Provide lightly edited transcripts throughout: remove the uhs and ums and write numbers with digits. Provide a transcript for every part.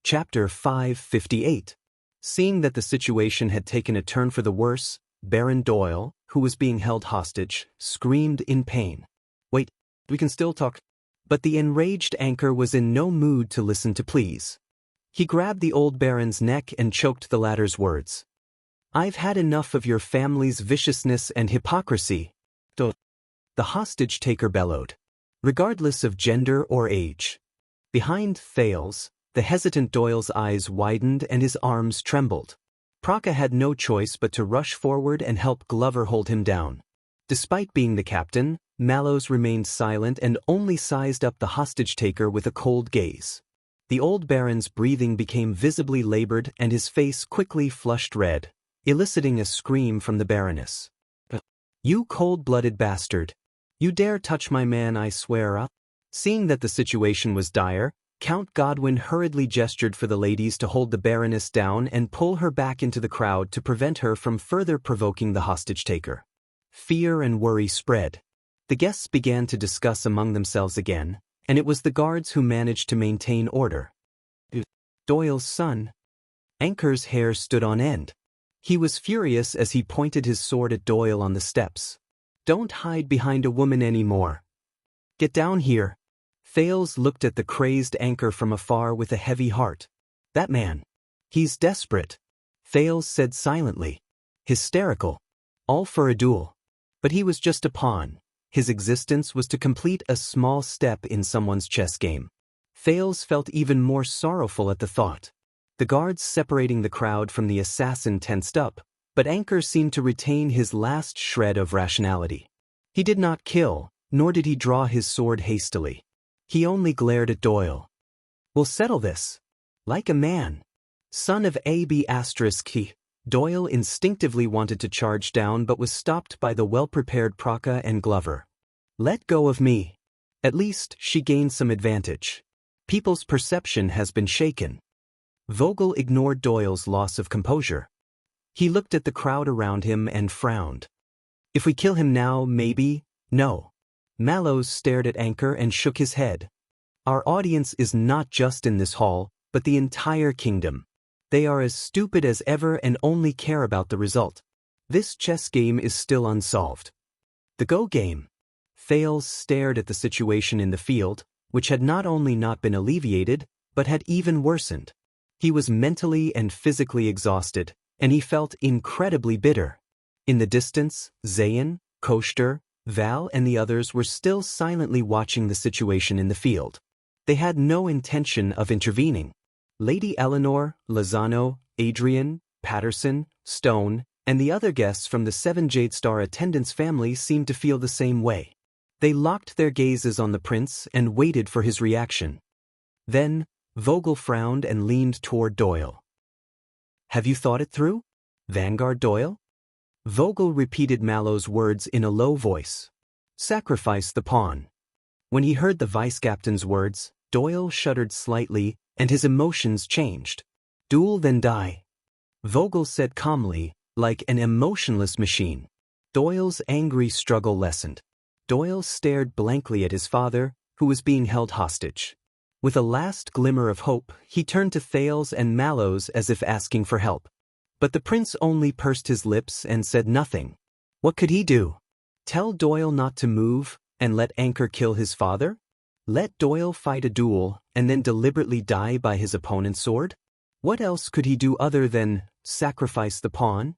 Chapter 558. Seeing that the situation had taken a turn for the worse, Baron Doyle, who was being held hostage, screamed in pain. "Wait, we can still talk." But the enraged anchor was in no mood to listen to pleas. He grabbed the old baron's neck and choked the latter's words. "I've had enough of your family's viciousness and hypocrisy." The hostage-taker bellowed, regardless of gender or age. Behind Thales, the hesitant Doyle's eyes widened and his arms trembled. Praka had no choice but to rush forward and help Glover hold him down. Despite being the captain, Mallows remained silent and only sized up the hostage-taker with a cold gaze. The old baron's breathing became visibly labored and his face quickly flushed red, eliciting a scream from the baroness. "You cold-blooded bastard! You dare touch my man, I swear up!" Seeing that the situation was dire, Count Godwin hurriedly gestured for the ladies to hold the baroness down and pull her back into the crowd to prevent her from further provoking the hostage-taker. Fear and worry spread. The guests began to discuss among themselves again, and it was the guards who managed to maintain order. Doyle's son. Anchor's hair stood on end. He was furious as he pointed his sword at Doyle on the steps. "Don't hide behind a woman anymore. Get down here." Thales looked at the crazed anchor from afar with a heavy heart. "That man. He's desperate," Thales said silently. "Hysterical. All for a duel. But he was just a pawn. His existence was to complete a small step in someone's chess game." Thales felt even more sorrowful at the thought. The guards separating the crowd from the assassin tensed up, but Anchor seemed to retain his last shred of rationality. He did not kill, nor did he draw his sword hastily. He only glared at Doyle. "We'll settle this. Like a man. Son of A.B. **He." Doyle instinctively wanted to charge down but was stopped by the well-prepared Praka and Glover. "Let go of me." At least, she gained some advantage. People's perception has been shaken. Vogel ignored Doyle's loss of composure. He looked at the crowd around him and frowned. "If we kill him now, maybe, no." Mallows stared at Anchor and shook his head. "Our audience is not just in this hall, but the entire kingdom. They are as stupid as ever and only care about the result. This chess game is still unsolved." "The Go game." Thales stared at the situation in the field, which had not only not been alleviated, but had even worsened. He was mentally and physically exhausted, and he felt incredibly bitter. In the distance, Zayn, Koster, Val and the others were still silently watching the situation in the field. They had no intention of intervening. Lady Eleanor, Lozano, Adrian, Patterson, Stone, and the other guests from the 7 Jade Star attendants family seemed to feel the same way. They locked their gazes on the prince and waited for his reaction. Then, Vogel frowned and leaned toward Doyle. "Have you thought it through, Vanguard Doyle?" Vogel repeated Mallow's words in a low voice. "Sacrifice the pawn." When he heard the vice-captain's words, Doyle shuddered slightly and his emotions changed. "Duel then die," Vogel said calmly, like an emotionless machine. Doyle's angry struggle lessened. Doyle stared blankly at his father, who was being held hostage. With a last glimmer of hope, he turned to Thales and Mallows as if asking for help. But the prince only pursed his lips and said nothing. What could he do? Tell Doyle not to move and let Anchor kill his father? Let Doyle fight a duel and then deliberately die by his opponent's sword? What else could he do other than sacrifice the pawn?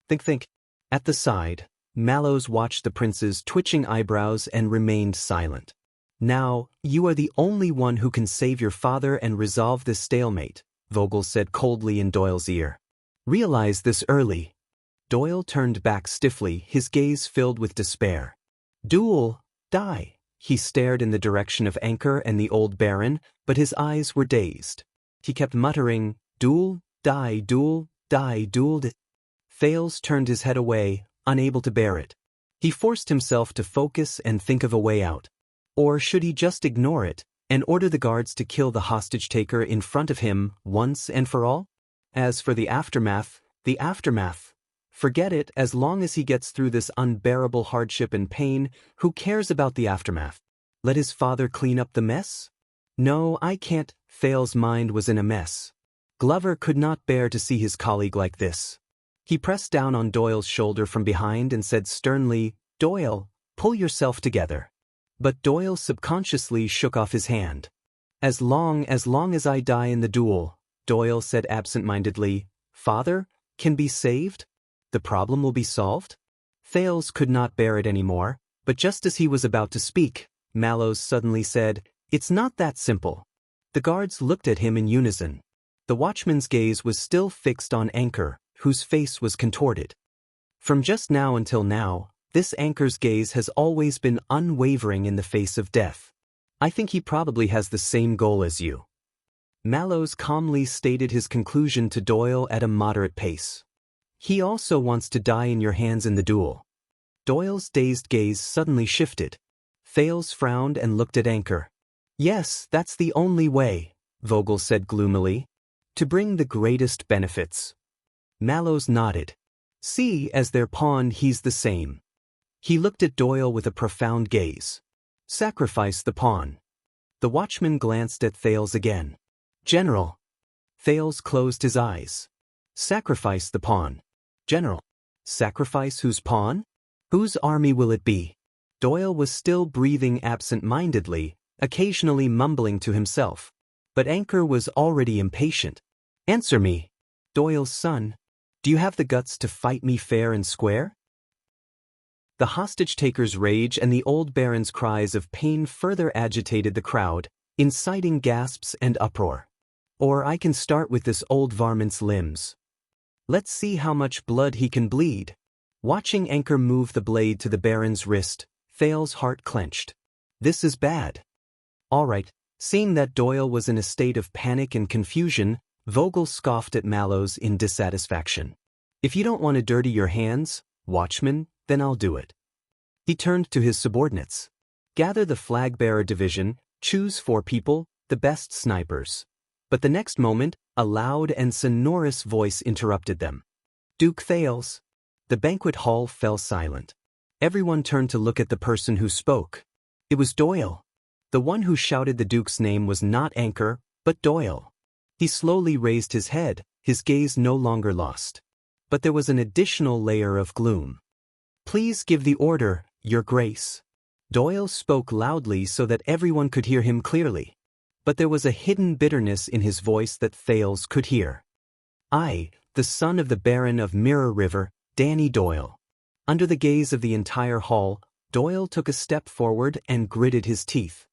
Think. At the side, Mallows watched the prince's twitching eyebrows and remained silent. "Now, you are the only one who can save your father and resolve this stalemate," Vogel said coldly in Doyle's ear. "Realize this early." Doyle turned back stiffly, his gaze filled with despair. "Duel, die." He stared in the direction of Anchor and the old baron, but his eyes were dazed. He kept muttering, "Duel, die, duel, die, duel." Thales turned his head away, unable to bear it. He forced himself to focus and think of a way out. Or should he just ignore it and order the guards to kill the hostage-taker in front of him once and for all? As for the aftermath, forget it. As long as he gets through this unbearable hardship and pain, who cares about the aftermath? Let his father clean up the mess? "No, I can't," Thale's mind was in a mess. Glover could not bear to see his colleague like this. He pressed down on Doyle's shoulder from behind and said sternly, "Doyle, pull yourself together." But Doyle subconsciously shook off his hand. As long as I die in the duel," Doyle said absent-mindedly, "Father can be saved? The problem will be solved?" Thales could not bear it anymore, but just as he was about to speak, Mallows suddenly said, "It's not that simple." The guards looked at him in unison. The watchman's gaze was still fixed on Anchor, whose face was contorted. From just now until now, this Anchor's gaze has always been unwavering in the face of death. "I think he probably has the same goal as you." Mallows calmly stated his conclusion to Doyle at a moderate pace. "He also wants to die in your hands in the duel." Doyle's dazed gaze suddenly shifted. Thales frowned and looked at Anchor. "Yes, that's the only way," Vogel said gloomily. "To bring the greatest benefits." Mallows nodded. "See, as their pawn he's the same." He looked at Doyle with a profound gaze. "Sacrifice the pawn." The watchman glanced at Thales again. "General." Thales closed his eyes. "Sacrifice the pawn." "General." "Sacrifice whose pawn? Whose army will it be?" Doyle was still breathing absent-mindedly, occasionally mumbling to himself. But Anchor was already impatient. "Answer me. Doyle's son. Do you have the guts to fight me fair and square?" The hostage-taker's rage and the old baron's cries of pain further agitated the crowd, inciting gasps and uproar. "Or I can start with this old varmint's limbs. Let's see how much blood he can bleed." Watching Anchor move the blade to the baron's wrist, Thale's heart clenched. "This is bad." "All right." Seeing that Doyle was in a state of panic and confusion, Vogel scoffed at Mallows in dissatisfaction. "If you don't want to dirty your hands, watchman, then I'll do it." He turned to his subordinates. "Gather the flag-bearer division, choose 4 people, the best snipers." But the next moment, a loud and sonorous voice interrupted them. "Duke Thales." The banquet hall fell silent. Everyone turned to look at the person who spoke. It was Doyle. The one who shouted the Duke's name was not Anchor, but Doyle. He slowly raised his head, his gaze no longer lost. But there was an additional layer of gloom. "Please give the order, Your Grace." Doyle spoke loudly so that everyone could hear him clearly. But there was a hidden bitterness in his voice that Thales could hear. "I, the son of the Baron of Mirror River, Danny Doyle." Under the gaze of the entire hall, Doyle took a step forward and gritted his teeth.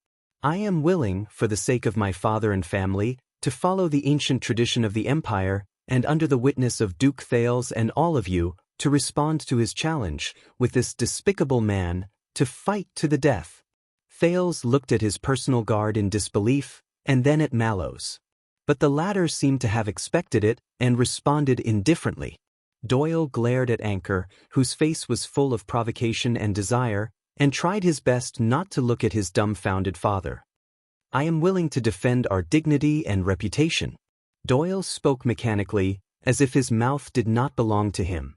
"I am willing, for the sake of my father and family, to follow the ancient tradition of the Empire, and under the witness of Duke Thales and all of you, to respond to his challenge, with this despicable man, to fight to the death." Thales looked at his personal guard in disbelief, and then at Mallows. But the latter seemed to have expected it, and responded indifferently. Doyle glared at Anchor, whose face was full of provocation and desire, and tried his best not to look at his dumbfounded father. "I am willing to defend our dignity and reputation." Doyle spoke mechanically, as if his mouth did not belong to him.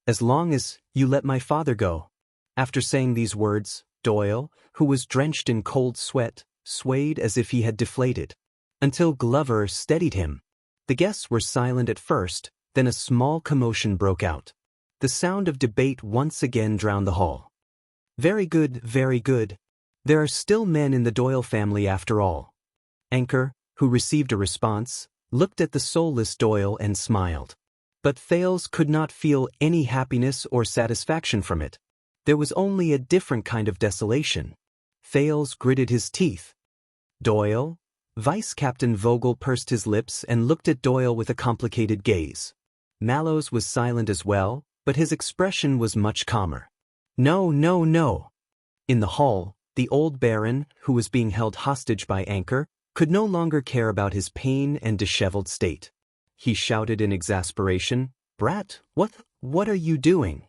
"As long as you let my father go." After saying these words, Doyle, who was drenched in cold sweat, swayed as if he had deflated. Until Glover steadied him. The guests were silent at first, then a small commotion broke out. The sound of debate once again drowned the hall. "Very good, very good. There are still men in the Doyle family after all." Anchor, who received a response, looked at the soulless Doyle and smiled. But Thales could not feel any happiness or satisfaction from it. There was only a different kind of desolation. Thales gritted his teeth. "Doyle?" Vice Captain Vogel pursed his lips and looked at Doyle with a complicated gaze. Mallows was silent as well, but his expression was much calmer. "No, no, no." In the hall, the old baron, who was being held hostage by Anchor, could no longer care about his pain and disheveled state. He shouted in exasperation, "Brat, what are you doing?"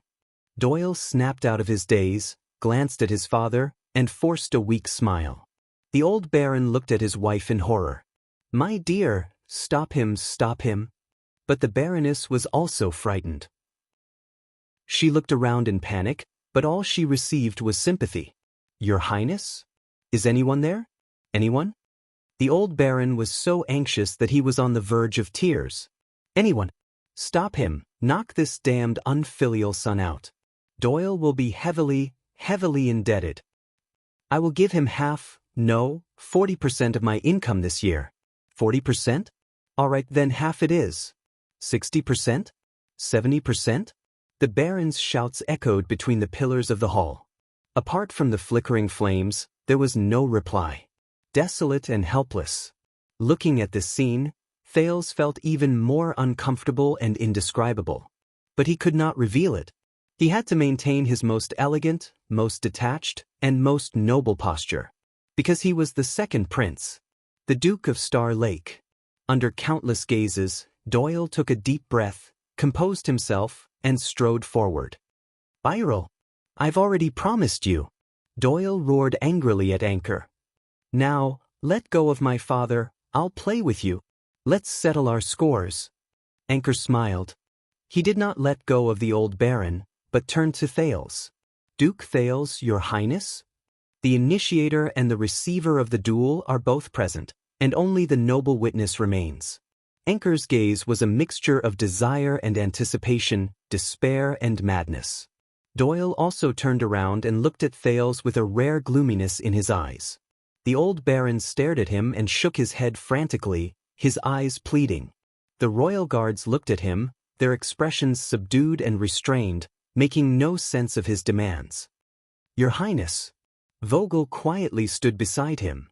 Doyle snapped out of his daze, glanced at his father, and forced a weak smile. The old baron looked at his wife in horror. "My dear, stop him, stop him." But the Baroness was also frightened. She looked around in panic, but all she received was sympathy. "Your Highness? Is anyone there? Anyone?" The old baron was so anxious that he was on the verge of tears. Anyone! Stop him, knock this damned unfilial son out. Doyle will be heavily indebted. I will give him 40% of my income this year. 40%? All right, then half it is. 60%? 70%? The baron's shouts echoed between the pillars of the hall. Apart from the flickering flames, there was no reply. Desolate and helpless. Looking at this scene, Thales felt even more uncomfortable and indescribable. But he could not reveal it. He had to maintain his most elegant, most detached, and most noble posture. Because he was the second prince, the Duke of Star Lake. Under countless gazes, Doyle took a deep breath, composed himself, and strode forward. Viral! I've already promised you. Doyle roared angrily at Anchor. Now, let go of my father, I'll play with you. Let's settle our scores. Anchor smiled. He did not let go of the old baron, but turned to Thales. Duke Thales, your highness? The initiator and the receiver of the duel are both present, and only the noble witness remains. Anchor's gaze was a mixture of desire and anticipation, despair and madness. Doyle also turned around and looked at Thales with a rare gloominess in his eyes. The old baron stared at him and shook his head frantically, his eyes pleading. The royal guards looked at him, their expressions subdued and restrained, making no sense of his demands. Your Highness. Vogel quietly stood beside him.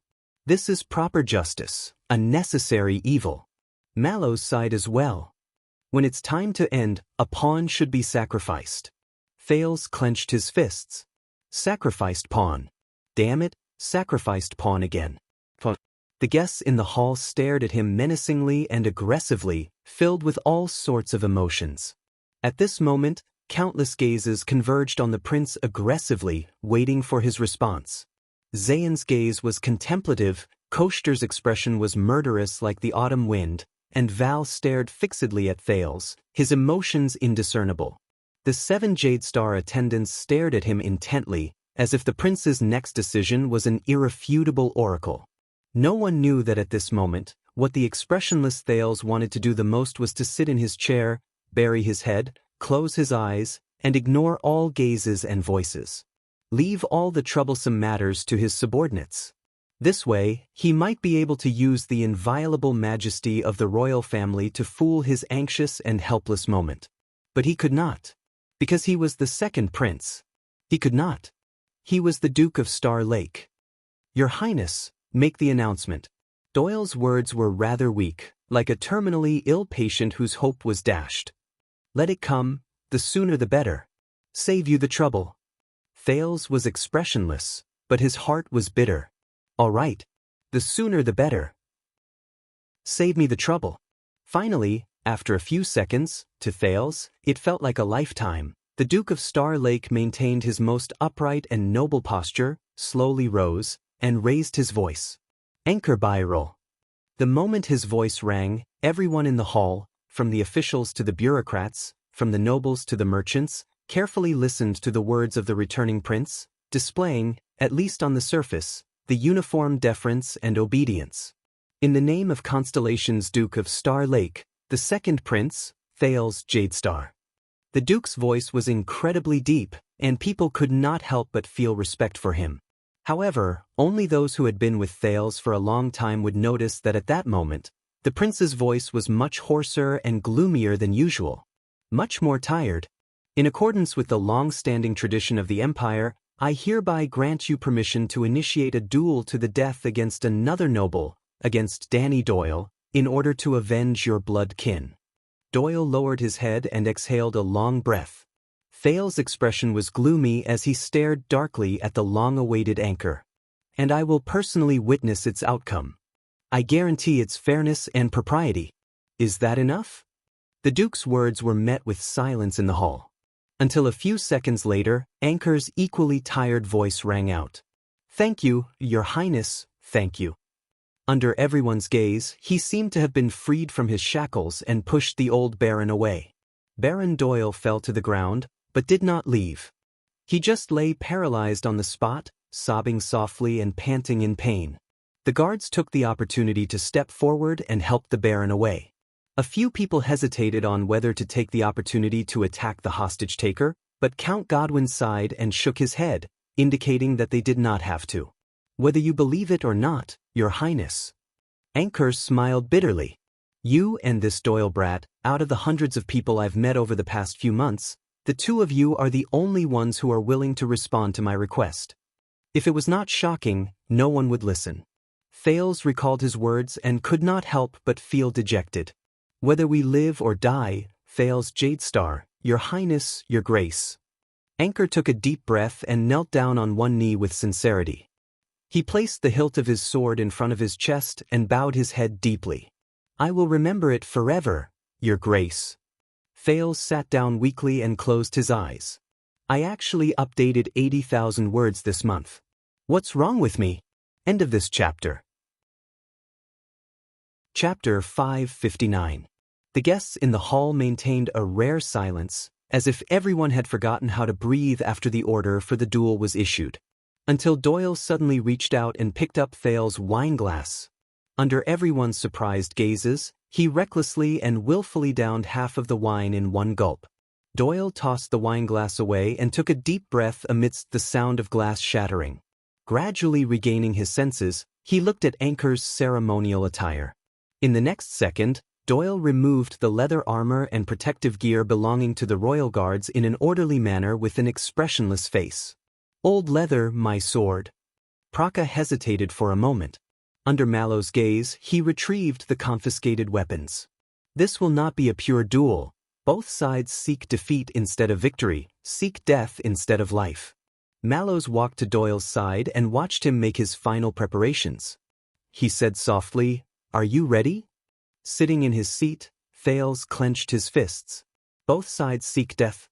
This is proper justice, a necessary evil. Mallows sighed as well. When it's time to end, a pawn should be sacrificed. Thales clenched his fists. Sacrificed pawn. Damn it, sacrificed pawn again. The guests in the hall stared at him menacingly and aggressively, filled with all sorts of emotions. At this moment, countless gazes converged on the prince aggressively, waiting for his response. Zayn's gaze was contemplative, Koshter's expression was murderous like the autumn wind, and Val stared fixedly at Thales, his emotions indiscernible. The 7 Jade Star attendants stared at him intently, as if the prince's next decision was an irrefutable oracle. No one knew that at this moment, what the expressionless Thales wanted to do the most was to sit in his chair, bury his head, close his eyes, and ignore all gazes and voices. Leave all the troublesome matters to his subordinates. This way, he might be able to use the inviolable majesty of the royal family to fool his anxious and helpless moment. But he could not. Because he was the second prince. He could not. He was the Duke of Star Lake. Your Highness, make the announcement. Doyle's words were rather weak, like a terminally ill patient whose hope was dashed. Let it come, the sooner the better. Save you the trouble. Thales was expressionless, but his heart was bitter. All right, the sooner the better. Save me the trouble. Finally, after a few seconds, to Thales, it felt like a lifetime. The Duke of Star Lake maintained his most upright and noble posture, slowly rose, and raised his voice. Anchor Byrol. The moment his voice rang, everyone in the hall, from the officials to the bureaucrats, from the nobles to the merchants, carefully listened to the words of the returning prince, displaying, at least on the surface, the uniform deference and obedience. In the name of Constellation's Duke of Star Lake, the second prince, Thales Jadestar. The Duke's voice was incredibly deep, and people could not help but feel respect for him. However, only those who had been with Thales for a long time would notice that at that moment, the prince's voice was much hoarser and gloomier than usual. Much more tired. In accordance with the long-standing tradition of the Empire, I hereby grant you permission to initiate a duel to the death against another noble, against Danny Doyle, in order to avenge your blood kin. Doyle lowered his head and exhaled a long breath. Thales' expression was gloomy as he stared darkly at the long-awaited Anchor. And I will personally witness its outcome. I guarantee its fairness and propriety. Is that enough? The Duke's words were met with silence in the hall. Until a few seconds later, Anchor's equally tired voice rang out. Thank you, Your Highness, thank you. Under everyone's gaze, he seemed to have been freed from his shackles and pushed the old baron away. Baron Doyle fell to the ground, but did not leave. He just lay paralyzed on the spot, sobbing softly and panting in pain. The guards took the opportunity to step forward and help the Baron away. A few people hesitated on whether to take the opportunity to attack the hostage-taker, but Count Godwin sighed and shook his head, indicating that they did not have to. Whether you believe it or not, Your Highness. Anchor smiled bitterly. You and this Doyle brat, out of the hundreds of people I've met over the past few months, the two of you are the only ones who are willing to respond to my request. If it was not shocking, no one would listen. Thales recalled his words and could not help but feel dejected. Whether we live or die, Thales Jadestar, Your Highness, Your Grace. Anchor took a deep breath and knelt down on one knee with sincerity. He placed the hilt of his sword in front of his chest and bowed his head deeply. I will remember it forever, Your Grace. Thales sat down weakly and closed his eyes. I actually updated 80,000 words this month. What's wrong with me? End of this chapter. Chapter 559. The guests in the hall maintained a rare silence, as if everyone had forgotten how to breathe after the order for the duel was issued. Until Doyle suddenly reached out and picked up Thales' wineglass. Under everyone's surprised gazes, he recklessly and willfully downed half of the wine in one gulp. Doyle tossed the wineglass away and took a deep breath amidst the sound of glass shattering. Gradually regaining his senses, he looked at Anchor's ceremonial attire. In the next second, Doyle removed the leather armor and protective gear belonging to the royal guards in an orderly manner with an expressionless face. Old leather, my sword. Praka hesitated for a moment. Under Mallow's gaze, he retrieved the confiscated weapons. This will not be a pure duel. Both sides seek defeat instead of victory, seek death instead of life. Mallows walked to Doyle's side and watched him make his final preparations. He said softly, "Are you ready?" Sitting in his seat, Thales clenched his fists. Both sides seek death.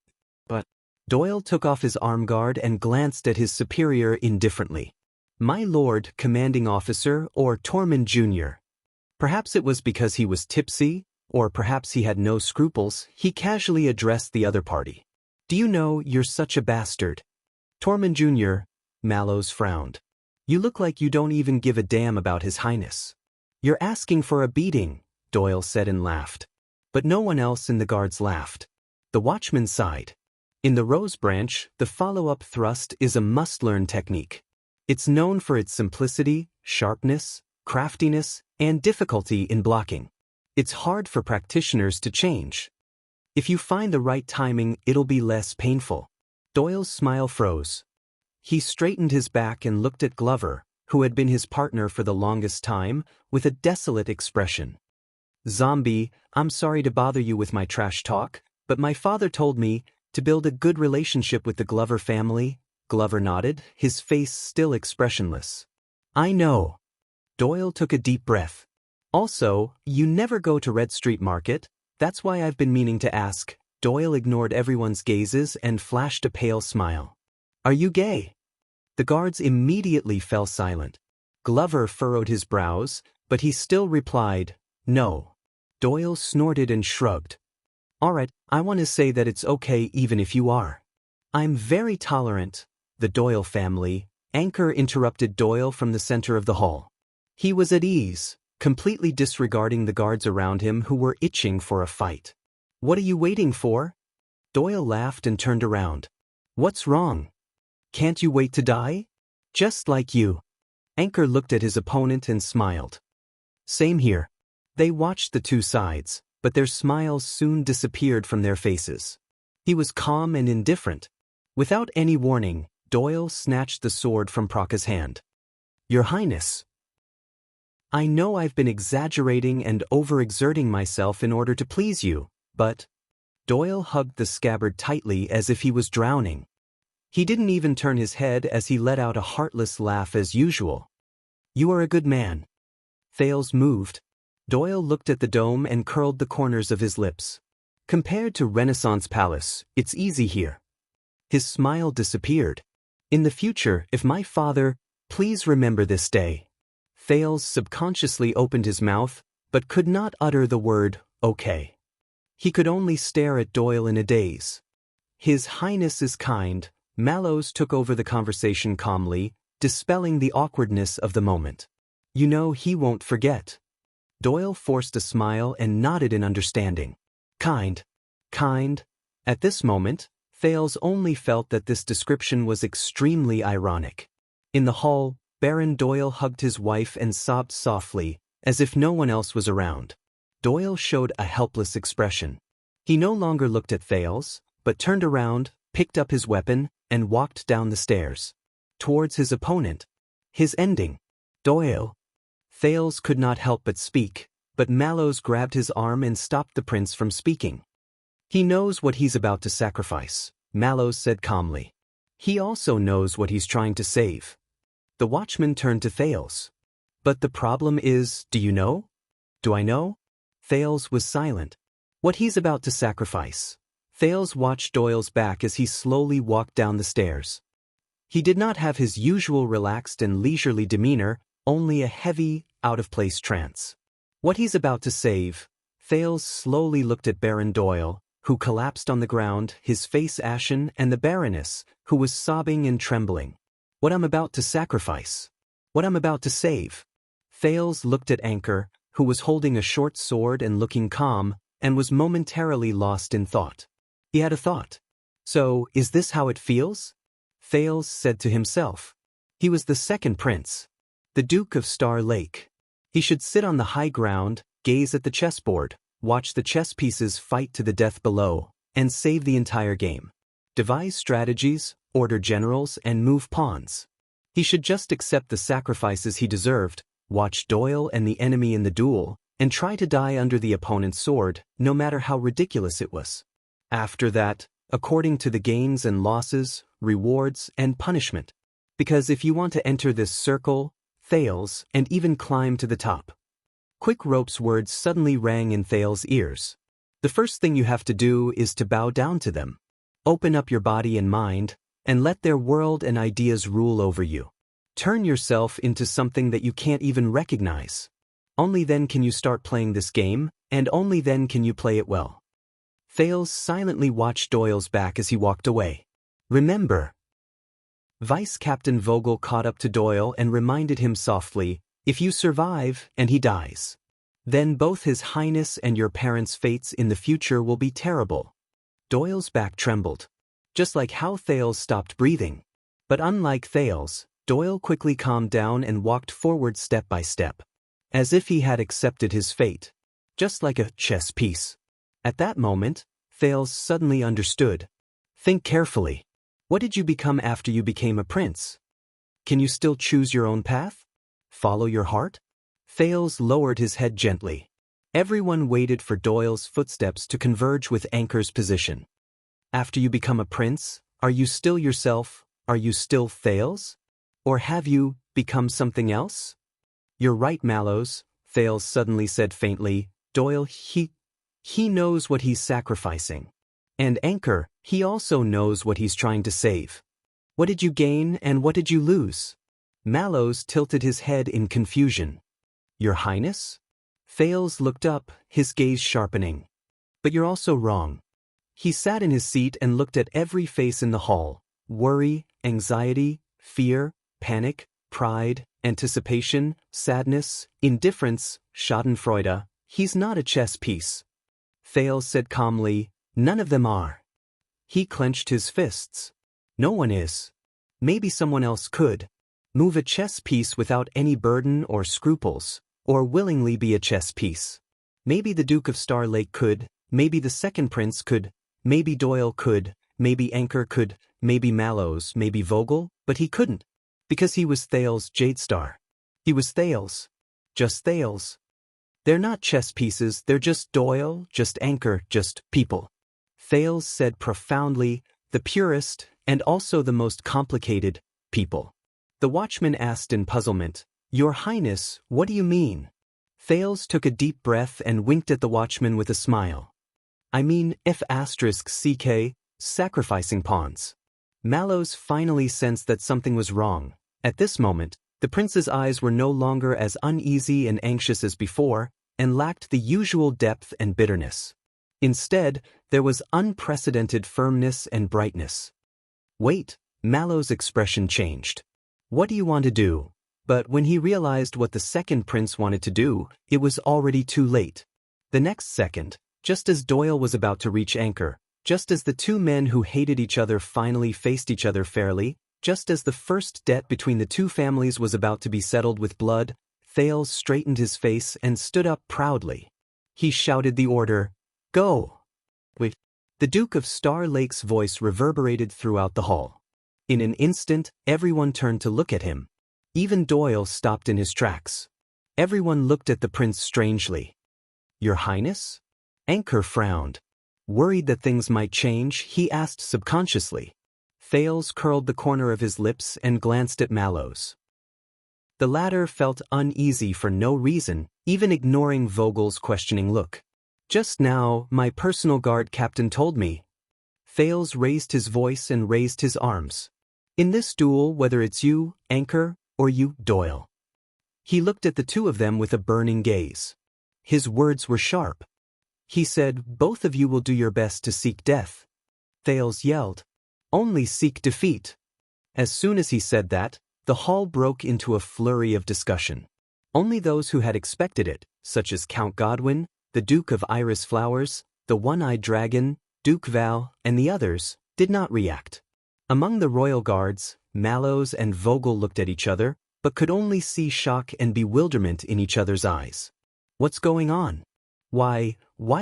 But Doyle took off his armguard and glanced at his superior indifferently. My lord, commanding officer, or Tormund Jr. Perhaps it was because he was tipsy, or perhaps he had no scruples, he casually addressed the other party. Do you know, you're such a bastard. Tormund Jr., Mallows frowned. You look like you don't even give a damn about His Highness. You're asking for a beating, Doyle said and laughed. But no one else in the guards laughed. The watchman sighed. In the Rose Branch, the follow-up thrust is a must-learn technique. It's known for its simplicity, sharpness, craftiness, and difficulty in blocking. It's hard for practitioners to change. If you find the right timing, it'll be less painful. Doyle's smile froze. He straightened his back and looked at Glover, who had been his partner for the longest time, with a desolate expression. Zombie, I'm sorry to bother you with my trash talk, but my father told me to build a good relationship with the Glover family. Glover nodded, his face still expressionless. I know. Doyle took a deep breath. Also, you never go to Red Street Market, that's why I've been meaning to ask. Doyle ignored everyone's gazes and flashed a pale smile. Are you gay? The guards immediately fell silent. Glover furrowed his brows, but he still replied, no. Doyle snorted and shrugged. All right, I want to say that it's okay even if you are. I'm very tolerant. The Doyle family. Anchor interrupted Doyle from the center of the hall. He was at ease, completely disregarding the guards around him who were itching for a fight. What are you waiting for? Doyle laughed and turned around. What's wrong? Can't you wait to die? Just like you. Anchor looked at his opponent and smiled. Same here. They watched the two sides, but their smiles soon disappeared from their faces. He was calm and indifferent. Without any warning, Doyle snatched the sword from Praka's hand. Your Highness. I know I've been exaggerating and overexerting myself in order to please you, but... Doyle hugged the scabbard tightly as if he was drowning. He didn't even turn his head as he let out a heartless laugh as usual. You are a good man. Thales moved. Doyle looked at the dome and curled the corners of his lips. Compared to Renaissance Palace, it's easy here. His smile disappeared. In the future, if my father, please remember this day. Thales subconsciously opened his mouth, but could not utter the word, okay. He could only stare at Doyle in a daze. His Highness is kind. Mallows took over the conversation calmly, dispelling the awkwardness of the moment. You know he won't forget. Doyle forced a smile and nodded in understanding. Kind. At this moment, Thales only felt that this description was extremely ironic. In the hall, Baron Doyle hugged his wife and sobbed softly, as if no one else was around. Doyle showed a helpless expression. He no longer looked at Thales, but turned around, picked up his weapon, and walked down the stairs. Towards his opponent. His ending. Doyle. Thales could not help but speak, but Mallows grabbed his arm and stopped the prince from speaking. He knows what he's about to sacrifice, Mallows said calmly. He also knows what he's trying to save. The watchman turned to Thales. But the problem is, do you know? Do I know? Thales was silent. What he's about to sacrifice. Thales watched Doyle's back as he slowly walked down the stairs. He did not have his usual relaxed and leisurely demeanor, only a heavy, out-of-place trance. What he's about to save. Thales slowly looked at Baron Doyle, who collapsed on the ground, his face ashen, and the Baroness, who was sobbing and trembling. What I'm about to sacrifice. What I'm about to save. Thales looked at Anchor, who was holding a short sword and looking calm, and was momentarily lost in thought. He had a thought. So, is this how it feels? Thales said to himself. He was the second prince. The Duke of Star Lake. He should sit on the high ground, gaze at the chessboard, watch the chess pieces fight to the death below, and save the entire game. Devise strategies, order generals, and move pawns. He should just accept the sacrifices he deserved, watch Doyle and the enemy in the duel, and try to die under the opponent's sword, no matter how ridiculous it was. After that, according to the gains and losses, rewards, and punishment. Because if you want to enter this circle, Thales, and even climb to the top. Quick Rope's words suddenly rang in Thales' ears. The first thing you have to do is to bow down to them. Open up your body and mind, and let their world and ideas rule over you. Turn yourself into something that you can't even recognize. Only then can you start playing this game, and only then can you play it well. Thales silently watched Doyle's back as he walked away. Remember. Vice Captain Vogel caught up to Doyle and reminded him softly, if you survive and he dies, then both His Highness and your parents' fates in the future will be terrible. Doyle's back trembled. Just like how Thales stopped breathing. But unlike Thales, Doyle quickly calmed down and walked forward step by step. As if he had accepted his fate. Just like a chess piece. At that moment, Thales suddenly understood. Think carefully. What did you become after you became a prince? Can you still choose your own path? Follow your heart? Thales lowered his head gently. Everyone waited for Doyle's footsteps to converge with Anchor's position. After you become a prince, are you still yourself? Are you still Thales? Or have you become something else? You're right, Mallows, Thales suddenly said faintly. Doyle, he knows what he's sacrificing. And Anchor, he also knows what he's trying to save. What did you gain and what did you lose? Mallows tilted his head in confusion. Your Highness? Thales looked up, his gaze sharpening. But you're also wrong. He sat in his seat and looked at every face in the hall. Worry, anxiety, fear, panic, pride, anticipation, sadness, indifference, schadenfreude. He's not a chess piece. Thales said calmly, none of them are. He clenched his fists. No one is. Maybe someone else could. Move a chess piece without any burden or scruples, or willingly be a chess piece. Maybe the Duke of Star Lake could, maybe the second prince could, maybe Doyle could, maybe Anchor could, maybe Mallows, maybe Vogel, but he couldn't. Because he was Thales Jadestar. He was Thales. Just Thales. They're not chess pieces, they're just Doyle, just Anchor, just people. Thales said profoundly, the purest, and also the most complicated, people. The watchman asked in puzzlement, Your Highness, what do you mean? Thales took a deep breath and winked at the watchman with a smile. I mean F***CK, sacrificing pawns. Mallows finally sensed that something was wrong. At this moment, the prince's eyes were no longer as uneasy and anxious as before, and lacked the usual depth and bitterness. Instead, there was unprecedented firmness and brightness. Wait, Mallows' expression changed. What do you want to do? But when he realized what the second prince wanted to do, it was already too late. The next second, just as Doyle was about to reach anchor, just as the two men who hated each other finally faced each other fairly, just as the first debt between the two families was about to be settled with blood, Thales straightened his face and stood up proudly. He shouted the order, "Go!" Wait. The Duke of Star Lake's voice reverberated throughout the hall. In an instant, everyone turned to look at him. Even Doyle stopped in his tracks. Everyone looked at the prince strangely. "Your Highness?" Anchor frowned. Worried that things might change, he asked subconsciously. Thales curled the corner of his lips and glanced at Mallows. The latter felt uneasy for no reason, even ignoring Vogel's questioning look. "Just now, my personal guard captain told me." Thales raised his voice and raised his arms. "In this duel, whether it's you, Anchor, or you, Doyle." He looked at the two of them with a burning gaze. His words were sharp. He said, "Both of you will do your best to seek death." Thales yelled, "Only seek defeat." As soon as he said that, the hall broke into a flurry of discussion. Only those who had expected it, such as Count Godwin, the Duke of Iris Flowers, the One-Eyed Dragon, Duke Val, and the others, did not react. Among the royal guards, Mallows and Vogel looked at each other, but could only see shock and bewilderment in each other's eyes. What's going on? Why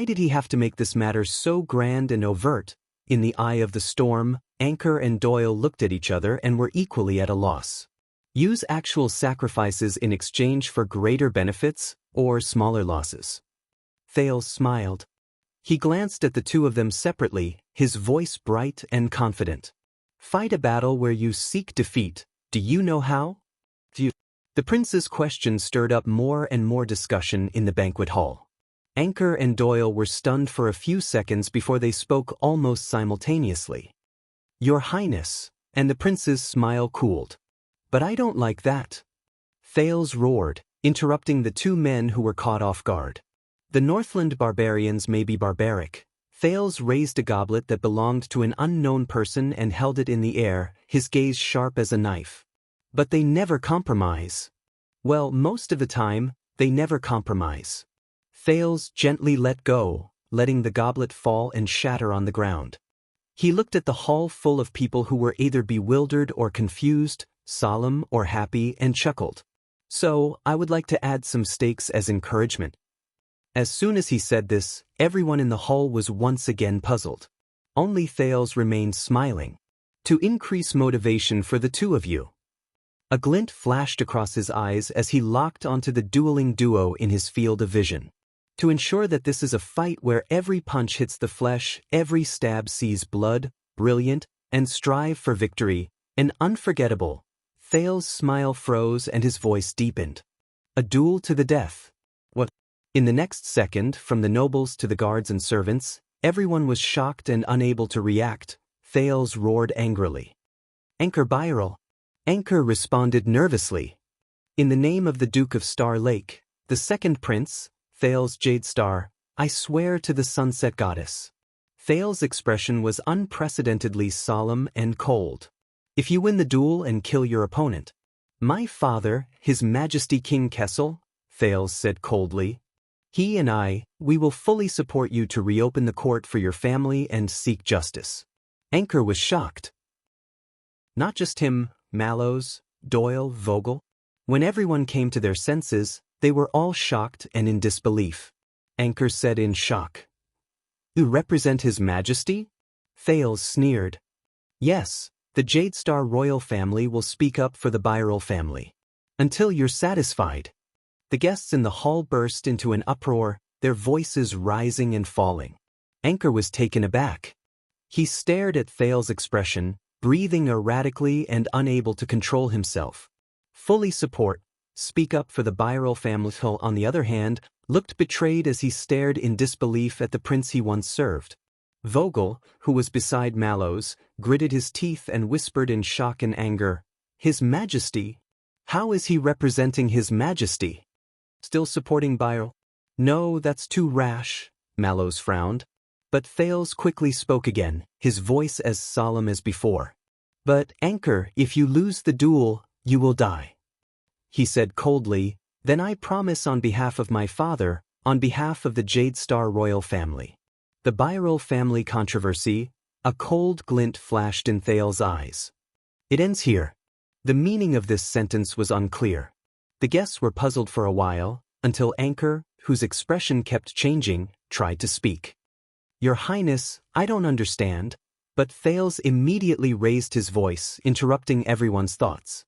did he have to make this matter so grand and overt? In the eye of the storm, Anchor and Doyle looked at each other and were equally at a loss. Use actual sacrifices in exchange for greater benefits or smaller losses. Thales smiled. He glanced at the two of them separately, his voice bright and confident. "Fight a battle where you seek defeat. Do you know how?" The prince's question stirred up more and more discussion in the banquet hall. Anchor and Doyle were stunned for a few seconds before they spoke almost simultaneously. "Your Highness," and the prince's smile cooled. "But I don't like that." Thales roared, interrupting the two men who were caught off guard. "The Northland barbarians may be barbaric." Thales raised a goblet that belonged to an unknown person and held it in the air, his gaze sharp as a knife. "But they never compromise." "Well, most of the time, they never compromise." Thales gently let go, letting the goblet fall and shatter on the ground. He looked at the hall full of people who were either bewildered or confused, solemn or happy, and chuckled. "So, I would like to add some stakes as encouragement." As soon as he said this, everyone in the hall was once again puzzled. Only Thales remained smiling. "To increase motivation for the two of you." A glint flashed across his eyes as he locked onto the dueling duo in his field of vision. "To ensure that this is a fight where every punch hits the flesh, every stab sees blood, brilliant, and strive for victory, and unforgettable." Thales' smile froze and his voice deepened. "A duel to the death." What? In the next second, from the nobles to the guards and servants, everyone was shocked and unable to react. Thales roared angrily. "Anchor Byral." Anchor responded nervously. "In the name of the Duke of Star Lake, the second prince, Thales Jadestar, I swear to the Sunset Goddess." Thales' expression was unprecedentedly solemn and cold. "If you win the duel and kill your opponent." "My father, His Majesty King Kessel," Thales said coldly. "He and we will fully support you to reopen the court for your family and seek justice." Anchor was shocked. Not just him, Mallows, Doyle, Vogel. When everyone came to their senses, they were all shocked and in disbelief. Anchor said in shock, "You represent His Majesty?" Thales sneered. "Yes, the Jadestar royal family will speak up for the Byral family. Until you're satisfied." The guests in the hall burst into an uproar, their voices rising and falling. Anchor was taken aback. He stared at Thales' expression, breathing erratically and unable to control himself. Fully support, speak up for the Byral family. On the other hand, looked betrayed as he stared in disbelief at the prince he once served. Vogel, who was beside Mallows, gritted his teeth and whispered in shock and anger, "His Majesty? How is he representing His Majesty? Still supporting Byral?" "No, that's too rash," Mallows frowned. But Thales quickly spoke again, his voice as solemn as before. "But, Anchor, if you lose the duel, you will die." he said coldly, "then I promise on behalf of my father, on behalf of the Jade Star royal family." The Byril family controversy, a cold glint flashed in Thale's eyes. "It ends here." The meaning of this sentence was unclear. The guests were puzzled for a while, until Anchor, whose expression kept changing, tried to speak. "Your Highness, I don't understand," but Thales immediately raised his voice, interrupting everyone's thoughts.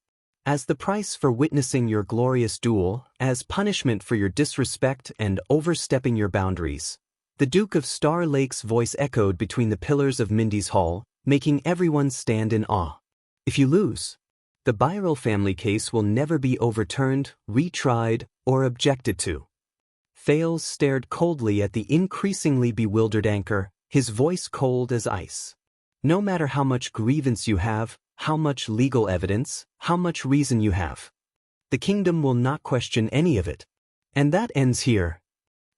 "As the price for witnessing your glorious duel, as punishment for your disrespect and overstepping your boundaries." The Duke of Star Lake's voice echoed between the pillars of Mindy's hall, making everyone stand in awe. "If you lose, the Byril family case will never be overturned, retried, or objected to." Thales stared coldly at the increasingly bewildered Anchor, his voice cold as ice. "No matter how much grievance you have, how much legal evidence, how much reason you have, the kingdom will not question any of it. And that ends here."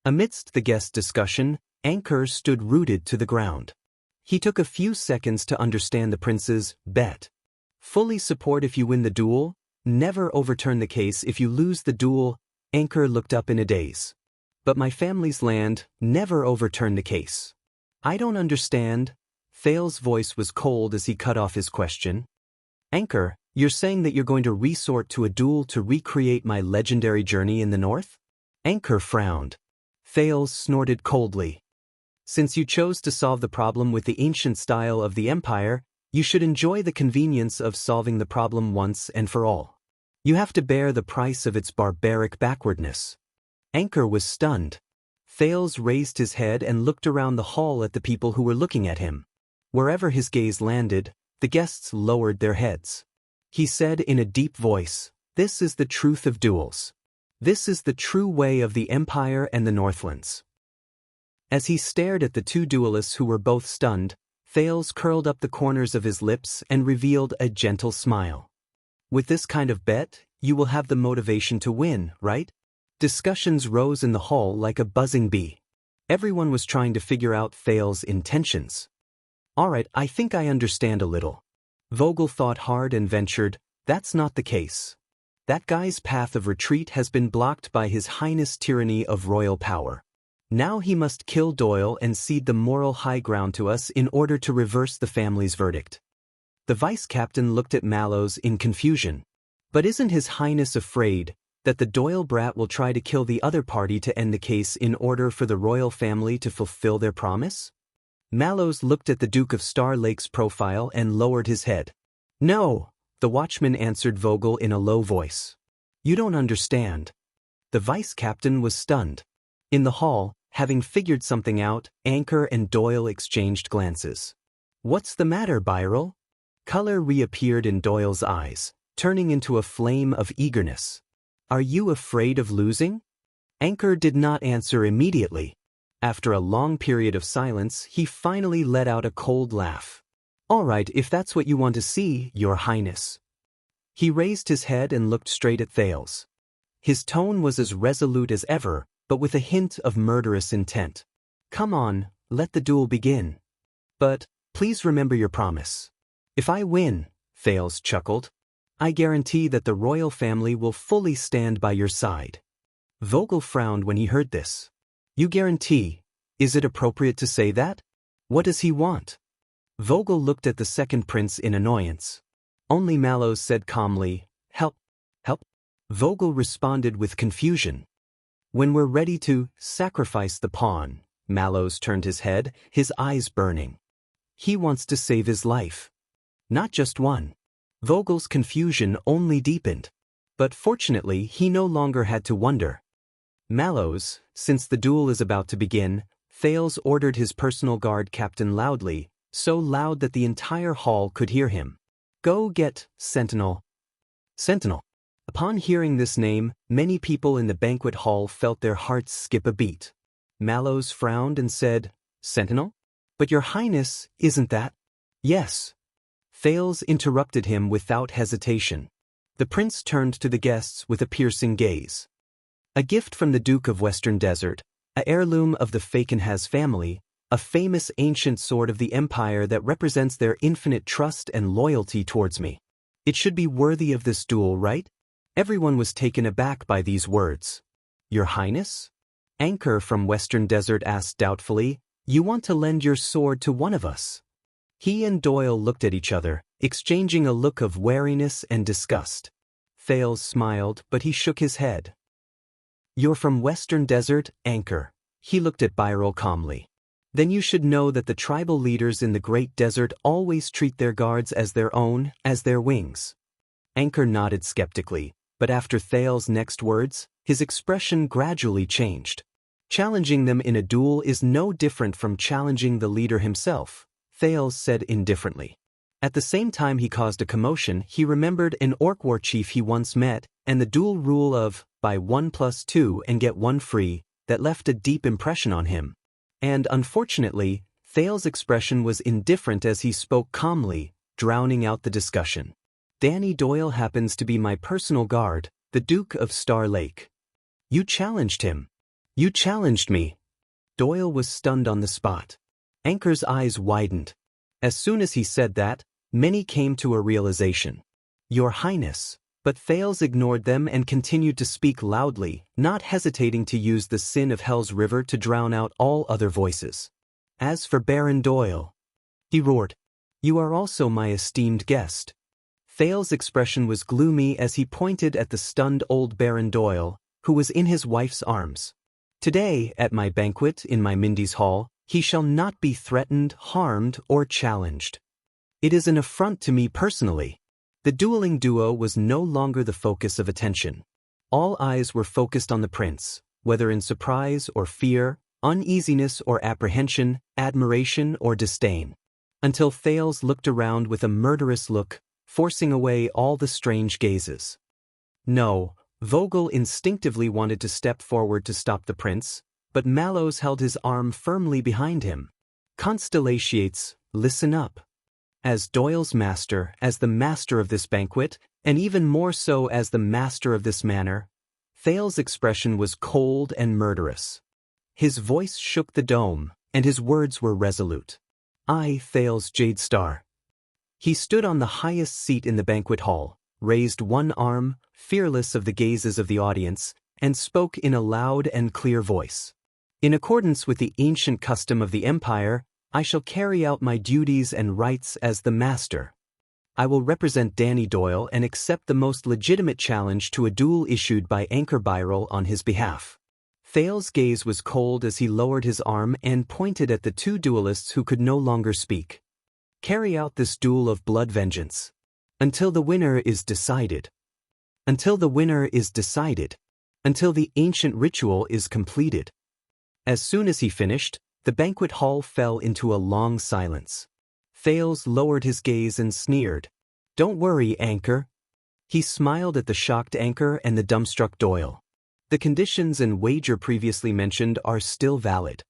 Amidst the guest discussion, Anchor stood rooted to the ground. He took a few seconds to understand the prince's bet. "Fully support if you win the duel, never overturn the case if you lose the duel." Anchor looked up in a daze. "But my family's land, never overturn the case." "I don't understand." Thale's voice was cold as he cut off his question. "Anchor, you're saying that you're going to resort to a duel to recreate my legendary journey in the north?" Anchor frowned. Thales snorted coldly. "Since you chose to solve the problem with the ancient style of the Empire, you should enjoy the convenience of solving the problem once and for all. You have to bear the price of its barbaric backwardness." Anchor was stunned. Thales raised his head and looked around the hall at the people who were looking at him. Wherever his gaze landed, the guests lowered their heads. He said in a deep voice, "This is the truth of duels. This is the true way of the Empire and the Northlands." As he stared at the two duelists who were both stunned, Thales curled up the corners of his lips and revealed a gentle smile. "With this kind of bet, you will have the motivation to win, right?" Discussions rose in the hall like a buzzing bee. Everyone was trying to figure out Thales' intentions. "All right, I think I understand a little." Vogel thought hard and ventured, "That's not the case. That guy's path of retreat has been blocked by His Highness' tyranny of royal power. Now he must kill Doyle and cede the moral high ground to us in order to reverse the family's verdict." The vice-captain looked at Mallows in confusion. "But isn't His Highness afraid that the Doyle brat will try to kill the other party to end the case in order for the royal family to fulfill their promise?" Mallows looked at the Duke of Star Lake's profile and lowered his head. "No," the watchman answered Vogel in a low voice. "You don't understand." The vice-captain was stunned. In the hall, having figured something out, Anchor and Doyle exchanged glances. "What's the matter, Byril?" Color reappeared in Doyle's eyes, turning into a flame of eagerness. "Are you afraid of losing?" Anchor did not answer immediately. After a long period of silence, he finally let out a cold laugh. "All right, if that's what you want to see, Your Highness." He raised his head and looked straight at Thales. His tone was as resolute as ever, but with a hint of murderous intent. "Come on, let the duel begin. But, please remember your promise." "If I win," Thales chuckled, "I guarantee that the royal family will fully stand by your side." Vogel frowned when he heard this. "You guarantee? Is it appropriate to say that? What does he want?" Vogel looked at the second prince in annoyance. Only Mallows said calmly, "Help, help." Vogel responded with confusion. "When we're ready to sacrifice the pawn," Mallows turned his head, his eyes burning. "He wants to save his life. Not just one." Vogel's confusion only deepened. But fortunately, he no longer had to wonder. "Mallows, since the duel is about to begin," Thales ordered his personal guard captain loudly, so loud that the entire hall could hear him. "Go get Sentinel." Sentinel. Upon hearing this name, many people in the banquet hall felt their hearts skip a beat. Mallows frowned and said, "Sentinel? But Your Highness, isn't that?" "Yes." Thales interrupted him without hesitation. The prince turned to the guests with a piercing gaze. "A gift from the Duke of Western Desert, a heirloom of the Fakenhaz family, a famous ancient sword of the Empire that represents their infinite trust and loyalty towards me. It should be worthy of this duel, right?" Everyone was taken aback by these words. "Your Highness?" Anchor from Western Desert asked doubtfully, "You want to lend your sword to one of us?" He and Doyle looked at each other, exchanging a look of wariness and disgust. Thales smiled, but he shook his head. "You're from Western Desert, Anchor." He looked at Byrol calmly. "Then you should know that the tribal leaders in the Great Desert always treat their guards as their own, as their wings." Anchor nodded skeptically, but after Thales' next words, his expression gradually changed. "Challenging them in a duel is no different from challenging the leader himself," Thales said indifferently. At the same time he caused a commotion, he remembered an orc war chief he once met, and the duel rule of, buy 1 + 2 and get 1 free, that left a deep impression on him. And unfortunately, Thales' expression was indifferent as he spoke calmly, drowning out the discussion. "Danny Doyle happens to be my personal guard, the Duke of Star Lake." "You challenged him." "You challenged me." Doyle was stunned on the spot. Anchor's eyes widened. As soon as he said that, many came to a realization. "Your Highness." But Thales ignored them and continued to speak loudly, not hesitating to use the sin of Hell's River to drown out all other voices. "As for Baron Doyle," he roared, "you are also my esteemed guest." Thales' expression was gloomy as he pointed at the stunned old Baron Doyle, who was in his wife's arms. "Today, at my banquet in my Mindy's hall, he shall not be threatened, harmed, or challenged. It is an affront to me personally." The dueling duo was no longer the focus of attention. All eyes were focused on the prince, whether in surprise or fear, uneasiness or apprehension, admiration or disdain. Until Thales looked around with a murderous look, forcing away all the strange gazes. No, Vogel instinctively wanted to step forward to stop the prince, but Mallows held his arm firmly behind him. "Constellations, listen up. As Doyle's master, as the master of this banquet, and even more so as the master of this manor," Thales' expression was cold and murderous. His voice shook the dome, and his words were resolute. "I, Thales Jadestar." He stood on the highest seat in the banquet hall, raised one arm, fearless of the gazes of the audience, and spoke in a loud and clear voice. "In accordance with the ancient custom of the Empire, I shall carry out my duties and rights as the master. I will represent Danny Doyle and accept the most legitimate challenge to a duel issued by Anchor Byrol on his behalf." Thales' gaze was cold as he lowered his arm and pointed at the two duelists who could no longer speak. "Carry out this duel of blood vengeance. Until the winner is decided. Until the winner is decided. Until the ancient ritual is completed." As soon as he finished, the banquet hall fell into a long silence. Thales lowered his gaze and sneered. "Don't worry, Anchor." He smiled at the shocked Anchor and the dumbstruck Doyle. "The conditions and wager previously mentioned are still valid."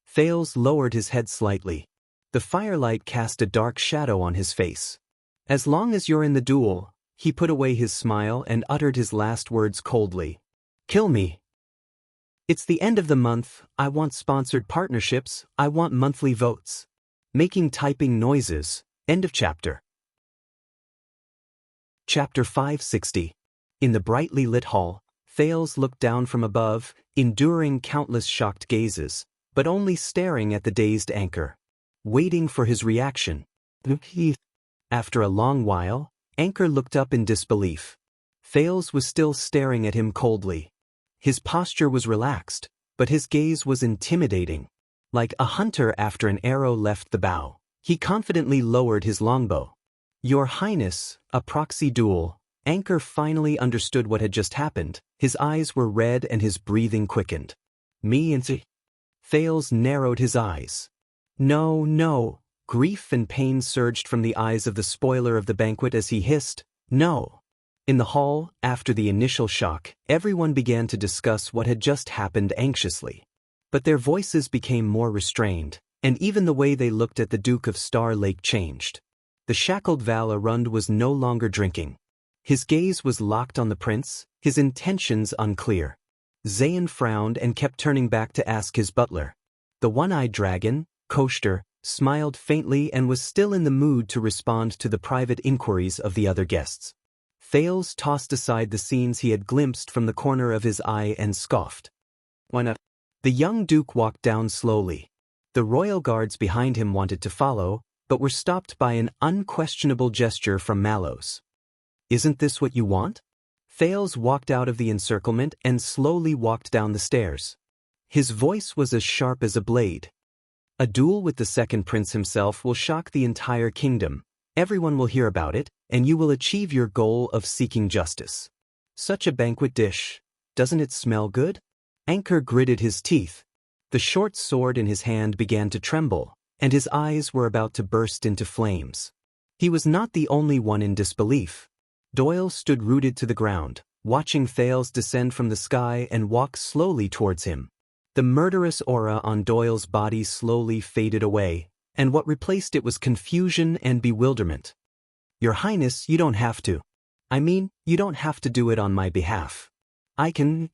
Thales lowered his head slightly. The firelight cast a dark shadow on his face. "As long as you're in the duel," he put away his smile and uttered his last words coldly. "Kill me. It's the end of the month, I want sponsored partnerships, I want monthly votes." Making typing noises. End of chapter. Chapter 560. In the brightly lit hall, Thales looked down from above, enduring countless shocked gazes, but only staring at the dazed Anchor. Waiting for his reaction. After a long while, Anchor looked up in disbelief. Thales was still staring at him coldly. His posture was relaxed, but his gaze was intimidating. Like a hunter after an arrow left the bow, he confidently lowered his longbow. "Your Highness, a proxy duel." Anchor finally understood what had just happened. His eyes were red and his breathing quickened. "Me and Thales narrowed his eyes. "No, no." Grief and pain surged from the eyes of the spoiler of the banquet as he hissed, "No." In the hall, after the initial shock, everyone began to discuss what had just happened anxiously. But their voices became more restrained, and even the way they looked at the Duke of Star Lake changed. The shackled Val Arund was no longer drinking. His gaze was locked on the prince, his intentions unclear. Zayn frowned and kept turning back to ask his butler. The one-eyed dragon, Koshter, smiled faintly and was still in the mood to respond to the private inquiries of the other guests. Thales tossed aside the scenes he had glimpsed from the corner of his eye and scoffed. Why not? The young duke walked down slowly. The royal guards behind him wanted to follow, but were stopped by an unquestionable gesture from Mallows. Isn't this what you want? Thales walked out of the encirclement and slowly walked down the stairs. His voice was as sharp as a blade. A duel with the second prince himself will shock the entire kingdom. Everyone will hear about it, and you will achieve your goal of seeking justice. Such a banquet dish. Doesn't it smell good? Anchor gritted his teeth. The short sword in his hand began to tremble, and his eyes were about to burst into flames. He was not the only one in disbelief. Doyle stood rooted to the ground, watching Thales descend from the sky and walk slowly towards him. The murderous aura on Doyle's body slowly faded away, and what replaced it was confusion and bewilderment. Your Highness, you don't have to. You don't have to do it on my behalf. I can.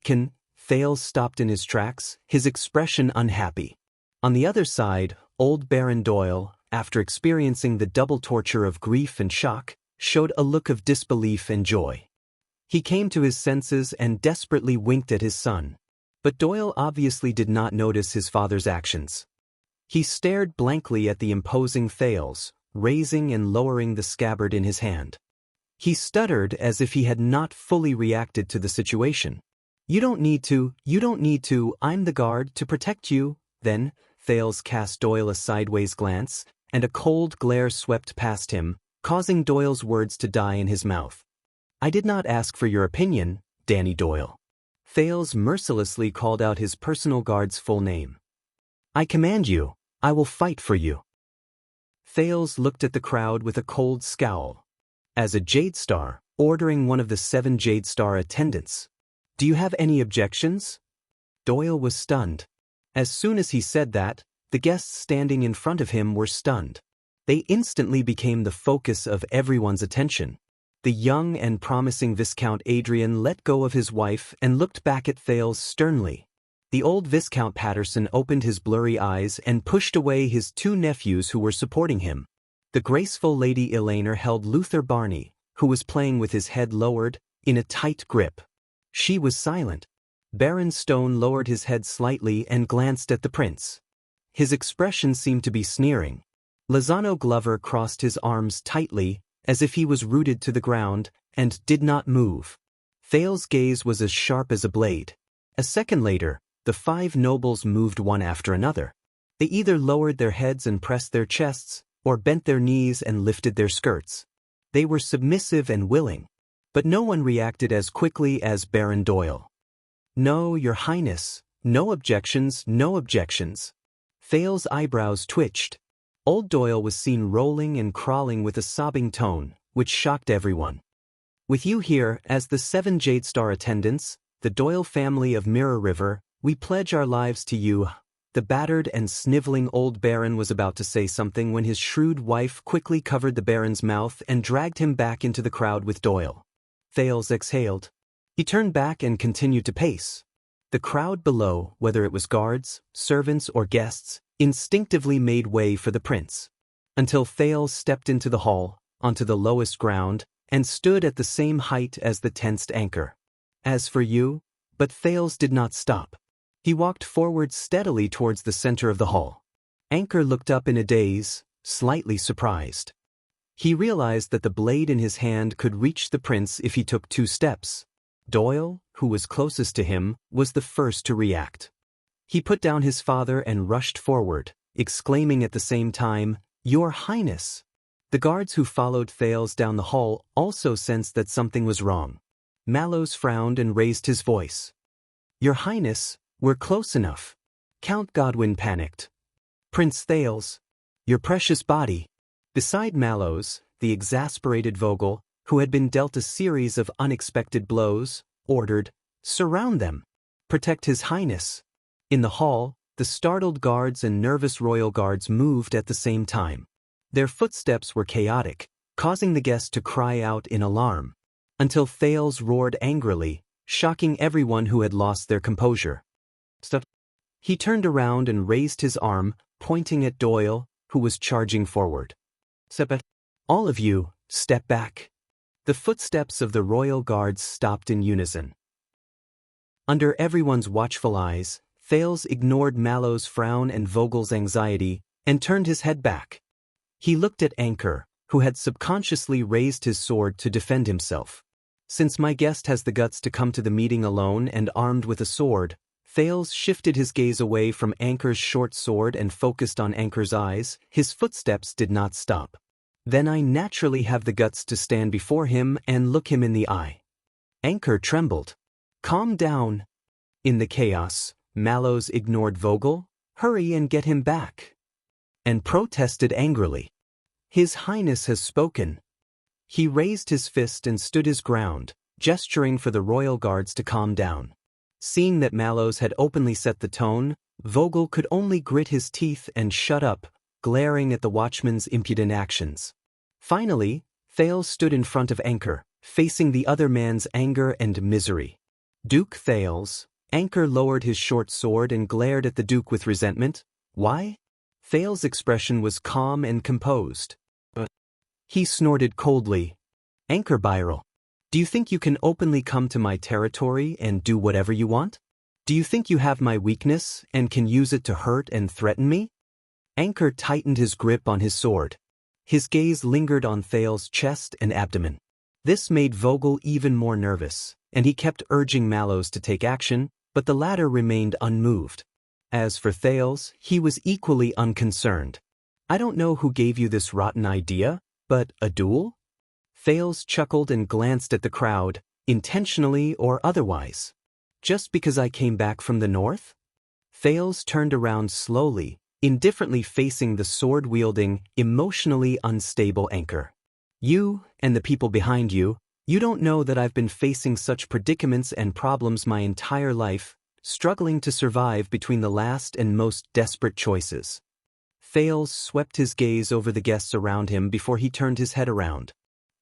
Thales stopped in his tracks, his expression unhappy. On the other side, old Baron Doyle, after experiencing the double torture of grief and shock, showed a look of disbelief and joy. He came to his senses and desperately winked at his son. But Doyle obviously did not notice his father's actions. He stared blankly at the imposing Thales, raising and lowering the scabbard in his hand. He stuttered as if he had not fully reacted to the situation. You don't need to, I'm the guard to protect you. Then, Thales cast Doyle a sideways glance, and a cold glare swept past him, causing Doyle's words to die in his mouth. I did not ask for your opinion, Danny Doyle. Thales mercilessly called out his personal guard's full name. I command you, I will fight for you. Thales looked at the crowd with a cold scowl. As a Jade Star, ordering one of the 7 Jade Star attendants. Do you have any objections? Doyle was stunned. As soon as he said that, the guests standing in front of him were stunned. They instantly became the focus of everyone's attention. The young and promising Viscount Adrian let go of his wife and looked back at Thales sternly. The old Viscount Patterson opened his blurry eyes and pushed away his 2 nephews who were supporting him. The graceful Lady Elainer held Luther Barney, who was playing with his head lowered, in a tight grip. She was silent. Baron Stone lowered his head slightly and glanced at the prince. His expression seemed to be sneering. Lozano Glover crossed his arms tightly, as if he was rooted to the ground, and did not move. Thales' gaze was as sharp as a blade. A second later, the 5 nobles moved one after another. They either lowered their heads and pressed their chests, or bent their knees and lifted their skirts. They were submissive and willing. But no one reacted as quickly as Baron Doyle. No, Your Highness, no objections, no objections. Thales' eyebrows twitched. Old Doyle was seen rolling and crawling with a sobbing tone, which shocked everyone. With you here, as the 7 Jade Star attendants, the Doyle family of Mirror River, we pledge our lives to you. The battered and sniveling old Baron was about to say something when his shrewd wife quickly covered the Baron's mouth and dragged him back into the crowd with Doyle. Thales exhaled. He turned back and continued to pace. The crowd below, whether it was guards, servants, or guests, instinctively made way for the prince. Until Thales stepped into the hall, onto the lowest ground, and stood at the same height as the tensed Anchor. As for you, but Thales did not stop. He walked forward steadily towards the center of the hall. Anchor looked up in a daze, slightly surprised. He realized that the blade in his hand could reach the prince if he took 2 steps. Doyle, who was closest to him, was the first to react. He put down his father and rushed forward, exclaiming at the same time, Your Highness! The guards who followed Thales down the hall also sensed that something was wrong. Mallows frowned and raised his voice. Your Highness, we're close enough. Count Godwin panicked. Prince Thales, your precious body. Beside Mallows, the exasperated Vogel, who had been dealt a series of unexpected blows, ordered, Surround them. Protect His Highness. In the hall, the startled guards and nervous royal guards moved at the same time. Their footsteps were chaotic, causing the guests to cry out in alarm, until Thales roared angrily, shocking everyone who had lost their composure. Stop. He turned around and raised his arm, pointing at Doyle, who was charging forward. All of you, step back. The footsteps of the royal guards stopped in unison. Under everyone's watchful eyes, Thales ignored Mallow's frown and Vogel's anxiety, and turned his head back. He looked at Anchor, who had subconsciously raised his sword to defend himself. Since my guest has the guts to come to the meeting alone and armed with a sword, Thales shifted his gaze away from Anchor's short sword and focused on Anchor's eyes. His footsteps did not stop. Then I naturally have the guts to stand before him and look him in the eye. Anchor trembled. Calm down. In the chaos, Mallows ignored Vogel. Hurry and get him back. And protested angrily. His Highness has spoken. He raised his fist and stood his ground, gesturing for the royal guards to calm down. Seeing that Mallows had openly set the tone, Vogel could only grit his teeth and shut up, glaring at the watchman's impudent actions. Finally, Thales stood in front of Anchor, facing the other man's anger and misery. Duke Thales. Anchor lowered his short sword and glared at the Duke with resentment. Why? Thales' expression was calm and composed. But he snorted coldly. Anchor Byral. Do you think you can openly come to my territory and do whatever you want? Do you think you have my weakness and can use it to hurt and threaten me? Anchor tightened his grip on his sword. His gaze lingered on Thales' chest and abdomen. This made Vogel even more nervous, and he kept urging Mallows to take action, but the latter remained unmoved. As for Thales, he was equally unconcerned. I don't know who gave you this rotten idea, but a duel? Thales chuckled and glanced at the crowd, intentionally or otherwise. Just because I came back from the north? Thales turned around slowly, indifferently facing the sword-wielding, emotionally unstable Anchor. You, and the people behind you, you don't know that I've been facing such predicaments and problems my entire life, struggling to survive between the last and most desperate choices. Thales swept his gaze over the guests around him before he turned his head around.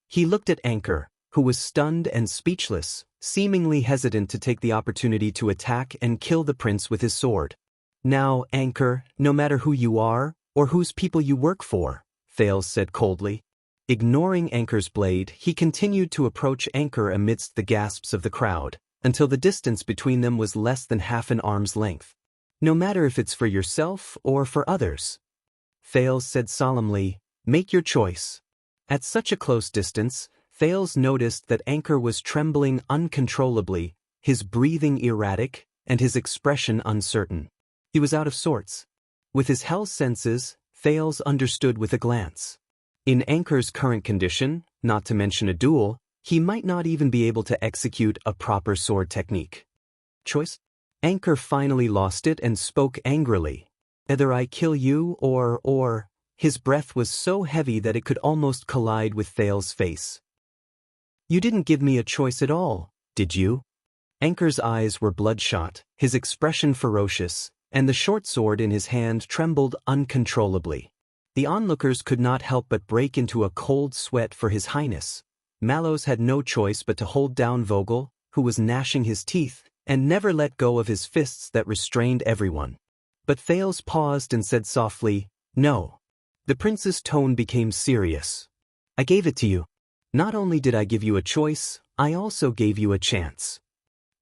He looked at Anchor, who was stunned and speechless, seemingly hesitant to take the opportunity to attack and kill the prince with his sword. Now, Anchor, no matter who you are, or whose people you work for, Thales said coldly. Ignoring Anchor's blade, he continued to approach Anchor amidst the gasps of the crowd, until the distance between them was less than half an arm's length. No matter if it's for yourself or for others. Thales said solemnly, make your choice. At such a close distance, Thales noticed that Anchor was trembling uncontrollably, his breathing erratic, and his expression uncertain. He was out of sorts. With his hell senses, Thales understood with a glance. In Anchor's current condition, not to mention a duel, he might not even be able to execute a proper sword technique. Choice? Anchor finally lost it and spoke angrily. Either I kill you or... His breath was so heavy that it could almost collide with Thales' face. You didn't give me a choice at all, did you? Anchor's eyes were bloodshot, his expression ferocious, and the short sword in his hand trembled uncontrollably. The onlookers could not help but break into a cold sweat for His Highness. Mallows had no choice but to hold down Vogel, who was gnashing his teeth, and never let go of his fists that restrained everyone. But Thales paused and said softly, no. The prince's tone became serious. I gave it to you. Not only did I give you a choice, I also gave you a chance.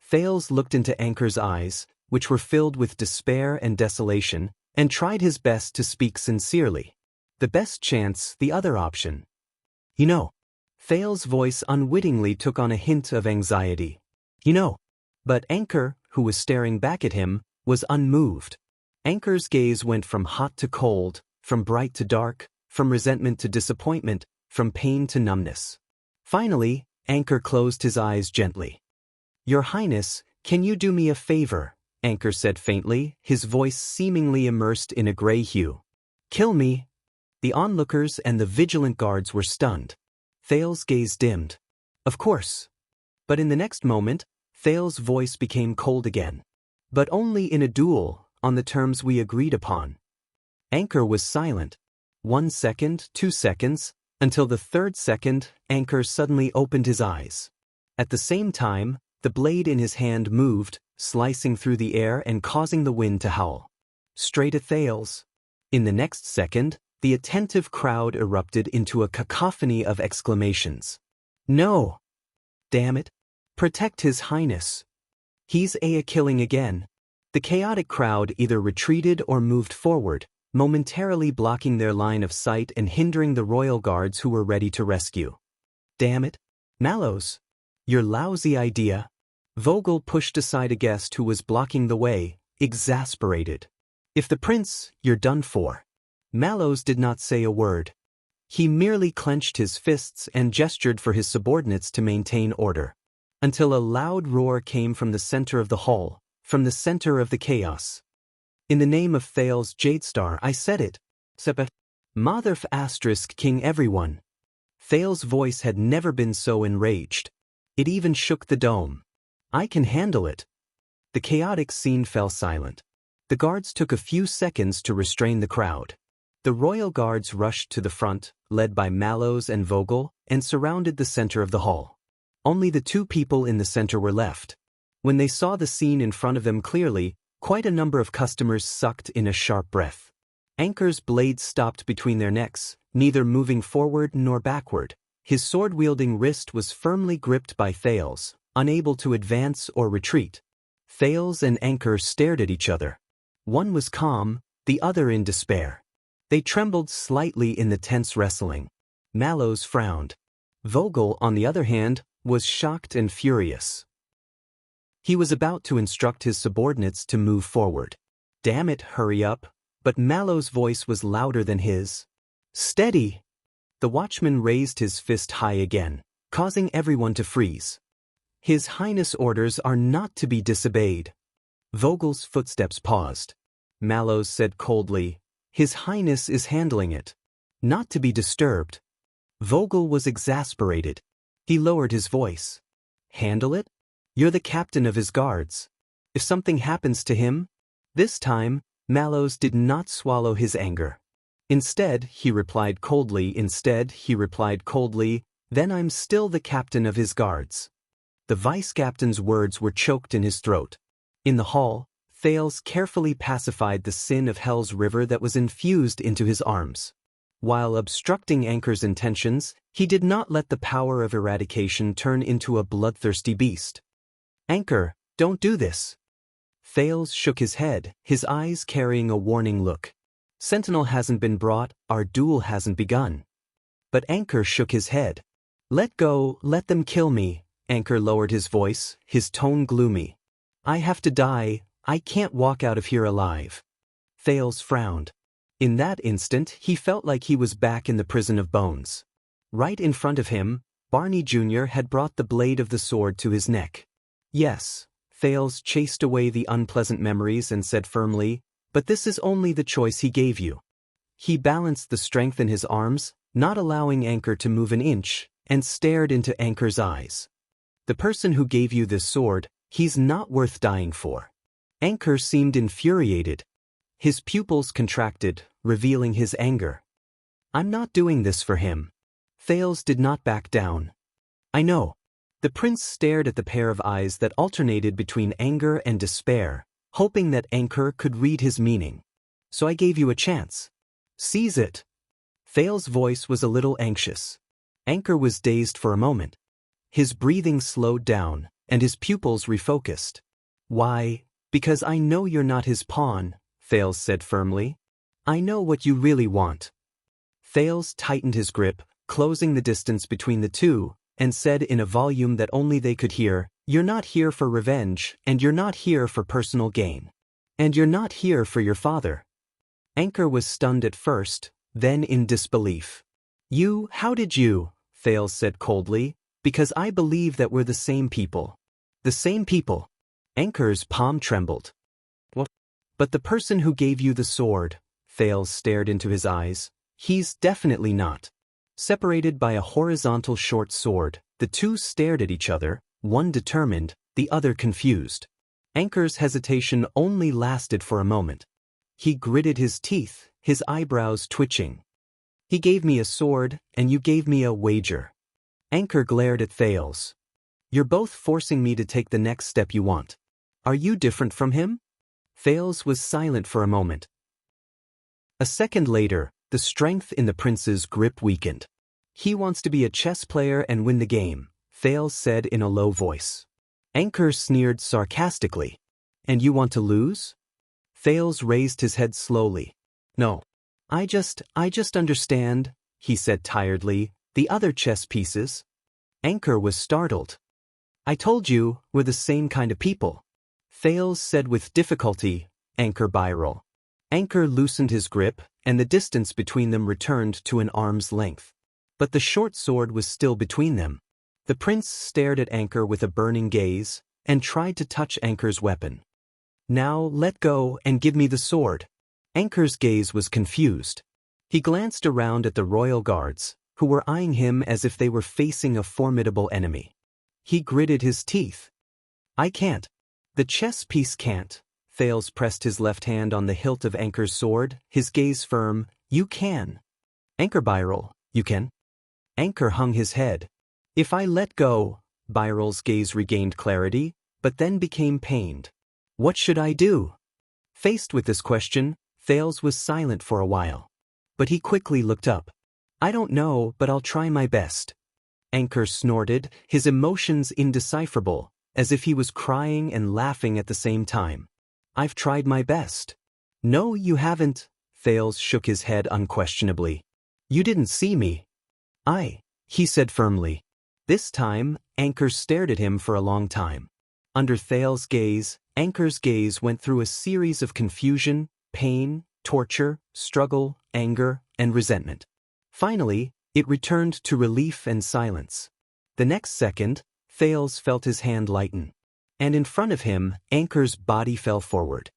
Thales looked into Anchor's eyes, which were filled with despair and desolation, and tried his best to speak sincerely. The best chance, the other option. You know. Thales' voice unwittingly took on a hint of anxiety. You know. But Anchor, who was staring back at him, was unmoved. Anchor's gaze went from hot to cold, from bright to dark, from resentment to disappointment, from pain to numbness. Finally, Anchor closed his eyes gently. Your Highness, can you do me a favor? Anchor said faintly, his voice seemingly immersed in a gray hue. Kill me. The onlookers and the vigilant guards were stunned. Thales' gaze dimmed. Of course. But in the next moment, Thales' voice became cold again. But only in a duel, on the terms we agreed upon. Anchor was silent. 1 second, 2 seconds, until the third second, Anchor suddenly opened his eyes. At the same time, the blade in his hand moved, slicing through the air and causing the wind to howl. Straight at Thales. In the next second, the attentive crowd erupted into a cacophony of exclamations. No! Damn it! Protect His Highness! He's killing again. The chaotic crowd either retreated or moved forward, momentarily blocking their line of sight and hindering the royal guards who were ready to rescue. Damn it! Mallows! Your lousy idea! Vogel pushed aside a guest who was blocking the way, exasperated. If the prince, you're done for. Mallows did not say a word. He merely clenched his fists and gestured for his subordinates to maintain order. Until a loud roar came from the center of the hall, from the center of the chaos. In the name of Thales Jadestar, I said it. Sepet. Motherf asterisk king everyone. Thales' voice had never been so enraged. It even shook the dome. I can handle it. The chaotic scene fell silent. The guards took a few seconds to restrain the crowd. The royal guards rushed to the front, led by Mallows and Vogel, and surrounded the center of the hall. Only the two people in the center were left. When they saw the scene in front of them clearly, quite a number of customers sucked in a sharp breath. Anchor's blade stopped between their necks, neither moving forward nor backward. His sword-wielding wrist was firmly gripped by Thales, unable to advance or retreat. Thales and Anchor stared at each other. One was calm, the other in despair. They trembled slightly in the tense wrestling. Mallows frowned. Vogel, on the other hand, was shocked and furious. He was about to instruct his subordinates to move forward. Damn it, hurry up! But Mallows' voice was louder than his. Steady! The watchman raised his fist high again, causing everyone to freeze. His Highness' orders are not to be disobeyed. Vogel's footsteps paused. Mallows said coldly, His Highness is handling it. Not to be disturbed. Vogel was exasperated. He lowered his voice. Handle it? You're the captain of his guards. If something happens to him? This time, Mallows did not swallow his anger. Instead, he replied coldly, then I'm still the captain of his guards. The vice-captain's words were choked in his throat. In the hall, Thales carefully pacified the sin of Hell's river that was infused into his arms. While obstructing Anchor's intentions, he did not let the power of eradication turn into a bloodthirsty beast. Anchor, don't do this. Thales shook his head, his eyes carrying a warning look. Sentinel hasn't been brought, our duel hasn't begun. But Anchor shook his head. Let go, let them kill me. Anchor lowered his voice, his tone gloomy. I have to die, I can't walk out of here alive. Thales frowned. In that instant, he felt like he was back in the prison of bones. Right in front of him, Barney Jr. had brought the blade of the sword to his neck. Yes, Thales chased away the unpleasant memories and said firmly, but this is only the choice he gave you. He balanced the strength in his arms, not allowing Anchor to move an inch, and stared into Anchor's eyes. The person who gave you this sword, he's not worth dying for. Anchor seemed infuriated. His pupils contracted, revealing his anger. I'm not doing this for him. Thales did not back down. I know. The prince stared at the pair of eyes that alternated between anger and despair, hoping that Anchor could read his meaning. So I gave you a chance. Seize it. Thales' voice was a little anxious. Anchor was dazed for a moment. His breathing slowed down, and his pupils refocused. Why, because I know you're not his pawn, Thales said firmly. I know what you really want. Thales tightened his grip, closing the distance between the two, and said in a volume that only they could hear, You're not here for revenge, and you're not here for personal gain. And you're not here for your father. Anchor was stunned at first, then in disbelief. How did you? Thales said coldly, because I believe that we're the same people. The same people. Anchor's palm trembled. What? But the person who gave you the sword, Thales stared into his eyes, he's definitely not. Separated by a horizontal short sword, the two stared at each other, one determined, the other confused. Anchor's hesitation only lasted for a moment. He gritted his teeth, his eyebrows twitching. He gave me a sword, and you gave me a wager. Anchor glared at Thales. You're both forcing me to take the next step you want. Are you different from him? Thales was silent for a moment. A second later, the strength in the prince's grip weakened. He wants to be a chess player and win the game, Thales said in a low voice. Anchor sneered sarcastically. And you want to lose? Thales raised his head slowly. No. I just understand, he said tiredly, the other chess pieces. Anchor was startled. I told you, we're the same kind of people. Thales said with difficulty, Anchor Byral. Anchor loosened his grip, and the distance between them returned to an arm's length. But the short sword was still between them. The prince stared at Anchor with a burning gaze, and tried to touch Anchor's weapon. Now let go and give me the sword. Anchor's gaze was confused. He glanced around at the royal guards, who were eyeing him as if they were facing a formidable enemy. He gritted his teeth. I can't. The chess piece can't. Thales pressed his left hand on the hilt of Anchor's sword, his gaze firm. You can. Anchor Byral, you can. Anchor hung his head. If I let go, Byral's gaze regained clarity, but then became pained. What should I do? Faced with this question, Thales was silent for a while. But he quickly looked up. I don't know, but I'll try my best. Anchor snorted, his emotions indecipherable, as if he was crying and laughing at the same time. I've tried my best. No, you haven't. Thales shook his head unquestionably. You didn't see me. He said firmly. This time, Anchor stared at him for a long time. Under Thales' gaze, Anchor's gaze went through a series of confusion, pain, torture, struggle, anger, and resentment. Finally, it returned to relief and silence. The next second, Thales felt his hand lighten. And in front of him, Anchor's body fell forward.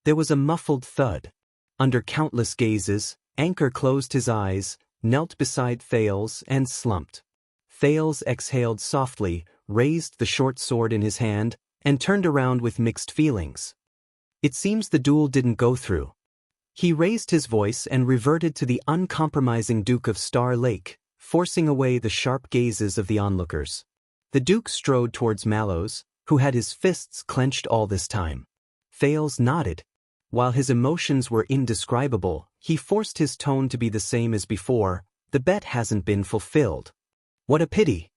There was a muffled thud. Under countless gazes, Anchor closed his eyes, knelt beside Thales, and slumped. Thales exhaled softly, raised the short sword in his hand, and turned around with mixed feelings. It seems the duel didn't go through. He raised his voice and reverted to the uncompromising Duke of Star Lake, forcing away the sharp gazes of the onlookers. The Duke strode towards Mallows, who had his fists clenched all this time. Thales nodded. While his emotions were indescribable, he forced his tone to be the same as before. The bet hasn't been fulfilled. What a pity.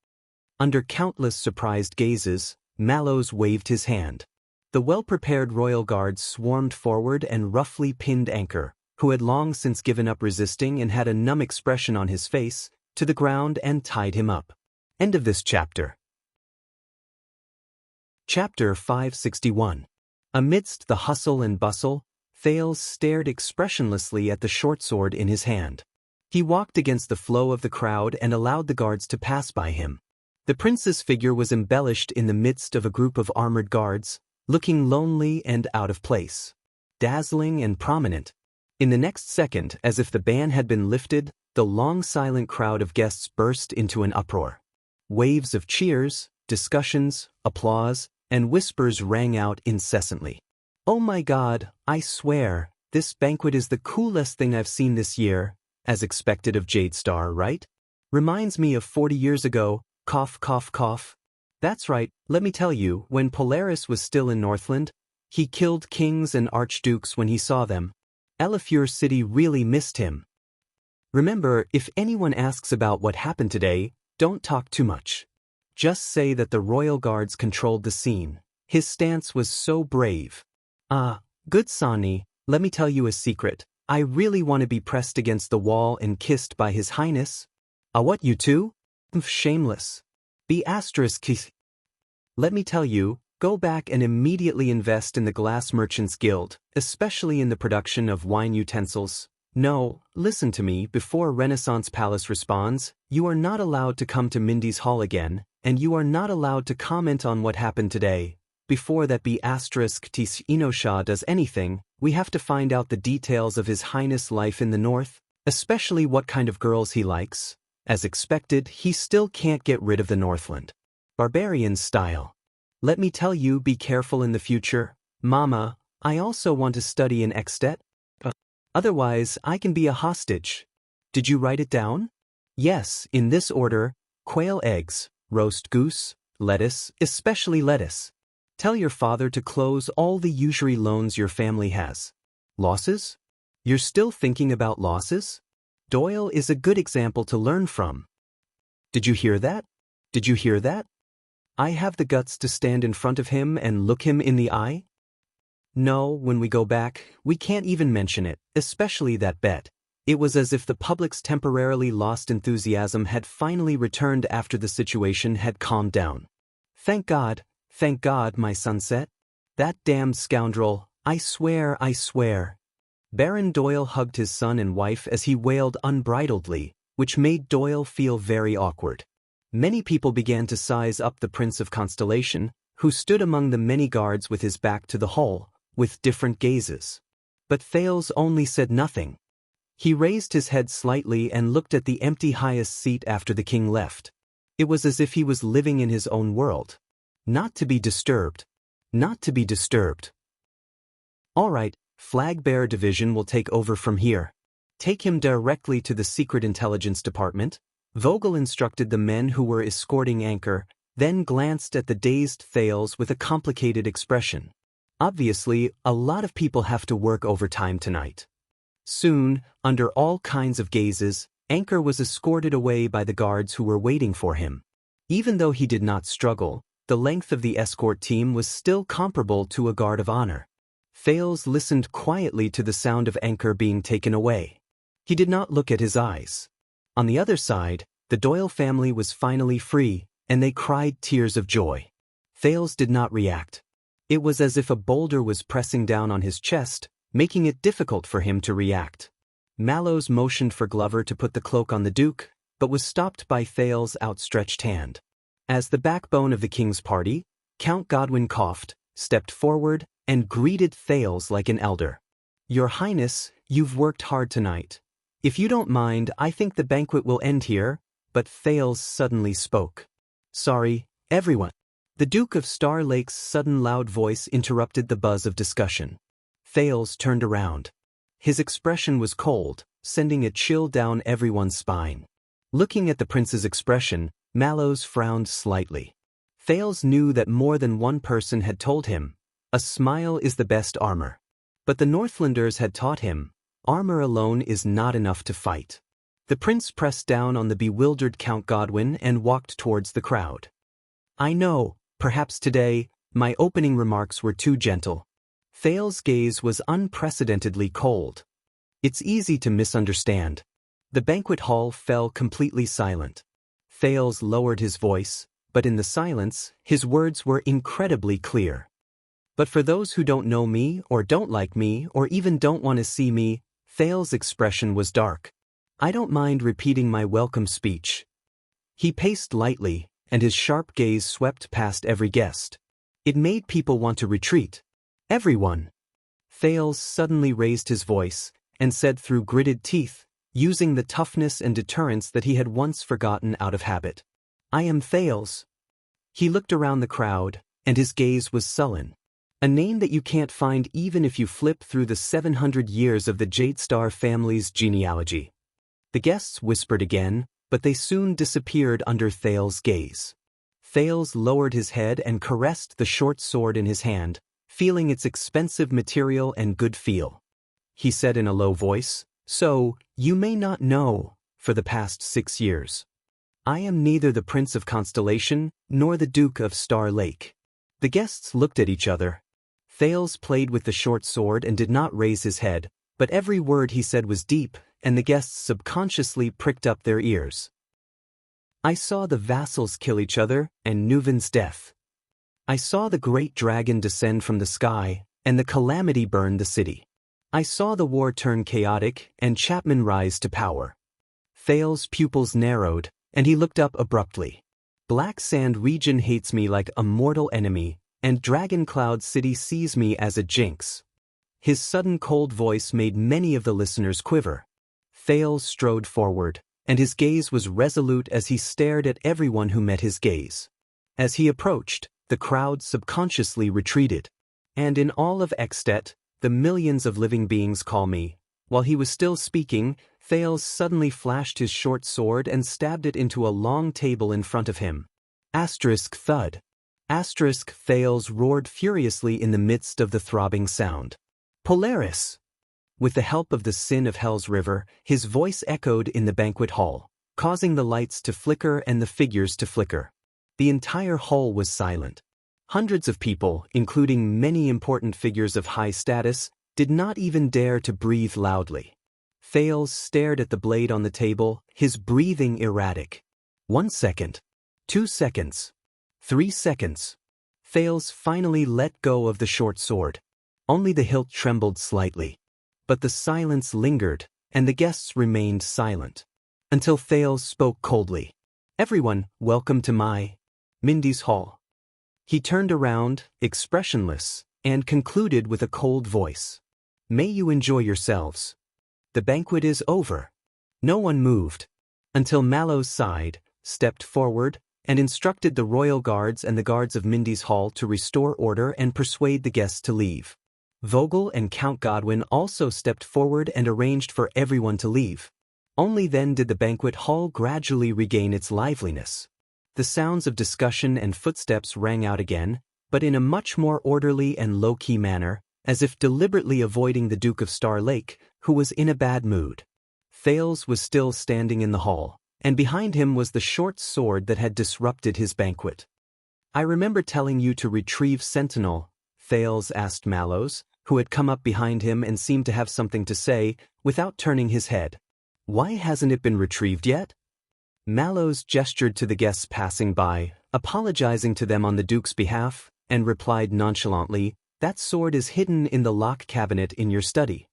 Under countless surprised gazes, Mallows waved his hand. The well-prepared royal guards swarmed forward and roughly pinned Anchor, who had long since given up resisting and had a numb expression on his face, to the ground and tied him up. End of this chapter. Chapter 561. Amidst the hustle and bustle, Thales stared expressionlessly at the short sword in his hand. He walked against the flow of the crowd and allowed the guards to pass by him. The prince's figure was embellished in the midst of a group of armored guards, looking lonely and out of place. Dazzling and prominent. In the next second, as if the ban had been lifted, the long silent crowd of guests burst into an uproar. Waves of cheers, discussions, applause, and whispers rang out incessantly. Oh my God, I swear, this banquet is the coolest thing I've seen this year, as expected of Jade Star, right? Reminds me of 40 years ago, cough cough cough. That's right, let me tell you, when Polaris was still in Northland, he killed kings and archdukes when he saw them. Elifure City really missed him. Remember, if anyone asks about what happened today, don't talk too much. Just say that the royal guards controlled the scene. His stance was so brave. Good Sani, let me tell you a secret. I really want to be pressed against the wall and kissed by His Highness. What, you too? Shameless. Be asterisk. Let me tell you, go back and immediately invest in the Glass Merchants Guild, especially in the production of wine utensils. No, listen to me, before Renaissance Palace responds, you are not allowed to come to Mindy's Hall again, and you are not allowed to comment on what happened today. Before that be asterisk tis Inosha does anything, we have to find out the details of His Highness' life in the north, especially what kind of girls he likes. As expected, he still can't get rid of the Northland. Barbarian style. Let me tell you, be careful in the future. Mama, I also want to study in Extet. Otherwise, I can be a hostage. Did you write it down? Yes, in this order: quail eggs, roast goose, lettuce, especially lettuce. Tell your father to close all the usury loans your family has. Losses? You're still thinking about losses? Doyle is a good example to learn from. Did you hear that? Did you hear that? I have the guts to stand in front of him and look him in the eye? No, when we go back, we can't even mention it, especially that bet. It was as if the public's temporarily lost enthusiasm had finally returned after the situation had calmed down. Thank God, my sunset. That damned scoundrel, I swear. Baron Doyle hugged his son and wife as he wailed unbridledly, which made Doyle feel very awkward. Many people began to size up the Prince of Constellation, who stood among the many guards with his back to the hall, with different gazes. But Thales only said nothing. He raised his head slightly and looked at the empty highest seat after the king left. It was as if he was living in his own world. Not to be disturbed. Not to be disturbed. All right, Flag Bearer Division will take over from here. Take him directly to the Secret Intelligence Department. Vogel instructed the men who were escorting Anchor, then glanced at the dazed Thales with a complicated expression. Obviously, a lot of people have to work overtime tonight. Soon, under all kinds of gazes, Anchor was escorted away by the guards who were waiting for him. Even though he did not struggle, the length of the escort team was still comparable to a guard of honor. Thales listened quietly to the sound of Anchor being taken away. He did not look at his eyes. On the other side, the Doyle family was finally free, and they cried tears of joy. Thales did not react. It was as if a boulder was pressing down on his chest, making it difficult for him to react. Mallows motioned for Glover to put the cloak on the Duke, but was stopped by Thales' outstretched hand. As the backbone of the king's party, Count Godwin coughed, stepped forward, and greeted Thales like an elder. Your Highness, you've worked hard tonight. If you don't mind, I think the banquet will end here, but Thales suddenly spoke. Sorry, everyone. The Duke of Star Lake's sudden loud voice interrupted the buzz of discussion. Thales turned around. His expression was cold, sending a chill down everyone's spine. Looking at the prince's expression, Mallows frowned slightly. Thales knew that more than one person had told him, a smile is the best armor. But the Northlanders had taught him, armor alone is not enough to fight. The prince pressed down on the bewildered Count Godwin and walked towards the crowd. I know, perhaps today, my opening remarks were too gentle. Thales' gaze was unprecedentedly cold. It's easy to misunderstand. The banquet hall fell completely silent. Thales lowered his voice, but in the silence, his words were incredibly clear. But for those who don't know me or don't like me or even don't want to see me, Thales' expression was dark. I don't mind repeating my welcome speech. He paced lightly, and his sharp gaze swept past every guest. It made people want to retreat. Everyone. Thales suddenly raised his voice and said through gritted teeth, using the toughness and deterrence that he had once forgotten out of habit. I am Thales. He looked around the crowd, and his gaze was sullen. A name that you can't find even if you flip through the 700 years of the Jadestar family's genealogy. The guests whispered again, but they soon disappeared under Thales' gaze. Thales lowered his head and caressed the short sword in his hand, feeling its expensive material and good feel. He said in a low voice, So, you may not know, for the past 6 years. I am neither the Prince of Constellation nor the Duke of Star Lake. The guests looked at each other. Thales played with the short sword and did not raise his head, but every word he said was deep, and the guests subconsciously pricked up their ears. I saw the vassals kill each other, and Nuven's death. I saw the great dragon descend from the sky, and the calamity burn the city. I saw the war turn chaotic, and Chapman rise to power. Thales' pupils narrowed, and he looked up abruptly. Black Sand region hates me like a mortal enemy, and Dragon Cloud City sees me as a jinx. His sudden cold voice made many of the listeners quiver. Thales strode forward, and his gaze was resolute as he stared at everyone who met his gaze. As he approached, the crowd subconsciously retreated. And in all of Extet, the millions of living beings call me. While he was still speaking, Thales suddenly flashed his short sword and stabbed it into a long table in front of him. Asterisk thud. Asterisk Thales roared furiously in the midst of the throbbing sound. Polaris! With the help of the sin of Hell's River, his voice echoed in the banquet hall, causing the lights to flicker and the figures to flicker. The entire hall was silent. Hundreds of people, including many important figures of high status, did not even dare to breathe loudly. Thales stared at the blade on the table, his breathing erratic. 1 second. 2 seconds. 3 seconds. Thales finally let go of the short sword. Only the hilt trembled slightly. But the silence lingered, and the guests remained silent. Until Thales spoke coldly. "Everyone, welcome to my Mindy's hall." He turned around, expressionless, and concluded with a cold voice. "May you enjoy yourselves. The banquet is over." No one moved, until Mallows sighed, stepped forward, and instructed the royal guards and the guards of Mindy's hall to restore order and persuade the guests to leave. Vogel and Count Godwin also stepped forward and arranged for everyone to leave. Only then did the banquet hall gradually regain its liveliness. The sounds of discussion and footsteps rang out again, but in a much more orderly and low-key manner, as if deliberately avoiding the Duke of Star Lake, who was in a bad mood. Thales was still standing in the hall, and behind him was the short sword that had disrupted his banquet. "I remember telling you to retrieve Sentinel," Thales asked Mallows, who had come up behind him and seemed to have something to say, without turning his head. "Why hasn't it been retrieved yet?" Mallows gestured to the guests passing by, apologizing to them on the Duke's behalf, and replied nonchalantly, "That sword is hidden in the lock cabinet in your study."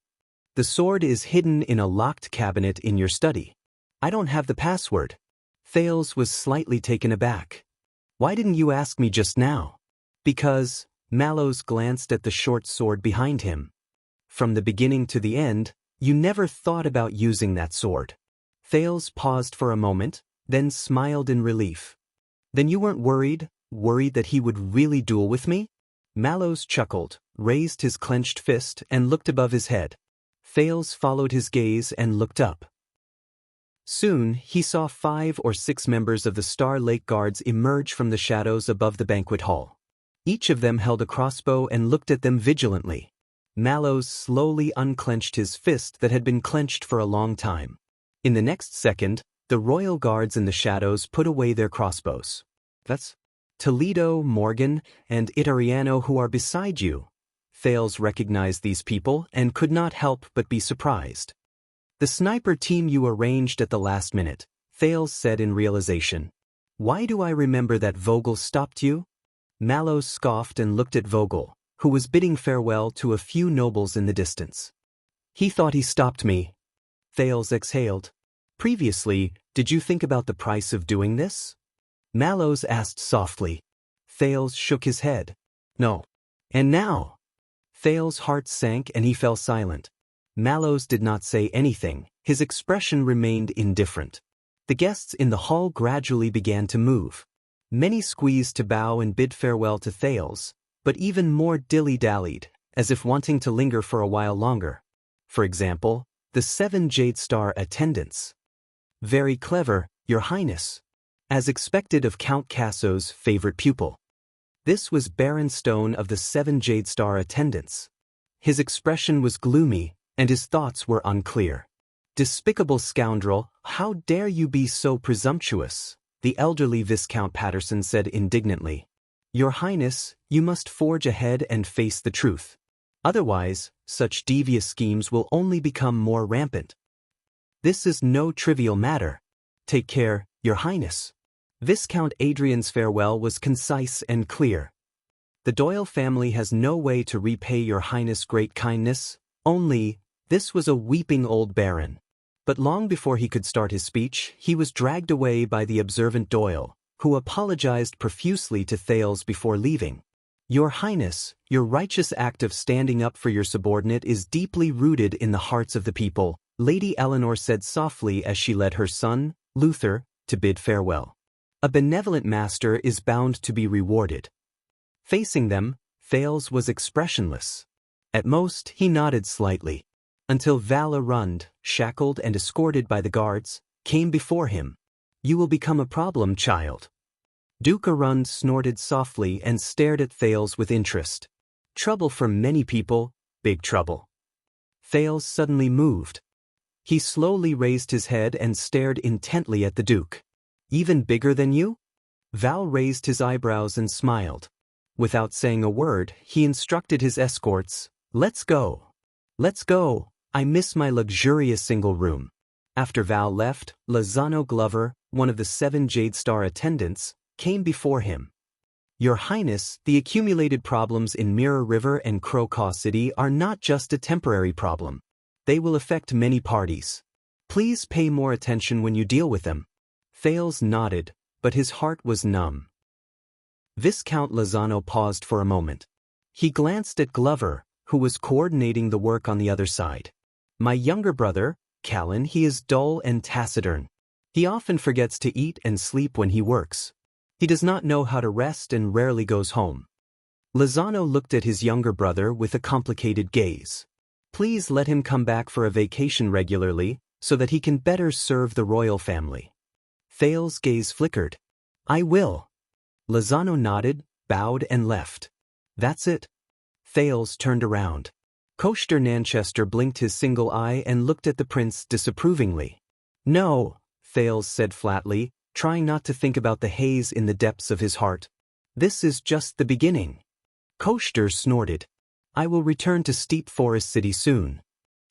"The sword is hidden in a locked cabinet in your study. I don't have the password." Thales was slightly taken aback. "Why didn't you ask me just now?" "Because," Mallows glanced at the short sword behind him. "From the beginning to the end, you never thought about using that sword." Thales paused for a moment, then smiled in relief. "Then you weren't worried that he would really duel with me?" Mallows chuckled, raised his clenched fist, and looked above his head. Thales followed his gaze and looked up. Soon, he saw 5 or 6 members of the Star Lake Guards emerge from the shadows above the banquet hall. Each of them held a crossbow and looked at them vigilantly. Mallows slowly unclenched his fist that had been clenched for a long time. In the next second, the royal guards in the shadows put away their crossbows. "That's Toledo, Morgan, and Itariano who are beside you." Thales recognized these people and could not help but be surprised. "The sniper team you arranged at the last minute," Thales said in realization. "Why do I remember that Vogel stopped you?" Mallows scoffed and looked at Vogel, who was bidding farewell to a few nobles in the distance. "He thought he stopped me." Thales exhaled. "Previously, did you think about the price of doing this?" Mallows asked softly. Thales shook his head. "No." "And now?" Thales' heart sank and he fell silent. Mallows did not say anything, his expression remained indifferent. The guests in the hall gradually began to move. Many squeezed to bow and bid farewell to Thales, but even more dilly-dallied, as if wanting to linger for a while longer. For example, the 7 Jade Star attendants. "Very clever, Your Highness," as expected of Count Casso's favorite pupil. This was Baron Stone of the 7 Jade Star attendants. His expression was gloomy, and his thoughts were unclear. "Despicable scoundrel, how dare you be so presumptuous?" the elderly Viscount Patterson said indignantly. "Your Highness, you must forge ahead and face the truth. Otherwise, such devious schemes will only become more rampant. This is no trivial matter. Take care, Your Highness." Viscount Adrian's farewell was concise and clear. "The Doyle family has no way to repay Your Highness' great kindness, only," this was a weeping old baron. But long before he could start his speech, he was dragged away by the observant Doyle, who apologized profusely to Thales before leaving. "Your Highness, your righteous act of standing up for your subordinate is deeply rooted in the hearts of the people," Lady Eleanor said softly as she led her son, Luther, to bid farewell. "A benevolent master is bound to be rewarded." Facing them, Thales was expressionless. At most, he nodded slightly, until Val Arund, shackled and escorted by the guards, came before him. "You will become a problem, child." Duke Arund snorted softly and stared at Thales with interest. "Trouble for many people, big trouble." Thales suddenly moved. He slowly raised his head and stared intently at the Duke. Even bigger than you? Val raised his eyebrows and smiled. Without saying a word, he instructed his escorts, "Let's go. Let's go. I miss my luxurious single room." After Val left, Lozano Glover, one of the 7 Jade Star attendants, came before him. "Your Highness, the accumulated problems in Mirror River and Crocaw City are not just a temporary problem. They will affect many parties. Please pay more attention when you deal with them." Thales nodded, but his heart was numb. Viscount Lozano paused for a moment. He glanced at Glover, who was coordinating the work on the other side. "My younger brother, Callan, he is dull and taciturn. He often forgets to eat and sleep when he works. He does not know how to rest and rarely goes home." Lozano looked at his younger brother with a complicated gaze. "Please let him come back for a vacation regularly, so that he can better serve the royal family." Thales' gaze flickered. "I will." Lozano nodded, bowed and left. "That's it." Thales turned around. Coster Nanchester blinked his single eye and looked at the prince disapprovingly. "No," Thales said flatly, trying not to think about the haze in the depths of his heart. "This is just the beginning." Coster snorted. "I will return to Steep Forest City soon."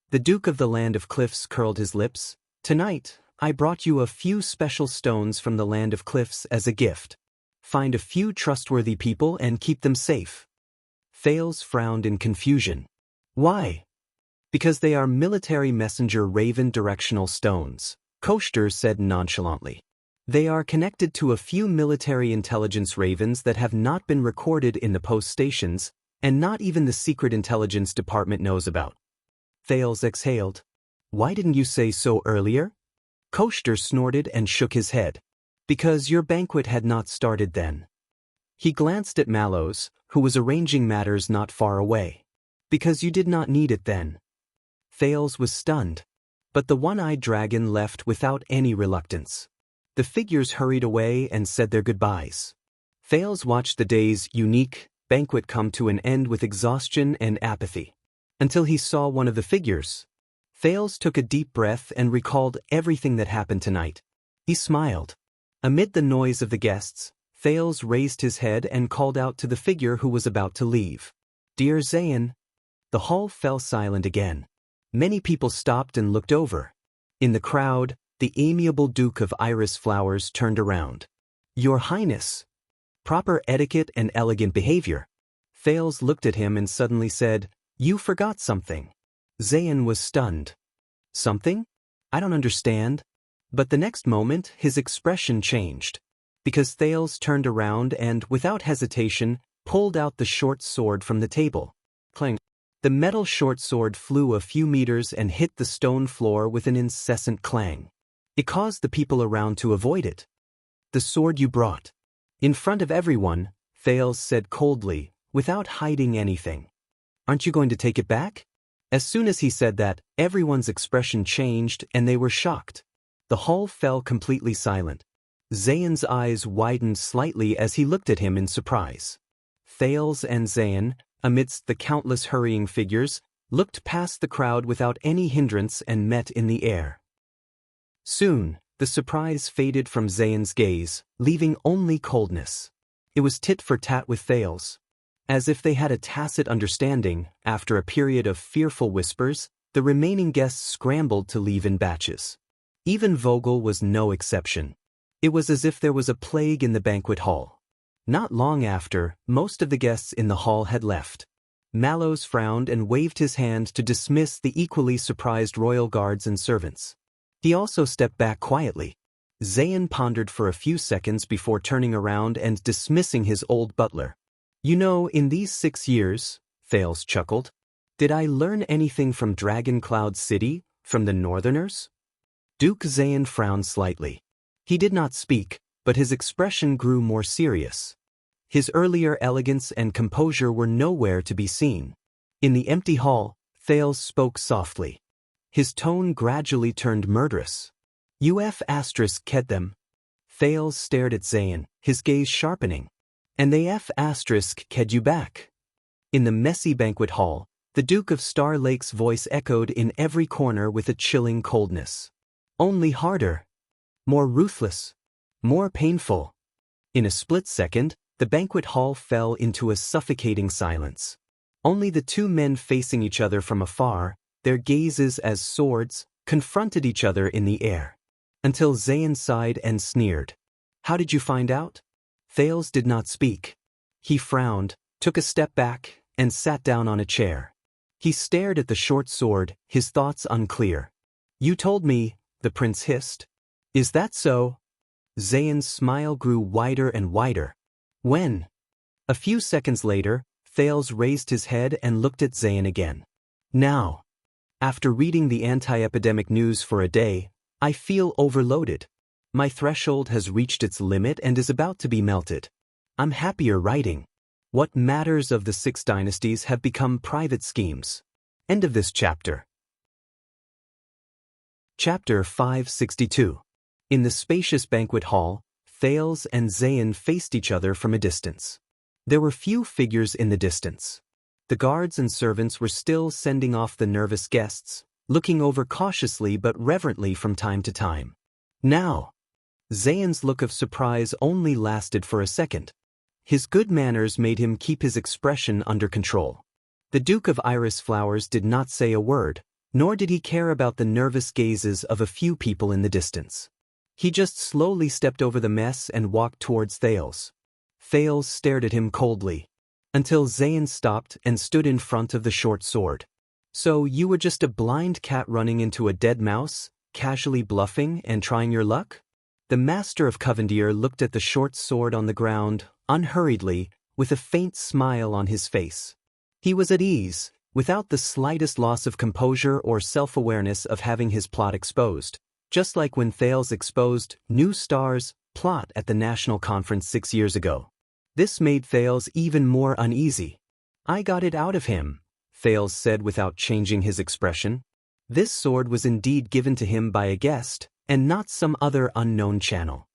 The Duke of the Land of Cliffs curled his lips. "Tonight, I brought you a few special stones from the Land of Cliffs as a gift. Find a few trustworthy people and keep them safe." Thales frowned in confusion. "Why?" "Because they are military messenger raven directional stones," Coster said nonchalantly. "They are connected to a few military intelligence ravens that have not been recorded in the post stations, and not even the secret intelligence department knows about." Thales exhaled. "Why didn't you say so earlier?" Coster snorted and shook his head. "Because your banquet had not started then." He glanced at Mallows, who was arranging matters not far away. "Because you did not need it then." Thales was stunned. But the one-eyed dragon left without any reluctance. The figures hurried away and said their goodbyes. Thales watched the day's unique banquet come to an end with exhaustion and apathy. Until he saw one of the figures. Thales took a deep breath and recalled everything that happened tonight. He smiled. Amid the noise of the guests, Thales raised his head and called out to the figure who was about to leave. "Dear Zayn." The hall fell silent again. Many people stopped and looked over. In the crowd, the amiable Duke of Iris Flowers turned around. "Your Highness." "Proper etiquette and elegant behavior." Thales looked at him and suddenly said, "You forgot something." Zayn was stunned. "Something? I don't understand." But the next moment, his expression changed. Because Thales turned around and, without hesitation, pulled out the short sword from the table. Clang. The metal short sword flew a few meters and hit the stone floor with an incessant clang. It caused the people around to avoid it. "The sword you brought." In front of everyone, Thales said coldly, without hiding anything. "Aren't you going to take it back?" As soon as he said that, everyone's expression changed and they were shocked. The hall fell completely silent. Zayn's eyes widened slightly as he looked at him in surprise. Thales and Zayn, amidst the countless hurrying figures, looked past the crowd without any hindrance and met in the air. Soon, the surprise faded from Zayn's gaze, leaving only coldness. It was tit for tat with Thales. As if they had a tacit understanding, after a period of fearful whispers, the remaining guests scrambled to leave in batches. Even Vogel was no exception. It was as if there was a plague in the banquet hall. Not long after, most of the guests in the hall had left. Mallows frowned and waved his hand to dismiss the equally surprised royal guards and servants. He also stepped back quietly. Zayn pondered for a few seconds before turning around and dismissing his old butler. "You know, in these 6 years," Thales chuckled, "did I learn anything from Dragon Cloud City, from the Northerners?" Duke Zayn frowned slightly. He did not speak, but his expression grew more serious. His earlier elegance and composure were nowhere to be seen. In the empty hall, Thales spoke softly. His tone gradually turned murderous. "UF asterisk ked them." Thales stared at Zayn, his gaze sharpening. "And they F asterisk ked you back." In the messy banquet hall, The Duke of Star Lake's voice echoed in every corner with a chilling coldness. Only harder. More ruthless. More painful. In a split second, the banquet hall fell into a suffocating silence. Only the two men facing each other from afar, their gazes as swords, confronted each other in the air. Until Xian sighed and sneered. How did you find out? Thales did not speak. He frowned, took a step back, and sat down on a chair. He stared at the short sword, his thoughts unclear. You told me, the prince hissed. Is that so? Xian's smile grew wider and wider. When? A few seconds later, Thales raised his head and looked at Xian again. Now. After reading the anti-epidemic news for a day, I feel overloaded. My threshold has reached its limit and is about to be melted. I'm happier writing. What matters of the 6 dynasties have become private schemes. End of this chapter. Chapter 562. In the spacious banquet hall, Thales and Xian faced each other from a distance. There were few figures in the distance. The guards and servants were still sending off the nervous guests, looking over cautiously but reverently from time to time. Now. Xian's look of surprise only lasted for a second. His good manners made him keep his expression under control. The Duke of Iris Flowers did not say a word, nor did he care about the nervous gazes of a few people in the distance. He just slowly stepped over the mess and walked towards Thales. Thales stared at him coldly. Until Xian stopped and stood in front of the short sword. So you were just a blind cat running into a dead mouse, casually bluffing and trying your luck? The master of Covendier looked at the short sword on the ground, unhurriedly, with a faint smile on his face. He was at ease, without the slightest loss of composure or self-awareness of having his plot exposed, just like when Thales exposed New Star's plot at the National Conference 6 years ago. This made Thales even more uneasy. I got it out of him, Thales said without changing his expression. This sword was indeed given to him by a guest, and not some other unknown channel.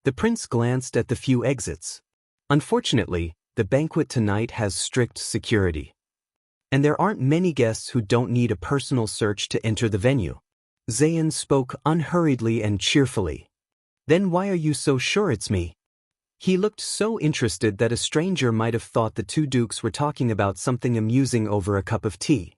The prince glanced at the few exits. Unfortunately, the banquet tonight has strict security. And there aren't many guests who don't need a personal search to enter the venue. Xian spoke unhurriedly and cheerfully. Then why are you so sure it's me? He looked so interested that a stranger might have thought the two dukes were talking about something amusing over a cup of tea,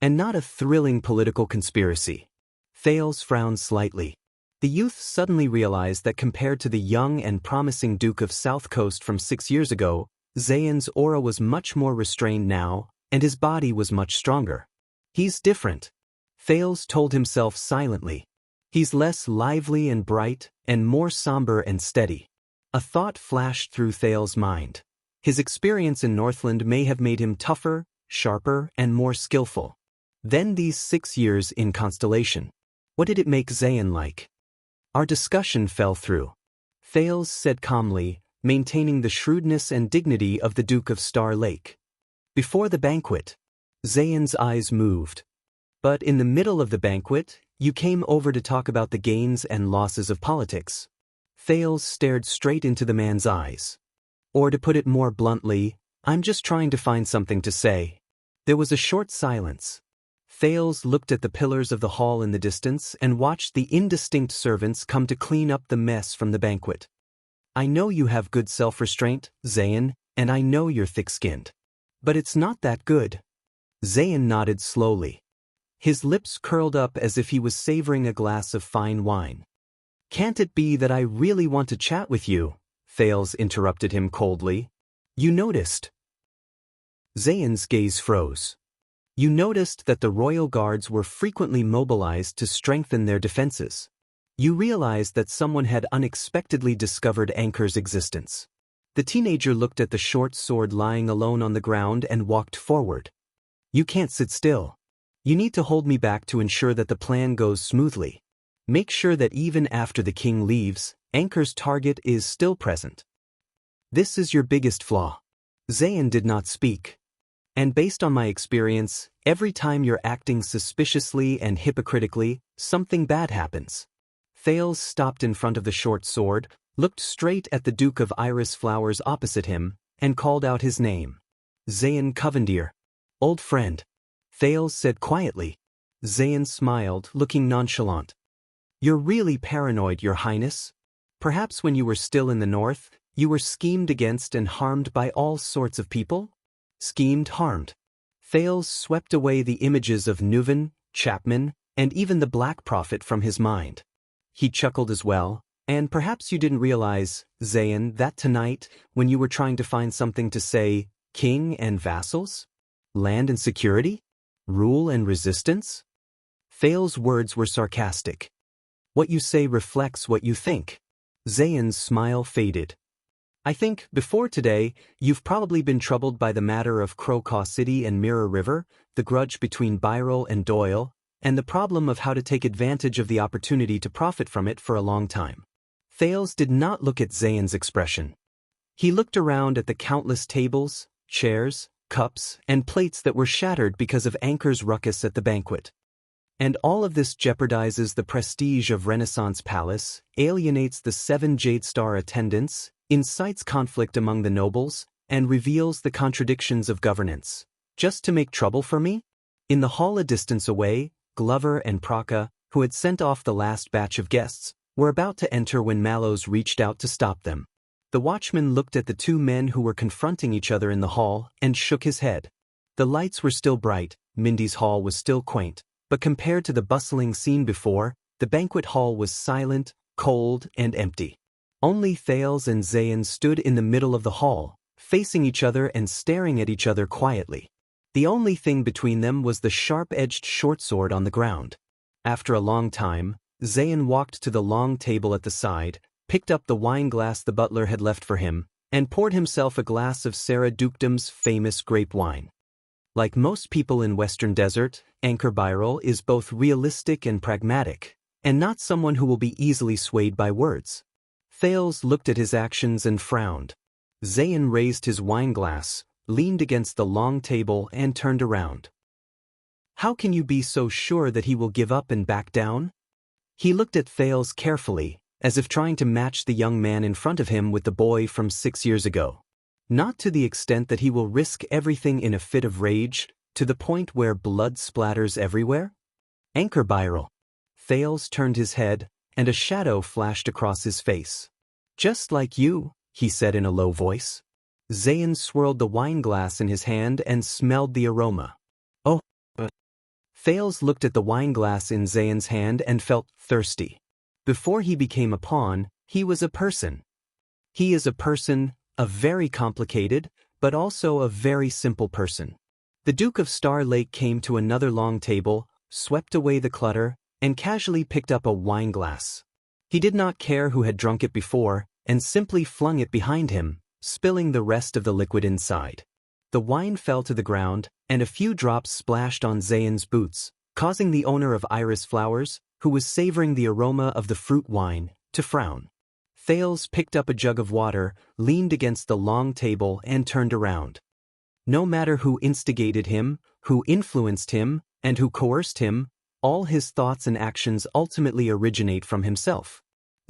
and not a thrilling political conspiracy. Thales frowned slightly. The youth suddenly realized that compared to the young and promising Duke of South Coast from 6 years ago, Xian's aura was much more restrained now, and his body was much stronger. He's different. Thales told himself silently. He's less lively and bright, and more somber and steady. A thought flashed through Thales' mind. His experience in Northland may have made him tougher, sharper, and more skillful. Then these 6 years in Constellation. What did it make Xian like? Our discussion fell through. Thales said calmly, maintaining the shrewdness and dignity of the Duke of Star Lake. Before the banquet. Xian's eyes moved. But in the middle of the banquet, you came over to talk about the gains and losses of politics. Thales stared straight into the man's eyes. Or to put it more bluntly, I'm just trying to find something to say. There was a short silence. Thales looked at the pillars of the hall in the distance and watched the indistinct servants come to clean up the mess from the banquet. I know you have good self-restraint, Xian, and I know you're thick-skinned. But it's not that good. Xian nodded slowly. His lips curled up as if he was savoring a glass of fine wine. Can't it be that I really want to chat with you? Thales interrupted him coldly. You noticed. Xian's gaze froze. You noticed that the royal guards were frequently mobilized to strengthen their defenses. You realized that someone had unexpectedly discovered Anchor's existence. The teenager looked at the short sword lying alone on the ground and walked forward. You can't sit still. You need to hold me back to ensure that the plan goes smoothly. Make sure that even after the king leaves, Anchor's target is still present. This is your biggest flaw. Xian did not speak. And based on my experience, every time you're acting suspiciously and hypocritically, something bad happens. Thales stopped in front of the short sword, looked straight at the Duke of Iris Flowers opposite him, and called out his name. Xian Covendier. Old friend. Thales said quietly. Zayn smiled, looking nonchalant. You're really paranoid, Your Highness. Perhaps when you were still in the north, you were schemed against and harmed by all sorts of people? Schemed, harmed. Thales swept away the images of Nuven, Chapman, and even the Black Prophet from his mind. He chuckled as well. And perhaps you didn't realize, Zayn, that tonight, when you were trying to find something to say, king and vassals? Land and security? Rule and resistance? Thales' words were sarcastic. What you say reflects what you think. Zayn's smile faded. I think, before today, you've probably been troubled by the matter of Crocaw City and Mirror River, the grudge between Byrel and Doyle, and the problem of how to take advantage of the opportunity to profit from it for a long time. Thales did not look at Zayn's expression. He looked around at the countless tables, chairs, cups, and plates that were shattered because of Anchor's ruckus at the banquet. And all of this jeopardizes the prestige of Renaissance Palace, alienates the 7 Jade Star attendants, incites conflict among the nobles, and reveals the contradictions of governance. Just to make trouble for me? In the hall a distance away, Glover and Praka, who had sent off the last batch of guests, were about to enter when Mallows reached out to stop them. The watchman looked at the two men who were confronting each other in the hall and shook his head. The lights were still bright, Mindy's hall was still quaint, but compared to the bustling scene before, the banquet hall was silent, cold, and empty. Only Thales and Zayn stood in the middle of the hall, facing each other and staring at each other quietly. The only thing between them was the sharp-edged short sword on the ground. After a long time, Zayn walked to the long table at the side, picked up the wine glass the butler had left for him, and poured himself a glass of Sarah Dukedom's famous grape wine. Like most people in Western Desert, Anchor Byrel is both realistic and pragmatic, and not someone who will be easily swayed by words. Thales looked at his actions and frowned. Zayn raised his wine glass, leaned against the long table, and turned around. How can you be so sure that he will give up and back down? He looked at Thales carefully, as if trying to match the young man in front of him with the boy from 6 years ago. Not to the extent that he will risk everything in a fit of rage, to the point where blood splatters everywhere? Anchor Byrel. Thales turned his head, and a shadow flashed across his face. Just like you, he said in a low voice. Zayn swirled the wine glass in his hand and smelled the aroma. Oh. Thales looked at the wine glass in Zayn's hand and felt thirsty. Before he became a pawn, he was a person. He is a person, a very complicated, but also a very simple person. The Duke of Star Lake came to another long table, swept away the clutter, and casually picked up a wine glass. He did not care who had drunk it before, and simply flung it behind him, spilling the rest of the liquid inside. The wine fell to the ground, and a few drops splashed on Zayn's boots, causing the owner of Iris Flowers, who was savoring the aroma of the fruit wine, to frown. Thales picked up a jug of water, leaned against the long table, and turned around. No matter who instigated him, who influenced him, and who coerced him, all his thoughts and actions ultimately originate from himself.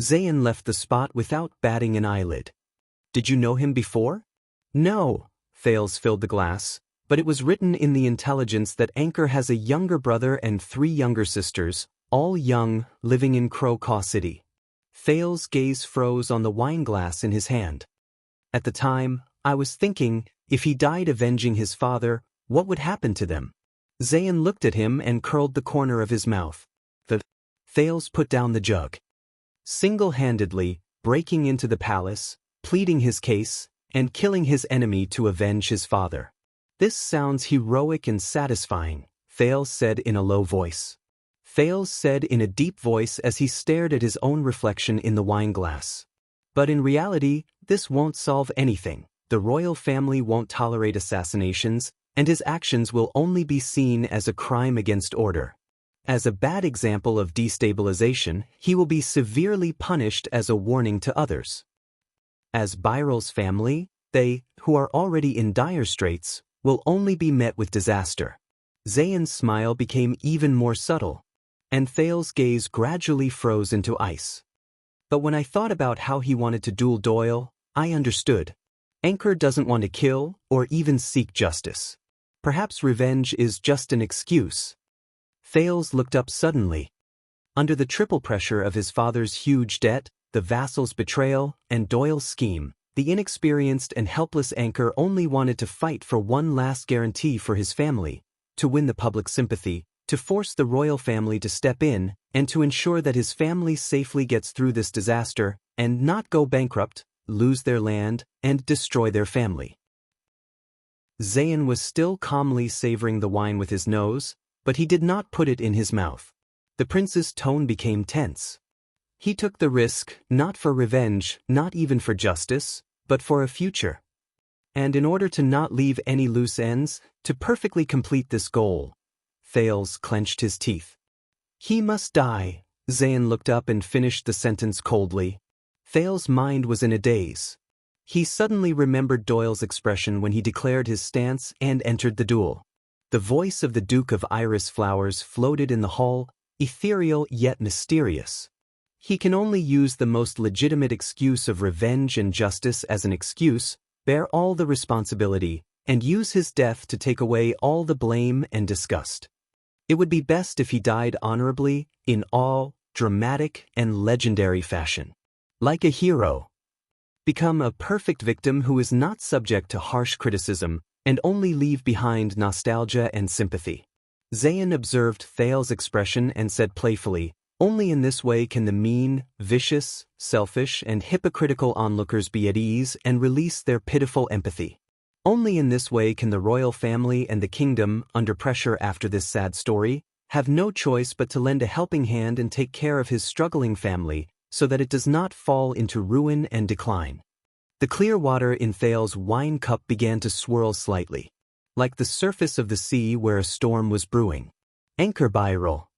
Zayn left the spot without batting an eyelid. Did you know him before? No. Thales filled the glass, but it was written in the intelligence that Anchor has a younger brother and 3 younger sisters, all young, living in Crocaw City. Thales' gaze froze on the wine glass in his hand. At the time, I was thinking, if he died avenging his father, what would happen to them? Zayn looked at him and curled the corner of his mouth. Thales put down the jug. Single-handedly, breaking into the palace, pleading his case, and killing his enemy to avenge his father. This sounds heroic and satisfying, Thales said in a low voice. Thales said in a deep voice as he stared at his own reflection in the wine glass. But in reality, this won't solve anything. The royal family won't tolerate assassinations, and his actions will only be seen as a crime against order. As a bad example of destabilization, he will be severely punished as a warning to others. As Byrel's family, they, who are already in dire straits, will only be met with disaster. Zayn's smile became even more subtle, and Thales' gaze gradually froze into ice. But when I thought about how he wanted to duel Doyle, I understood. Anchor doesn't want to kill or even seek justice. Perhaps revenge is just an excuse. Thales looked up suddenly. Under the triple pressure of his father's huge debt, the vassal's betrayal, and Doyle's scheme, the inexperienced and helpless anchor only wanted to fight for one last guarantee for his family, to win the public sympathy, to force the royal family to step in, and to ensure that his family safely gets through this disaster, and not go bankrupt, lose their land, and destroy their family. Zayn was still calmly savoring the wine with his nose, but he did not put it in his mouth. The prince's tone became tense. He took the risk, not for revenge, not even for justice, but for a future. And in order to not leave any loose ends, to perfectly complete this goal, Thales clenched his teeth. He must die. Zayn looked up and finished the sentence coldly. Thales' mind was in a daze. He suddenly remembered Doyle's expression when he declared his stance and entered the duel. The voice of the Duke of Iris Flowers floated in the hall, ethereal yet mysterious. He can only use the most legitimate excuse of revenge and justice as an excuse, bear all the responsibility, and use his death to take away all the blame and disgust. It would be best if he died honorably, in all dramatic and legendary fashion. Like a hero. Become a perfect victim who is not subject to harsh criticism, and only leave behind nostalgia and sympathy. Zayn observed Thales' expression and said playfully, "Only in this way can the mean, vicious, selfish, and hypocritical onlookers be at ease and release their pitiful empathy. Only in this way can the royal family and the kingdom, under pressure after this sad story, have no choice but to lend a helping hand and take care of his struggling family, so that it does not fall into ruin and decline." The clear water in Thales' wine cup began to swirl slightly, like the surface of the sea where a storm was brewing. Anchor Byril.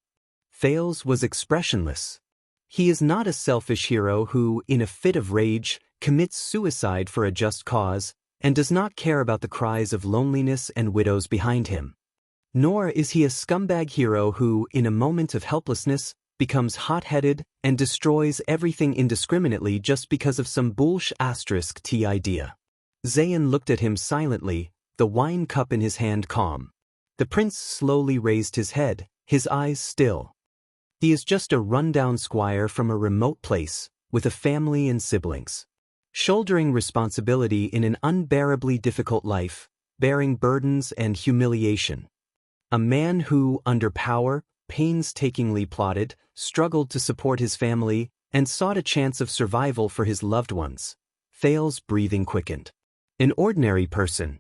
Thales was expressionless. He is not a selfish hero who, in a fit of rage, commits suicide for a just cause, and does not care about the cries of loneliness and widows behind him. Nor is he a scumbag hero who, in a moment of helplessness, becomes hot-headed and destroys everything indiscriminately just because of some bullsh*t idea. Zayn looked at him silently, the wine cup in his hand calm. The prince slowly raised his head, his eyes still. He is just a run-down squire from a remote place, with a family and siblings. Shouldering responsibility in an unbearably difficult life, bearing burdens and humiliation. A man who, under power, painstakingly plotted, struggled to support his family, and sought a chance of survival for his loved ones. Thales' breathing quickened. An ordinary person.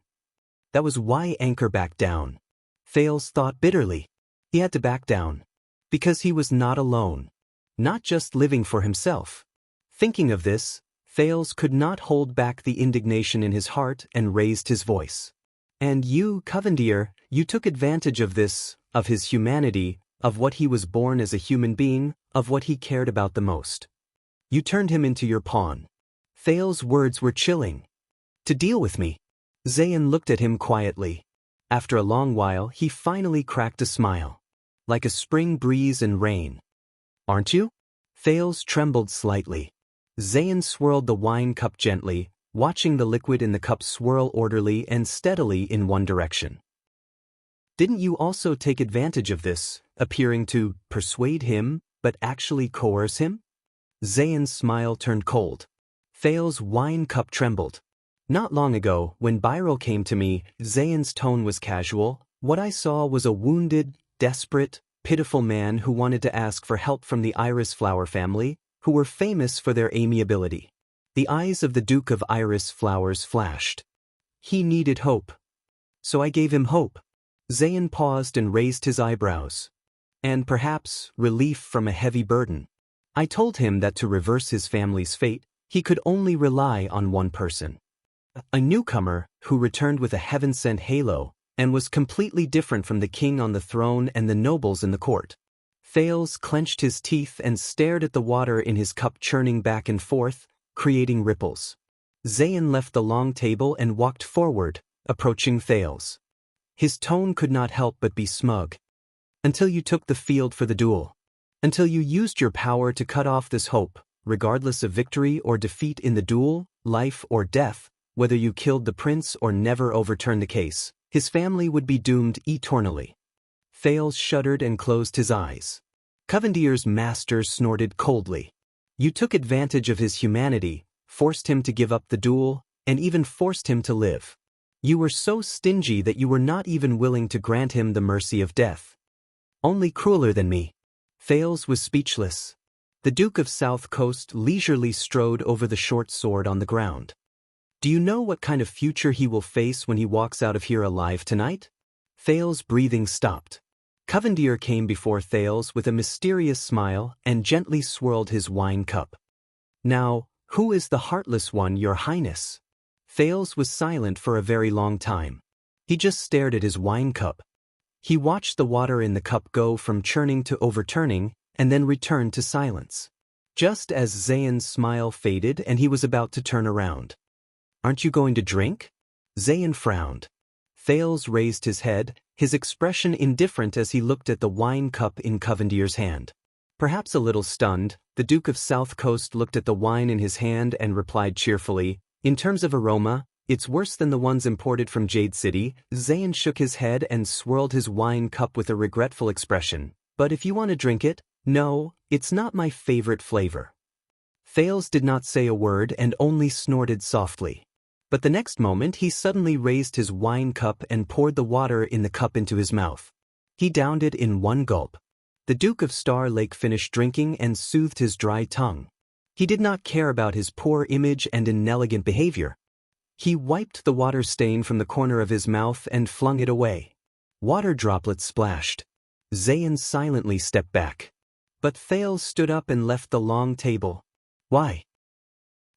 That was why Anchor backed down. Thales thought bitterly. He had to back down. Because he was not alone. Not just living for himself. Thinking of this, Thales could not hold back the indignation in his heart and raised his voice. "And you, Covendier, you took advantage of this, of his humanity, of what he was born as a human being, of what he cared about the most. You turned him into your pawn." Thales' words were chilling. "To deal with me." Zayn looked at him quietly. After a long while, he finally cracked a smile. "Like a spring breeze and rain. Aren't you?" Thales trembled slightly. Zayn swirled the wine cup gently, watching the liquid in the cup swirl orderly and steadily in one direction. "Didn't you also take advantage of this, appearing to persuade him, but actually coerce him?" Zayn's smile turned cold. Thales' wine cup trembled. "Not long ago, when Byril came to me," Zayn's tone was casual, "what I saw was a wounded, desperate, pitiful man who wanted to ask for help from the Iris Flower family, who were famous for their amiability." The eyes of the Duke of Iris Flowers flashed. "He needed hope. So I gave him hope." Zayn paused and raised his eyebrows. "And perhaps relief from a heavy burden. I told him that to reverse his family's fate, he could only rely on one person. A newcomer who returned with a heaven-sent halo and was completely different from the king on the throne and the nobles in the court." Thales clenched his teeth and stared at the water in his cup churning back and forth, creating ripples. Zayn left the long table and walked forward, approaching Thales. His tone could not help but be smug. "Until you took the field for the duel. Until you used your power to cut off this hope, regardless of victory or defeat in the duel, life or death, whether you killed the prince or never overturned the case, His family would be doomed eternally. Thales shuddered and closed his eyes. Covendier's master snorted coldly. You took advantage of his humanity, forced him to give up the duel, and even forced him to live. You were so stingy that you were not even willing to grant him the mercy of death. Only crueler than me. Thales was speechless. The Duke of South Coast leisurely strode over the short sword on the ground. Do you know what kind of future he will face when he walks out of here alive tonight? Thales' breathing stopped. Covendier came before Thales with a mysterious smile and gently swirled his wine cup. Now, who is the heartless one, your highness? Thales was silent for a very long time. He just stared at his wine cup. He watched the water in the cup go from churning to overturning, and then returned to silence. Just as Zayn's smile faded and he was about to turn around. Aren't you going to drink? Zayn frowned. Thales raised his head, his expression indifferent as he looked at the wine cup in Covendier's hand. Perhaps a little stunned, the Duke of South Coast looked at the wine in his hand and replied cheerfully, in terms of aroma, it's worse than the ones imported from Jade City. Zayn shook his head and swirled his wine cup with a regretful expression. But if you want to drink it, no, it's not my favorite flavor. Thales did not say a word and only snorted softly. But the next moment he suddenly raised his wine cup and poured the water in the cup into his mouth. He downed it in one gulp. The Duke of Star Lake finished drinking and soothed his dry tongue. He did not care about his poor image and inelegant behavior. He wiped the water stain from the corner of his mouth and flung it away. Water droplets splashed. Zayn silently stepped back. But Thales stood up and left the long table. Why?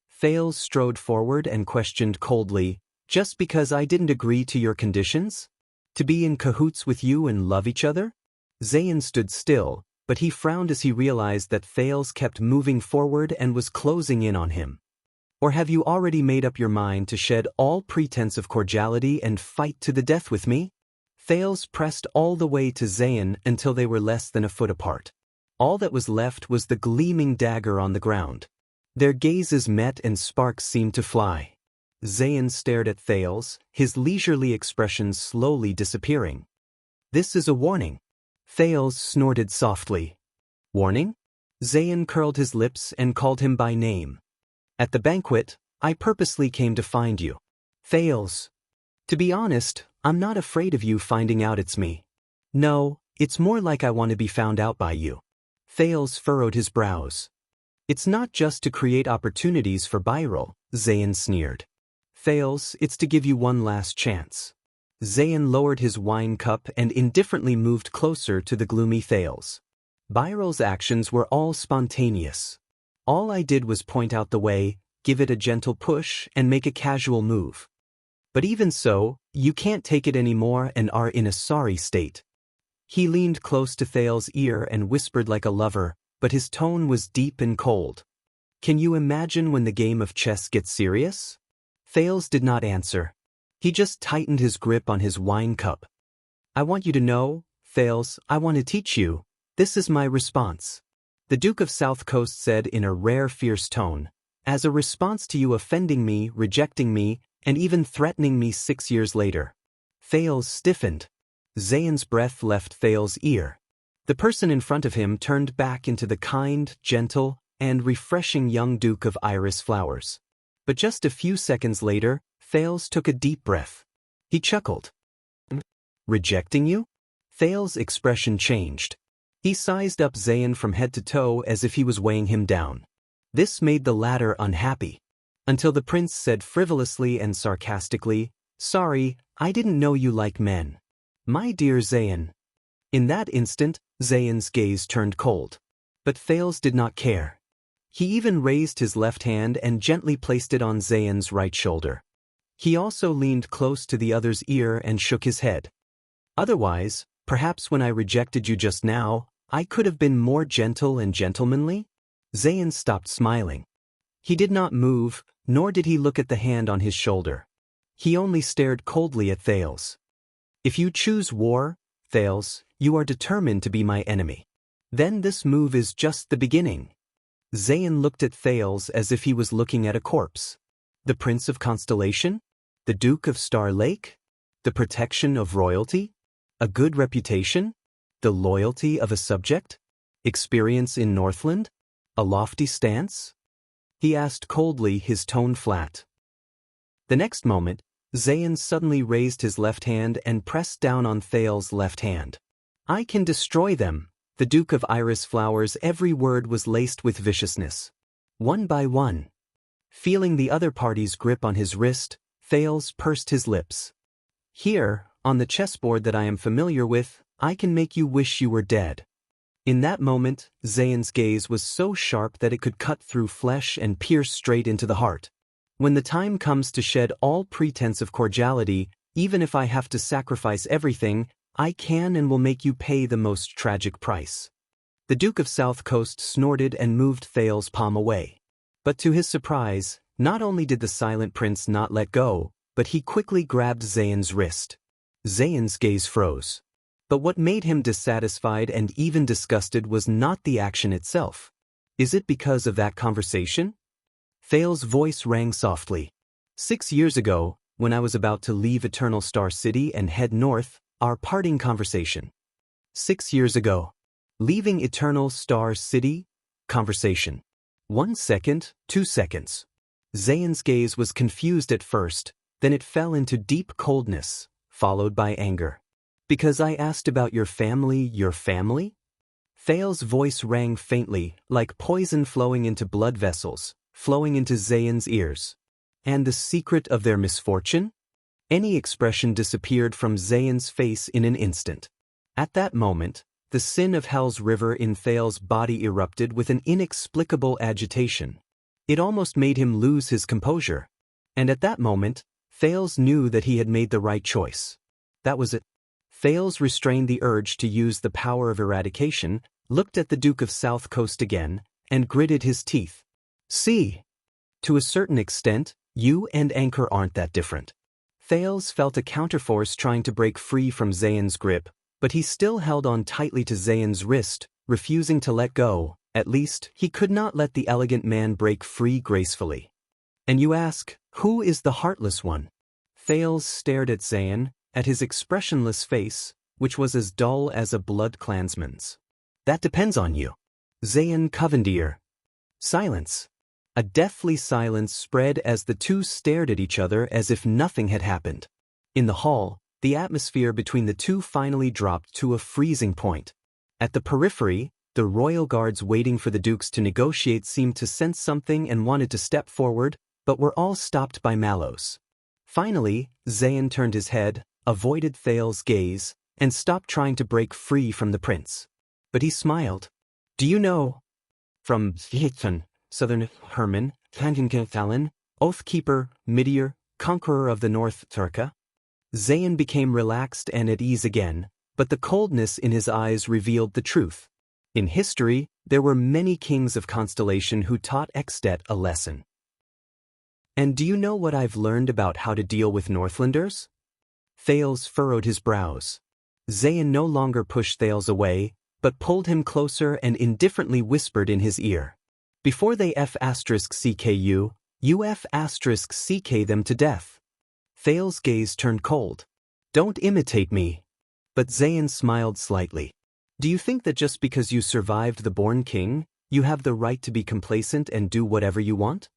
Thales strode forward and questioned coldly, just because I didn't agree to your conditions? To be in cahoots with you and love each other? Zayn stood still, but he frowned as he realized that Thales kept moving forward and was closing in on him. Or have you already made up your mind to shed all pretense of cordiality and fight to the death with me? Thales pressed all the way to Zayn until they were less than a foot apart. All that was left was the gleaming dagger on the ground. Their gazes met and sparks seemed to fly. Zayn stared at Thales, his leisurely expression slowly disappearing. This is a warning. Thales snorted softly. Warning? Zayn curled his lips and called him by name. At the banquet, I purposely came to find you. Thales. To be honest, I'm not afraid of you finding out it's me. No, it's more like I want to be found out by you. Thales furrowed his brows. It's not just to create opportunities for Byril, Zayn sneered. Thales, it's to give you one last chance. Zayn lowered his wine cup and indifferently moved closer to the gloomy Thales. Byril's actions were all spontaneous. All I did was point out the way, give it a gentle push, and make a casual move. But even so, you can't take it anymore and are in a sorry state. He leaned close to Thales' ear and whispered like a lover, but his tone was deep and cold. Can you imagine when the game of chess gets serious? Thales did not answer. He just tightened his grip on his wine cup. I want you to know, Thales, I want to teach you. This is my response. The Duke of South Coast said in a rare fierce tone, as a response to you offending me, rejecting me, and even threatening me 6 years later. Thales stiffened. Zayn's breath left Thales' ear. The person in front of him turned back into the kind, gentle, and refreshing young Duke of Iris Flowers. But just a few seconds later, Thales took a deep breath. He chuckled. Rejecting you? Thales' expression changed. He sized up Zayn from head to toe as if he was weighing him down. This made the latter unhappy. Until the prince said frivolously and sarcastically, Sorry, I didn't know you like men. My dear Zayn. In that instant, Zayn's gaze turned cold. But Thales did not care. He even raised his left hand and gently placed it on Zayn's right shoulder. He also leaned close to the other's ear and shook his head. Otherwise, perhaps when I rejected you just now, I could have been more gentle and gentlemanly? Zayn stopped smiling. He did not move, nor did he look at the hand on his shoulder. He only stared coldly at Thales. If you choose war, Thales, you are determined to be my enemy. Then this move is just the beginning. Zayn looked at Thales as if he was looking at a corpse. The Prince of Constellation? The Duke of Star Lake? The protection of royalty? A good reputation? The loyalty of a subject? Experience in Northland? A lofty stance? He asked coldly, his tone flat. The next moment, Zayn suddenly raised his left hand and pressed down on Thales's left hand. I can destroy them. The Duke of Iris Flower's every word was laced with viciousness. One by one. Feeling the other party's grip on his wrist, Thales pursed his lips. Here, on the chessboard that I am familiar with, I can make you wish you were dead. In that moment, Zayn's gaze was so sharp that it could cut through flesh and pierce straight into the heart. When the time comes to shed all pretense of cordiality, even if I have to sacrifice everything, I can and will make you pay the most tragic price. The Duke of South Coast snorted and moved Thales's palm away. But to his surprise, not only did the silent prince not let go, but he quickly grabbed Zayn's wrist. Zayn's gaze froze. But what made him dissatisfied and even disgusted was not the action itself. Is it because of that conversation? Thales's voice rang softly. 6 years ago, when I was about to leave Eternal Star City and head north, our parting conversation. 6 years ago. Leaving Eternal Star City? Conversation. 1 second, 2 seconds. Zayn's gaze was confused at first, then it fell into deep coldness, followed by anger. Because I asked about your family, your family? Thales's voice rang faintly, like poison flowing into blood vessels, flowing into Zayn's ears. And the secret of their misfortune? Any expression disappeared from Zayn's face in an instant. At that moment, the sin of Hell's river in Thales's body erupted with an inexplicable agitation. It almost made him lose his composure. And at that moment, Thales knew that he had made the right choice. That was it. Thales restrained the urge to use the power of eradication, looked at the Duke of South Coast again, and gritted his teeth. See. To a certain extent, you and Anchor aren't that different. Thales felt a counterforce trying to break free from Zayn's grip, but he still held on tightly to Zayn's wrist, refusing to let go. At least, he could not let the elegant man break free gracefully. And you ask, who is the heartless one? Thales stared at Zayn, at his expressionless face, which was as dull as a blood clansman's. That depends on you. Zayn Covendier. Silence. A deathly silence spread as the two stared at each other as if nothing had happened. In the hall, the atmosphere between the two finally dropped to a freezing point. At the periphery, the royal guards waiting for the dukes to negotiate seemed to sense something and wanted to step forward, but were all stopped by Mallows. Finally, Zayn turned his head, avoided Thales's gaze, and stopped trying to break free from the prince. But he smiled. Do you know? From Xianxia, Southern Herman, Thalin, Oathkeeper, Midier, Conqueror of the North Turka? Zayn became relaxed and at ease again, but the coldness in his eyes revealed the truth. In history, there were many kings of Constellation who taught Extet a lesson. And do you know what I've learned about how to deal with Northlanders? Thales furrowed his brows. Zayn no longer pushed Thales away, but pulled him closer and indifferently whispered in his ear. Before they F***ck you, you F***ck them to death. Thales' gaze turned cold. Don't imitate me. But Zayn smiled slightly. Do you think that just because you survived the Born King, you have the right to be complacent and do whatever you want?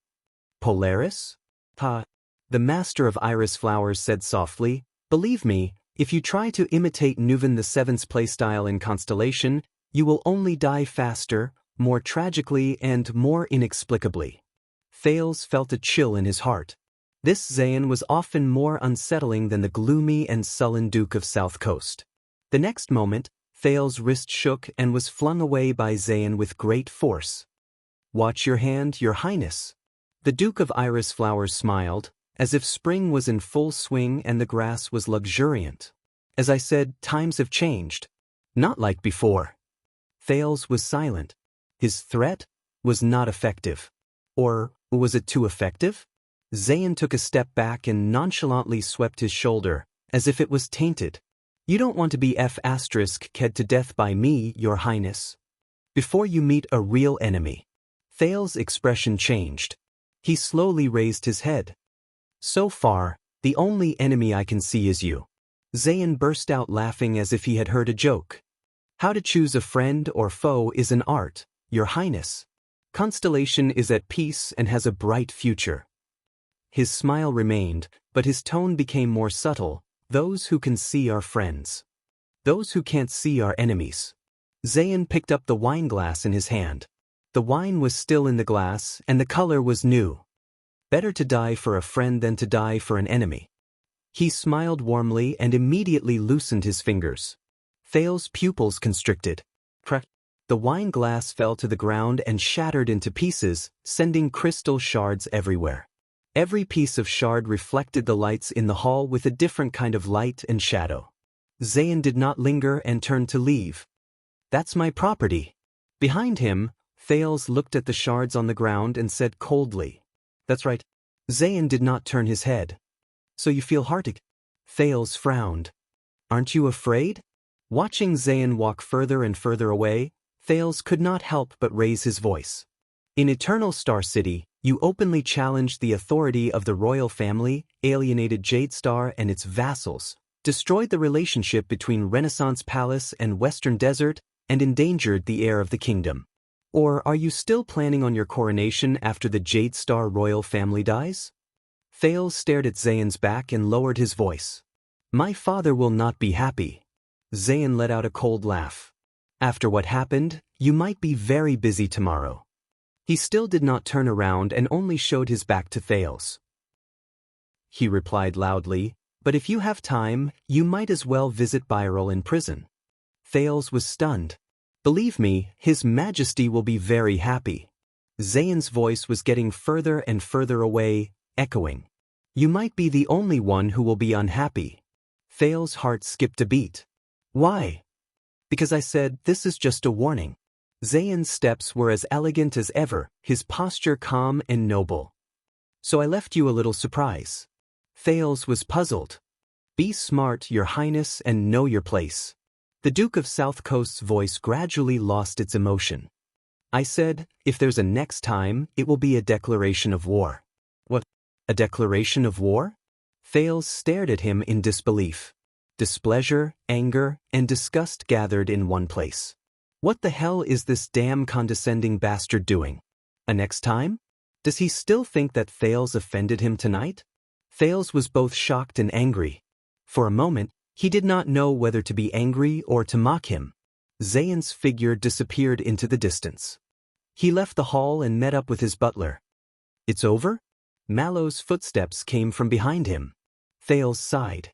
Polaris? Ha! The master of Iris Flowers said softly, believe me, if you try to imitate Nuven the Seventh's playstyle in Constellation, you will only die faster, more tragically and more inexplicably. Thales felt a chill in his heart. This Zayn was often more unsettling than the gloomy and sullen Duke of South Coast. The next moment, Thales' wrist shook and was flung away by Zayn with great force. Watch your hand, your highness. The Duke of Iris Flowers smiled, as if spring was in full swing and the grass was luxuriant. As I said, times have changed. Not like before. Thales was silent. His threat was not effective. Or was it too effective? Zayn took a step back and nonchalantly swept his shoulder, as if it was tainted. You don't want to be F***ked to death by me, your highness. Before you meet a real enemy. Thales' expression changed. He slowly raised his head. So far, the only enemy I can see is you. Zayn burst out laughing as if he had heard a joke. How to choose a friend or foe is an art, Your Highness. Constellation is at peace and has a bright future. His smile remained, but his tone became more subtle. Those who can see are friends. Those who can't see are enemies. Zayn picked up the wine glass in his hand. The wine was still in the glass, and the color was new. Better to die for a friend than to die for an enemy. He smiled warmly and immediately loosened his fingers. Thal's pupils constricted. Crack. The wine glass fell to the ground and shattered into pieces, sending crystal shards everywhere. Every piece of shard reflected the lights in the hall with a different kind of light and shadow. Zayn did not linger and turned to leave. That's my property. Behind him, Thales looked at the shards on the ground and said coldly. That's right. Zayn did not turn his head. So you feel heartache? Thales frowned. Aren't you afraid? Watching Zayn walk further and further away, Thales could not help but raise his voice. In Eternal Star City, you openly challenged the authority of the royal family, alienated Jade Star and its vassals, destroyed the relationship between Renaissance Palace and Western Desert, and endangered the heir of the kingdom. Or are you still planning on your coronation after the Jade Star royal family dies? Thales stared at Zayn's back and lowered his voice. My father will not be happy. Zayn let out a cold laugh. After what happened, you might be very busy tomorrow. He still did not turn around and only showed his back to Thales. He replied loudly, but if you have time, you might as well visit Byril in prison. Thales was stunned. Believe me, His Majesty will be very happy. Zayn's voice was getting further and further away, echoing. You might be the only one who will be unhappy. Thales' heart skipped a beat. Why? Because I said, this is just a warning. Zayn's steps were as elegant as ever, his posture calm and noble. So I left you a little surprise. Thales was puzzled. Be smart, Your Highness, and know your place. The Duke of South Coast's voice gradually lost its emotion. I said, if there's a next time, it will be a declaration of war. What? A declaration of war? Thales stared at him in disbelief. Displeasure, anger, and disgust gathered in one place. What the hell is this damn condescending bastard doing? A next time? Does he still think that Thales offended him tonight? Thales was both shocked and angry. For a moment, he did not know whether to be angry or to mock him. Zayn's figure disappeared into the distance. He left the hall and met up with his butler. It's over? Mallow's footsteps came from behind him. Thales sighed.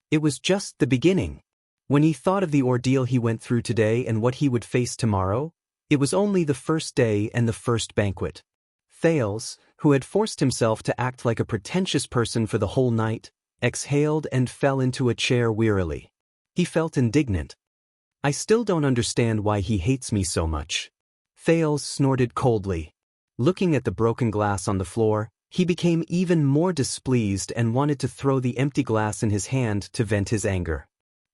It was just the beginning. When he thought of the ordeal he went through today and what he would face tomorrow, it was only the first day and the first banquet. Thales, who had forced himself to act like a pretentious person for the whole night, exhaled and fell into a chair wearily. He felt indignant. I still don't understand why he hates me so much. Thales snorted coldly. Looking at the broken glass on the floor, he became even more displeased and wanted to throw the empty glass in his hand to vent his anger.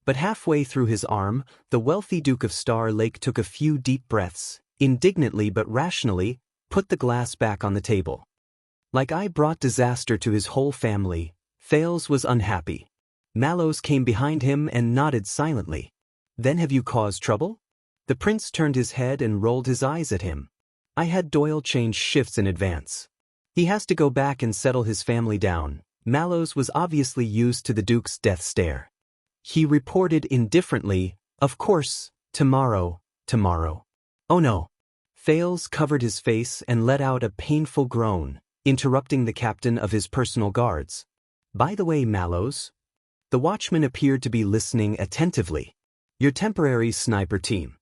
But halfway through his arm, the wealthy Duke of Star Lake took a few deep breaths, indignantly but rationally, put the glass back on the table. Like I brought disaster to his whole family, Thales was unhappy. Mallows came behind him and nodded silently. Then have you caused trouble? The prince turned his head and rolled his eyes at him. I had Doyle change shifts in advance. He has to go back and settle his family down. Mallows was obviously used to the Duke's death stare. He reported indifferently, of course, tomorrow. Oh no. Thales covered his face and let out a painful groan, interrupting the captain of his personal guards. By the way, Mallows. The watchman appeared to be listening attentively. Your temporary sniper team.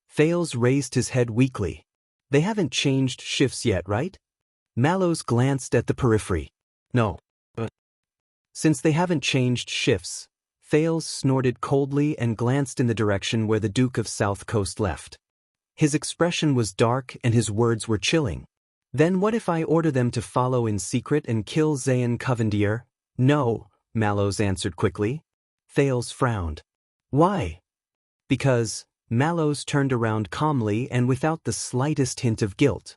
Thales raised his head weakly. They haven't changed shifts yet, right? Mallows glanced at the periphery. No. But since they haven't changed shifts, Thales snorted coldly and glanced in the direction where the Duke of South Coast left. His expression was dark and his words were chilling. Then what if I order them to follow in secret and kill Zayn Covendier? No, Mallows answered quickly. Thales frowned. Why? Because, Mallows turned around calmly and without the slightest hint of guilt.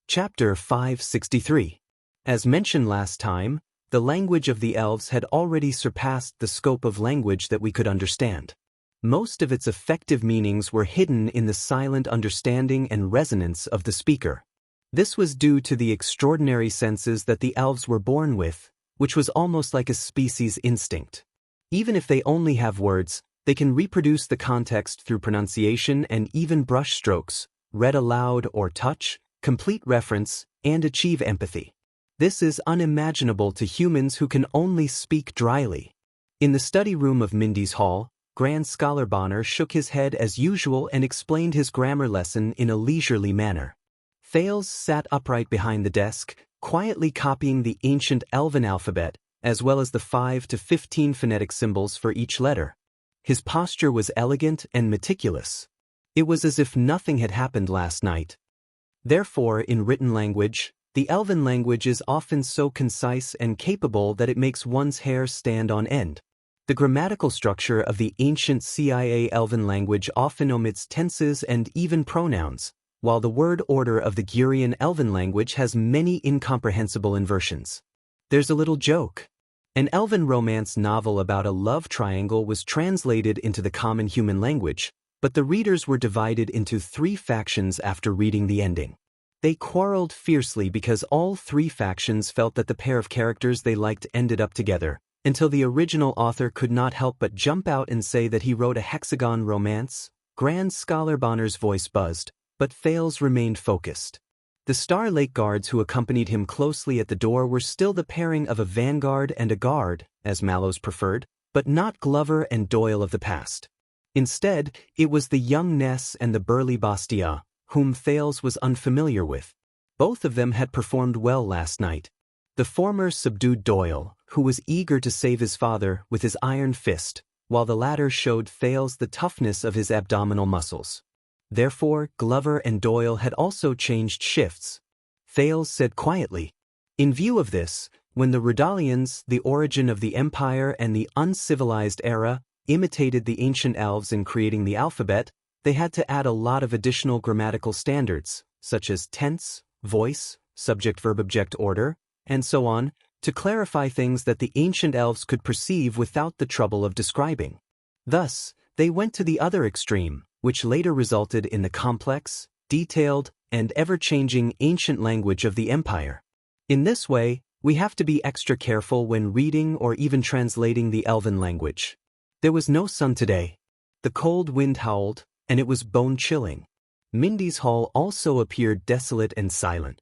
Chapter 563. As mentioned last time, the language of the elves had already surpassed the scope of language that we could understand. Most of its effective meanings were hidden in the silent understanding and resonance of the speaker. This was due to the extraordinary senses that the elves were born with, which was almost like a species instinct. Even if they only have words, they can reproduce the context through pronunciation and even brush strokes, read aloud or touch, complete reference, and achieve empathy. This is unimaginable to humans who can only speak dryly. In the study room of Mindy's Hall, Grand Scholar Bonner shook his head as usual and explained his grammar lesson in a leisurely manner. Thales sat upright behind the desk, quietly copying the ancient Elven alphabet, as well as the 5 to 15 phonetic symbols for each letter. His posture was elegant and meticulous. It was as if nothing had happened last night. Therefore, in written language, the Elven language is often so concise and capable that it makes one's hair stand on end. The grammatical structure of the ancient Xianxia Elven language often omits tenses and even pronouns, while the word order of the Gurian Elven language has many incomprehensible inversions. There's a little joke. An Elven romance novel about a love triangle was translated into the common human language, but the readers were divided into 3 factions after reading the ending. They quarreled fiercely because all 3 factions felt that the pair of characters they liked ended up together, until the original author could not help but jump out and say that he wrote a hexagon romance. Grand Scholar Bonner's voice buzzed, but Thales remained focused. The Star Lake guards who accompanied him closely at the door were still the pairing of a vanguard and a guard, as Mallows preferred, but not Glover and Doyle of the past. Instead, it was the young Ness and the burly Bastia, whom Thales was unfamiliar with. Both of them had performed well last night. The former subdued Doyle, who was eager to save his father with his iron fist, while the latter showed Thales the toughness of his abdominal muscles. Therefore, Glover and Doyle had also changed shifts. Thales said quietly, "In view of this, when the Rudalians, the origin of the Empire and the uncivilized era, imitated the ancient elves in creating the alphabet, they had to add a lot of additional grammatical standards, such as tense, voice, subject-verb-object order, and so on, to clarify things that the ancient elves could perceive without the trouble of describing. Thus, they went to the other extreme, which later resulted in the complex, detailed, and ever-changing ancient language of the Empire. In this way, we have to be extra careful when reading or even translating the Elven language. There was no sun today. The cold wind howled, and it was bone-chilling. Mindy's Hall also appeared desolate and silent.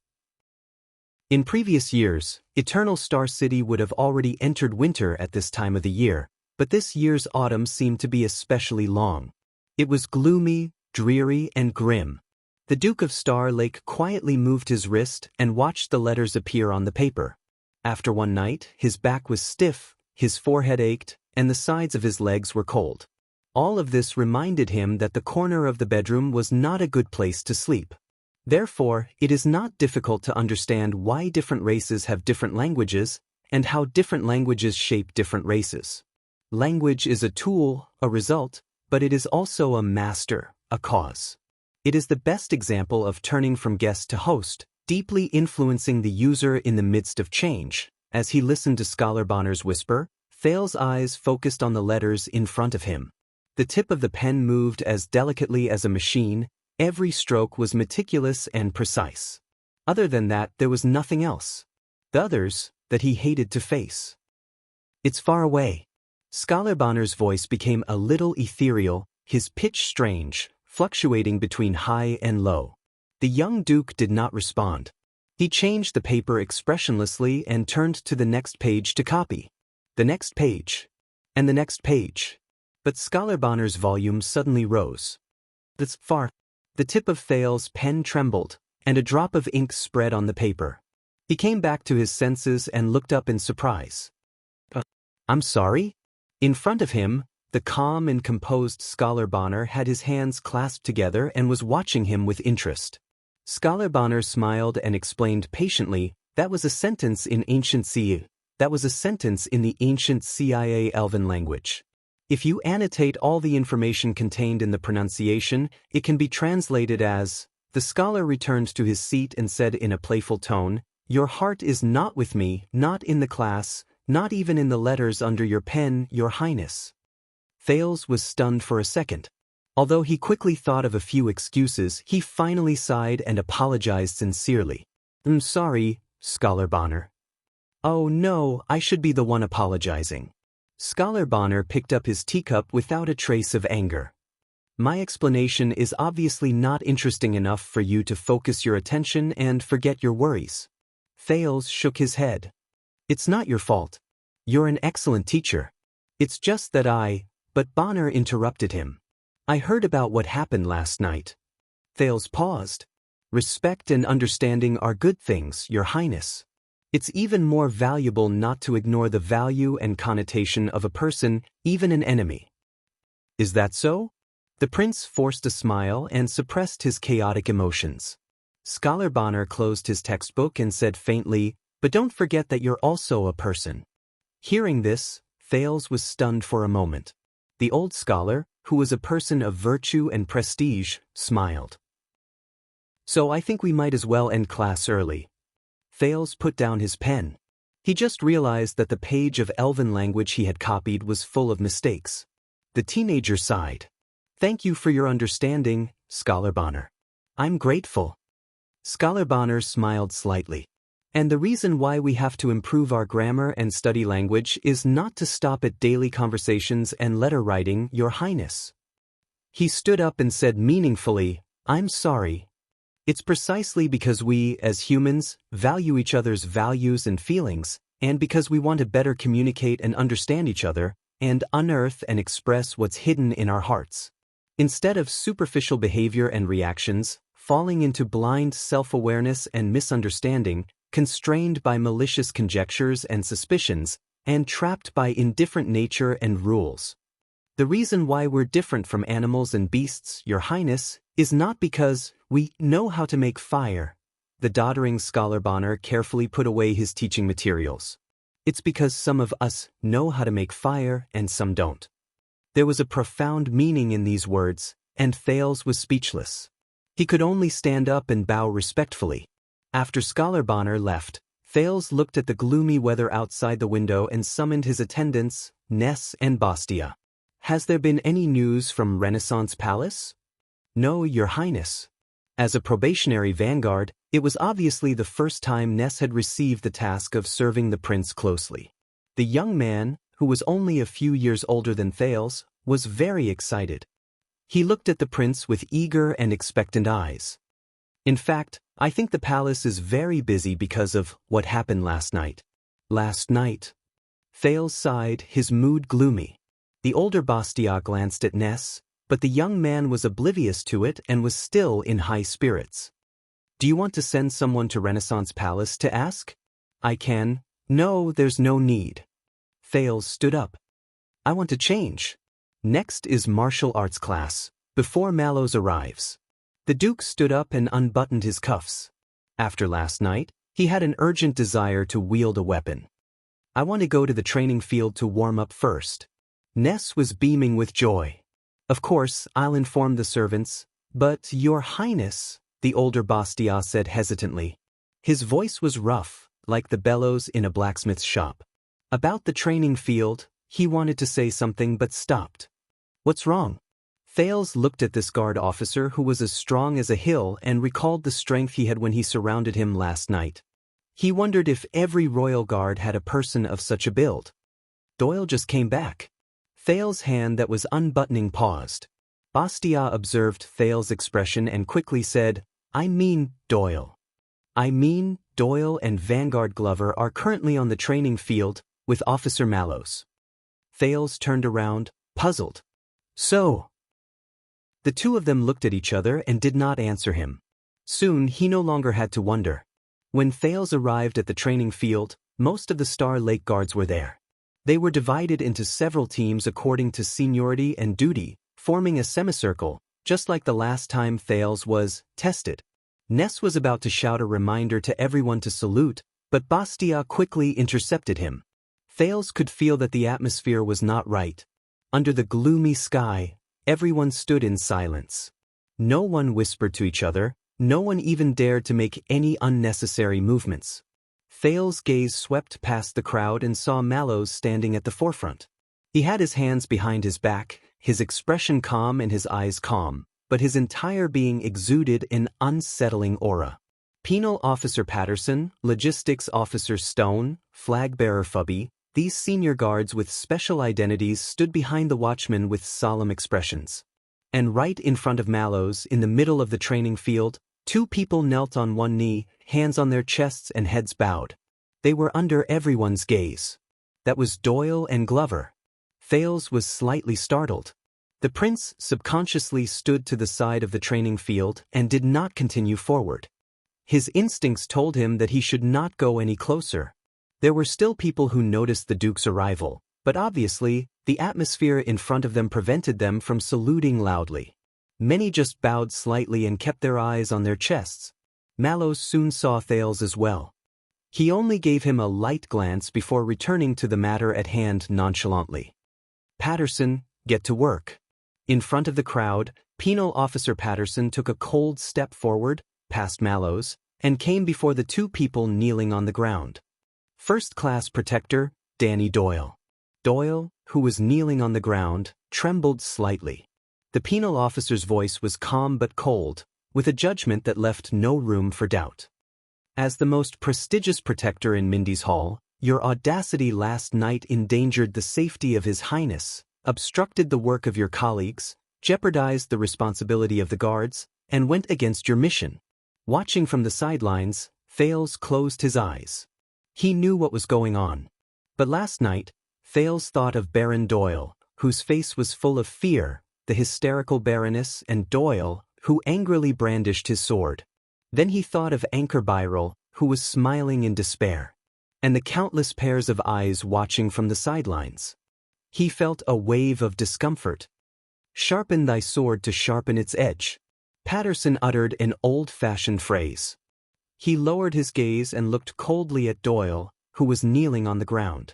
In previous years, Eternal Star City would have already entered winter at this time of the year, but this year's autumn seemed to be especially long. It was gloomy, dreary, and grim. The Duke of Star Lake quietly moved his wrist and watched the letters appear on the paper. After one night, his back was stiff, his forehead ached, and the sides of his legs were cold. All of this reminded him that the corner of the bedroom was not a good place to sleep. Therefore, it is not difficult to understand why different races have different languages, and how different languages shape different races. Language is a tool, a result, but it is also a master, a cause. It is the best example of turning from guest to host, deeply influencing the user in the midst of change. As he listened to Scholar Bonner's whisper, Thales' eyes focused on the letters in front of him. The tip of the pen moved as delicately as a machine. Every stroke was meticulous and precise. Other than that, there was nothing else. The others, that he hated to face. "It's far away." Scholar Bonner's voice became a little ethereal, his pitch strange, fluctuating between high and low. The young Duke did not respond. He changed the paper expressionlessly and turned to the next page to copy. The next page. And the next page. But Scholar Bonner's volume suddenly rose. "That's far." The tip of Thales' pen trembled, and a drop of ink spread on the paper. He came back to his senses and looked up in surprise. "I'm sorry?" In front of him, the calm and composed Scholar Bonner had his hands clasped together and was watching him with interest. Scholar Bonner smiled and explained patiently, "That was a sentence in ancient Xiu. That was a sentence in the ancient Xianxia Elven language. If you annotate all the information contained in the pronunciation, it can be translated as..." The scholar returned to his seat and said in a playful tone, Your heart is not with me, not in the class, not even in the letters under your pen, Your Highness. Thales was stunned for a second. Although he quickly thought of a few excuses, he finally sighed and apologized sincerely. "I'm sorry, Scholar Bonner." "Oh no, I should be the one apologizing." Scholar Bonner picked up his teacup without a trace of anger. "My explanation is obviously not interesting enough for you to focus your attention and forget your worries." Thales shook his head. "It's not your fault. You're an excellent teacher. It's just that But Bonner interrupted him. "I heard about what happened last night." Thales paused. "Respect and understanding are good things, Your Highness. It's even more valuable not to ignore the value and connotation of a person, even an enemy." "Is that so?" The prince forced a smile and suppressed his chaotic emotions. Scholar Bonner closed his textbook and said faintly, "But don't forget that you're also a person." Hearing this, Thales was stunned for a moment. The old scholar, who was a person of virtue and prestige, smiled. "So I think we might as well end class early." Thales put down his pen. He just realized that the page of Elven language he had copied was full of mistakes. The teenager sighed. "Thank you for your understanding, Scholar Bonner." "I'm grateful." Scholar Bonner smiled slightly. "And the reason why we have to improve our grammar and study language is not to stop at daily conversations and letter writing, Your Highness." He stood up and said meaningfully, "I'm sorry. It's precisely because we, as humans, value each other's values and feelings, and because we want to better communicate and understand each other, and unearth and express what's hidden in our hearts. Instead of superficial behavior and reactions, falling into blind self-awareness and misunderstanding, constrained by malicious conjectures and suspicions, and trapped by indifferent nature and rules. The reason why we're different from animals and beasts, Your Highness, is not because we know how to make fire." The doddering Scholar Bonner carefully put away his teaching materials. "It's because some of us know how to make fire and some don't." There was a profound meaning in these words, and Thales was speechless. He could only stand up and bow respectfully. After Scholar Bonner left, Thales looked at the gloomy weather outside the window and summoned his attendants, Ness and Bastia. "Has there been any news from Renaissance Palace?" "No, Your Highness." As a probationary vanguard, it was obviously the first time Ness had received the task of serving the prince closely. The young man, who was only a few years older than Thales, was very excited. He looked at the prince with eager and expectant eyes. "In fact, I think the palace is very busy because of what happened last night." "Last night?" Thales sighed, his mood gloomy. The older Bastia glanced at Ness, but the young man was oblivious to it and was still in high spirits. "Do you want to send someone to Renaissance Palace to ask?" "I can." "No, there's no need." Thales stood up. "I want to change. Next is martial arts class, before Mallows arrives." The Duke stood up and unbuttoned his cuffs. After last night, he had an urgent desire to wield a weapon. "I want to go to the training field to warm up first." Ness was beaming with joy. "Of course, I'll inform the servants, but Your Highness," the older Bastia said hesitantly. His voice was rough, like the bellows in a blacksmith's shop. About the training field, he wanted to say something but stopped. "What's wrong?" Thales looked at this guard officer who was as strong as a hill and recalled the strength he had when he surrounded him last night. He wondered if every royal guard had a person of such a build. Doyle just came back. Thales' hand that was unbuttoning paused. Bastia observed Thales' expression and quickly said, "I mean Doyle. I mean Doyle and Vanguard Glover are currently on the training field with Officer Mallows." Thales turned around, puzzled. "So?" The two of them looked at each other and did not answer him. Soon he no longer had to wonder. When Thales arrived at the training field, most of the Star Lake Guards were there. They were divided into several teams according to seniority and duty, forming a semicircle, just like the last time Thales was tested. Ness was about to shout a reminder to everyone to salute, but Bastia quickly intercepted him. Thales could feel that the atmosphere was not right. Under the gloomy sky, everyone stood in silence. No one whispered to each other, no one even dared to make any unnecessary movements. Thales's gaze swept past the crowd and saw Mallows standing at the forefront. He had his hands behind his back, his expression calm and his eyes calm, but his entire being exuded an unsettling aura. Penal Officer Patterson, Logistics Officer Stone, Flag-bearer Fubby, these senior guards with special identities stood behind the watchmen with solemn expressions. And right in front of Mallows, in the middle of the training field, two people knelt on one knee, hands on their chests and heads bowed. They were under everyone's gaze. That was Doyle and Glover. Thales was slightly startled. The prince subconsciously stood to the side of the training field and did not continue forward. His instincts told him that he should not go any closer. There were still people who noticed the Duke's arrival, but obviously, the atmosphere in front of them prevented them from saluting loudly. Many just bowed slightly and kept their eyes on their chests. Mallows soon saw Thales as well. He only gave him a light glance before returning to the matter at hand nonchalantly. Patterson, get to work. In front of the crowd, Penal Officer Patterson took a cold step forward, past Mallows, and came before the two people kneeling on the ground. First-class protector, Danny Doyle. Doyle, who was kneeling on the ground, trembled slightly. The penal officer's voice was calm but cold, with a judgment that left no room for doubt. As the most prestigious protector in Mindy's Hall, your audacity last night endangered the safety of His Highness, obstructed the work of your colleagues, jeopardized the responsibility of the guards, and went against your mission. Watching from the sidelines, Thales closed his eyes. He knew what was going on. But last night, Thales thought of Baron Doyle, whose face was full of fear, the hysterical Baroness, and Doyle, who angrily brandished his sword. Then he thought of Anchor Byrel, who was smiling in despair, and the countless pairs of eyes watching from the sidelines. He felt a wave of discomfort. Sharpen thy sword to sharpen its edge. Patterson uttered an old-fashioned phrase. He lowered his gaze and looked coldly at Doyle, who was kneeling on the ground.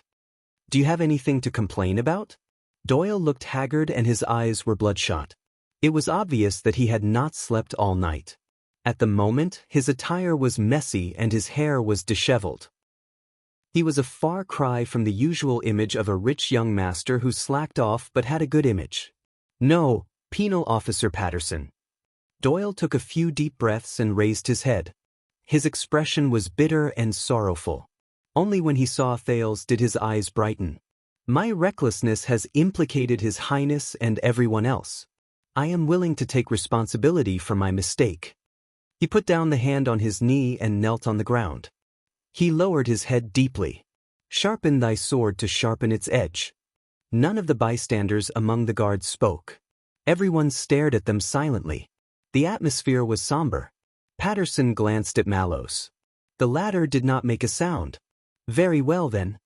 Do you have anything to complain about? Doyle looked haggard and his eyes were bloodshot. It was obvious that he had not slept all night. At the moment, his attire was messy and his hair was disheveled. He was a far cry from the usual image of a rich young master who slacked off but had a good image. No, Penal Officer Patterson. Doyle took a few deep breaths and raised his head. His expression was bitter and sorrowful. Only when he saw Thales did his eyes brighten. My recklessness has implicated His Highness and everyone else. I am willing to take responsibility for my mistake. He put down the hand on his knee and knelt on the ground. He lowered his head deeply. Sharpen thy sword to sharpen its edge. None of the bystanders among the guards spoke. Everyone stared at them silently. The atmosphere was somber. Patterson glanced at Mallows. The latter did not make a sound. Very well then.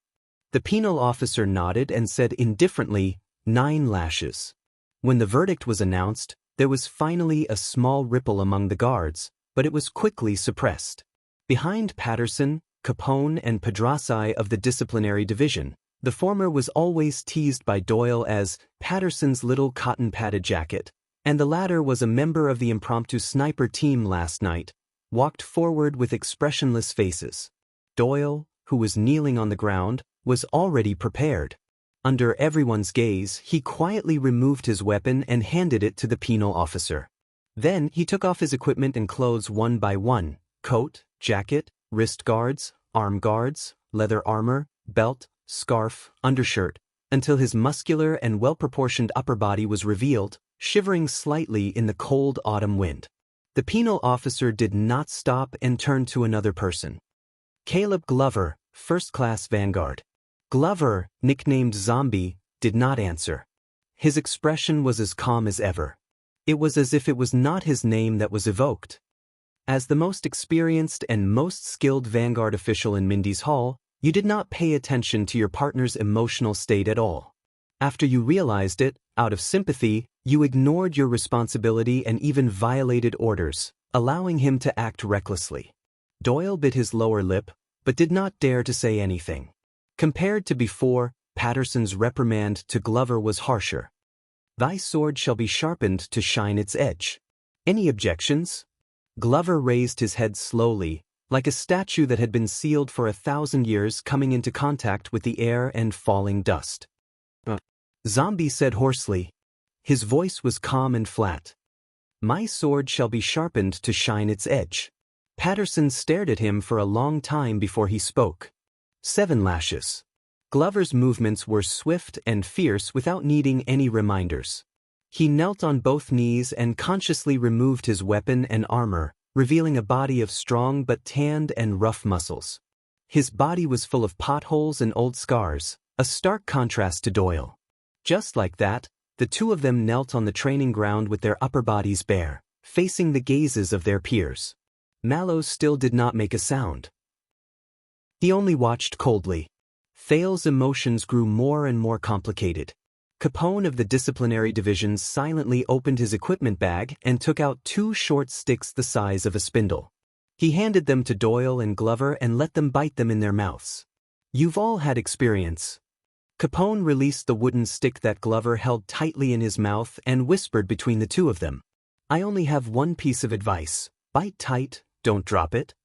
The penal officer nodded and said indifferently, 9 lashes. When the verdict was announced, there was finally a small ripple among the guards, but it was quickly suppressed. Behind Patterson, Capone and Pedrassi of the disciplinary division, the former was always teased by Doyle as Patterson's little cotton-padded jacket, and the latter was a member of the impromptu sniper team last night, walked forward with expressionless faces. Doyle, who was kneeling on the ground, was already prepared. Under everyone's gaze, he quietly removed his weapon and handed it to the penal officer. Then he took off his equipment and clothes one by one: coat, jacket, wrist guards, arm guards, leather armor, belt, scarf, undershirt, until his muscular and well-proportioned upper body was revealed, shivering slightly in the cold autumn wind. The penal officer did not stop and turned to another person. Caleb Glover, first-class vanguard. Glover, nicknamed Zombie, did not answer. His expression was as calm as ever. It was as if it was not his name that was evoked. As the most experienced and most skilled vanguard official in Mindy's Hall, you did not pay attention to your partner's emotional state at all. After you realized it, out of sympathy, you ignored your responsibility and even violated orders, allowing him to act recklessly. Doyle bit his lower lip, but did not dare to say anything. Compared to before, Patterson's reprimand to Glover was harsher. Thy sword shall be sharpened to shine its edge. Any objections? Glover raised his head slowly, like a statue that had been sealed for 1,000 years coming into contact with the air and falling dust. Zombie said hoarsely. His voice was calm and flat. My sword shall be sharpened to shine its edge. Patterson stared at him for a long time before he spoke. 7 lashes. Glover's movements were swift and fierce without needing any reminders. He knelt on both knees and consciously removed his weapon and armor, revealing a body of strong but tanned and rough muscles. His body was full of potholes and old scars, a stark contrast to Doyle. Just like that, the two of them knelt on the training ground with their upper bodies bare, facing the gazes of their peers. Mallows still did not make a sound. He only watched coldly. Thale's emotions grew more and more complicated. Capone of the disciplinary divisions silently opened his equipment bag and took out 2 short sticks the size of a spindle. He handed them to Doyle and Glover and let them bite them in their mouths. You've all had experience. Capone released the wooden stick that Glover held tightly in his mouth and whispered between the two of them. I only have one piece of advice. Bite tight, don't drop it.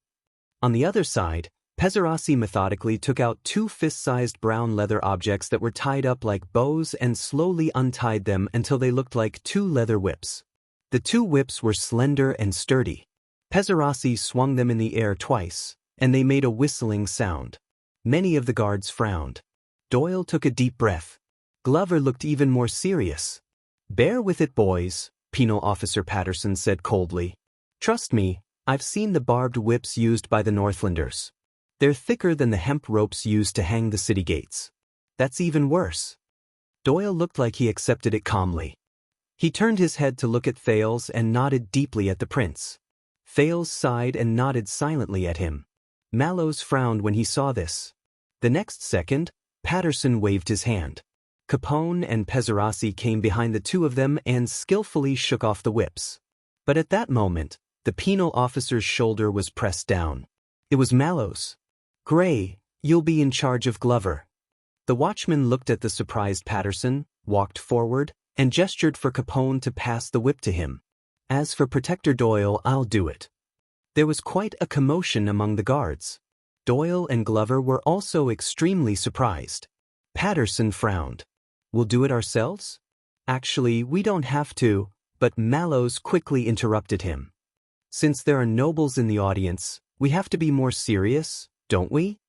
On the other side, Pezzarassi methodically took out 2 fist-sized brown leather objects that were tied up like bows and slowly untied them until they looked like 2 leather whips. The 2 whips were slender and sturdy. Pezzarassi swung them in the air twice, and they made a whistling sound. Many of the guards frowned. Doyle took a deep breath. Glover looked even more serious. Bear with it, boys, Penal Officer Patterson said coldly. Trust me, I've seen the barbed whips used by the Northlanders. They're thicker than the hemp ropes used to hang the city gates. That's even worse. Doyle looked like he accepted it calmly. He turned his head to look at Thales and nodded deeply at the prince. Thales sighed and nodded silently at him. Mallows frowned when he saw this. The next second, Patterson waved his hand. Capone and Pezzarassi came behind the two of them and skillfully shook off the whips. But at that moment, the penal officer's shoulder was pressed down. It was Mallows. Gray, you'll be in charge of Glover. The watchman looked at the surprised Patterson, walked forward, and gestured for Capone to pass the whip to him. As for Protector Doyle, I'll do it. There was quite a commotion among the guards. Doyle and Glover were also extremely surprised. Patterson frowned. We'll do it ourselves? Actually, we don't have to, but Mallows quickly interrupted him. Since there are nobles in the audience, we have to be more serious, don't we?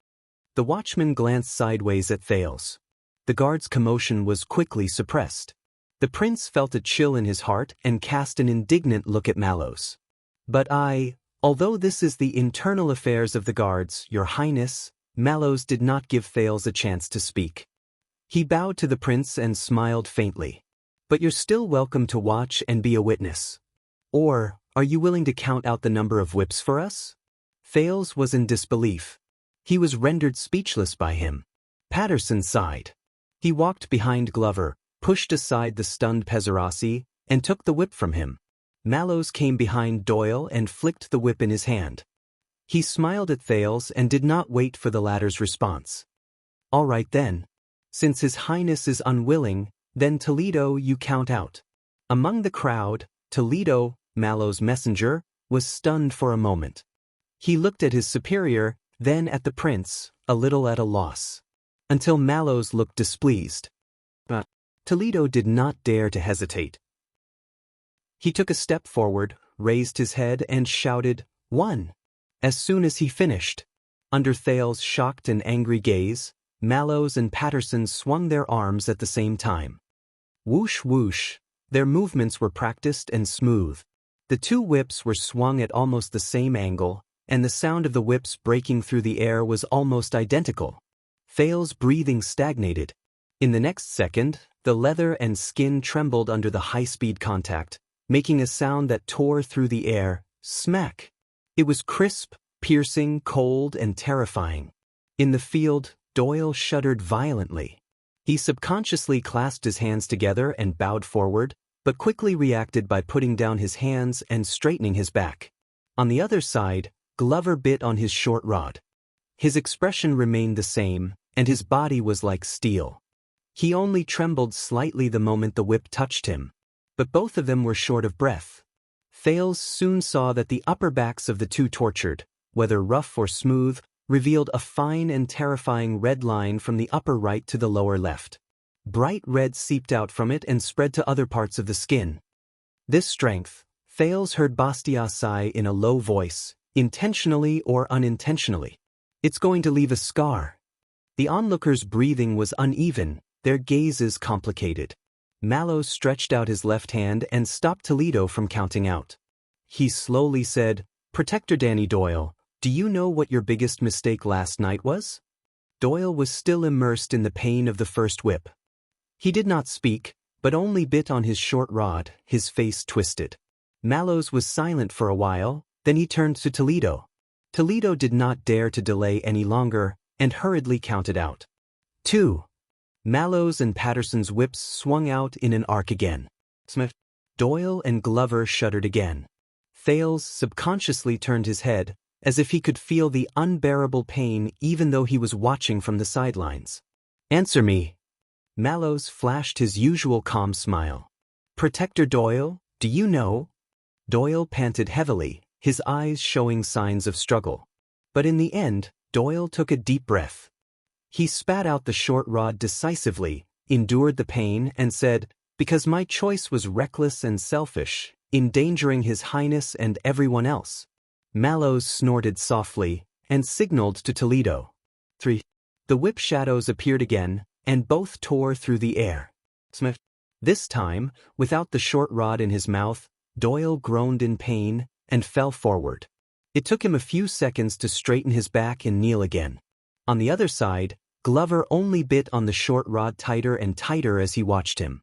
The watchman glanced sideways at Thales. The guard's commotion was quickly suppressed. The prince felt a chill in his heart and cast an indignant look at Mallows. But although this is the internal affairs of the guards, Your Highness, Mallows did not give Thales a chance to speak. He bowed to the prince and smiled faintly. But you're still welcome to watch and be a witness. Or, are you willing to count out the number of whips for us? Thales was in disbelief. He was rendered speechless by him. Patterson sighed. He walked behind Glover, pushed aside the stunned Pezzarassi, and took the whip from him. Mallows came behind Doyle and flicked the whip in his hand. He smiled at Thales and did not wait for the latter's response. All right then. Since His Highness is unwilling, then Toledo you count out. Among the crowd, Toledo, Mallows' messenger, was stunned for a moment. He looked at his superior, then at the prince, a little at a loss. Until Mallows looked displeased. But Toledo did not dare to hesitate. He took a step forward, raised his head and shouted, 1. As soon as he finished, under Thales' shocked and angry gaze, Mallows and Patterson swung their arms at the same time. Whoosh whoosh, their movements were practiced and smooth. The 2 whips were swung at almost the same angle, and the sound of the whips breaking through the air was almost identical. Thales' breathing stagnated. In the next second, the leather and skin trembled under the high-speed contact, making a sound that tore through the air, smack. It was crisp, piercing, cold, and terrifying. In the field, Doyle shuddered violently. He subconsciously clasped his hands together and bowed forward, but quickly reacted by putting down his hands and straightening his back. On the other side, Glover bit on his short rod. His expression remained the same, and his body was like steel. He only trembled slightly the moment the whip touched him. But both of them were short of breath. Thales soon saw that the upper backs of the 2 tortured, whether rough or smooth, revealed a fine and terrifying red line from the upper right to the lower left. Bright red seeped out from it and spread to other parts of the skin. This strength, Thales heard Bastia sigh in a low voice, intentionally or unintentionally. It's going to leave a scar. The onlookers' breathing was uneven, their gazes complicated. Mallows stretched out his left hand and stopped Toledo from counting out. He slowly said, "Protector Danny Doyle, do you know what your biggest mistake last night was?" Doyle was still immersed in the pain of the first whip. He did not speak, but only bit on his short rod, his face twisted. Mallows was silent for a while, then he turned to Toledo. Toledo did not dare to delay any longer, and hurriedly counted out. 2. Mallows and Patterson's whips swung out in an arc again. Smith. Doyle and Glover shuddered again. Thales subconsciously turned his head, as if he could feel the unbearable pain even though he was watching from the sidelines. "Answer me." Mallows flashed his usual calm smile. "Protector Doyle, do you know?" Doyle panted heavily, his eyes showing signs of struggle. But in the end, Doyle took a deep breath. He spat out the short rod decisively, endured the pain, and said, "Because my choice was reckless and selfish, endangering His Highness and everyone else." Mallows snorted softly and signaled to Toledo. 3. The whip shadows appeared again, and both tore through the air. Smith. This time, without the short rod in his mouth, Doyle groaned in pain and fell forward. It took him a few seconds to straighten his back and kneel again. On the other side, Glover only bit on the short rod tighter and tighter as he watched him.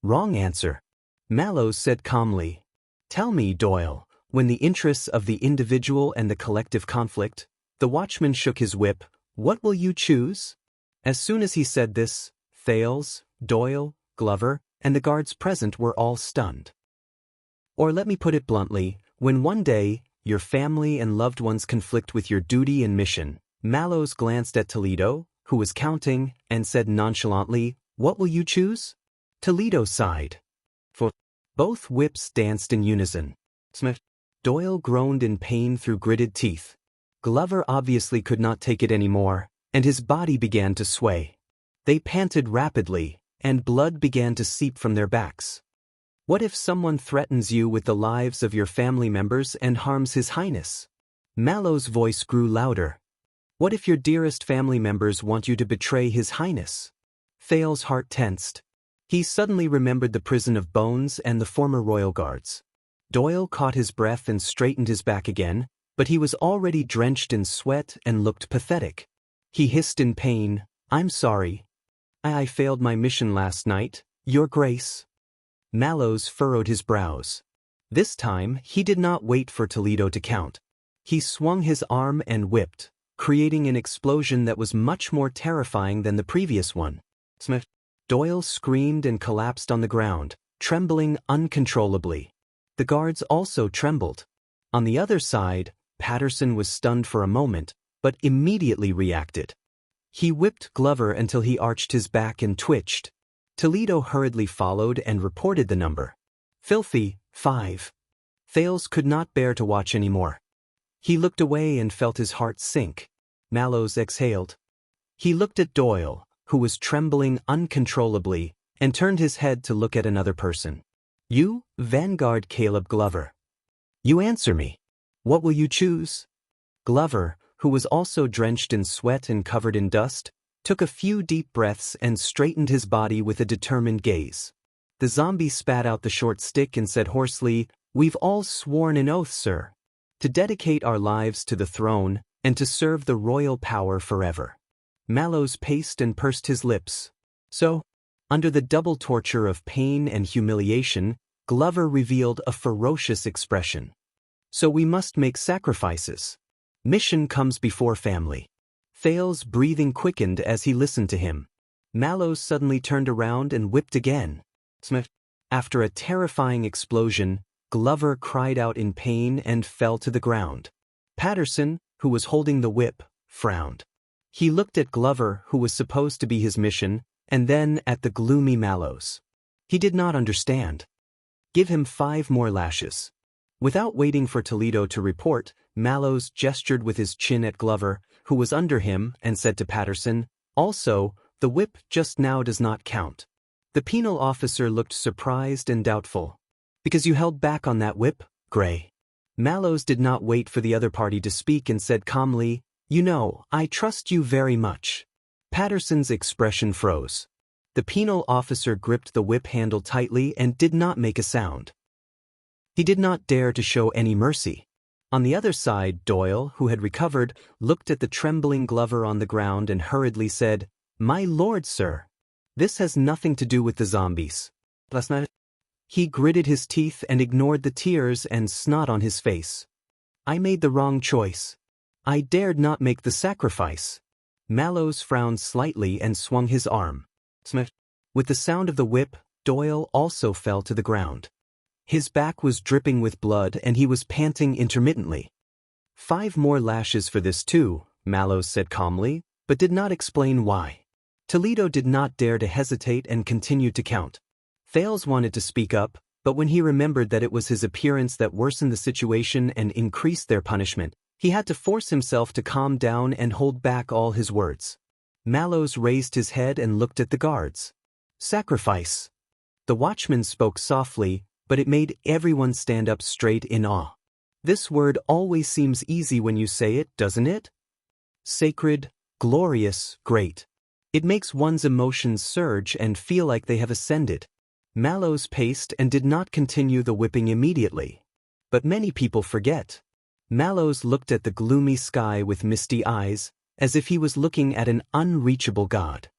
"Wrong answer," Mallows said calmly. "Tell me, Doyle, when the interests of the individual and the collective conflict," the watchman shook his whip, "what will you choose?" As soon as he said this, Thales, Doyle, Glover, and the guards present were all stunned. Or let me put it bluntly, when one day, your family and loved ones conflict with your duty and mission, Mallows glanced at Toledo, who was counting, and said nonchalantly, "What will you choose?" Toledo sighed. For both whips danced in unison. Smith. Doyle groaned in pain through gritted teeth. Glover obviously could not take it anymore, and his body began to sway. They panted rapidly, and blood began to seep from their backs. What if someone threatens you with the lives of your family members and harms His Highness? Mallows' voice grew louder. What if your dearest family members want you to betray His Highness? Thales' heart tensed. He suddenly remembered the prison of bones and the former royal guards. Doyle caught his breath and straightened his back again, but he was already drenched in sweat and looked pathetic. He hissed in pain, "I'm sorry. I failed my mission last night, Your Grace." Mallows furrowed his brows. This time, he did not wait for Toledo to count. He swung his arm and whipped, creating an explosion that was much more terrifying than the previous one. Smith. Doyle screamed and collapsed on the ground, trembling uncontrollably. The guards also trembled. On the other side, Patterson was stunned for a moment, but immediately reacted. He whipped Glover until he arched his back and twitched. Toledo hurriedly followed and reported the number. "Filthy, 5. Thales could not bear to watch anymore. He looked away and felt his heart sink. Mallows exhaled. He looked at Doyle, who was trembling uncontrollably, and turned his head to look at another person. "You, Vanguard Caleb Glover. You answer me. What will you choose?" Glover, who was also drenched in sweat and covered in dust, took a few deep breaths and straightened his body with a determined gaze. The zombie spat out the short stick and said hoarsely, "We've all sworn an oath, sir, to dedicate our lives to the throne and to serve the royal power forever." Mallows paced and pursed his lips. So, under the double torture of pain and humiliation, Glover revealed a ferocious expression. "So we must make sacrifices. Mission comes before family." Thales' breathing quickened as he listened to him. Mallows suddenly turned around and whipped again. Smith. After a terrifying explosion, Glover cried out in pain and fell to the ground. Patterson, who was holding the whip, frowned. He looked at Glover, who was supposed to be his mission, and then at the gloomy Mallows. He did not understand. "Give him 5 more lashes." Without waiting for Toledo to report, Mallows gestured with his chin at Glover, who was under him, and said to Patterson, "Also, the whip just now does not count." The penal officer looked surprised and doubtful. "Because you held back on that whip, Gray." Mallows did not wait for the other party to speak and said calmly, "You know, I trust you very much." Patterson's expression froze. The penal officer gripped the whip handle tightly and did not make a sound. He did not dare to show any mercy. On the other side, Doyle, who had recovered, looked at the trembling Glover on the ground and hurriedly said, "My lord, sir, this has nothing to do with the zombies." Last night, he gritted his teeth and ignored the tears and snot on his face. "I made the wrong choice. I dared not make the sacrifice." Mallows frowned slightly and swung his arm. With the sound of the whip, Doyle also fell to the ground. His back was dripping with blood and he was panting intermittently. "5 more lashes for this too," Mallows said calmly, but did not explain why. Toledo did not dare to hesitate and continued to count. Thales wanted to speak up, but when he remembered that it was his appearance that worsened the situation and increased their punishment, he had to force himself to calm down and hold back all his words. Mallows raised his head and looked at the guards. "Sacrifice." The watchman spoke softly, but it made everyone stand up straight in awe. "This word always seems easy when you say it, doesn't it? Sacred, glorious, great. It makes one's emotions surge and feel like they have ascended." Mallows paced and did not continue the whipping immediately. But many people forget. Mallows looked at the gloomy sky with misty eyes, as if he was looking at an unreachable god.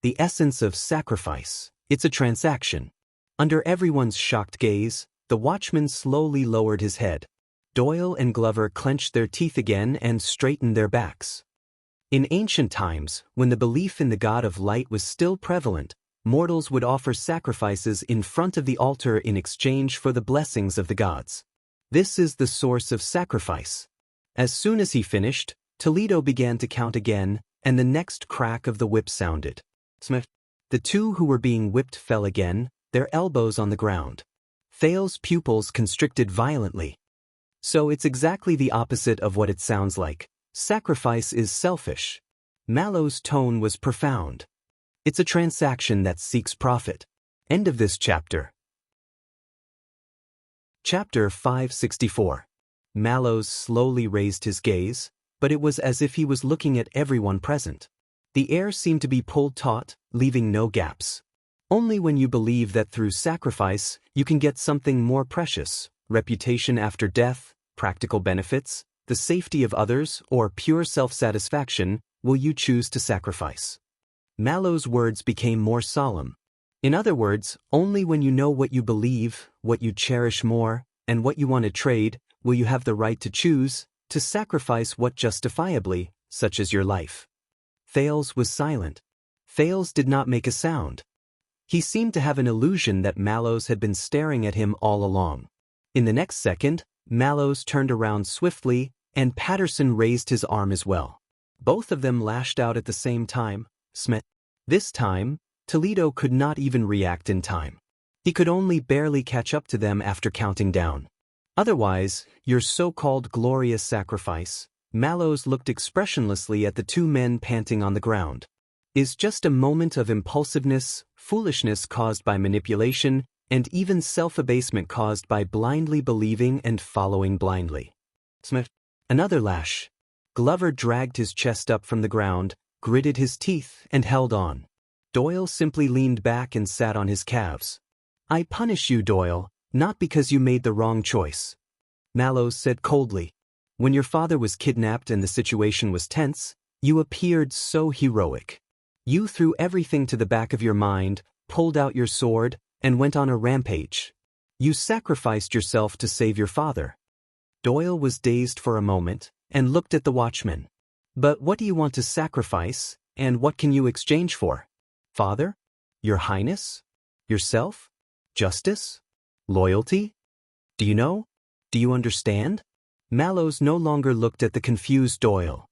The essence of sacrifice, it's a transaction. Under everyone's shocked gaze, the watchman slowly lowered his head. Doyle and Glover clenched their teeth again and straightened their backs. In ancient times, when the belief in the god of light was still prevalent, mortals would offer sacrifices in front of the altar in exchange for the blessings of the gods. This is the source of sacrifice. As soon as he finished, Toledo began to count again, and the next crack of the whip sounded. The 2 who were being whipped fell again, their elbows on the ground. Thales' pupils constricted violently. "So it's exactly the opposite of what it sounds like. Sacrifice is selfish." Mallows' tone was profound. "It's a transaction that seeks profit." End of this chapter. Chapter 564. Mallows slowly raised his gaze, but it was as if he was looking at everyone present. The air seemed to be pulled taut, leaving no gaps. Only when you believe that through sacrifice you can get something more precious, reputation after death, practical benefits, the safety of others, or pure self-satisfaction, will you choose to sacrifice. Mallows' words became more solemn. In other words, only when you know what you believe, what you cherish more, and what you want to trade, will you have the right to choose, to sacrifice what justifiably, such as your life. Thales was silent. Thales did not make a sound. He seemed to have an illusion that Mallows had been staring at him all along. In the next second, Mallows turned around swiftly, and Patterson raised his arm as well. Both of them lashed out at the same time. This time, Toledo could not even react in time. He could only barely catch up to them after counting down. Otherwise, your so-called glorious sacrifice, Mallows looked expressionlessly at the 2 men panting on the ground, is just a moment of impulsiveness, foolishness caused by manipulation, and even self-abasement caused by blindly believing and following blindly. Another lash. Glover dragged his chest up from the ground, gritted his teeth, and held on. Doyle simply leaned back and sat on his calves. "I punish you, Doyle, not because you made the wrong choice," Mallows said coldly. "When your father was kidnapped and the situation was tense, you appeared so heroic. You threw everything to the back of your mind, pulled out your sword, and went on a rampage. You sacrificed yourself to save your father." Doyle was dazed for a moment, and looked at the watchman. "But what do you want to sacrifice, and what can you exchange for? Father? Your Highness? Yourself? Justice? Loyalty? Do you know? Do you understand?" Mallows no longer looked at the confused Doyle.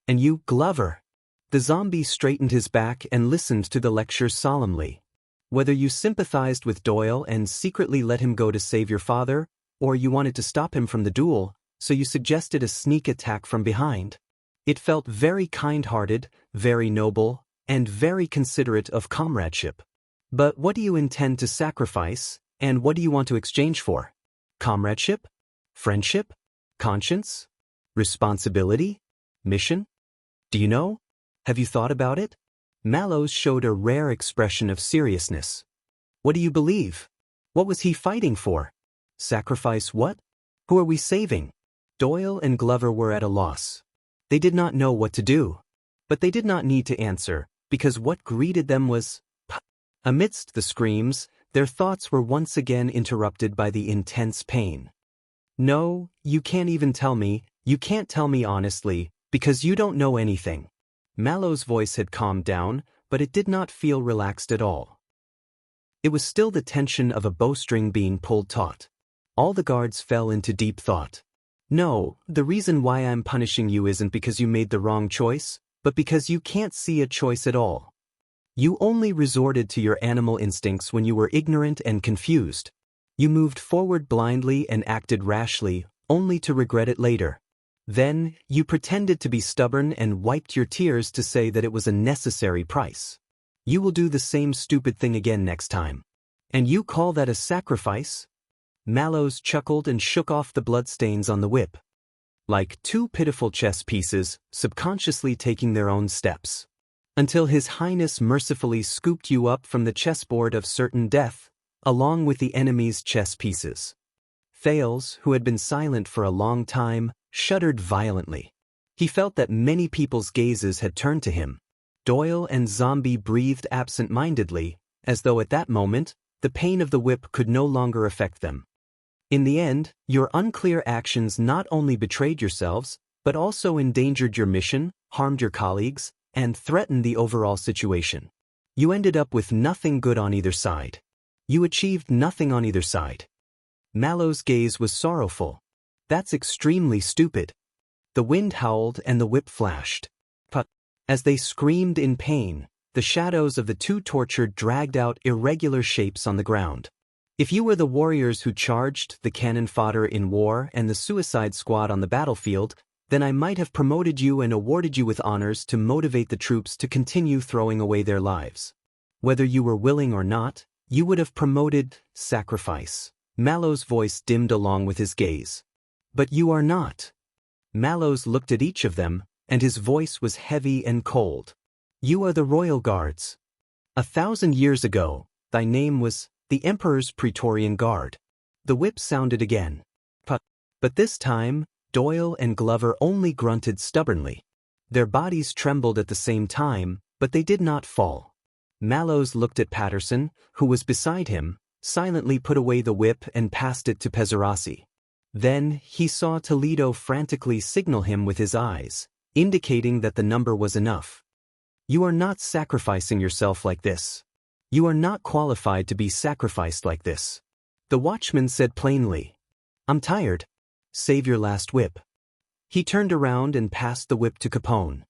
"And you, Glover?" The zombie straightened his back and listened to the lecture solemnly. "Whether you sympathized with Doyle and secretly let him go to save your father, or you wanted to stop him from the duel, So you suggested a sneak attack from behind. It felt very kind-hearted, very noble, and very considerate of comradeship. But what do you intend to sacrifice, and what do you want to exchange for? Comradeship? Friendship? Conscience? Responsibility? Mission? Do you know? Have you thought about it? Mallows showed a rare expression of seriousness. What do you believe? What was he fighting for? Sacrifice what? Who are we saving? Doyle and Glover were at a loss. They did not know what to do. But they did not need to answer, because what greeted them was Amidst the screams, their thoughts were once again interrupted by the intense pain. No, you can't even tell me, you can't tell me honestly, because you don't know anything. Mallow's voice had calmed down, but it did not feel relaxed at all. It was still the tension of a bowstring being pulled taut. All the guards fell into deep thought. No, the reason why I'm punishing you isn't because you made the wrong choice, but because you can't see a choice at all. You only resorted to your animal instincts when you were ignorant and confused. You moved forward blindly and acted rashly, only to regret it later. Then, you pretended to be stubborn and wiped your tears to say that it was a necessary price. You will do the same stupid thing again next time. And you call that a sacrifice? Mallows chuckled and shook off the bloodstains on the whip. Like two pitiful chess pieces, subconsciously taking their own steps. Until His Highness mercifully scooped you up from the chessboard of certain death, along with the enemy's chess pieces. Thales, who had been silent for a long time, shuddered violently. He felt that many people's gazes had turned to him. Doyle and Zombie breathed absent-mindedly, as though at that moment, the pain of the whip could no longer affect them. In the end, your unclear actions not only betrayed yourselves, but also endangered your mission, harmed your colleagues, and threatened the overall situation. You ended up with nothing good on either side. You achieved nothing on either side. Mallow's gaze was sorrowful. That's extremely stupid. The wind howled and the whip flashed. But, as they screamed in pain, the shadows of the two tortured dragged out irregular shapes on the ground. If you were the warriors who charged, the cannon fodder in war, and the suicide squad on the battlefield, then I might have promoted you and awarded you with honors to motivate the troops to continue throwing away their lives. Whether you were willing or not, you would have promoted sacrifice. Mallow's voice dimmed along with his gaze. But you are not. Mallows looked at each of them, and his voice was heavy and cold. You are the royal guards. 1,000 years ago, thy name was the Emperor's Praetorian Guard. The whip sounded again. But this time, Doyle and Glover only grunted stubbornly. Their bodies trembled at the same time, but they did not fall. Mallows looked at Patterson, who was beside him, silently put away the whip and passed it to Pezzarasi. Then, he saw Toledo frantically signal him with his eyes, indicating that the number was enough. You are not sacrificing yourself like this. You are not qualified to be sacrificed like this. The watchman said plainly, I'm tired. Save your last whip. He turned around and passed the whip to Capone.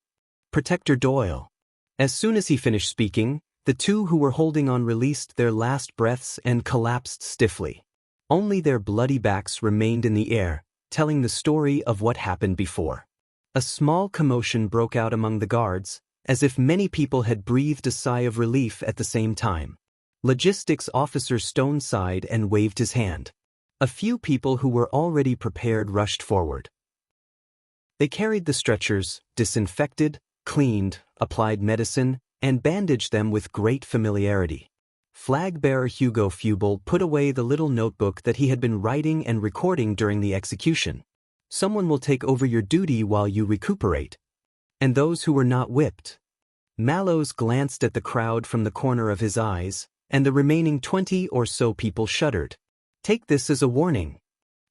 Protector Doyle. As soon as he finished speaking, the two who were holding on released their last breaths and collapsed stiffly. Only their bloody backs remained in the air, telling the story of what happened before. A small commotion broke out among the guards, as if many people had breathed a sigh of relief at the same time. Logistics Officer Stone sighed and waved his hand. A few people who were already prepared rushed forward. They carried the stretchers, disinfected, cleaned, applied medicine, and bandaged them with great familiarity. Flag-bearer Hugo Fubel put away the little notebook that he had been writing and recording during the execution. Someone will take over your duty while you recuperate. And those who were not whipped. Mallows glanced at the crowd from the corner of his eyes, and the remaining 20 or so people shuddered. Take this as a warning.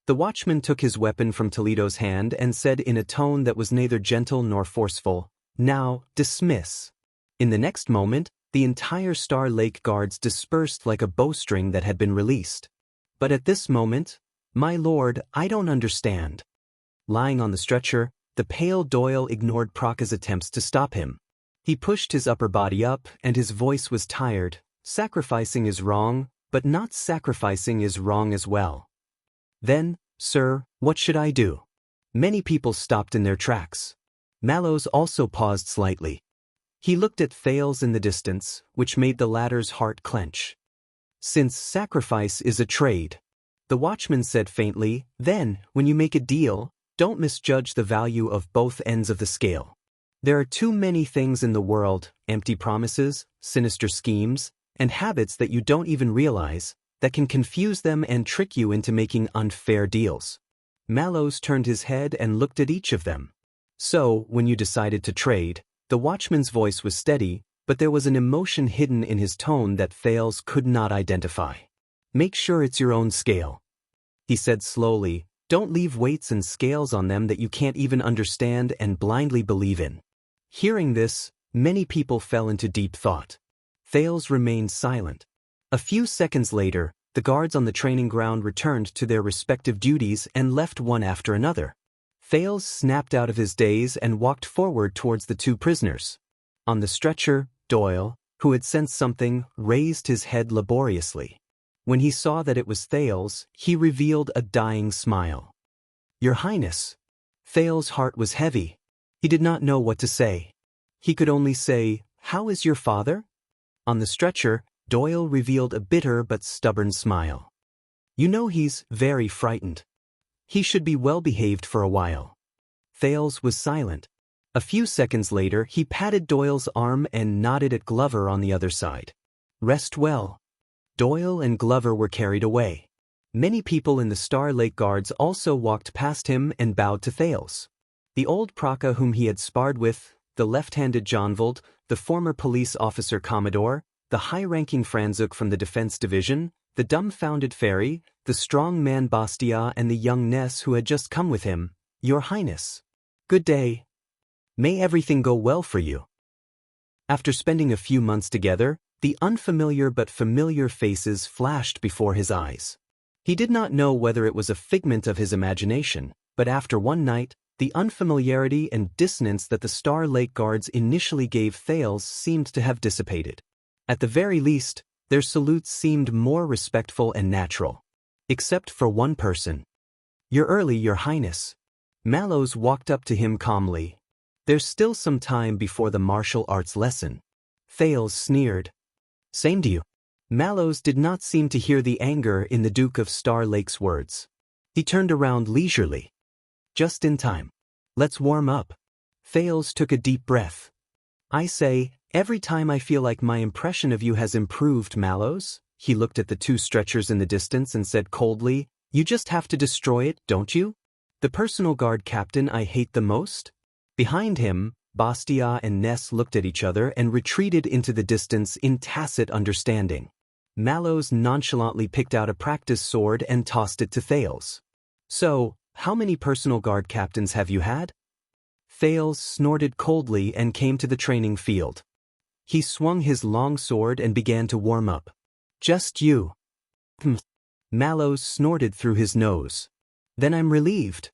The watchman took his weapon from Toledo's hand and said in a tone that was neither gentle nor forceful, Now, dismiss. In the next moment, the entire Star Lake guards dispersed like a bowstring that had been released. But at this moment, my lord, I don't understand. Lying on the stretcher, the pale Doyle ignored Praka's attempts to stop him. He pushed his upper body up, and his voice was tired. Sacrificing is wrong, but not sacrificing is wrong as well. Then, sir, what should I do? Many people stopped in their tracks. Mallows also paused slightly. He looked at Thales in the distance, which made the latter's heart clench. Since sacrifice is a trade, the watchman said faintly, then, when you make a deal, don't misjudge the value of both ends of the scale. There are too many things in the world, empty promises, sinister schemes, and habits that you don't even realize, that can confuse them and trick you into making unfair deals. Mallows turned his head and looked at each of them. So, when you decided to trade, the watchman's voice was steady, but there was an emotion hidden in his tone that Thales could not identify. Make sure it's your own scale. He said slowly, don't leave weights and scales on them that you can't even understand and blindly believe in. Hearing this, many people fell into deep thought. Thales remained silent. A few seconds later, the guards on the training ground returned to their respective duties and left one after another. Thales snapped out of his daze and walked forward towards the two prisoners. On the stretcher, Doyle, who had sensed something, raised his head laboriously. When he saw that it was Thales, he revealed a dying smile. Your Highness. Thales' heart was heavy. He did not know what to say. He could only say, how is your father? On the stretcher, Doyle revealed a bitter but stubborn smile. You know he's very frightened. He should be well behaved for a while. Thales was silent. A few seconds later, he patted Doyle's arm and nodded at Glover on the other side. Rest well. Doyle and Glover were carried away. Many people in the Star Lake Guards also walked past him and bowed to Thales. The old Praka whom he had sparred with, the left-handed Jonvold, the former police officer Commodore, the high-ranking Franzuk from the Defense Division, the dumbfounded Fairy, the strong man Bastia and the young Ness who had just come with him. Your Highness. Good day. May everything go well for you. After spending a few months together, the unfamiliar but familiar faces flashed before his eyes. He did not know whether it was a figment of his imagination, but after one night, the unfamiliarity and dissonance that the Star Lake Guards initially gave Thales seemed to have dissipated. At the very least, their salutes seemed more respectful and natural. Except for one person. You're early, Your Highness. Mallows walked up to him calmly. There's still some time before the martial arts lesson. Thales sneered. Same to you. Mallows did not seem to hear the anger in the Duke of Star Lake's words. He turned around leisurely. Just in time. Let's warm up. Thales took a deep breath. I say, every time I feel like my impression of you has improved, Mallows. He looked at the two stretchers in the distance and said coldly, you just have to destroy it, don't you? The personal guard captain I hate the most? Behind him, Bastia and Ness looked at each other and retreated into the distance in tacit understanding. Mallows nonchalantly picked out a practice sword and tossed it to Thales. So, how many personal guard captains have you had? Thales snorted coldly and came to the training field. He swung his long sword and began to warm up. Just you. Mallows snorted through his nose. Then I'm relieved.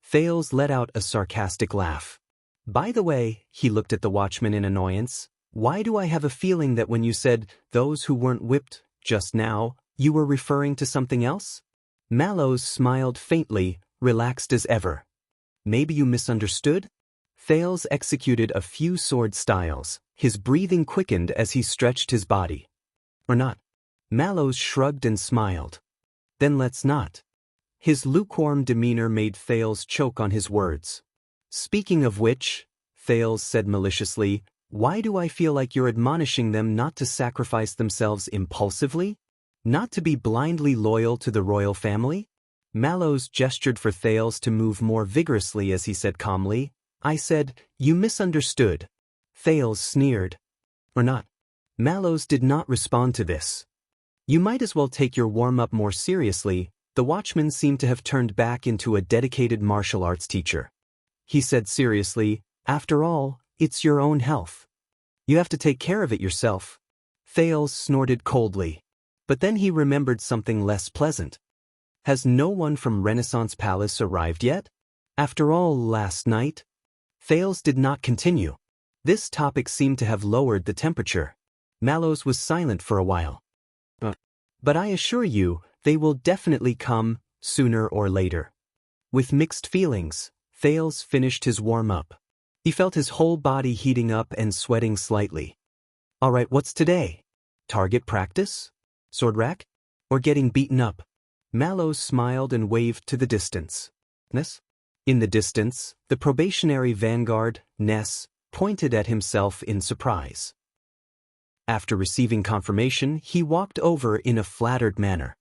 Thales let out a sarcastic laugh. By the way, he looked at the watchman in annoyance, why do I have a feeling that when you said, those who weren't whipped, just now, you were referring to something else? Mallows smiled faintly, relaxed as ever. Maybe you misunderstood? Thales executed a few sword styles, his breathing quickened as he stretched his body. Or not. Mallows shrugged and smiled. Then let's not. His lukewarm demeanor made Thales choke on his words. Speaking of which, Thales said maliciously, why do I feel like you're admonishing them not to sacrifice themselves impulsively? Not to be blindly loyal to the royal family? Mallows gestured for Thales to move more vigorously as he said calmly, I said, you misunderstood. Thales sneered. Or not. Mallows did not respond to this. You might as well take your warm-up more seriously. The watchman seemed to have turned back into a dedicated martial arts teacher. He said seriously, after all, it's your own health. You have to take care of it yourself. Thales snorted coldly. But then he remembered something less pleasant. Has no one from Renaissance Palace arrived yet? After all, last night? Thales did not continue. This topic seemed to have lowered the temperature. Mallows was silent for a while. But I assure you, they will definitely come, sooner or later. With mixed feelings, Thales finished his warm-up. He felt his whole body heating up and sweating slightly. Alright, what's today? Target practice? Sword rack? Or getting beaten up? Mallows smiled and waved to the distance. Ness? In the distance, the probationary vanguard, Ness, pointed at himself in surprise. After receiving confirmation, he walked over in a flattered manner.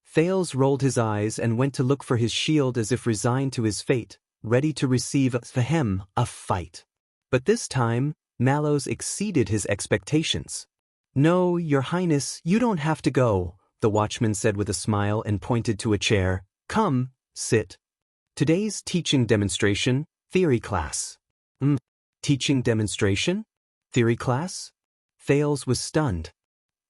Thales rolled his eyes and went to look for his shield as if resigned to his fate, ready to receive a fight. But this time, Mallows exceeded his expectations. No, Your Highness, you don't have to go, the watchman said with a smile and pointed to a chair. Come, sit. Today's teaching demonstration, theory class. Teaching demonstration? Theory class? Thales was stunned.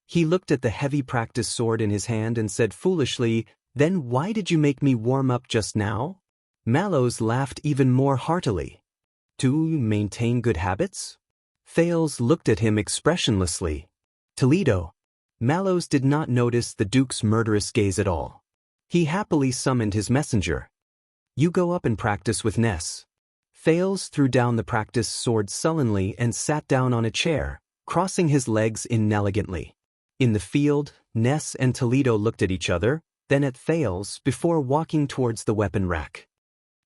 He looked at the heavy practice sword in his hand and said foolishly, Then why did you make me warm up just now? Mallows laughed even more heartily. To maintain good habits? Thales looked at him expressionlessly. Toledo. Mallows did not notice the Duke's murderous gaze at all. He happily summoned his messenger. You go up and practice with Ness. Thales threw down the practice sword sullenly and sat down on a chair, crossing his legs inelegantly. In the field, Ness and Toledo looked at each other, then at Thales before walking towards the weapon rack.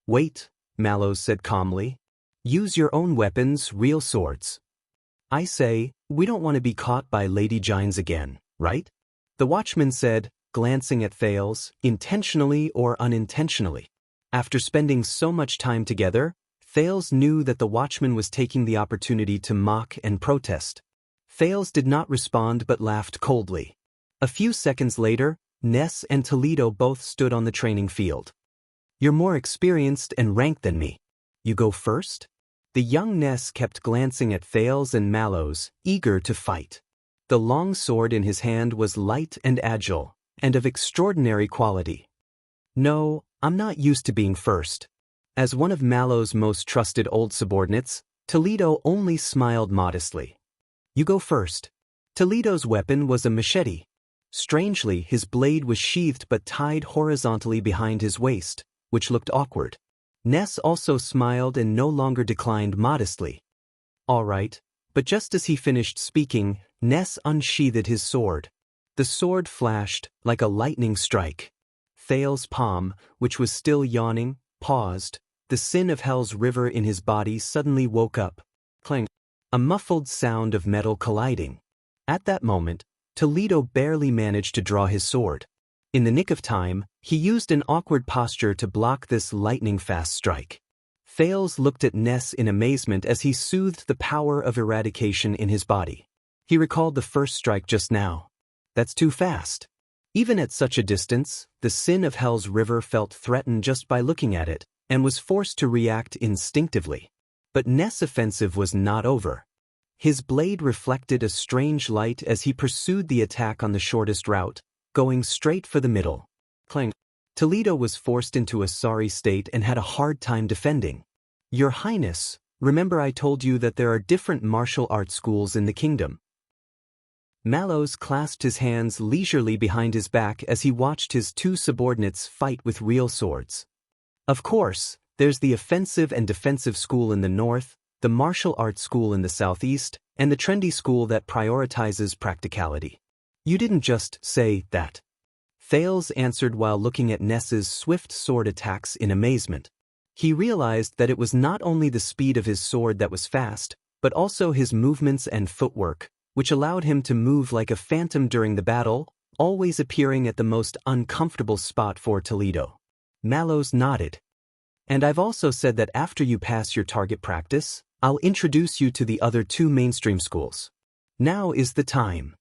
Wait, Mallows said calmly. Use your own weapons, real swords. I say, we don't want to be caught by Lady Gines again, right? The watchman said, glancing at Thales, intentionally or unintentionally. After spending so much time together, Thales knew that the watchman was taking the opportunity to mock and protest. Thales did not respond but laughed coldly. A few seconds later, Ness and Toledo both stood on the training field. You're more experienced and ranked than me. You go first? The young Ness kept glancing at Thales and Mallows, eager to fight. The long sword in his hand was light and agile, and of extraordinary quality. No, I'm not used to being first. As one of Mallows' most trusted old subordinates, Toledo only smiled modestly. You go first. Toledo's weapon was a machete. Strangely, his blade was sheathed but tied horizontally behind his waist, which looked awkward. Ness also smiled and no longer declined modestly. All right, but just as he finished speaking, Ness unsheathed his sword. The sword flashed like a lightning strike. Thales' palm, which was still yawning, paused. The sin of hell's river in his body suddenly woke up. Clang. A muffled sound of metal colliding. At that moment, Toledo barely managed to draw his sword. In the nick of time, he used an awkward posture to block this lightning-fast strike. Thales looked at Ness in amazement as he soothed the power of eradication in his body. He recalled the first strike just now. That's too fast. Even at such a distance, the sin of hell's river felt threatened just by looking at it, and was forced to react instinctively. But Ness' offensive was not over. His blade reflected a strange light as he pursued the attack on the shortest route, going straight for the middle. Clang. Toledo was forced into a sorry state and had a hard time defending. Your Highness, remember I told you that there are different martial arts schools in the kingdom. Mallows clasped his hands leisurely behind his back as he watched his two subordinates fight with real swords. Of course, there's the offensive and defensive school in the north, the martial arts school in the southeast, and the trendy school that prioritizes practicality. You didn't just say that. Thales answered while looking at Ness's swift sword attacks in amazement. He realized that it was not only the speed of his sword that was fast, but also his movements and footwork, which allowed him to move like a phantom during the battle, always appearing at the most uncomfortable spot for Toledo. Mallows nodded. And I've also said that after you pass your target practice, I'll introduce you to the other two mainstream schools. Now is the time.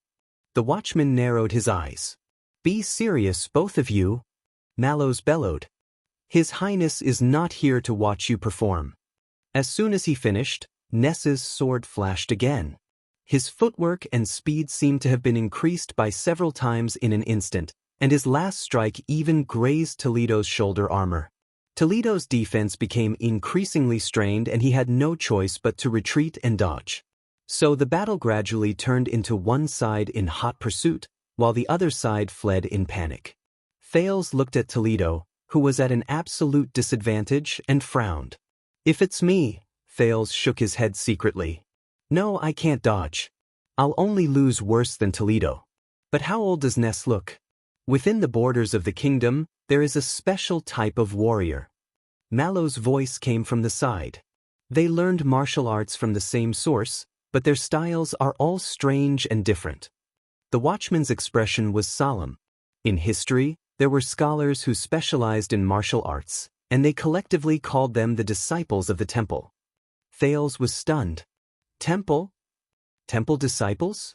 The watchman narrowed his eyes. Be serious, both of you. Mallows bellowed. His Highness is not here to watch you perform. As soon as he finished, Ness's sword flashed again. His footwork and speed seemed to have been increased by several times in an instant, and his last strike even grazed Toledo's shoulder armor. Toledo's defense became increasingly strained and he had no choice but to retreat and dodge. So the battle gradually turned into one side in hot pursuit, while the other side fled in panic. Thales looked at Toledo, who was at an absolute disadvantage, and frowned. If it's me, Thales shook his head secretly. No, I can't dodge. I'll only lose worse than Toledo. But how old does Ness look? Within the borders of the kingdom, there is a special type of warrior. Mallow's voice came from the side. They learned martial arts from the same source, but their styles are all strange and different. The watchman's expression was solemn. In history, there were scholars who specialized in martial arts, and they collectively called them the disciples of the temple. Thales was stunned. Temple? Temple disciples?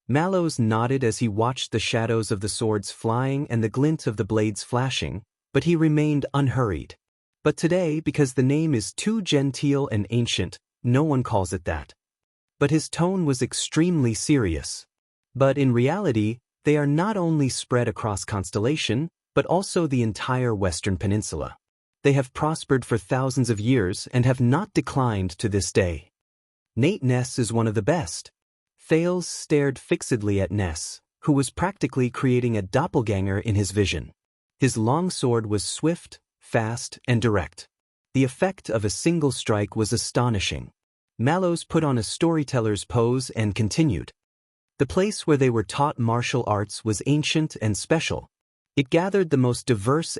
Mallows nodded as he watched the shadows of the swords flying and the glint of the blades flashing, but he remained unhurried. But today, because the name is too genteel and ancient, no one calls it that. But his tone was extremely serious. But in reality, they are not only spread across Constellation, but also the entire Western Peninsula. They have prospered for thousands of years and have not declined to this day. Nate Ness is one of the best. Thales stared fixedly at Ness, who was practically creating a doppelganger in his vision. His long sword was swift, fast, and direct. The effect of a single strike was astonishing. Mallows put on a storyteller's pose and continued. The place where they were taught martial arts was ancient and special. It gathered the most diverse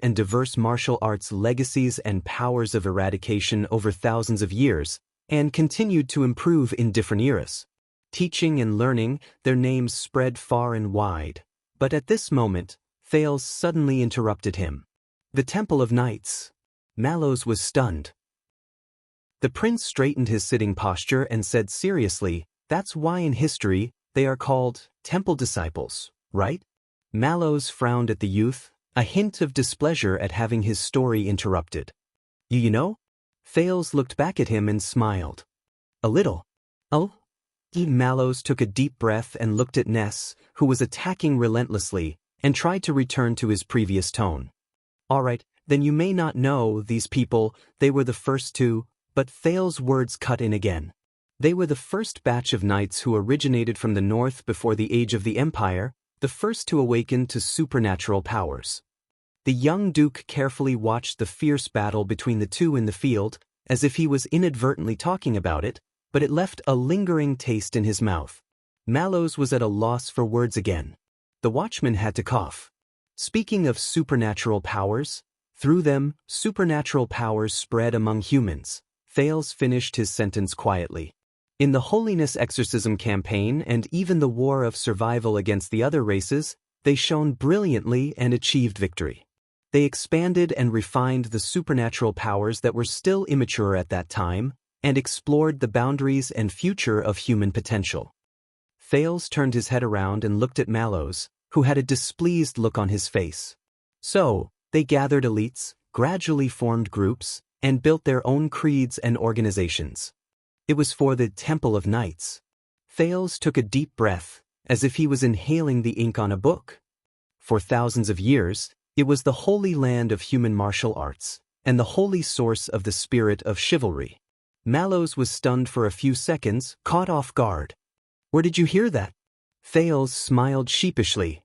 martial arts legacies and powers of eradication over thousands of years, and continued to improve in different eras. Teaching and learning, their names spread far and wide. But at this moment, Thales suddenly interrupted him. The Temple of Knights. Mallows was stunned. The prince straightened his sitting posture and said seriously, that's why in history, they are called temple disciples, right? Mallows frowned at the youth, a hint of displeasure at having his story interrupted. You know? Thales looked back at him and smiled. A little. Oh? Mallows took a deep breath and looked at Ness, who was attacking relentlessly, and tried to return to his previous tone. All right, then you may not know these people, they were the first to, but Thales' words cut in again. They were the first batch of knights who originated from the north before the age of the Empire, the first to awaken to supernatural powers. The young duke carefully watched the fierce battle between the two in the field, as if he was inadvertently talking about it, but it left a lingering taste in his mouth. Mallows was at a loss for words again. The watchman had to cough. Speaking of supernatural powers, through them, supernatural powers spread among humans. Thales finished his sentence quietly. In the Holiness Exorcism campaign and even the war of survival against the other races, they shone brilliantly and achieved victory. They expanded and refined the supernatural powers that were still immature at that time, and explored the boundaries and future of human potential. Thales turned his head around and looked at Mallows, who had a displeased look on his face. So, they gathered elites, gradually formed groups, and built their own creeds and organizations. It was for the Temple of Knights. Thales took a deep breath, as if he was inhaling the ink on a book. For thousands of years, it was the holy land of human martial arts, and the holy source of the spirit of chivalry. Mallows was stunned for a few seconds, caught off guard. Where did you hear that? Thales smiled sheepishly.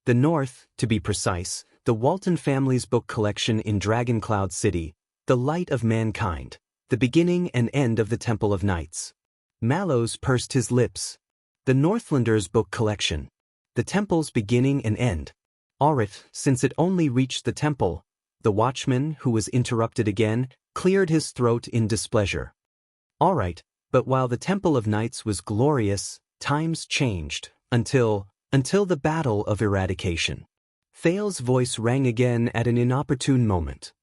The North, to be precise, the Walton family's book collection in Dragoncloud City, The Light of Mankind, the beginning and end of the Temple of Knights. Mallows pursed his lips. The Northlanders' book collection. The temple's beginning and end. Alright, since it only reached the temple, the watchman, who was interrupted again, cleared his throat in displeasure. All right, but while the Temple of Knights was glorious, times changed, until the Battle of Eradication. Thales' voice rang again at an inopportune moment.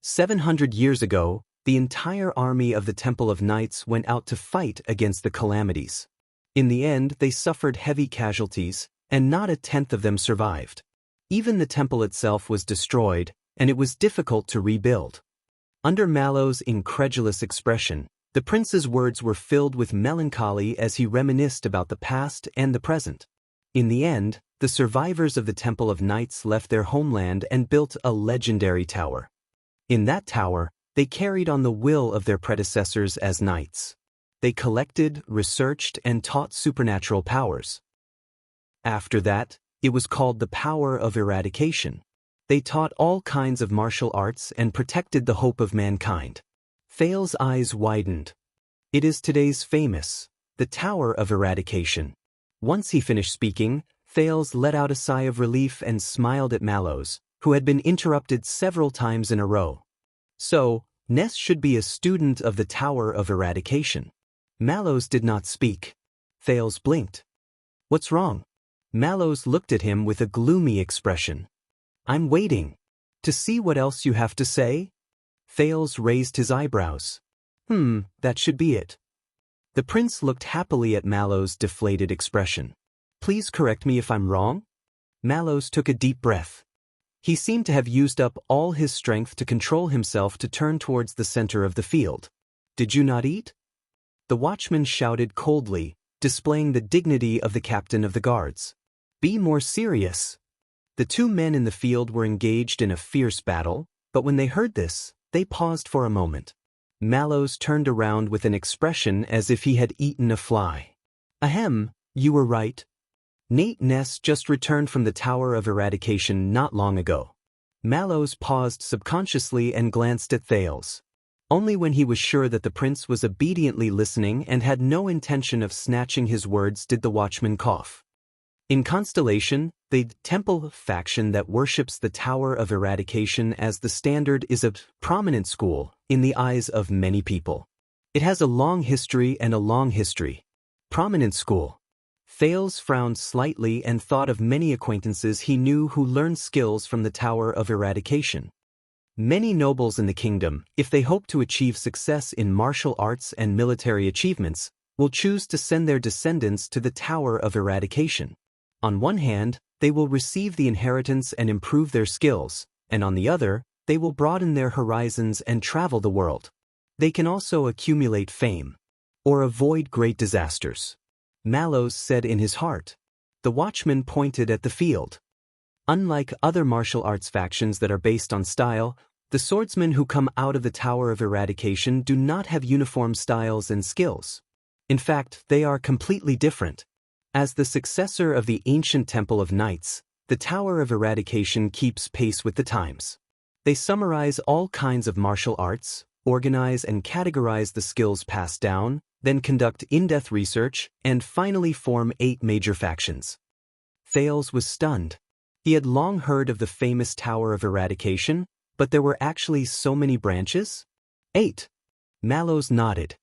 700 years ago, the entire army of the Temple of Knights went out to fight against the calamities. In the end, they suffered heavy casualties, and not a tenth of them survived. Even the temple itself was destroyed, and it was difficult to rebuild. Under Mallows' incredulous expression, the prince's words were filled with melancholy as he reminisced about the past and the present. In the end, the survivors of the Temple of Knights left their homeland and built a legendary tower. In that tower, they carried on the will of their predecessors as knights. They collected, researched, and taught supernatural powers. After that, it was called the power of eradication. They taught all kinds of martial arts and protected the hope of mankind. Thale's eyes widened. It is today's famous, the Tower of Eradication. Once he finished speaking, Thales let out a sigh of relief and smiled at Mallows, who had been interrupted several times in a row. So, Ness should be a student of the Tower of Eradication. Mallows did not speak. Thales blinked. What's wrong? Mallows looked at him with a gloomy expression. I'm waiting. To see what else you have to say? Thales raised his eyebrows. That should be it. The prince looked happily at Mallows' deflated expression. Please correct me if I'm wrong? Mallows took a deep breath. He seemed to have used up all his strength to control himself to turn towards the center of the field. Did you not eat? The watchman shouted coldly, displaying the dignity of the captain of the guards. Be more serious. The two men in the field were engaged in a fierce battle, but when they heard this, they paused for a moment. Mallows turned around with an expression as if he had eaten a fly. Ahem, you were right. Nate Ness just returned from the Tower of Eradication not long ago. Mallows paused subconsciously and glanced at Thales. Only when he was sure that the prince was obediently listening and had no intention of snatching his words did the watchman cough. In Constellation, the temple faction that worships the Tower of Eradication as the standard is a prominent school in the eyes of many people. It has a long history and a long history. Prominent school. Thales frowned slightly and thought of many acquaintances he knew who learned skills from the Tower of Eradication. Many nobles in the kingdom, if they hope to achieve success in martial arts and military achievements, will choose to send their descendants to the Tower of Eradication. On one hand, they will receive the inheritance and improve their skills, and on the other, they will broaden their horizons and travel the world. They can also accumulate fame, or avoid great disasters. Mallows said in his heart. The watchman pointed at the field. Unlike other martial arts factions that are based on style, the swordsmen who come out of the Tower of Eradication do not have uniform styles and skills. In fact, they are completely different. As the successor of the ancient Temple of Knights, the Tower of Eradication keeps pace with the times. They summarize all kinds of martial arts, organize and categorize the skills passed down, then conduct in-depth research, and finally form 8 major factions. Thales was stunned. He had long heard of the famous Tower of Eradication, but there were actually so many branches? 8. Mallows nodded.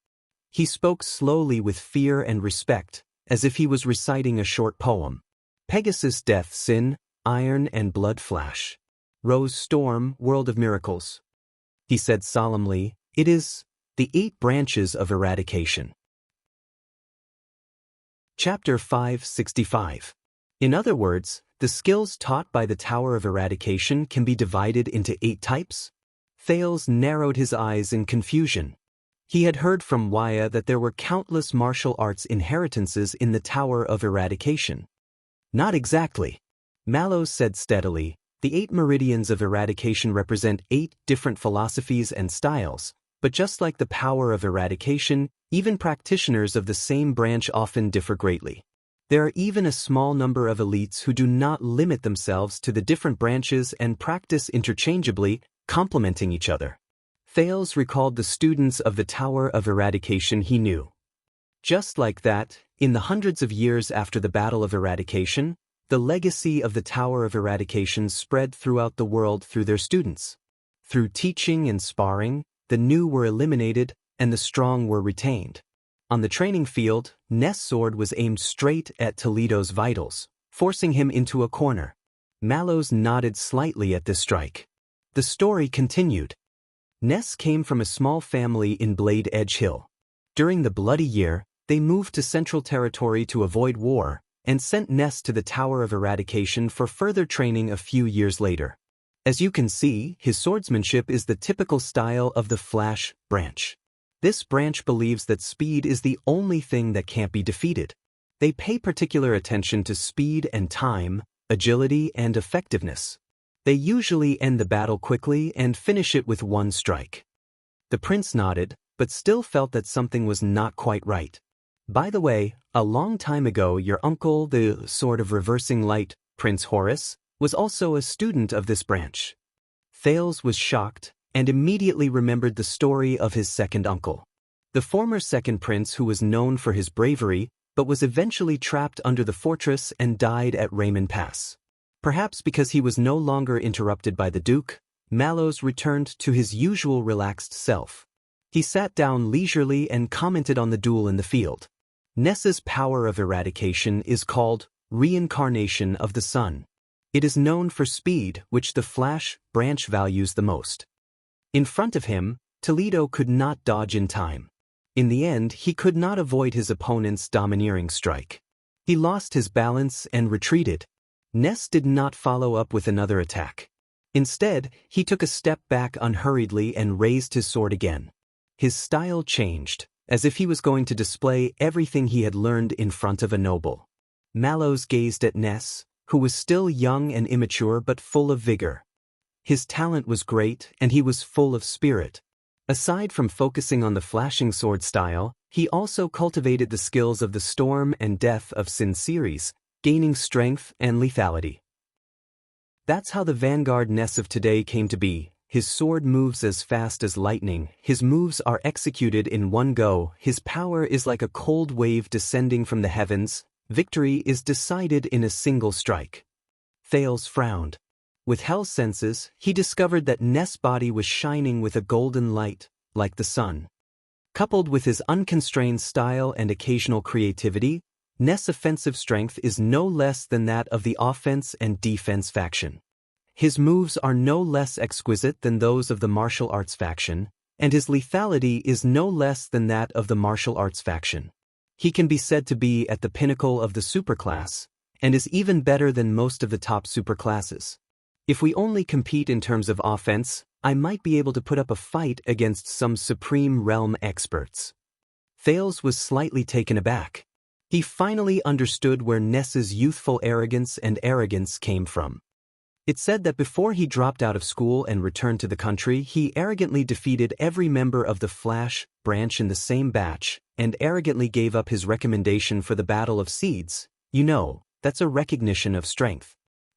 He spoke slowly with fear and respect, as if he was reciting a short poem. Pegasus Death Sin, Iron and Blood Flash. Rose Storm, World of Miracles. He said solemnly, it is the 8 branches of eradication. Chapter 565. In other words, the skills taught by the Tower of Eradication can be divided into 8 types? Thales narrowed his eyes in confusion. He had heard from Wuxia that there were countless martial arts inheritances in the Tower of Eradication. Not exactly. Mallows said steadily, the 8 meridians of eradication represent 8 different philosophies and styles, but just like the power of eradication, even practitioners of the same branch often differ greatly. There are even a small number of elites who do not limit themselves to the different branches and practice interchangeably, complementing each other. Thales recalled the students of the Tower of Eradication he knew. Just like that, in the hundreds of years after the Battle of Eradication, the legacy of the Tower of Eradication spread throughout the world through their students. Through teaching and sparring, the new were eliminated and the strong were retained. On the training field, Ness' sword was aimed straight at Toledo's vitals, forcing him into a corner. Mallows nodded slightly at this strike. The story continued. Ness came from a small family in Blade Edge Hill. During the Bloody Year, they moved to Central Territory to avoid war, and sent Ness to the Tower of Eradication for further training a few years later. As you can see, his swordsmanship is the typical style of the Flash branch. This branch believes that speed is the only thing that can't be defeated. They pay particular attention to speed and time, agility and effectiveness. They usually end the battle quickly and finish it with one strike. The prince nodded, but still felt that something was not quite right. By the way, a long time ago your uncle, the Sword of Reversing Light, Prince Horus, was also a student of this branch. Thales was shocked, and immediately remembered the story of his second uncle. The former second prince who was known for his bravery, but was eventually trapped under the fortress and died at Raymond Pass. Perhaps because he was no longer interrupted by the Duke, Mallows returned to his usual relaxed self. He sat down leisurely and commented on the duel in the field. Ness's power of eradication is called reincarnation of the sun. It is known for speed, which the Flash branch values the most. In front of him, Toledo could not dodge in time. In the end, he could not avoid his opponent's domineering strike. He lost his balance and retreated. Ness did not follow up with another attack. Instead, he took a step back unhurriedly and raised his sword again. His style changed, as if he was going to display everything he had learned in front of a noble. Mallows gazed at Ness, who was still young and immature but full of vigor. His talent was great and he was full of spirit. Aside from focusing on the flashing sword style, he also cultivated the skills of the Storm and Death of Sin series, gaining strength and lethality. That's how the Vanguard Ness of today came to be. His sword moves as fast as lightning, his moves are executed in one go, his power is like a cold wave descending from the heavens, victory is decided in a single strike. Thales frowned. With Hell's senses, he discovered that Ness' body was shining with a golden light, like the sun. Coupled with his unconstrained style and occasional creativity, Ness' offensive strength is no less than that of the offense and defense faction. His moves are no less exquisite than those of the martial arts faction, and his lethality is no less than that of the martial arts faction. He can be said to be at the pinnacle of the superclass, and is even better than most of the top superclasses. If we only compete in terms of offense, I might be able to put up a fight against some Supreme Realm experts. Thales was slightly taken aback. He finally understood where Ness's youthful arrogance came from. It said that before he dropped out of school and returned to the country, he arrogantly defeated every member of the Flash branch in the same batch, and arrogantly gave up his recommendation for the Battle of Seeds. You know, that's a recognition of strength.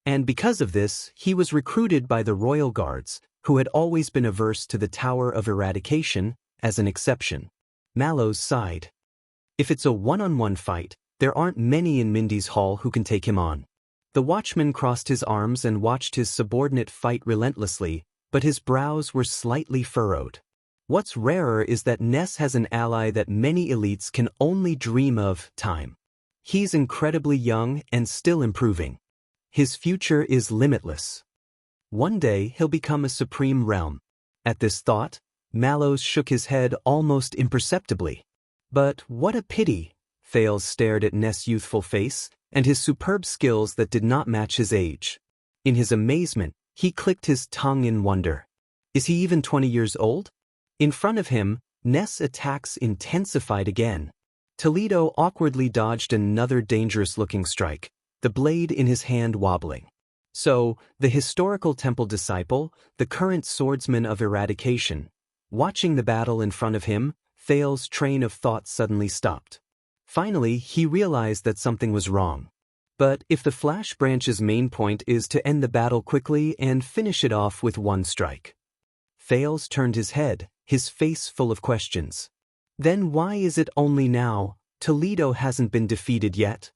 And because of this, he was recruited by the Royal Guards, who had always been averse to the Tower of Eradication, as an exception. Mallows sighed. If it's a one-on-one fight, there aren't many in Mindy's Hall who can take him on. The watchman crossed his arms and watched his subordinate fight relentlessly, but his brows were slightly furrowed. What's rarer is that Ness has an ally that many elites can only dream of: time. He's incredibly young and still improving. His future is limitless. One day he'll become a Supreme Realm. At this thought, Mallows shook his head almost imperceptibly. But what a pity! Thales stared at Ness' youthful face, and his superb skills that did not match his age. In his amazement, he clicked his tongue in wonder. Is he even 20 years old? In front of him, Ness' attacks intensified again. Toledo awkwardly dodged another dangerous-looking strike, the blade in his hand wobbling. So, the historical temple disciple, the current swordsman of eradication, watching the battle in front of him, Thales' train of thought suddenly stopped. Finally, he realized that something was wrong. But if the Flash branch's main point is to end the battle quickly and finish it off with one strike. Thales turned his head, his face full of questions. Then why is it only now? Toledo hasn't been defeated yet?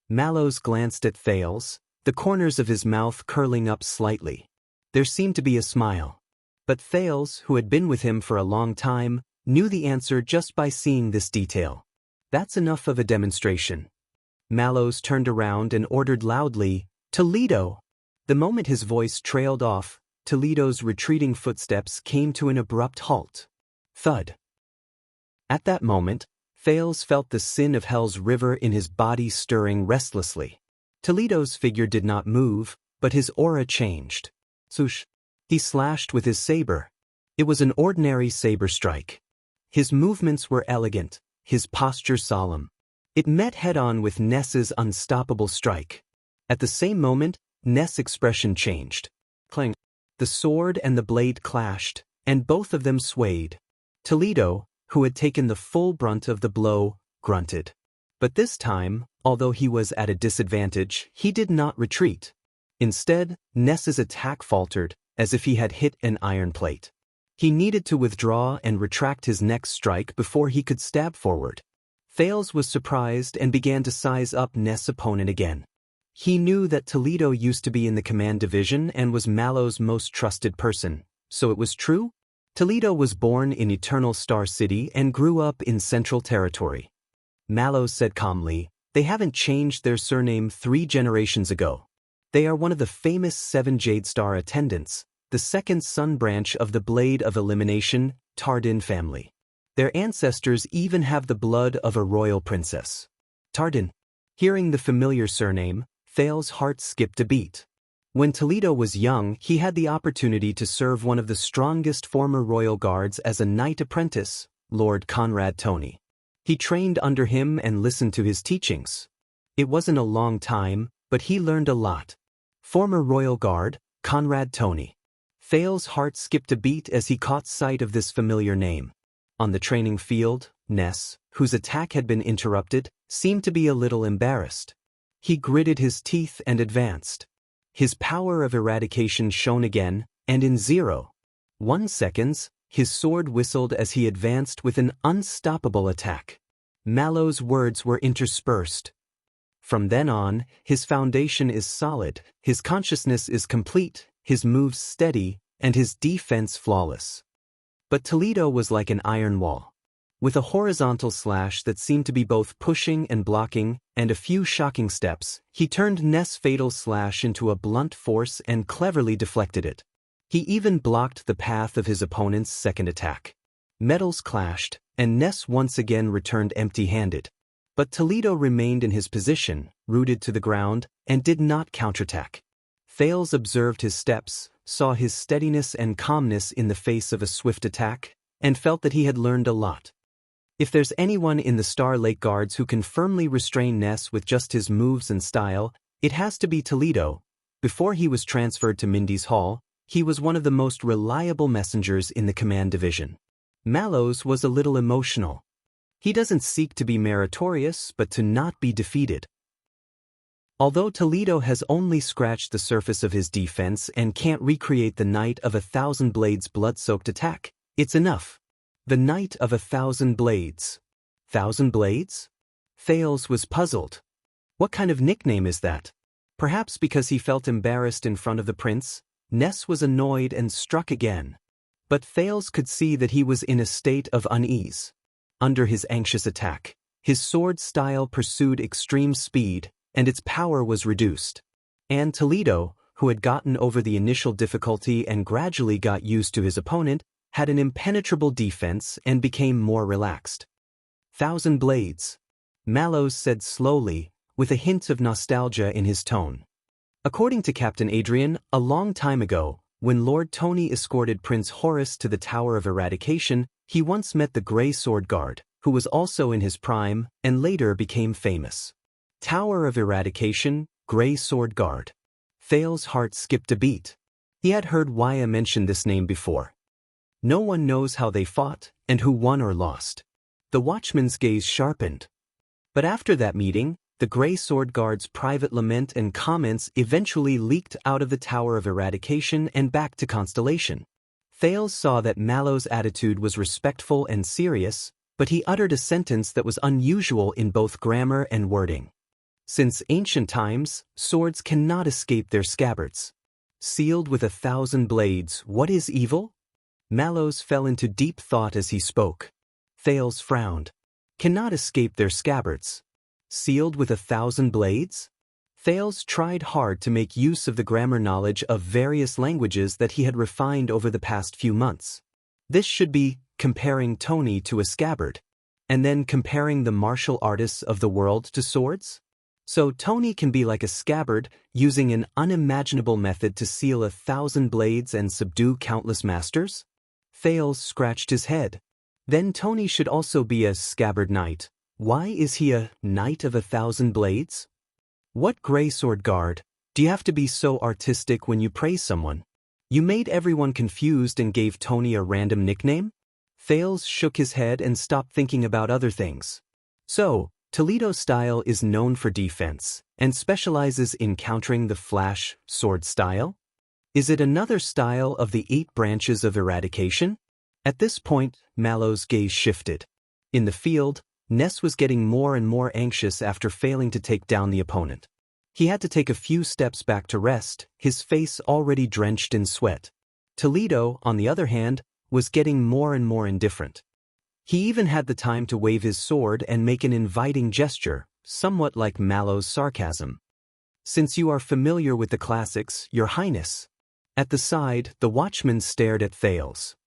Mallows glanced at Thales, the corners of his mouth curling up slightly. There seemed to be a smile. But Thales, who had been with him for a long time, knew the answer just by seeing this detail. That's enough of a demonstration. Mallows turned around and ordered loudly, "Toledo!" The moment his voice trailed off, Toledo's retreating footsteps came to an abrupt halt. Thud. At that moment, Thales felt the sin of Hell's river in his body stirring restlessly. Toledo's figure did not move, but his aura changed. Swoosh. He slashed with his saber. It was an ordinary saber strike. His movements were elegant, his posture solemn. It met head-on with Ness's unstoppable strike. At the same moment, Ness' expression changed. Clang. The sword and the blade clashed, and both of them swayed. Toledo, who had taken the full brunt of the blow, grunted. But this time, although he was at a disadvantage, he did not retreat. Instead, Ness's attack faltered, as if he had hit an iron plate. He needed to withdraw and retract his next strike before he could stab forward. Thales was surprised and began to size up Ness' opponent again. He knew that Toledo used to be in the command division and was Mallow's most trusted person, so it was true? Toledo was born in Eternal Star City and grew up in Central Territory. Mallow said calmly, "They haven't changed their surname 3 generations ago. They are one of the famous 7 Jade Star attendants, the second son branch of the Blade of Elimination, Tardin family. Their ancestors even have the blood of a royal princess." Tardin. Hearing the familiar surname, Thales' heart skipped a beat. When Toledo was young, he had the opportunity to serve one of the strongest former royal guards as a knight apprentice, Lord Conrad Toney. He trained under him and listened to his teachings. It wasn't a long time, but he learned a lot. Former royal guard, Conrad Toney. Thales' heart skipped a beat as he caught sight of this familiar name. On the training field, Ness, whose attack had been interrupted, seemed to be a little embarrassed. He gritted his teeth and advanced. His power of eradication shone again, and in 0.1 seconds, his sword whistled as he advanced with an unstoppable attack. Mallow's words were interspersed. From then on, his foundation is solid, his consciousness is complete, his moves steady, and his defense flawless. But Toledo was like an iron wall. With a horizontal slash that seemed to be both pushing and blocking, and a few shocking steps, he turned Ness' fatal slash into a blunt force and cleverly deflected it. He even blocked the path of his opponent's second attack. Metals clashed, and Ness once again returned empty-handed. But Toledo remained in his position, rooted to the ground, and did not counterattack. Thales observed his steps, saw his steadiness and calmness in the face of a swift attack, and felt that he had learned a lot. If there's anyone in the Star Lake Guards who can firmly restrain Ness with just his moves and style, it has to be Toledo. Before he was transferred to Mindy's Hall, he was one of the most reliable messengers in the command division. Mallow's was a little emotional. He doesn't seek to be meritorious, but to not be defeated. Although Toledo has only scratched the surface of his defense and can't recreate the Knight of 1,000 Blades' blood-soaked attack, it's enough. The Knight of 1,000 Blades. 1,000 Blades? Thales was puzzled. What kind of nickname is that? Perhaps because he felt embarrassed in front of the prince, Ness was annoyed and struck again. But Thales could see that he was in a state of unease. Under his anxious attack, his sword style pursued extreme speed, and its power was reduced. And Toledo, who had gotten over the initial difficulty and gradually got used to his opponent, had an impenetrable defense and became more relaxed. 1,000 Blades. Mallows said slowly, with a hint of nostalgia in his tone. According to Captain Adrian, a long time ago, when Lord Toney escorted Prince Horace to the Tower of Eradication, he once met the Grey Sword Guard, who was also in his prime and later became famous. Tower of Eradication, Grey Sword Guard. Thales' heart skipped a beat. He had heard Wuxia mention this name before. No one knows how they fought and who won or lost. The watchman's gaze sharpened. But after that meeting, the Grey Sword Guard's private lament and comments eventually leaked out of the Tower of Eradication and back to Constellation. Thales saw that Mallow's attitude was respectful and serious, but he uttered a sentence that was unusual in both grammar and wording. Since ancient times, swords cannot escape their scabbards. Sealed with 1,000 blades, what is evil? Mallows fell into deep thought as he spoke. Thales frowned. Cannot escape their scabbards. Sealed with 1,000 blades? Thales tried hard to make use of the grammar knowledge of various languages that he had refined over the past few months. This should be comparing Toney to a scabbard, and then comparing the martial artists of the world to swords? So Toney can be like a scabbard, using an unimaginable method to seal 1,000 blades and subdue countless masters? Thales scratched his head. Then Toney should also be a scabbard knight. Why is he a knight of 1,000 blades? What Grey Sword Guard? Do you have to be so artistic when you praise someone? You made everyone confused and gave Toney a random nickname? Thales shook his head and stopped thinking about other things. So, Toledo's style is known for defense, and specializes in countering the flash sword style? Is it another style of the 8 branches of eradication? At this point, Mallow's gaze shifted. In the field, Ness was getting more and more anxious after failing to take down the opponent. He had to take a few steps back to rest, his face already drenched in sweat. Toledo, on the other hand, was getting more and more indifferent. He even had the time to wave his sword and make an inviting gesture, somewhat like Mallow's sarcasm. "Since you are familiar with the classics, Your Highness." At the side, the watchman stared at Thales.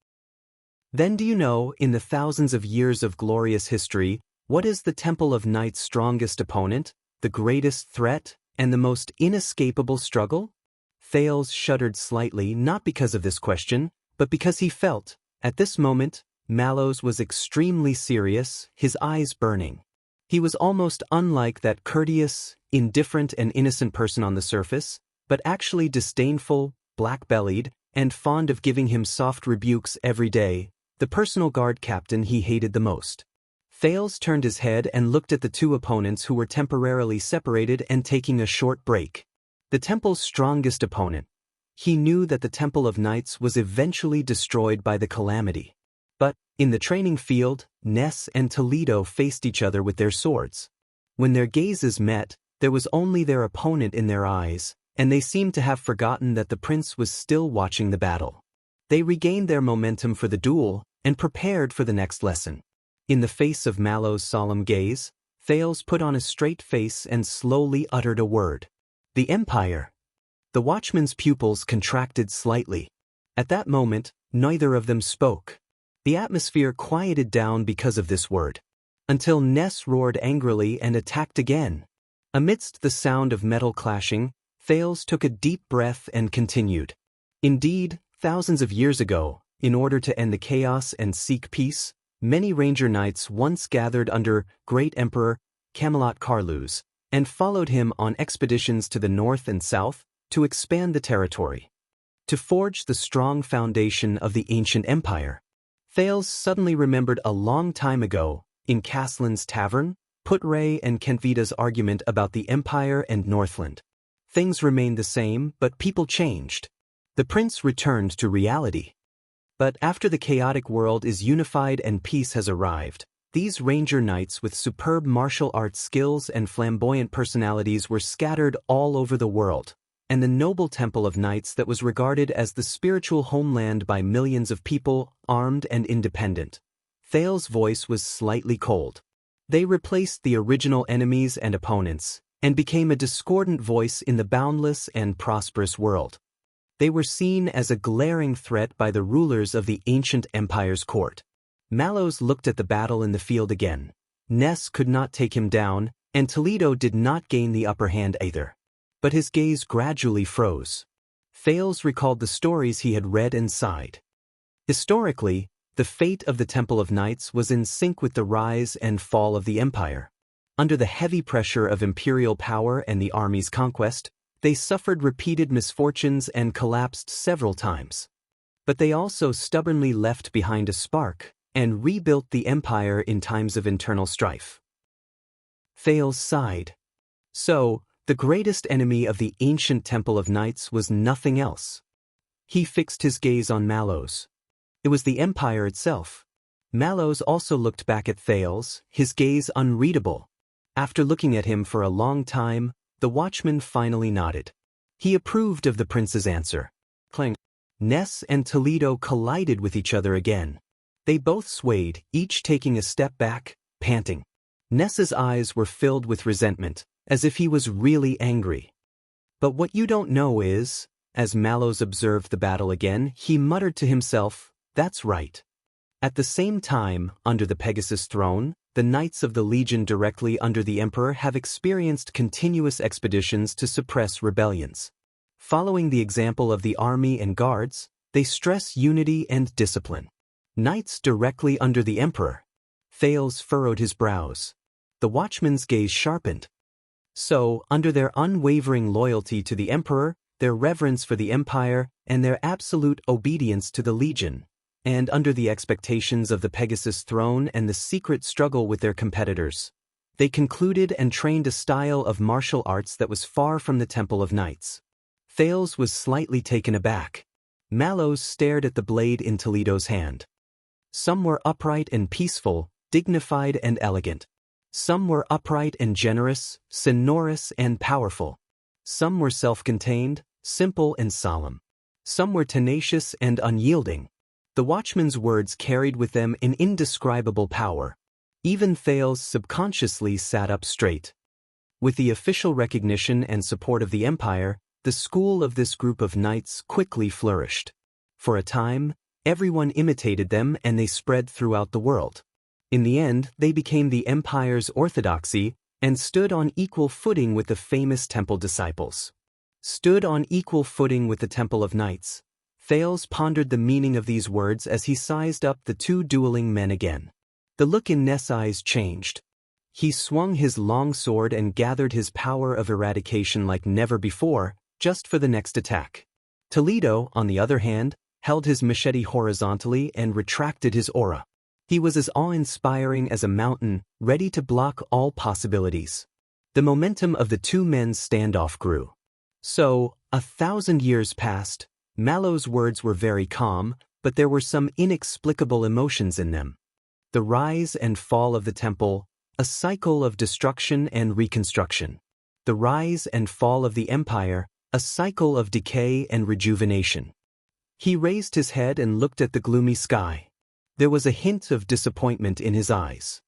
"Then do you know, in the thousands of years of glorious history, what is the Temple of Night's strongest opponent, the greatest threat, and the most inescapable struggle?" Thales shuddered slightly, not because of this question, but because he felt, at this moment, Mallow's was extremely serious, his eyes burning. He was almost unlike that courteous, indifferent and innocent person on the surface, but actually disdainful, black-bellied, and fond of giving him soft rebukes every day, the personal guard captain he hated the most. Thales turned his head and looked at the two opponents who were temporarily separated and taking a short break. The temple's strongest opponent. He knew that the Temple of Knights was eventually destroyed by the calamity. But, in the training field, Ness and Toledo faced each other with their swords. When their gazes met, there was only their opponent in their eyes, and they seemed to have forgotten that the prince was still watching the battle. They regained their momentum for the duel, and prepared for the next lesson. In the face of Mallow's solemn gaze, Thales put on a straight face and slowly uttered a word. "The Empire." The watchman's pupils contracted slightly. At that moment, neither of them spoke. The atmosphere quieted down because of this word. Until Ness roared angrily and attacked again. Amidst the sound of metal clashing, Thales took a deep breath and continued. "Indeed, thousands of years ago, in order to end the chaos and seek peace, many ranger knights once gathered under Great Emperor Camelot Carlus, and followed him on expeditions to the north and south to expand the territory. To forge the strong foundation of the ancient empire." Thales suddenly remembered a long time ago, in Caslin's tavern, Putray and Kentvita's argument about the Empire and Northland. Things remained the same, but people changed. The prince returned to reality. But after the chaotic world is unified and peace has arrived, these ranger knights with superb martial arts skills and flamboyant personalities were scattered all over the world, and the noble Temple of Knights that was regarded as the spiritual homeland by millions of people, armed and independent. Thales' voice was slightly cold. They replaced the original enemies and opponents, and became a discordant voice in the boundless and prosperous world. They were seen as a glaring threat by the rulers of the ancient empire's court. Mallow's looked at the battle in the field again. Ness could not take him down, and Toledo did not gain the upper hand either. But his gaze gradually froze. Thales recalled the stories he had read and sighed. Historically, the fate of the Temple of Knights was in sync with the rise and fall of the empire. Under the heavy pressure of imperial power and the army's conquest, they suffered repeated misfortunes and collapsed several times. But they also stubbornly left behind a spark and rebuilt the empire in times of internal strife. Thales sighed. So, the greatest enemy of the ancient Temple of Knights was nothing else. He fixed his gaze on Mallow's. It was the empire itself. Mallow's also looked back at Thales, his gaze unreadable. After looking at him for a long time, the watchman finally nodded. He approved of the prince's answer. Clang. Ness and Toledo collided with each other again. They both swayed, each taking a step back, panting. Ness's eyes were filled with resentment, as if he was really angry. "But what you don't know is," as Mallow's observed the battle again, he muttered to himself, "That's right." At the same time, under the Pegasus throne, the Knights of the Legion directly under the Emperor have experienced continuous expeditions to suppress rebellions. Following the example of the army and guards, they stress unity and discipline. Knights directly under the Emperor. Thales furrowed his brows. The watchman's gaze sharpened. So, under their unwavering loyalty to the Emperor, their reverence for the Empire, and their absolute obedience to the Legion, and under the expectations of the Pegasus throne and the secret struggle with their competitors, they concluded and trained a style of martial arts that was far from the Temple of Knights. Thales was slightly taken aback. Mallows stared at the blade in Toledo's hand. Some were upright and peaceful, dignified and elegant. Some were upright and generous, sonorous and powerful. Some were self-contained, simple and solemn. Some were tenacious and unyielding. The watchman's words carried with them an indescribable power. Even Thales subconsciously sat up straight. With the official recognition and support of the empire, the school of this group of knights quickly flourished. For a time, everyone imitated them and they spread throughout the world. In the end, they became the empire's orthodoxy and stood on equal footing with the famous temple disciples. Stood on equal footing with the temple of knights. Thales pondered the meaning of these words as he sized up the two dueling men again. The look in Ness' eyes changed. He swung his long sword and gathered his power of eradication like never before, just for the next attack. Toledo, on the other hand, held his machete horizontally and retracted his aura. He was as awe-inspiring as a mountain, ready to block all possibilities. The momentum of the two men's standoff grew. So, 1,000 years passed. Mallow's words were very calm, but there were some inexplicable emotions in them. The rise and fall of the temple, a cycle of destruction and reconstruction. The rise and fall of the empire, a cycle of decay and rejuvenation. He raised his head and looked at the gloomy sky. There was a hint of disappointment in his eyes.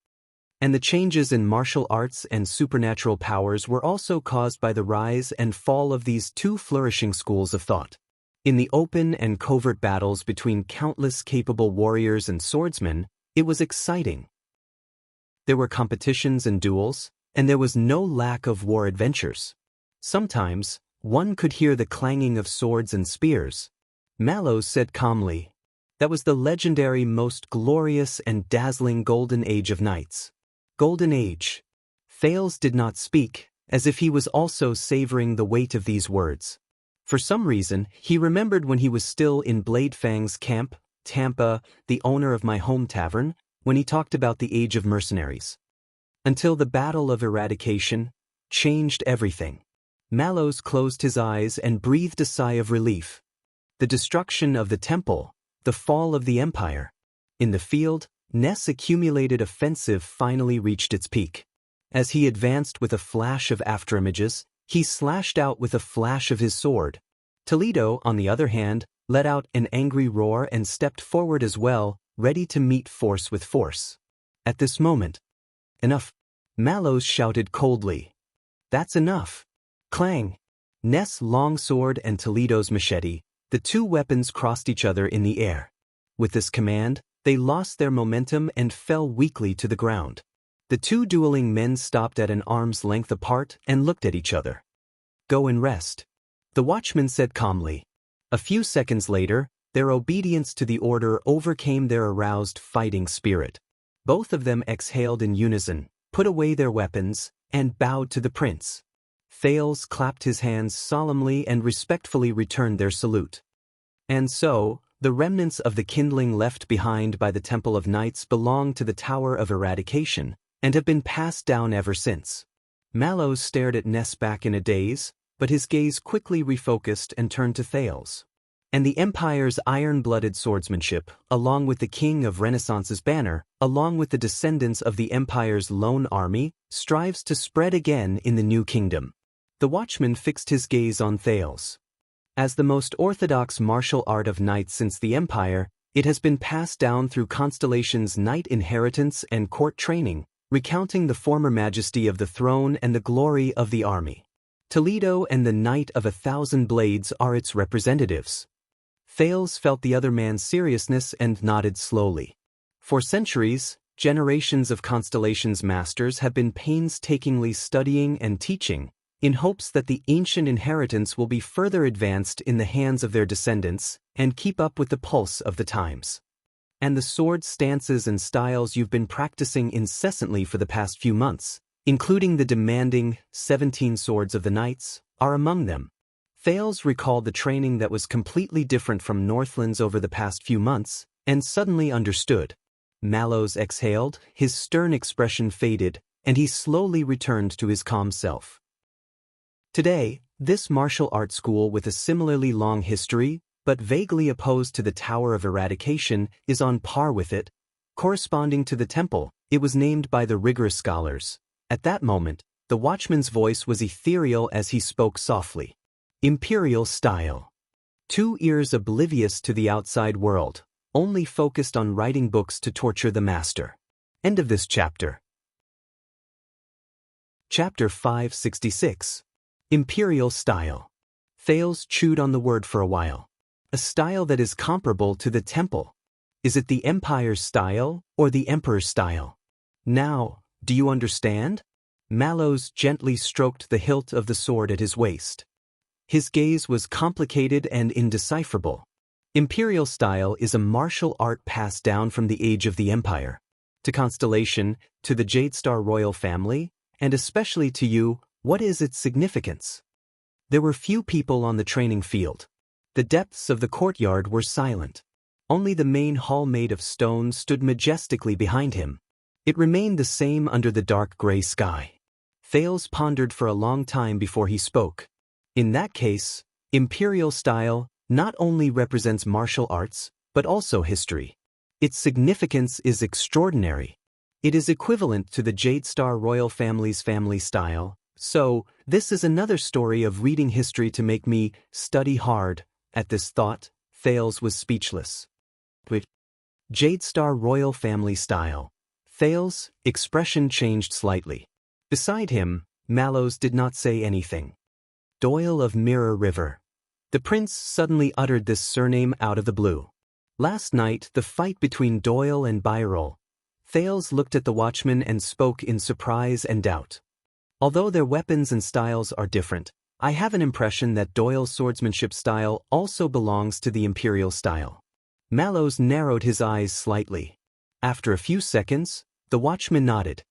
And the changes in martial arts and supernatural powers were also caused by the rise and fall of these two flourishing schools of thought. In the open and covert battles between countless capable warriors and swordsmen, it was exciting. There were competitions and duels, and there was no lack of war adventures. Sometimes, one could hear the clanging of swords and spears. Mallow said calmly, "That was the legendary, most glorious and dazzling golden age of knights." Golden age. Thales did not speak, as if he was also savoring the weight of these words. For some reason, he remembered when he was still in Bladefang's camp, Tampa, the owner of my home tavern, when he talked about the age of mercenaries. Until the battle of eradication changed everything. Mallows closed his eyes and breathed a sigh of relief. The destruction of the temple, the fall of the empire. In the field, Ness' accumulated offensive finally reached its peak. As he advanced with a flash of afterimages, he slashed out with a flash of his sword. Toledo, on the other hand, let out an angry roar and stepped forward as well, ready to meet force with force. At this moment, "Enough!" Mallows shouted coldly. "That's enough!" Clang! Ness' long sword and Toledo's machete, the two weapons crossed each other in the air. With this command, they lost their momentum and fell weakly to the ground. The two dueling men stopped at an arm's length apart and looked at each other. "Go and rest," the watchman said calmly. A few seconds later, their obedience to the order overcame their aroused fighting spirit. Both of them exhaled in unison, put away their weapons, and bowed to the prince. Thales clapped his hands solemnly and respectfully returned their salute. And so, the remnants of the kindling left behind by the Temple of Knights belong to the Tower of Eradication, and have been passed down ever since. Mallows stared at Ness back in a daze, but his gaze quickly refocused and turned to Thales. And the Empire's iron-blooded swordsmanship, along with the King of Renaissance's banner, along with the descendants of the Empire's lone army, strives to spread again in the new kingdom. The watchman fixed his gaze on Thales. As the most orthodox martial art of knights since the Empire, it has been passed down through Constellation's knight inheritance and court training, recounting the former majesty of the throne and the glory of the army. Toledo and the Knight of 1,000 Blades are its representatives. Thales felt the other man's seriousness and nodded slowly. For centuries, generations of Constellation's masters have been painstakingly studying and teaching, in hopes that the ancient inheritance will be further advanced in the hands of their descendants and keep up with the pulse of the times. And the sword stances and styles you've been practicing incessantly for the past few months, including the demanding 17 swords of the knights, are among them. Thales recalled the training that was completely different from Northland's over the past few months, and suddenly understood. Mallows exhaled, his stern expression faded, and he slowly returned to his calm self. Today, this martial arts school with a similarly long history, but vaguely opposed to the Tower of Eradication, is on par with it. Corresponding to the temple, it was named by the rigorous scholars. At that moment, the watchman's voice was ethereal as he spoke softly. Imperial style. 2 ears oblivious to the outside world, only focused on writing books to torture the master. End of this chapter. Chapter 566. Imperial style. Thales chewed on the word for a while. A style that is comparable to the temple. Is it the empire's style or the emperor's style? Now, do you understand? Mallows gently stroked the hilt of the sword at his waist. His gaze was complicated and indecipherable. Imperial style is a martial art passed down from the age of the empire, to Constellation, to the Jade Star royal family, and especially to you. What is its significance? There were few people on the training field. The depths of the courtyard were silent. Only the main hall made of stone stood majestically behind him. It remained the same under the dark gray sky. Thales pondered for a long time before he spoke. In that case, imperial style not only represents martial arts, but also history. Its significance is extraordinary. It is equivalent to the Jade Star royal family's family style. So, this is another story of reading history to make me study hard. At this thought, Thales was speechless. Jade Star royal family style. Thales' expression changed slightly. Beside him, Mallows did not say anything. Doyle of Mirror River. The prince suddenly uttered this surname out of the blue. Last night, the fight between Doyle and Byrol. Thales looked at the watchman and spoke in surprise and doubt. Although their weapons and styles are different, I have an impression that Doyle's swordsmanship style also belongs to the imperial style. Mallows narrowed his eyes slightly. After a few seconds, the watchman nodded.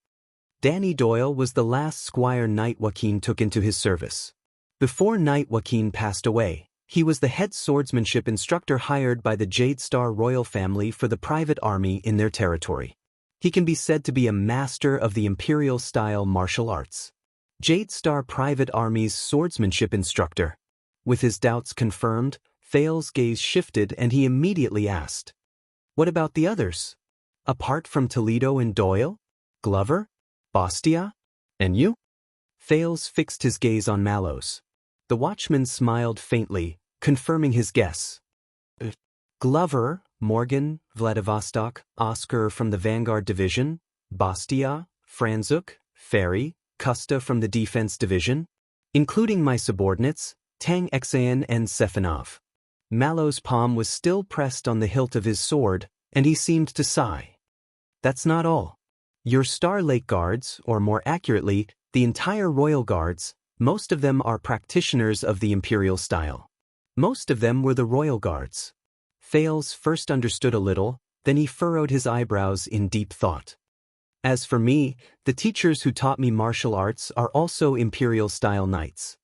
Danny Doyle was the last squire Knight Joaquin took into his service. Before Knight Joaquin passed away, he was the head swordsmanship instructor hired by the Jade Star royal family for the private army in their territory. He can be said to be a master of the imperial-style martial arts. Jade Star private army's swordsmanship instructor. With his doubts confirmed, Thales' gaze shifted and he immediately asked, "What about the others? Apart from Toledo and Doyle? Glover? Bastia? And you?" Thales fixed his gaze on Mallows. The watchman smiled faintly, confirming his guess. Glover, Morgan, Vladivostok, Oscar from the Vanguard Division, Bastia, Franzuk, Ferry, Custa from the Defense Division, including my subordinates, Tang Xan and Sefanov. Mallows' palm was still pressed on the hilt of his sword, and he seemed to sigh. That's not all. Your Star Lake Guards, or more accurately, the entire Royal Guards, most of them are practitioners of the imperial style. Most of them were the Royal Guards. Thales first understood a little, then he furrowed his eyebrows in deep thought. As for me, the teachers who taught me martial arts are also imperial-style knights.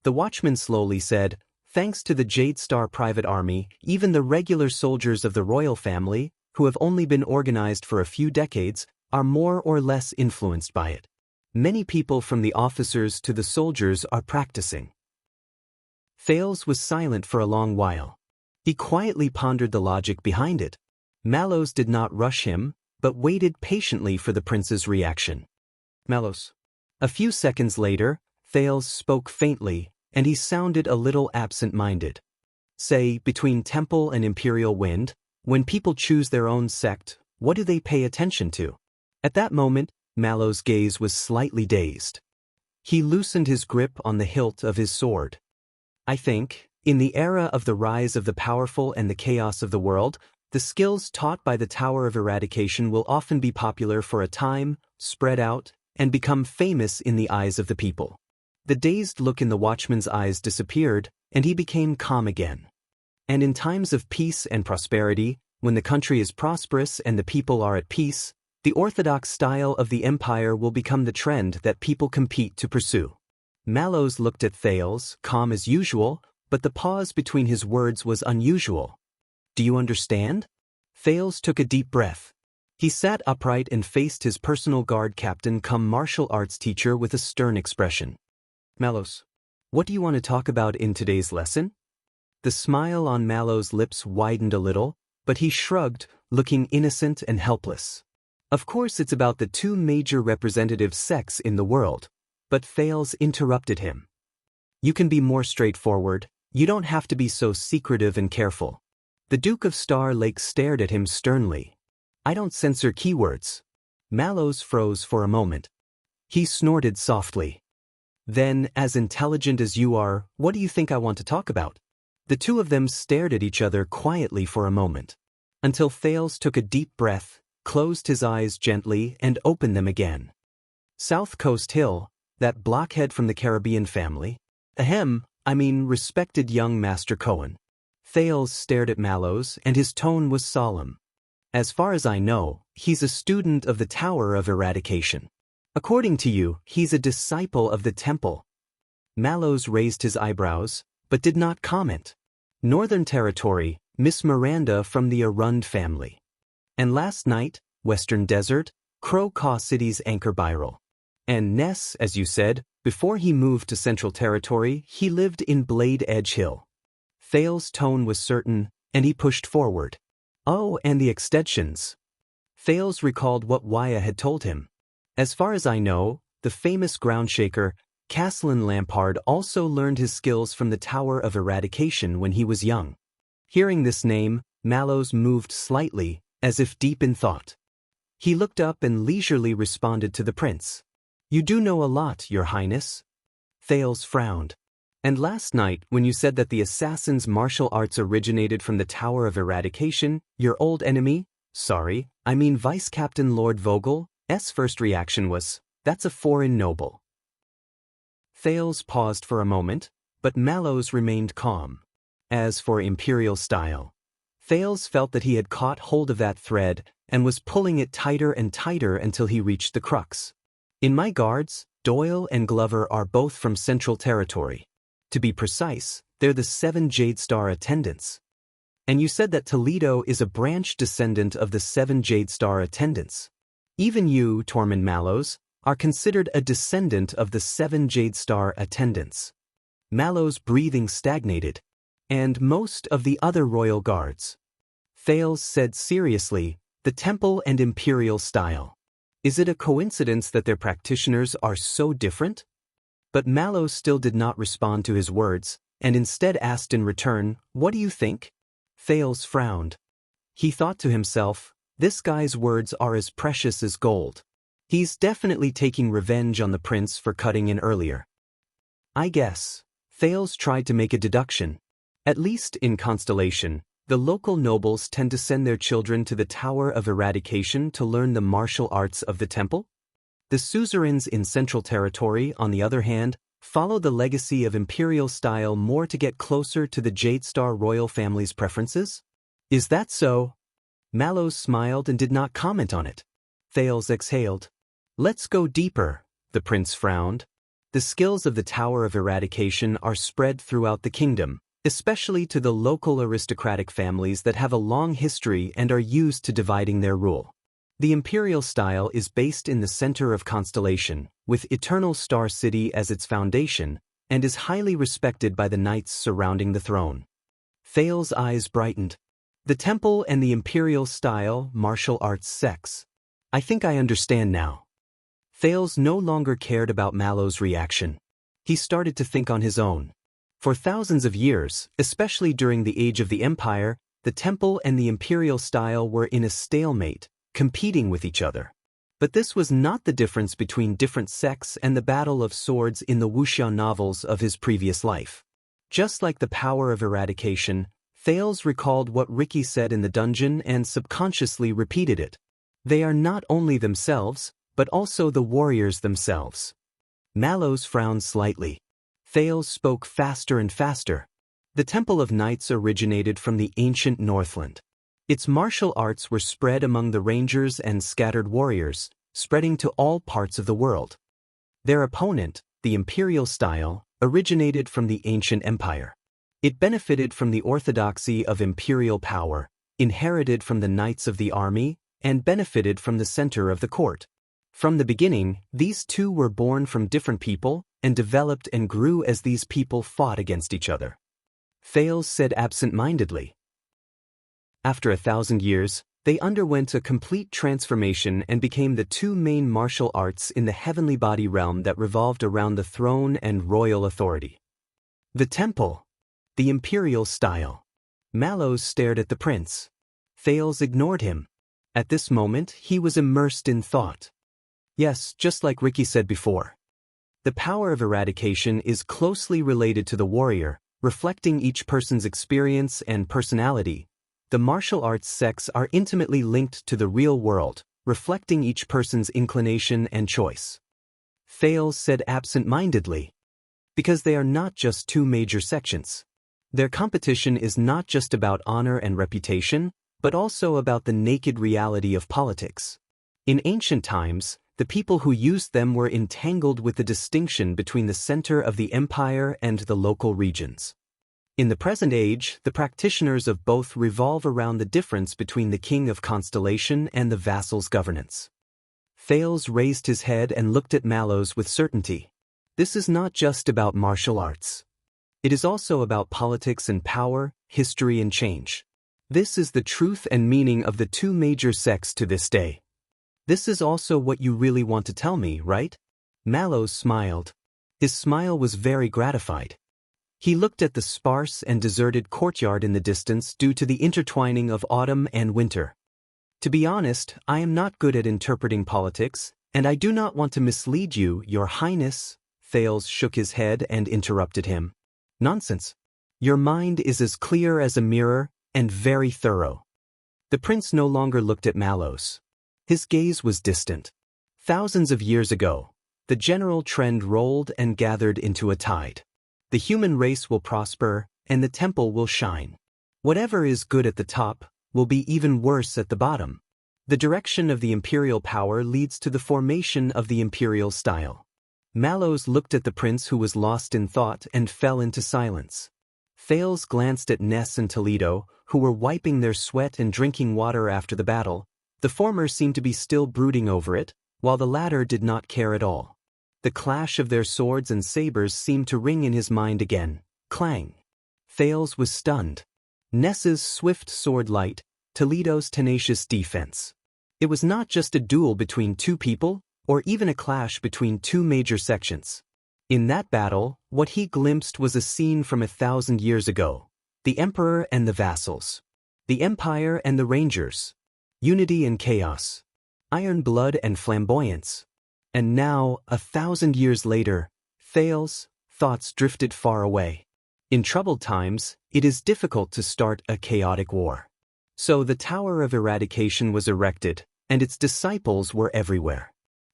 The watchman slowly said, thanks to the Jade Star private army, even the regular soldiers of the royal family, who have only been organized for a few decades, are more or less influenced by it. Many people from the officers to the soldiers are practicing. Thales was silent for a long while. He quietly pondered the logic behind it. Mallows did not rush him, but waited patiently for the prince's reaction. Mallows. A few seconds later, Thales spoke faintly, and he sounded a little absent-minded. Say, between Temple and Imperial Wind, when people choose their own sect, what do they pay attention to? At that moment, Mallows' gaze was slightly dazed. He loosened his grip on the hilt of his sword. I think, in the era of the rise of the powerful and the chaos of the world, the skills taught by the Tower of Eradication will often be popular for a time, spread out, and become famous in the eyes of the people. The dazed look in the watchman's eyes disappeared, and he became calm again. And in times of peace and prosperity, when the country is prosperous and the people are at peace, the orthodox style of the empire will become the trend that people compete to pursue. Mallows looked at Thales, calm as usual, but the pause between his words was unusual. Do you understand? Thales took a deep breath. He sat upright and faced his personal guard captain cum martial arts teacher with a stern expression. Mallows, what do you want to talk about in today's lesson? The smile on Mallow's lips widened a little, but he shrugged, looking innocent and helpless. Of course it's about the two major representative sects in the world, but Thales interrupted him. You can be more straightforward, you don't have to be so secretive and careful. The Duke of Star Lake stared at him sternly. I don't censor keywords. Mallows froze for a moment. He snorted softly. Then, as intelligent as you are, what do you think I want to talk about? The two of them stared at each other quietly for a moment, until Thales took a deep breath, closed his eyes gently, and opened them again. South Coast Hill, that blockhead from the Caribbean family? Ahem, I mean respected young Master Cohen. Thales stared at Mallows, and his tone was solemn. As far as I know, he's a student of the Tower of Eradication. According to you, he's a disciple of the Temple. Mallows raised his eyebrows, but did not comment. Northern Territory, Miss Miranda from the Arund family. And last night, Western Desert, Crow Caw City's anchor Byril. And Ness, as you said, before he moved to Central Territory, he lived in Blade Edge Hill. Thales' tone was certain, and he pushed forward. Oh, and the extensions. Thales recalled what Wuxia had told him. As far as I know, the famous groundshaker, Castellan Lampard, also learned his skills from the Tower of Eradication when he was young. Hearing this name, Mallows moved slightly, as if deep in thought. He looked up and leisurely responded to the prince. You do know a lot, Your Highness. Thales frowned. And last night, when you said that the assassin's martial arts originated from the Tower of Eradication, your old enemy, I mean Vice Captain Lord Vogel's first reaction was, that's a foreign noble. Thales paused for a moment, but Mallows remained calm. As for imperial style, Thales felt that he had caught hold of that thread and was pulling it tighter and tighter until he reached the crux. In my guards, Doyle and Glover are both from Central Territory. To be precise, they're the 7 Jade Star attendants. And you said that Toledo is a branch descendant of the 7 Jade Star attendants. Even you, Tormund Mallows, are considered a descendant of the 7 Jade Star attendants. Mallows' breathing stagnated. And most of the other royal guards. Thales said seriously, the temple and imperial style. Is it a coincidence that their practitioners are so different? But Mallows still did not respond to his words, and instead asked in return, what do you think? Thales frowned. He thought to himself, this guy's words are as precious as gold. He's definitely taking revenge on the prince for cutting in earlier. I guess. Thales tried to make a deduction. At least in Constellation, the local nobles tend to send their children to the Tower of Eradication to learn the martial arts of the temple. The suzerains in Central Territory, on the other hand, follow the legacy of imperial style more to get closer to the Jade Star royal family's preferences. Is that so? Mallows smiled and did not comment on it. Thales exhaled. Let's go deeper, the prince frowned. The skills of the Tower of Eradication are spread throughout the kingdom, especially to the local aristocratic families that have a long history and are used to dividing their rule. The imperial style is based in the center of Constellation, with Eternal Star City as its foundation, and is highly respected by the knights surrounding the throne. Thales' eyes brightened. The temple and the imperial style martial arts sects. I think I understand now. Thales no longer cared about Mallows' reaction. He started to think on his own. For thousands of years, especially during the Age of the Empire, the temple and the imperial style were in a stalemate, competing with each other. But this was not the difference between different sects and the battle of swords in the Wuxia novels of his previous life. Just like the power of eradication, Thales recalled what Ricky said in the dungeon and subconsciously repeated it. They are not only themselves, but also the warriors themselves. Mallows frowned slightly. Thales spoke faster and faster. The Temple of Knights originated from the ancient Northland. Its martial arts were spread among the rangers and scattered warriors, spreading to all parts of the world. Their opponent, the imperial style, originated from the ancient empire. It benefited from the orthodoxy of imperial power, inherited from the knights of the army, and benefited from the center of the court. From the beginning, these two were born from different people and developed and grew as these people fought against each other. Thales said absent-mindedly. After 1,000 years, they underwent a complete transformation and became the two main martial arts in the heavenly body realm that revolved around the throne and royal authority. The temple. The imperial style. Mallows stared at the prince. Thales ignored him. At this moment, he was immersed in thought. Yes, just like Ricky said before. The power of eradication is closely related to the warrior, reflecting each person's experience and personality. The martial arts sects are intimately linked to the real world, reflecting each person's inclination and choice. Thales said absent-mindedly. Because they are not just two major sections. Their competition is not just about honor and reputation, but also about the naked reality of politics. In ancient times, the people who used them were entangled with the distinction between the center of the empire and the local regions. In the present age, the practitioners of both revolve around the difference between the king of constellation and the vassal's governance. Thales raised his head and looked at Mallows with certainty. This is not just about martial arts. It is also about politics and power, history and change. This is the truth and meaning of the two major sects to this day. This is also what you really want to tell me, right? Mallows smiled. His smile was very gratified. He looked at the sparse and deserted courtyard in the distance due to the intertwining of autumn and winter. To be honest, I am not good at interpreting politics, and I do not want to mislead you, Your Highness. Thales shook his head and interrupted him. Nonsense. Your mind is as clear as a mirror, and very thorough. The prince no longer looked at Mallows. His gaze was distant. Thousands of years ago, the general trend rolled and gathered into a tide. The human race will prosper, and the temple will shine. Whatever is good at the top will be even worse at the bottom. The direction of the imperial power leads to the formation of the imperial style. Mallows looked at the prince who was lost in thought and fell into silence. Thales glanced at Ness and Toledo, who were wiping their sweat and drinking water after the battle. The former seemed to be still brooding over it, while the latter did not care at all. The clash of their swords and sabers seemed to ring in his mind again. Clang. Thales was stunned. Ness's swift sword light, Toledo's tenacious defense. It was not just a duel between two people, or even a clash between two major sections. In that battle, what he glimpsed was a scene from 1,000 years ago. The emperor and the vassals. The empire and the rangers. Unity and chaos. Iron blood and flamboyance. And now, 1,000 years later, Thales' thoughts drifted far away. In troubled times, it is difficult to start a chaotic war. So the Tower of Eradication was erected, and its disciples were everywhere.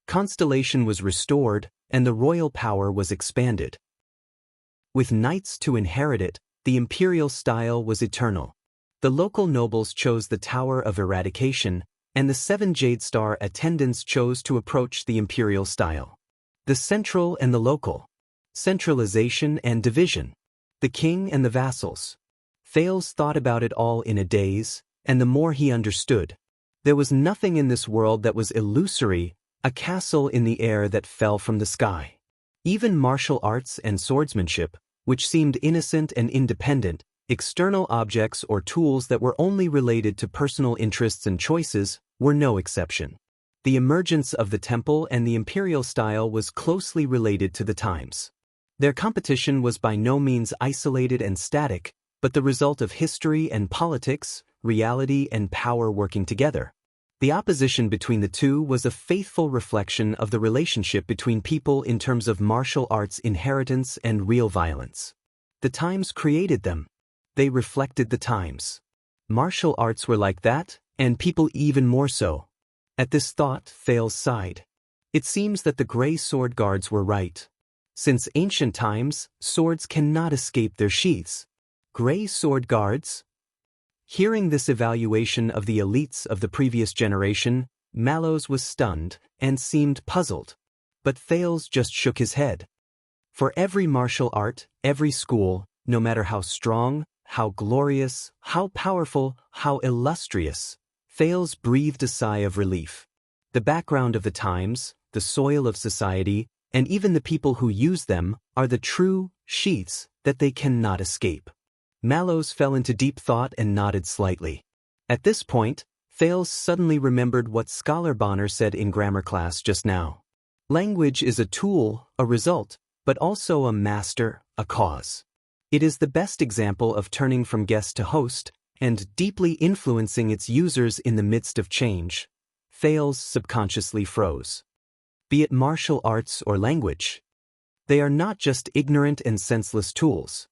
Constellation was restored, and the royal power was expanded. With knights to inherit it, the imperial style was eternal. The local nobles chose the Tower of Eradication, and the 7 Jade Star attendants chose to approach the imperial style. The central and the local. Centralization and division. The king and the vassals. Thales thought about it all in a daze, and the more he understood. There was nothing in this world that was illusory, a castle in the air that fell from the sky. Even martial arts and swordsmanship, which seemed innocent and independent, external objects or tools that were only related to personal interests and choices, were no exception. The emergence of the temple and the imperial style was closely related to the times. Their competition was by no means isolated and static, but the result of history and politics, reality and power working together. The opposition between the two was a faithful reflection of the relationship between people in terms of martial arts inheritance and real violence. The times created them. They reflected the times. Martial arts were like that, and people even more so. At this thought, Thales sighed. It seems that the gray sword guards were right. Since ancient times, swords cannot escape their sheaths. Gray sword guards? Hearing this evaluation of the elites of the previous generation, Mallows was stunned and seemed puzzled. But Thales just shook his head. For every martial art, every school, no matter how strong, how glorious, how powerful, how illustrious, Thales breathed a sigh of relief. The background of the times, the soil of society, and even the people who use them are the true sheaths that they cannot escape. Mallows fell into deep thought and nodded slightly. At this point, Thales suddenly remembered what Scholar Bonner said in grammar class just now. Language is a tool, a result, but also a master, a cause. It is the best example of turning from guest to host and deeply influencing its users in the midst of change. Thales subconsciously froze. Be it martial arts or language, they are not just ignorant and senseless tools.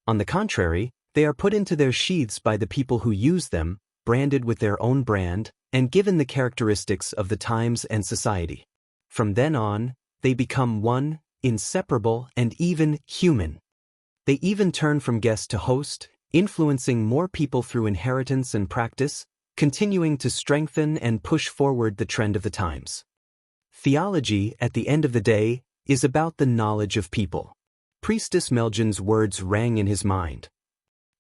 On the contrary, they are put into their sheaths by the people who use them, branded with their own brand, and given the characteristics of the times and society. From then on, they become one, inseparable, and even human. They even turn from guest to host, influencing more people through inheritance and practice, continuing to strengthen and push forward the trend of the times. Theology, at the end of the day, is about the knowledge of people. Priestess Melgen's words rang in his mind.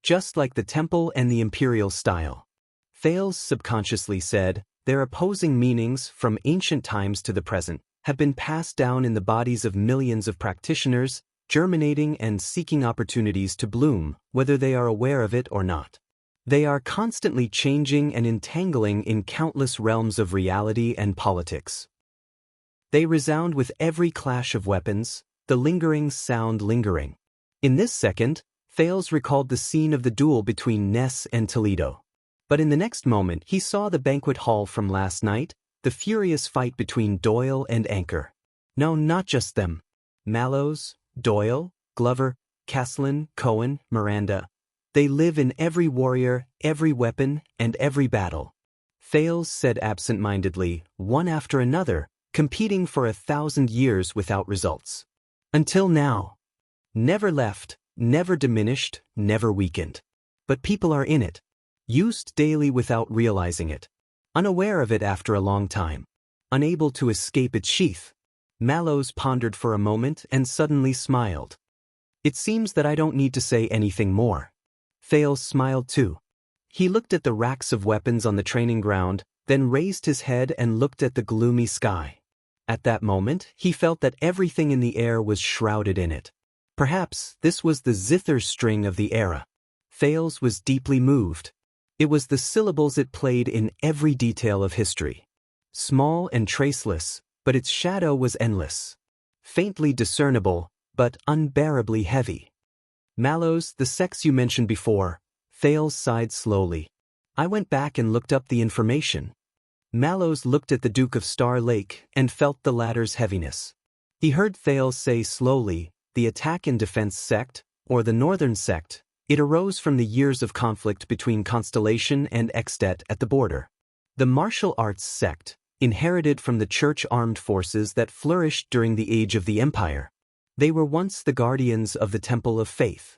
Just like the temple and the imperial style. Thales subconsciously said, their opposing meanings from ancient times to the present have been passed down in the bodies of millions of practitioners, germinating and seeking opportunities to bloom, whether they are aware of it or not. They are constantly changing and entangling in countless realms of reality and politics. They resound with every clash of weapons, the lingering sound lingering. In this second, Thales recalled the scene of the duel between Ness and Toledo. But in the next moment he saw the banquet hall from last night, the furious fight between Doyle and Anchor. No, not just them. Mallows, Doyle, Glover, Caslin, Cohen, Miranda. They live in every warrior, every weapon, and every battle. Thales said absent-mindedly, one after another, competing for 1,000 years without results. Until now. Never left, never diminished, never weakened. But people are in it. Used daily without realizing it. Unaware of it after a long time. Unable to escape its sheath. Mallows pondered for a moment and suddenly smiled. It seems that I don't need to say anything more. Thales smiled too. He looked at the racks of weapons on the training ground, then raised his head and looked at the gloomy sky. At that moment, he felt that everything in the air was shrouded in it. Perhaps this was the zither string of the era. Thales was deeply moved. It was the syllables it played in every detail of history. Small and traceless, but its shadow was endless. Faintly discernible, but unbearably heavy. Mallows, the sects you mentioned before. Thales sighed slowly. I went back and looked up the information. Mallows looked at the Duke of Star Lake and felt the latter's heaviness. He heard Thales say slowly, the Attack and Defense sect, or the Northern sect. It arose from the years of conflict between Constellation and Extet at the border. The martial arts sect, inherited from the church armed forces that flourished during the age of the Empire. They were once the guardians of the Temple of Faith.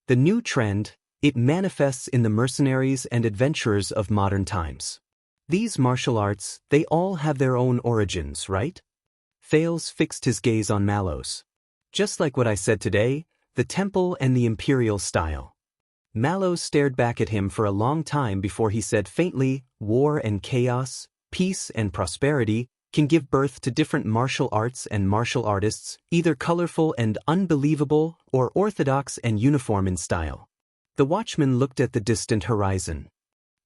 The new trend, it manifests in the mercenaries and adventurers of modern times. These martial arts, they all have their own origins, right? Thales fixed his gaze on Mallows. Just like what I said today, the temple and the imperial style. Mallows stared back at him for a long time before he said faintly, war and chaos, peace and prosperity, can give birth to different martial arts and martial artists, either colorful and unbelievable or orthodox and uniform in style. The watchman looked at the distant horizon.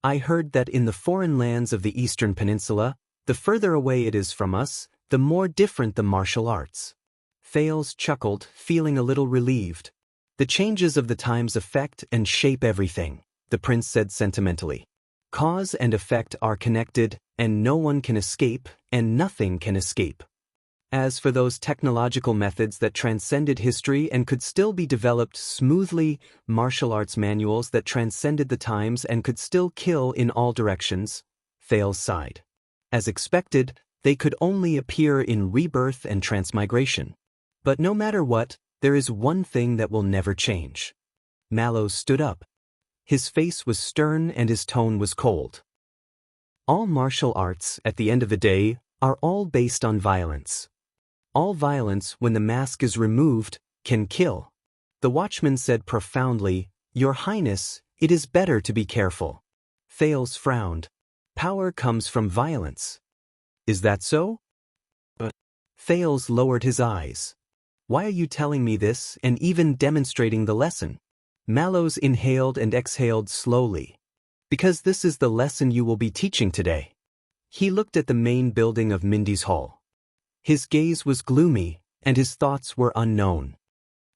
I heard that in the foreign lands of the Eastern Peninsula, the further away it is from us, the more different the martial arts. Thales chuckled, feeling a little relieved. The changes of the times affect and shape everything, the prince said sentimentally. Cause and effect are connected, and no one can escape, and nothing can escape. As for those technological methods that transcended history and could still be developed smoothly, martial arts manuals that transcended the times and could still kill in all directions, Thales sighed. As expected, they could only appear in rebirth and transmigration. But no matter what, there is one thing that will never change. Mallows stood up. His face was stern and his tone was cold. All martial arts, at the end of the day, are all based on violence. All violence, when the mask is removed, can kill. The watchman said profoundly, Your Highness, it is better to be careful. Thales frowned. Power comes from violence. Is that so? Thales lowered his eyes. Why are you telling me this and even demonstrating the lesson? Mallows inhaled and exhaled slowly. Because this is the lesson you will be teaching today. He looked at the main building of Mindy's Hall. His gaze was gloomy, and his thoughts were unknown.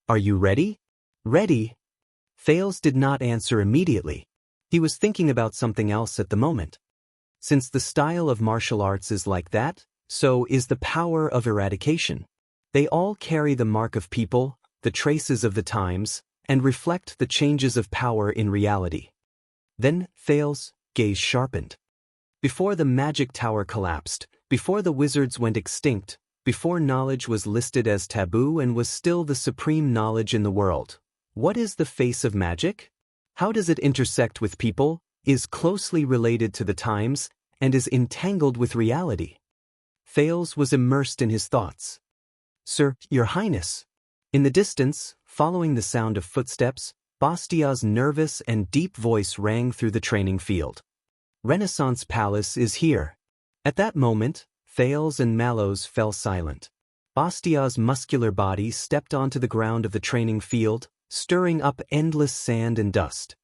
Are you ready? Ready? Thales did not answer immediately. He was thinking about something else at the moment. Since the style of martial arts is like that, so is the power of eradication. They all carry the mark of people, the traces of the times, and reflect the changes of power in reality. Then Thales' gaze sharpened. Before the magic tower collapsed, before the wizards went extinct, before knowledge was listed as taboo and was still the supreme knowledge in the world, what is the face of magic? How does it intersect with people, is closely related to the times, and is entangled with reality? Thales was immersed in his thoughts. Sir, Your Highness. In the distance, following the sound of footsteps, Bastia's nervous and deep voice rang through the training field. Renaissance Palace is here. At that moment, Thales and Mallows fell silent. Bastia's muscular body stepped onto the ground of the training field, stirring up endless sand and dust.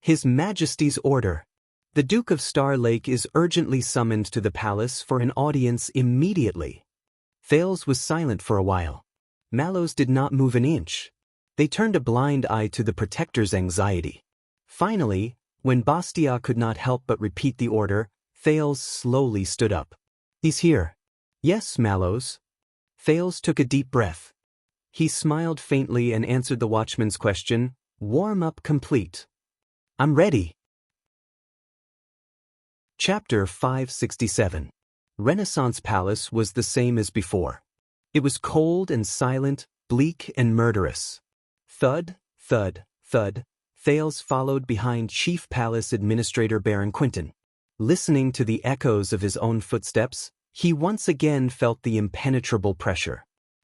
His Majesty's order. The Duke of Star Lake is urgently summoned to the palace for an audience immediately. Thales was silent for a while. Mallows did not move an inch. They turned a blind eye to the protector's anxiety. Finally, when Bastia could not help but repeat the order, Thales slowly stood up. He's here. Yes, Mallows. Thales took a deep breath. He smiled faintly and answered the watchman's question, warm-up complete. I'm ready. Chapter 567. Renaissance Palace was the same as before. It was cold and silent, bleak and murderous. Thud, thud, thud, Thales followed behind Chief Palace Administrator Baron Quinton. Listening to the echoes of his own footsteps, he once again felt the impenetrable pressure.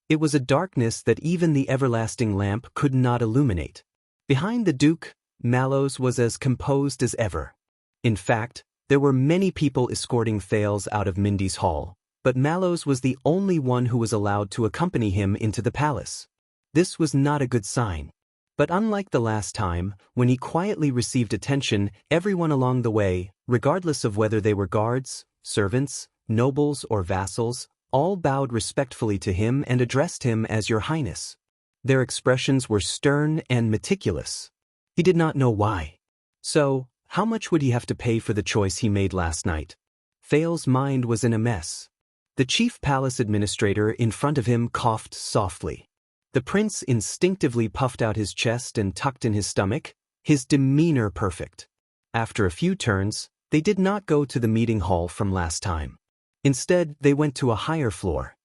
It was a darkness that even the everlasting lamp could not illuminate. Behind the Duke, Mallows was as composed as ever. In fact, there were many people escorting Thales out of Mindy's Hall, but Mallows was the only one who was allowed to accompany him into the palace. This was not a good sign. But unlike the last time, when he quietly received attention, everyone along the way, regardless of whether they were guards, servants, nobles, or vassals, all bowed respectfully to him and addressed him as Your Highness. Their expressions were stern and meticulous. He did not know why. So, how much would he have to pay for the choice he made last night? Thales' mind was in a mess. The chief palace administrator in front of him coughed softly. The prince instinctively puffed out his chest and tucked in his stomach, his demeanor perfect. After a few turns, they did not go to the meeting hall from last time. Instead, they went to a higher floor.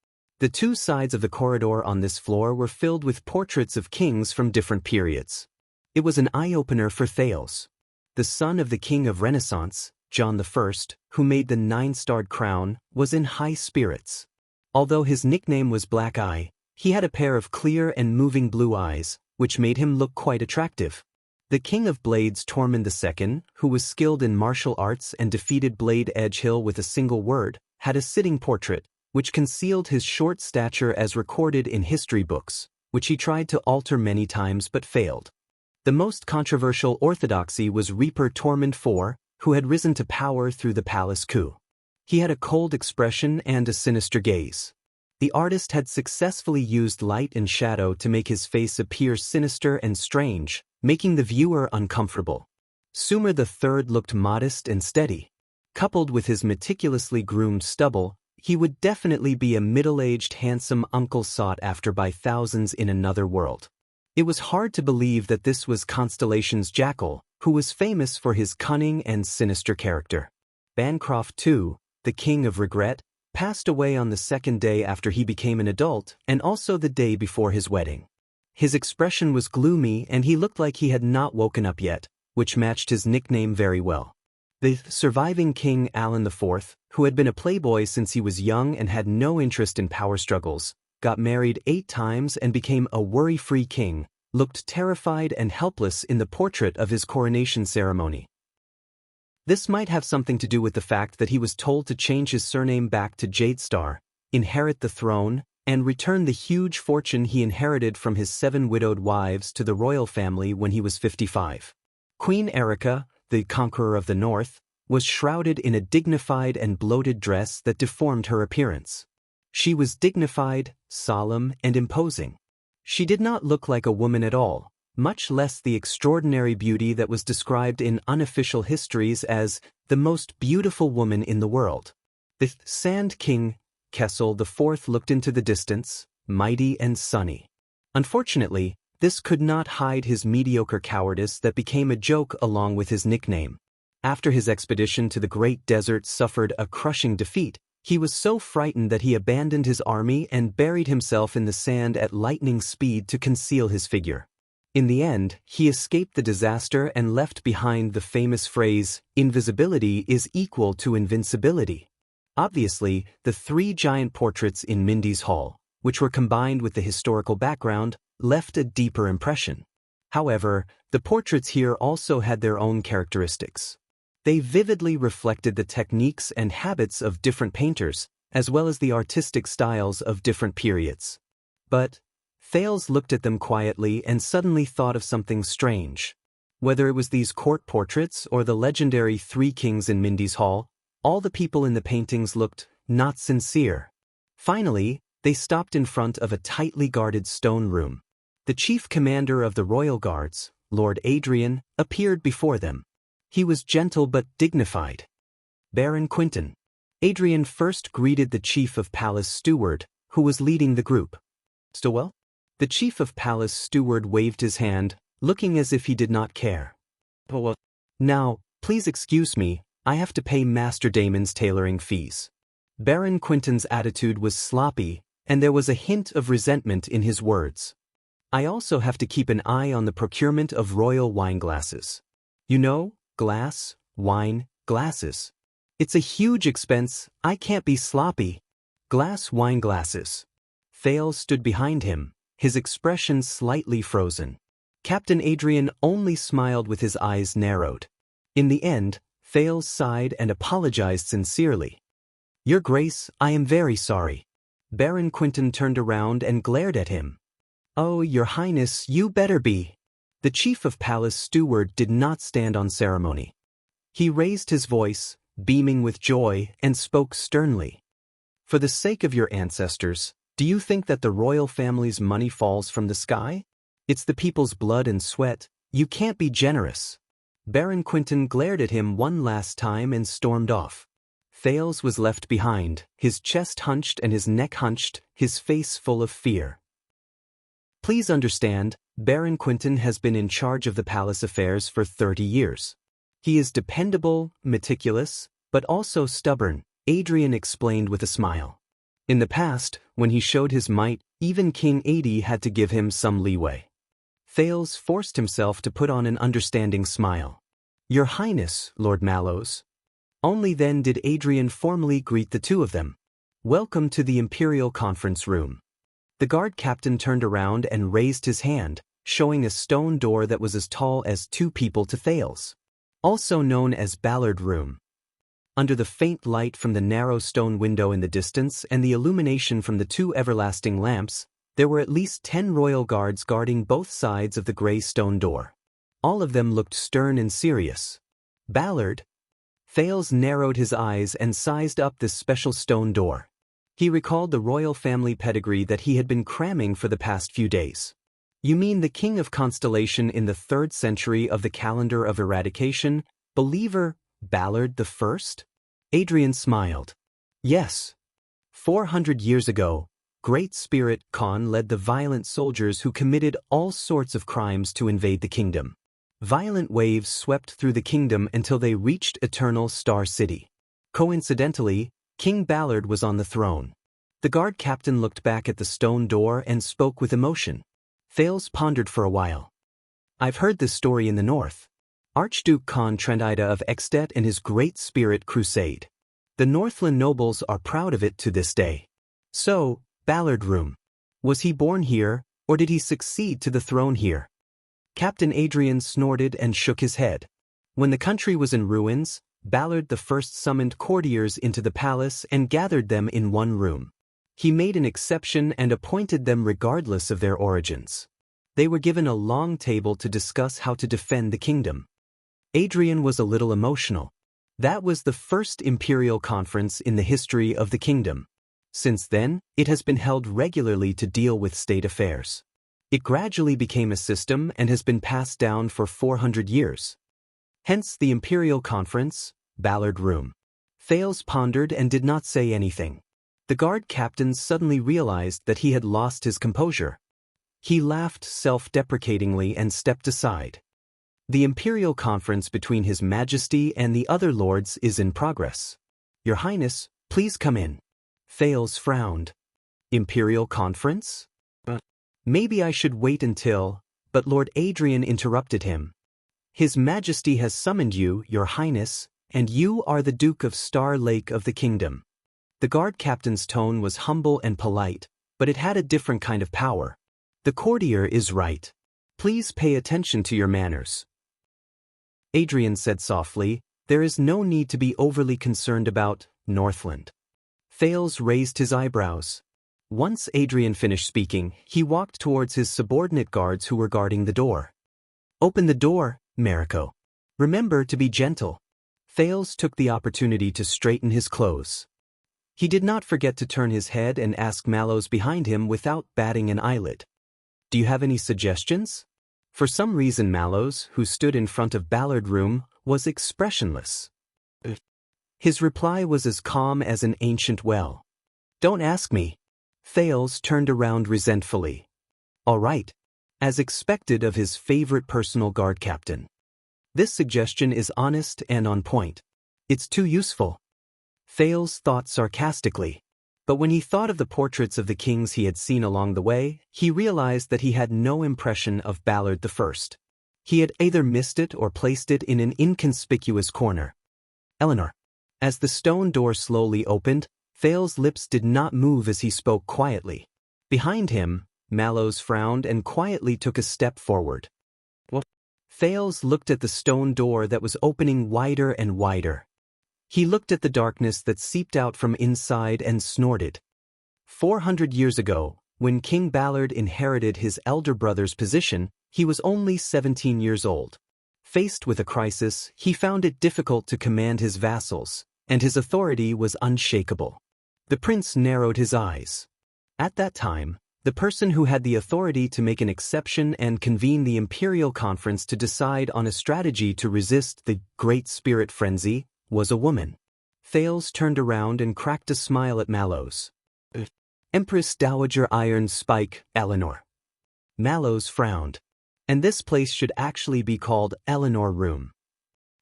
The two sides of the corridor on this floor were filled with portraits of kings from different periods. It was an eye-opener for Thales. The son of the king of Renaissance, John I, who made the 9-starred crown, was in high spirits. Although his nickname was Black Eye, he had a pair of clear and moving blue eyes, which made him look quite attractive. The King of Blades Tormund II, who was skilled in martial arts and defeated Blade Edgehill with a single word, had a sitting portrait, which concealed his short stature as recorded in history books, which he tried to alter many times but failed. The most controversial orthodoxy was Reaper Tormund IV, who had risen to power through the palace coup. He had a cold expression and a sinister gaze. The artist had successfully used light and shadow to make his face appear sinister and strange, making the viewer uncomfortable. Sumer III looked modest and steady. Coupled with his meticulously groomed stubble, he would definitely be a middle-aged handsome uncle sought after by thousands in another world. It was hard to believe that this was Constellation's Jackal, who was famous for his cunning and sinister character. Bancroft II, the King of Regret, passed away on the second day after he became an adult and also the day before his wedding. His expression was gloomy and he looked like he had not woken up yet, which matched his nickname very well. The surviving King Alan IV, who had been a playboy since he was young and had no interest in power struggles, got married 8 times and became a worry-free king, looked terrified and helpless in the portrait of his coronation ceremony. This might have something to do with the fact that he was told to change his surname back to Jadestar, inherit the throne, and return the huge fortune he inherited from his 7 widowed wives to the royal family when he was 55. Queen Erica, the conqueror of the north, was shrouded in a dignified and bloated dress that deformed her appearance. She was dignified, solemn, and imposing. She did not look like a woman at all, much less the extraordinary beauty that was described in unofficial histories as the most beautiful woman in the world. The Sand King, Kessel IV, looked into the distance, mighty and sunny. Unfortunately, this could not hide his mediocre cowardice that became a joke along with his nickname. After his expedition to the Great Desert suffered a crushing defeat, he was so frightened that he abandoned his army and buried himself in the sand at lightning speed to conceal his figure. In the end, he escaped the disaster and left behind the famous phrase, "Invisibility is equal to invincibility." Obviously, the 3 giant portraits in Mindy's Hall, which were combined with the historical background, left a deeper impression. However, the portraits here also had their own characteristics. They vividly reflected the techniques and habits of different painters, as well as the artistic styles of different periods. But Thales looked at them quietly and suddenly thought of something strange. Whether it was these court portraits or the legendary 3 kings in Mindy's Hall, all the people in the paintings looked not sincere. Finally, they stopped in front of a tightly guarded stone room. The chief commander of the royal guards, Lord Adrian, appeared before them. He was gentle but dignified. Baron Quinton. Adrian first greeted the chief of palace steward, who was leading the group. "Still well?" The chief of palace steward waved his hand, looking as if he did not care. "Now, please excuse me, I have to pay Master Damon's tailoring fees." Baron Quinton's attitude was sloppy, and there was a hint of resentment in his words. "I also have to keep an eye on the procurement of royal wine glasses. You know, glass, wine, glasses. It's a huge expense, I can't be sloppy." Glass wine glasses. Thales stood behind him, his expression slightly frozen. Captain Adrian only smiled with his eyes narrowed. In the end, Thales sighed and apologized sincerely. "Your Grace, I am very sorry." Baron Quinton turned around and glared at him. "Oh, Your Highness, you better be." The chief of palace steward did not stand on ceremony. He raised his voice, beaming with joy, and spoke sternly. "For the sake of your ancestors, do you think that the royal family's money falls from the sky? It's the people's blood and sweat. You can't be generous." Baron Quinton glared at him one last time and stormed off. Thales was left behind, his chest hunched and his neck hunched, his face full of fear. Please understand, Baron Quinton has been in charge of the palace affairs for 30 years. He is dependable, meticulous, but also stubborn, Adrian explained with a smile. In the past, when he showed his might, even King Adi had to give him some leeway. Thales forced himself to put on an understanding smile. "Your Highness, Lord Mallows." Only then did Adrian formally greet the two of them. "Welcome to the Imperial Conference Room." The guard captain turned around and raised his hand, showing a stone door that was as tall as 2 people to Thales. Also known as Ballard Room. Under the faint light from the narrow stone window in the distance and the illumination from the 2 everlasting lamps, there were at least 10 royal guards guarding both sides of the gray stone door. All of them looked stern and serious. Ballard? Thales narrowed his eyes and sized up this special stone door. He recalled the royal family pedigree that he had been cramming for the past few days. "You mean the king of constellation in the 3rd century of the calendar of eradication, believer Ballard the First?" Adrian smiled. "Yes. 400 years ago, Great Spirit Khan led the violent soldiers who committed all sorts of crimes to invade the kingdom. Violent waves swept through the kingdom until they reached Eternal Star City. Coincidentally, King Ballard was on the throne." The guard captain looked back at the stone door and spoke with emotion. Thales pondered for a while. "I've heard this story in the north. Archduke Khan Trendida of Extet and his Great Spirit Crusade. The Northland nobles are proud of it to this day. So, Ballard Room. Was he born here, or did he succeed to the throne here?" Captain Adrian snorted and shook his head. When the country was in ruins, Ballard the First summoned courtiers into the palace and gathered them in one room. He made an exception and appointed them regardless of their origins. They were given a long table to discuss how to defend the kingdom. Adrian was a little emotional. That was the first imperial conference in the history of the kingdom. Since then, it has been held regularly to deal with state affairs. It gradually became a system and has been passed down for 400 years. Hence the imperial conference, Ballard Room. Thales pondered and did not say anything. The guard captain suddenly realized that he had lost his composure. He laughed self-deprecatingly and stepped aside. The imperial conference between His Majesty and the other lords is in progress. Your Highness, please come in. Thales frowned. Imperial conference? Maybe I should wait until, but Lord Adrian interrupted him. His Majesty has summoned you, Your Highness, and you are the Duke of Star Lake of the kingdom. The guard captain's tone was humble and polite, but it had a different kind of power. The courtier is right. Please pay attention to your manners. Adrian said softly, there is no need to be overly concerned about Northland. Thales raised his eyebrows. Once Adrian finished speaking, he walked towards his subordinate guards who were guarding the door. Open the door, Mariko. Remember to be gentle. Thales took the opportunity to straighten his clothes. He did not forget to turn his head and ask Mallows behind him without batting an eyelid. Do you have any suggestions? For some reason Mallows, who stood in front of Ballard Room, was expressionless. His reply was as calm as an ancient well. Don't ask me. Thales turned around resentfully. All right. As expected of his favorite personal guard captain. This suggestion is honest and on point. It's too useful. Thales thought sarcastically. But when he thought of the portraits of the kings he had seen along the way, he realized that he had no impression of Ballard I. He had either missed it or placed it in an inconspicuous corner. Eleanor. As the stone door slowly opened, Thales' lips did not move as he spoke quietly. Behind him, Mallows frowned and quietly took a step forward. What? Thales looked at the stone door that was opening wider and wider. He looked at the darkness that seeped out from inside and snorted. 400 years ago, when King Ballard inherited his elder brother's position, he was only 17 years old. Faced with a crisis, he found it difficult to command his vassals, and his authority was unshakable. The prince narrowed his eyes. At that time, the person who had the authority to make an exception and convene the imperial conference to decide on a strategy to resist the Great Spirit Frenzy was a woman. Thales turned around and cracked a smile at Mallows. Empress Dowager Iron Spike, Eleanor. Mallows frowned. And this place should actually be called Eleanor Room.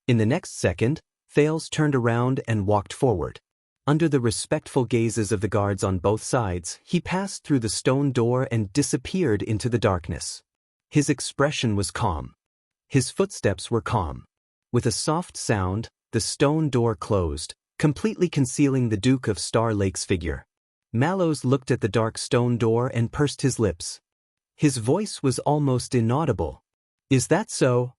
In the next second, Thales turned around and walked forward. Under the respectful gazes of the guards on both sides, he passed through the stone door and disappeared into the darkness. His expression was calm. His footsteps were calm. With a soft sound, the stone door closed, completely concealing the Duke of Star Lake's figure. Mallows looked at the dark stone door and pursed his lips. His voice was almost inaudible. Is that so?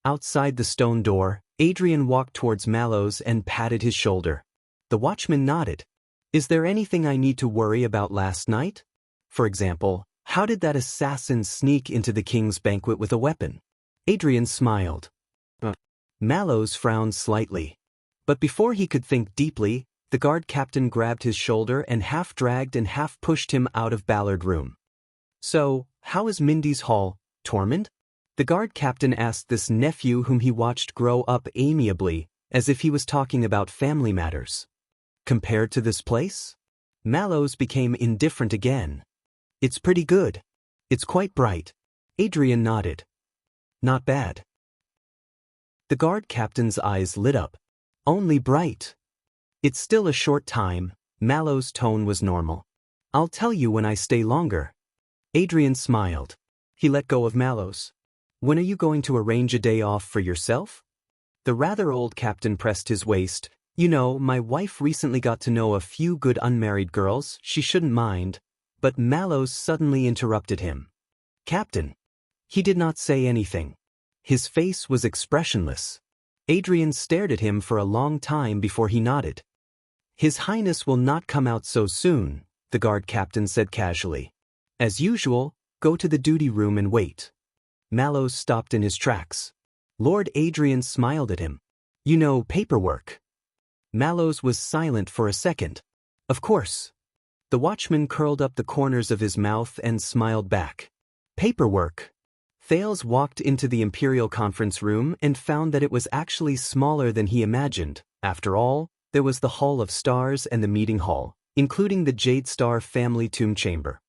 Outside the stone door, Adrian walked towards Mallows and patted his shoulder. The watchman nodded. Is there anything I need to worry about last night? For example, how did that assassin sneak into the king's banquet with a weapon? Adrian smiled. Mallows frowned slightly. But before he could think deeply, the guard captain grabbed his shoulder and half dragged and half pushed him out of Ballard Room. So, how is Mindy's Hall, Tormund? The guard captain asked this nephew whom he watched grow up amiably, as if he was talking about family matters. Compared to this place? Mallows became indifferent again. It's pretty good. It's quite bright. Adrian nodded. Not bad. The guard captain's eyes lit up. Only bright. It's still a short time. Mallows' tone was normal. I'll tell you when I stay longer. Adrian smiled. He let go of Mallows. When are you going to arrange a day off for yourself? The rather old captain pressed his waist. You know, my wife recently got to know a few good unmarried girls, she shouldn't mind. But Mallows suddenly interrupted him. Captain. He did not say anything. His face was expressionless. Adrian stared at him for a long time before he nodded. His Highness will not come out so soon, the guard captain said casually. As usual, go to the duty room and wait. Mallows stopped in his tracks. Lord Adrian smiled at him. You know, paperwork. Mallows was silent for a second. Of course. The watchman curled up the corners of his mouth and smiled back. Paperwork. Thales walked into the Imperial Conference Room and found that it was actually smaller than he imagined. After all, there was the Hall of Stars and the meeting hall, including the Jade Star family tomb chamber.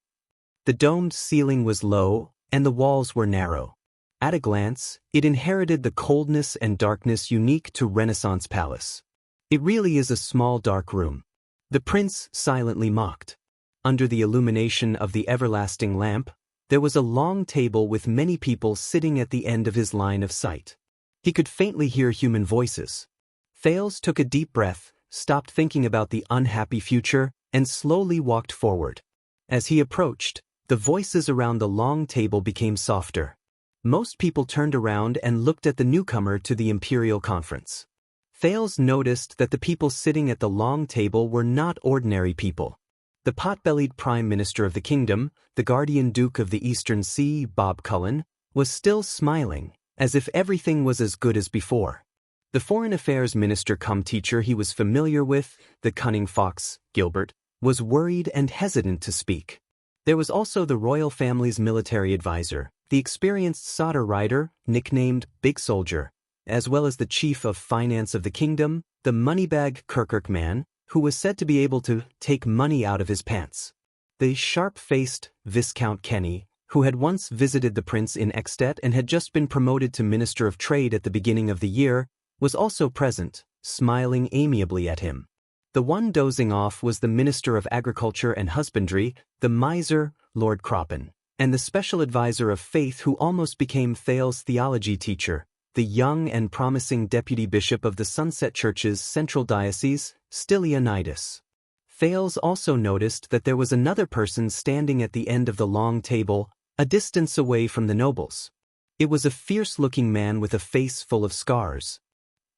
The domed ceiling was low, and the walls were narrow. At a glance, it inherited the coldness and darkness unique to Renaissance Palace. It really is a small dark room. The prince silently mocked. Under the illumination of the everlasting lamp, there was a long table with many people sitting at the end of his line of sight. He could faintly hear human voices. Thales took a deep breath, stopped thinking about the unhappy future, and slowly walked forward. As he approached, the voices around the long table became softer. Most people turned around and looked at the newcomer to the Imperial Conference. Thales noticed that the people sitting at the long table were not ordinary people. The pot-bellied Prime Minister of the Kingdom, the Guardian Duke of the Eastern Sea, Bob Cullen, was still smiling, as if everything was as good as before. The Foreign Affairs Minister cum teacher he was familiar with, the cunning fox, Gilbert, was worried and hesitant to speak. There was also the royal family's military advisor, the experienced solder rider, nicknamed Big Soldier, as well as the chief of finance of the kingdom, the moneybag Kirkirk man, who was said to be able to take money out of his pants. The sharp-faced Viscount Kenny, who had once visited the prince in Extet and had just been promoted to Minister of Trade at the beginning of the year, was also present, smiling amiably at him. The one dozing off was the Minister of Agriculture and Husbandry, the miser, Lord Croppen, and the special advisor of faith who almost became Thales' theology teacher, the young and promising deputy bishop of the Sunset Church's central diocese, Stylianides. Thales also noticed that there was another person standing at the end of the long table, a distance away from the nobles. It was a fierce-looking man with a face full of scars.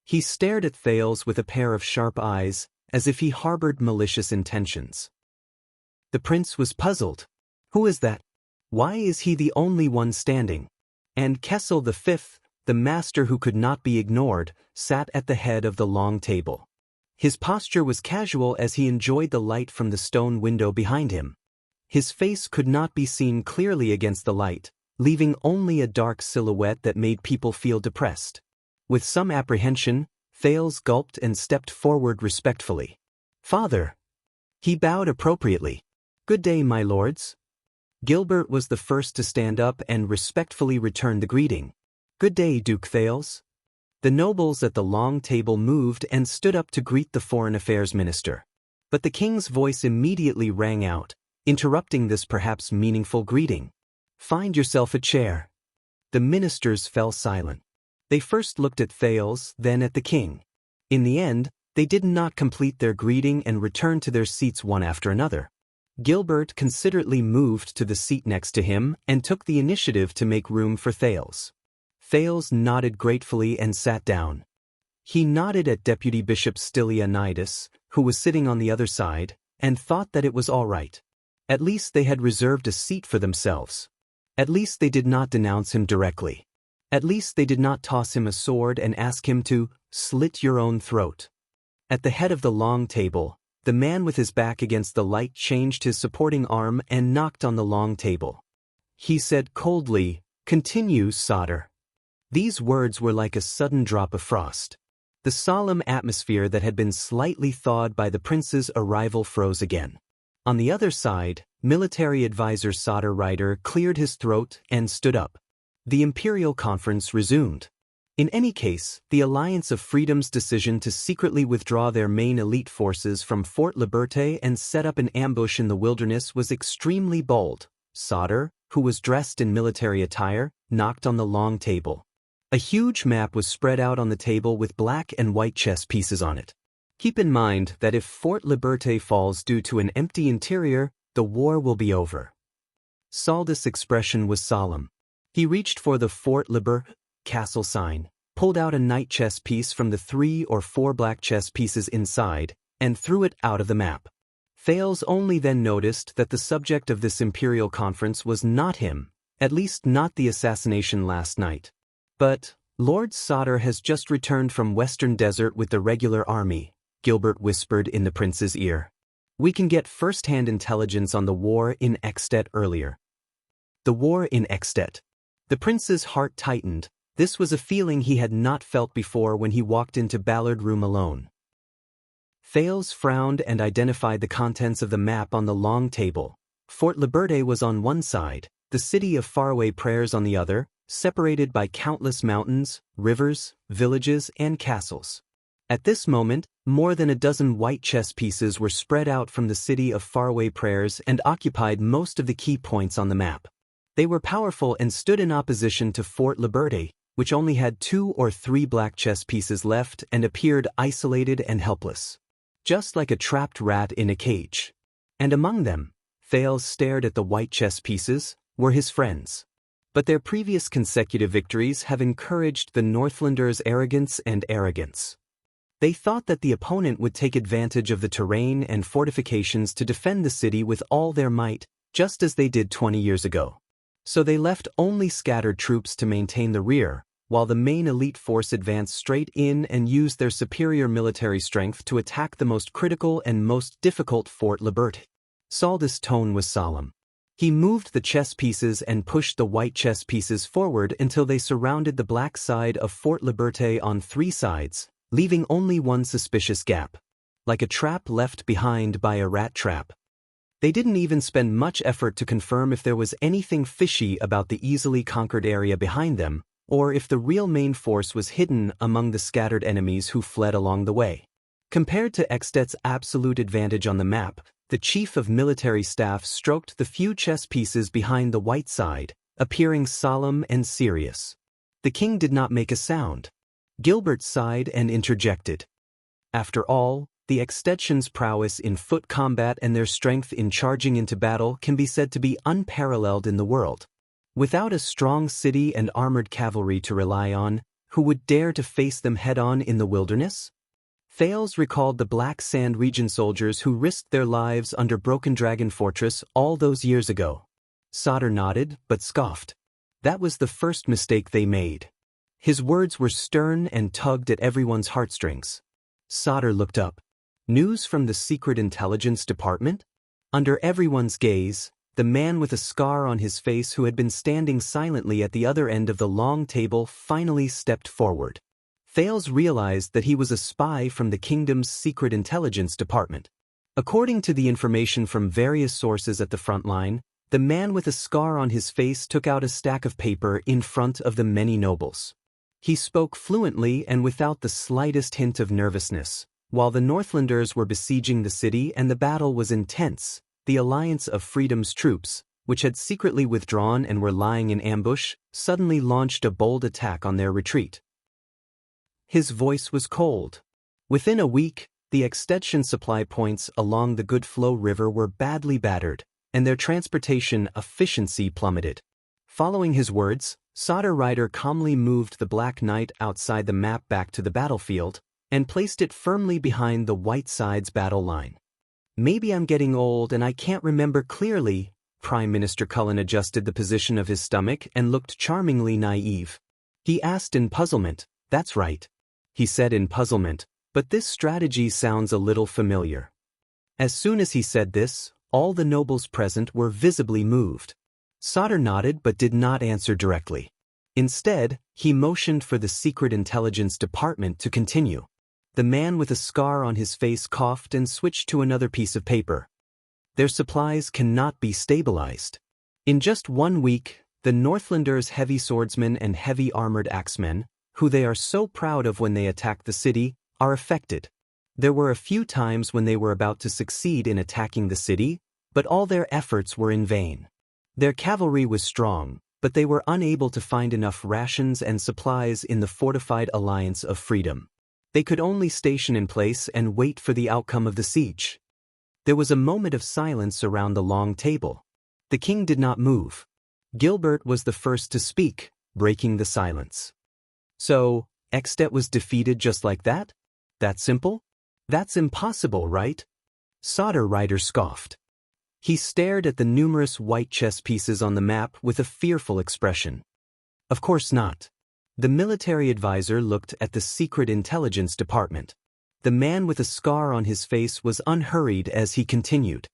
He stared at Thales with a pair of sharp eyes, as if he harbored malicious intentions. The prince was puzzled. Who is that? Why is he the only one standing? And Kessel V, the master who could not be ignored, sat at the head of the long table. His posture was casual as he enjoyed the light from the stone window behind him. His face could not be seen clearly against the light, leaving only a dark silhouette that made people feel depressed. With some apprehension, Thales gulped and stepped forward respectfully. Father! He bowed appropriately. Good day, my lords. Gilbert was the first to stand up and respectfully return the greeting. Good day, Duke Thales. The nobles at the long table moved and stood up to greet the Foreign Affairs Minister. But the king's voice immediately rang out, interrupting this perhaps meaningful greeting. Find yourself a chair. The ministers fell silent. They first looked at Thales, then at the king. In the end, they did not complete their greeting and returned to their seats one after another. Gilbert considerately moved to the seat next to him and took the initiative to make room for Thales. Thales nodded gratefully and sat down. He nodded at Deputy Bishop Stylianides, who was sitting on the other side, and thought that it was all right. At least they had reserved a seat for themselves. At least they did not denounce him directly. At least they did not toss him a sword and ask him to slit your own throat. At the head of the long table, the man with his back against the light changed his supporting arm and knocked on the long table. He said coldly, "Continue, solder." These words were like a sudden drop of frost. The solemn atmosphere that had been slightly thawed by the prince's arrival froze again. On the other side, military advisor Solder Rider cleared his throat and stood up. The Imperial Conference resumed. In any case, the Alliance of Freedom's decision to secretly withdraw their main elite forces from Fort Liberté and set up an ambush in the wilderness was extremely bold. Solder, who was dressed in military attire, knocked on the long table. A huge map was spread out on the table with black and white chess pieces on it. Keep in mind that if Fort Liberté falls due to an empty interior, the war will be over. Saldus' expression was solemn. He reached for the Fort Liber castle sign, pulled out a knight chess piece from the 3 or 4 black chess pieces inside, and threw it out of the map. Thales only then noticed that the subject of this imperial conference was not him, at least not the assassination last night. But Lord Sodder has just returned from Western Desert with the regular army, Gilbert whispered in the prince's ear. We can get first-hand intelligence on the war in Extet earlier. The war in Extet. The prince's heart tightened. This was a feeling he had not felt before when he walked into Ballard Room alone. Thales frowned and identified the contents of the map on the long table. Fort Liberté was on one side, the city of faraway prayers on the other, separated by countless mountains, rivers, villages, and castles. At this moment, more than a dozen white chess pieces were spread out from the city of faraway prayers and occupied most of the key points on the map. They were powerful and stood in opposition to Fort Liberté, which only had 2 or 3 black chess pieces left and appeared isolated and helpless. Just like a trapped rat in a cage. And among them, Thales stared at the white chess pieces, were his friends. But their previous consecutive victories have encouraged the Northlanders' arrogance. They thought that the opponent would take advantage of the terrain and fortifications to defend the city with all their might, just as they did 20 years ago. So they left only scattered troops to maintain the rear, while the main elite force advanced straight in and used their superior military strength to attack the most critical and most difficult Fort Liberté. Saldus' tone was solemn. He moved the chess pieces and pushed the white chess pieces forward until they surrounded the black side of Fort Liberté on 3 sides, leaving only one suspicious gap. Like a trap left behind by a rat trap. They didn't even spend much effort to confirm if there was anything fishy about the easily conquered area behind them, or if the real main force was hidden among the scattered enemies who fled along the way. Compared to Extet's absolute advantage on the map, the chief of military staff stroked the few chess pieces behind the white side, appearing solemn and serious. The king did not make a sound. Gilbert sighed and interjected. After all, the Extetians' prowess in foot combat and their strength in charging into battle can be said to be unparalleled in the world. Without a strong city and armored cavalry to rely on, who would dare to face them head-on in the wilderness? Thales recalled the Black Sand region soldiers who risked their lives under Broken Dragon Fortress all those years ago. Sodder nodded, but scoffed. That was the first mistake they made. His words were stern and tugged at everyone's heartstrings. Sodder looked up. News from the Secret Intelligence Department? Under everyone's gaze, the man with a scar on his face who had been standing silently at the other end of the long table finally stepped forward. Thales realized that he was a spy from the kingdom's Secret Intelligence Department. According to the information from various sources at the front line, the man with a scar on his face took out a stack of paper in front of the many nobles. He spoke fluently and without the slightest hint of nervousness. While the Northlanders were besieging the city and the battle was intense, the Alliance of Freedom's troops, which had secretly withdrawn and were lying in ambush, suddenly launched a bold attack on their retreat. His voice was cold. Within a week, the Extension supply points along the Goodflow River were badly battered, and their transportation efficiency plummeted. Following his words, Sodder Rider calmly moved the Black Knight outside the map back to the battlefield, and placed it firmly behind the white side's battle line. Maybe I'm getting old and I can't remember clearly. Prime Minister Cullen adjusted the position of his stomach and looked charmingly naive. He asked in puzzlement. That's right. He said in puzzlement, but this strategy sounds a little familiar. As soon as he said this, all the nobles present were visibly moved. Sodder nodded but did not answer directly. Instead, he motioned for the Secret Intelligence Department to continue. The man with a scar on his face coughed and switched to another piece of paper. Their supplies cannot be stabilized. In just 1 week, the Northlanders' heavy swordsmen and heavy armored axemen, who they are so proud of when they attack the city, are affected. There were a few times when they were about to succeed in attacking the city, but all their efforts were in vain. Their cavalry was strong, but they were unable to find enough rations and supplies in the fortified Alliance of Freedom. They could only station in place and wait for the outcome of the siege. There was a moment of silence around the long table. The king did not move. Gilbert was the first to speak, breaking the silence. So, Extet was defeated just like that? That simple? That's impossible, right? Soldier Rider scoffed. He stared at the numerous white chess pieces on the map with a fearful expression. Of course not. The military advisor looked at the Secret Intelligence Department. The man with a scar on his face was unhurried as he continued.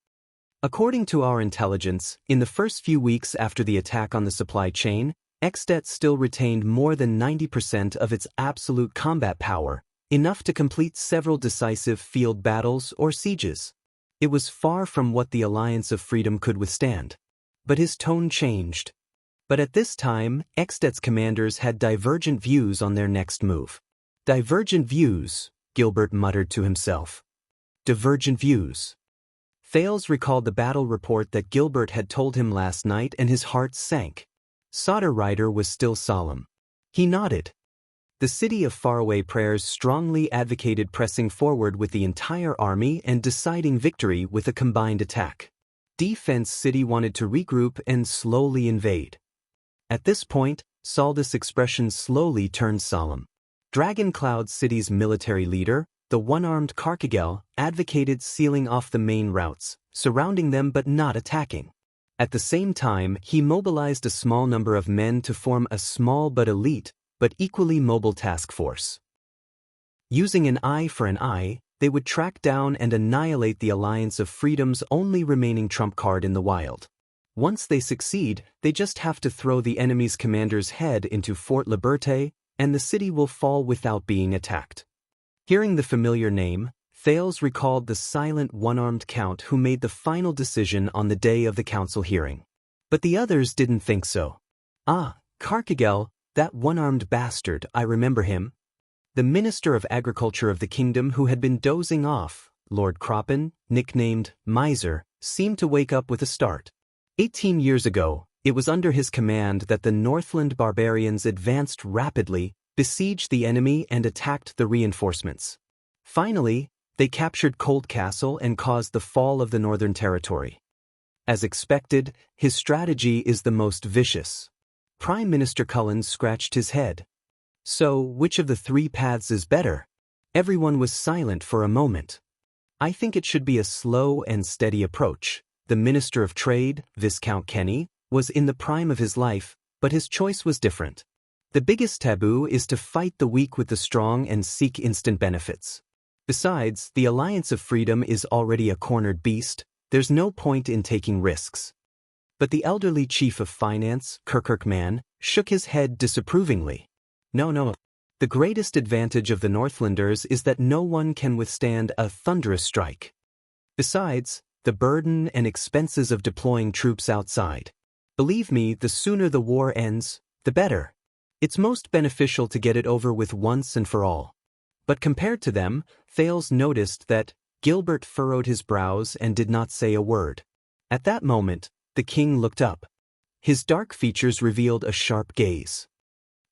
According to our intelligence, in the first few weeks after the attack on the supply chain, Exdet still retained more than 90% of its absolute combat power, enough to complete several decisive field battles or sieges. It was far from what the Alliance of Freedom could withstand. But his tone changed. But at this time, Exdet's commanders had divergent views on their next move. Divergent views, Gilbert muttered to himself. Divergent views. Thales recalled the battle report that Gilbert had told him last night, and his heart sank. Soldier Rider was still solemn. He nodded. The city of Faraway Prayers strongly advocated pressing forward with the entire army and deciding victory with a combined attack. Defense City wanted to regroup and slowly invade. At this point, Saldus' expression slowly turned solemn. Dragon Cloud City's military leader, the one-armed Karkagel, advocated sealing off the main routes, surrounding them but not attacking. At the same time, he mobilized a small number of men to form a small but elite, but equally mobile task force. Using an eye for an eye, they would track down and annihilate the Alliance of Freedom's only remaining trump card in the wild. Once they succeed, they just have to throw the enemy's commander's head into Fort Liberté, and the city will fall without being attacked. Hearing the familiar name, Thales recalled the silent one-armed count who made the final decision on the day of the council hearing. But the others didn't think so. Ah, Karkagel, that one-armed bastard, I remember him. The Minister of Agriculture of the kingdom who had been dozing off, Lord Croppen, nicknamed Miser, seemed to wake up with a start. 18 years ago, it was under his command that the Northland barbarians advanced rapidly, besieged the enemy and attacked the reinforcements. Finally, they captured Cold Castle and caused the fall of the Northern Territory. As expected, his strategy is the most vicious. Prime Minister Cullen scratched his head. So, which of the three paths is better? Everyone was silent for a moment. I think it should be a slow and steady approach. The Minister of Trade, Viscount Kenny, was in the prime of his life, but his choice was different. The biggest taboo is to fight the weak with the strong and seek instant benefits. Besides, the Alliance of Freedom is already a cornered beast. There's no point in taking risks. But the elderly chief of finance, Kirkirkman, shook his head disapprovingly. No. The greatest advantage of the Northlanders is that no one can withstand a thunderous strike. Besides, the burden and expenses of deploying troops outside. Believe me, the sooner the war ends, the better. It's most beneficial to get it over with once and for all. But compared to them, Thales noticed that Gilbert furrowed his brows and did not say a word. At that moment, the king looked up. His dark features revealed a sharp gaze.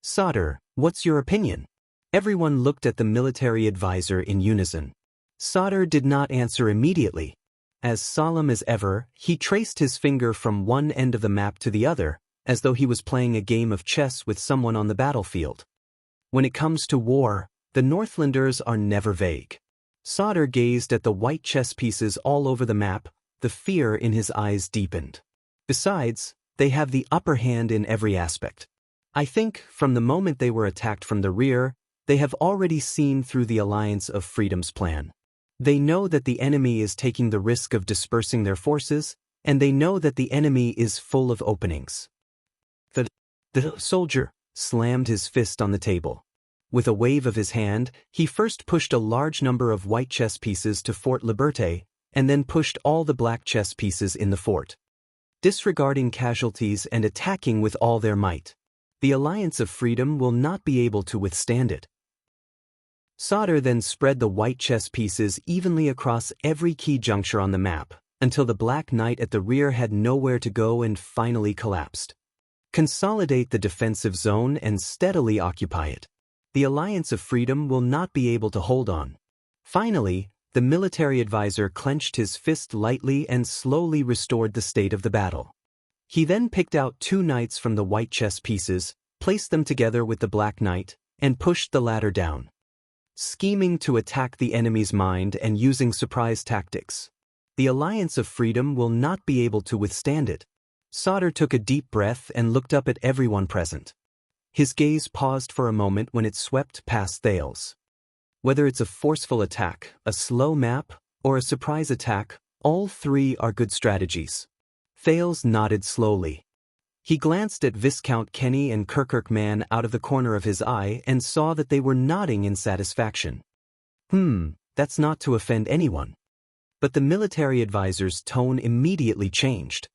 Soldier, what's your opinion? Everyone looked at the military advisor in unison. Soldier did not answer immediately. As solemn as ever, he traced his finger from one end of the map to the other, as though he was playing a game of chess with someone on the battlefield. When it comes to war, the Northlanders are never vague. Soldier gazed at the white chess pieces all over the map, the fear in his eyes deepened. Besides, they have the upper hand in every aspect. I think, from the moment they were attacked from the rear, they have already seen through the Alliance of Freedom's plan. They know that the enemy is taking the risk of dispersing their forces, and they know that the enemy is full of openings. The soldier slammed his fist on the table. With a wave of his hand, he first pushed a large number of white chess pieces to Fort Liberté, and then pushed all the black chess pieces in the fort. Disregarding casualties and attacking with all their might. The Alliance of Freedom will not be able to withstand it. Soldier then spread the white chess pieces evenly across every key juncture on the map, until the Black Knight at the rear had nowhere to go and finally collapsed. Consolidate the defensive zone and steadily occupy it. The Alliance of Freedom will not be able to hold on. Finally, the military advisor clenched his fist lightly and slowly restored the state of the battle. He then picked out 2 knights from the white chess pieces, placed them together with the Black Knight, and pushed the latter down. Scheming to attack the enemy's mind and using surprise tactics. The Alliance of Freedom will not be able to withstand it. Sauter took a deep breath and looked up at everyone present. His gaze paused for a moment when it swept past Thales. Whether it's a forceful attack, a slow map, or a surprise attack, all three are good strategies. Thales nodded slowly. He glanced at Viscount Kenny and Kirkirkman out of the corner of his eye and saw that they were nodding in satisfaction. That's not to offend anyone. But the military advisor's tone immediately changed.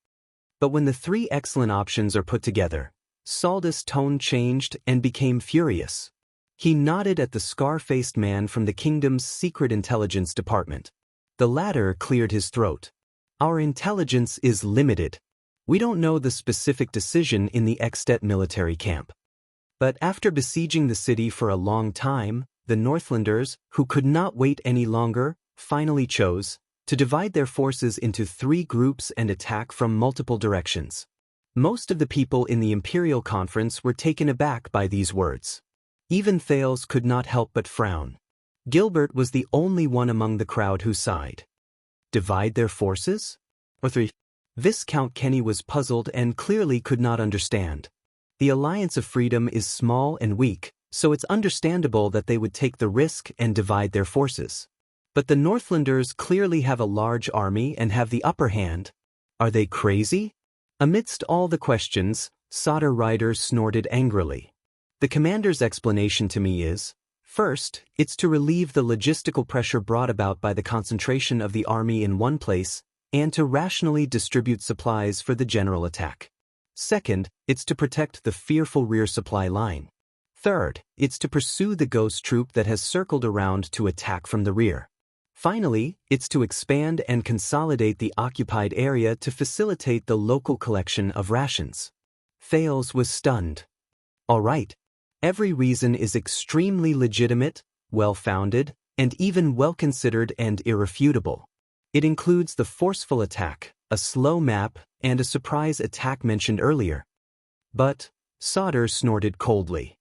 But when the three excellent options are put together, Saldus' tone changed and became furious. He nodded at the scar-faced man from the kingdom's secret intelligence department. The latter cleared his throat. Our intelligence is limited. We don't know the specific decision in the Extet military camp. But after besieging the city for a long time, the Northlanders, who could not wait any longer, finally chose to divide their forces into three groups and attack from multiple directions. Most of the people in the Imperial Conference were taken aback by these words. Even Thales could not help but frown. Gilbert was the only one among the crowd who sighed. Divide their forces? Or three? Viscount Kenny was puzzled and clearly could not understand. The Alliance of Freedom is small and weak, so it's understandable that they would take the risk and divide their forces. But the Northlanders clearly have a large army and have the upper hand. Are they crazy? Amidst all the questions, Sauter Ryder snorted angrily. The commander's explanation to me is, first, it's to relieve the logistical pressure brought about by the concentration of the army in one place, and to rationally distribute supplies for the general attack. Second, it's to protect the fearful rear supply line. Third, it's to pursue the ghost troop that has circled around to attack from the rear. Finally, it's to expand and consolidate the occupied area to facilitate the local collection of rations. Thales was stunned. All right. Every reason is extremely legitimate, well-founded, and even well-considered and irrefutable. It includes the forceful attack, a slow map, and a surprise attack mentioned earlier. But, Sauter snorted coldly.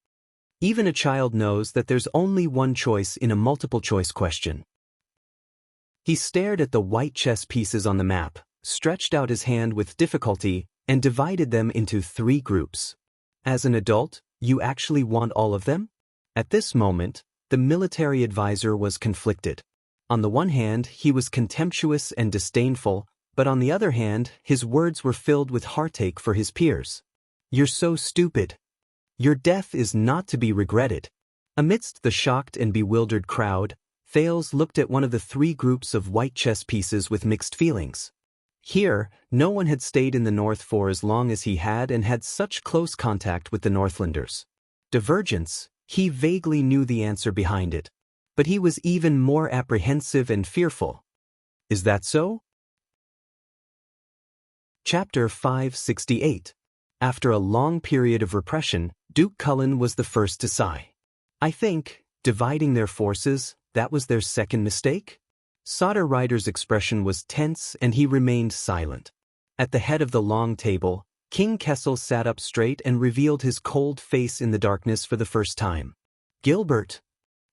Even a child knows that there's only one choice in a multiple-choice question. He stared at the white chess pieces on the map, stretched out his hand with difficulty, and divided them into three groups. As an adult, you actually want all of them? At this moment, the military advisor was conflicted. On the one hand, he was contemptuous and disdainful, but on the other hand, his words were filled with heartache for his peers. You're so stupid. Your death is not to be regretted. Amidst the shocked and bewildered crowd, Thales looked at one of the three groups of white chess pieces with mixed feelings. Here, no one had stayed in the north for as long as he had and had such close contact with the Northlanders. Divergence, he vaguely knew the answer behind it. But he was even more apprehensive and fearful. Is that so? Chapter 568. After a long period of repression, Duke Cullen was the first to sigh. I think, dividing their forces, that was their second mistake? Sauter Ryder's expression was tense and he remained silent. At the head of the long table, King Kessel sat up straight and revealed his cold face in the darkness for the first time. Gilbert.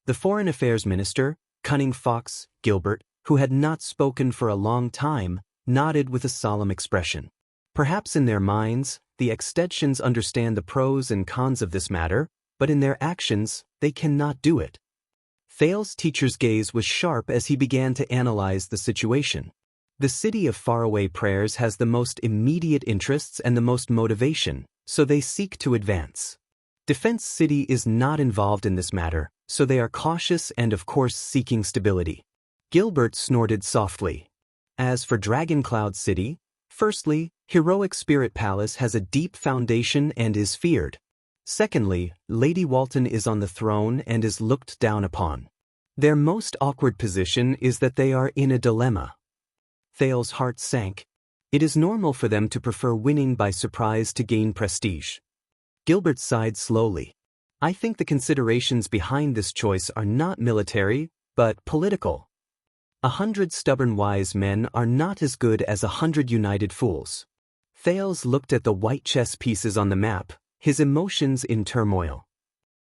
The Foreign Affairs Minister, Cunning Fox, Gilbert, who had not spoken for a long time, nodded with a solemn expression. Perhaps in their minds, the Extensions understand the pros and cons of this matter, but in their actions, they cannot do it. Thales' teacher's gaze was sharp as he began to analyze the situation. The city of faraway prayers has the most immediate interests and the most motivation, so they seek to advance. Defense City is not involved in this matter, so they are cautious and of course seeking stability. Gilbert snorted softly. As for Dragoncloud City, firstly, Heroic Spirit Palace has a deep foundation and is feared. Secondly, Lady Walton is on the throne and is looked down upon. Their most awkward position is that they are in a dilemma. Thales' heart sank. It is normal for them to prefer winning by surprise to gain prestige. Gilbert sighed slowly. I think the considerations behind this choice are not military, but political. 100 stubborn wise men are not as good as 100 united fools. Thales looked at the white chess pieces on the map, his emotions in turmoil.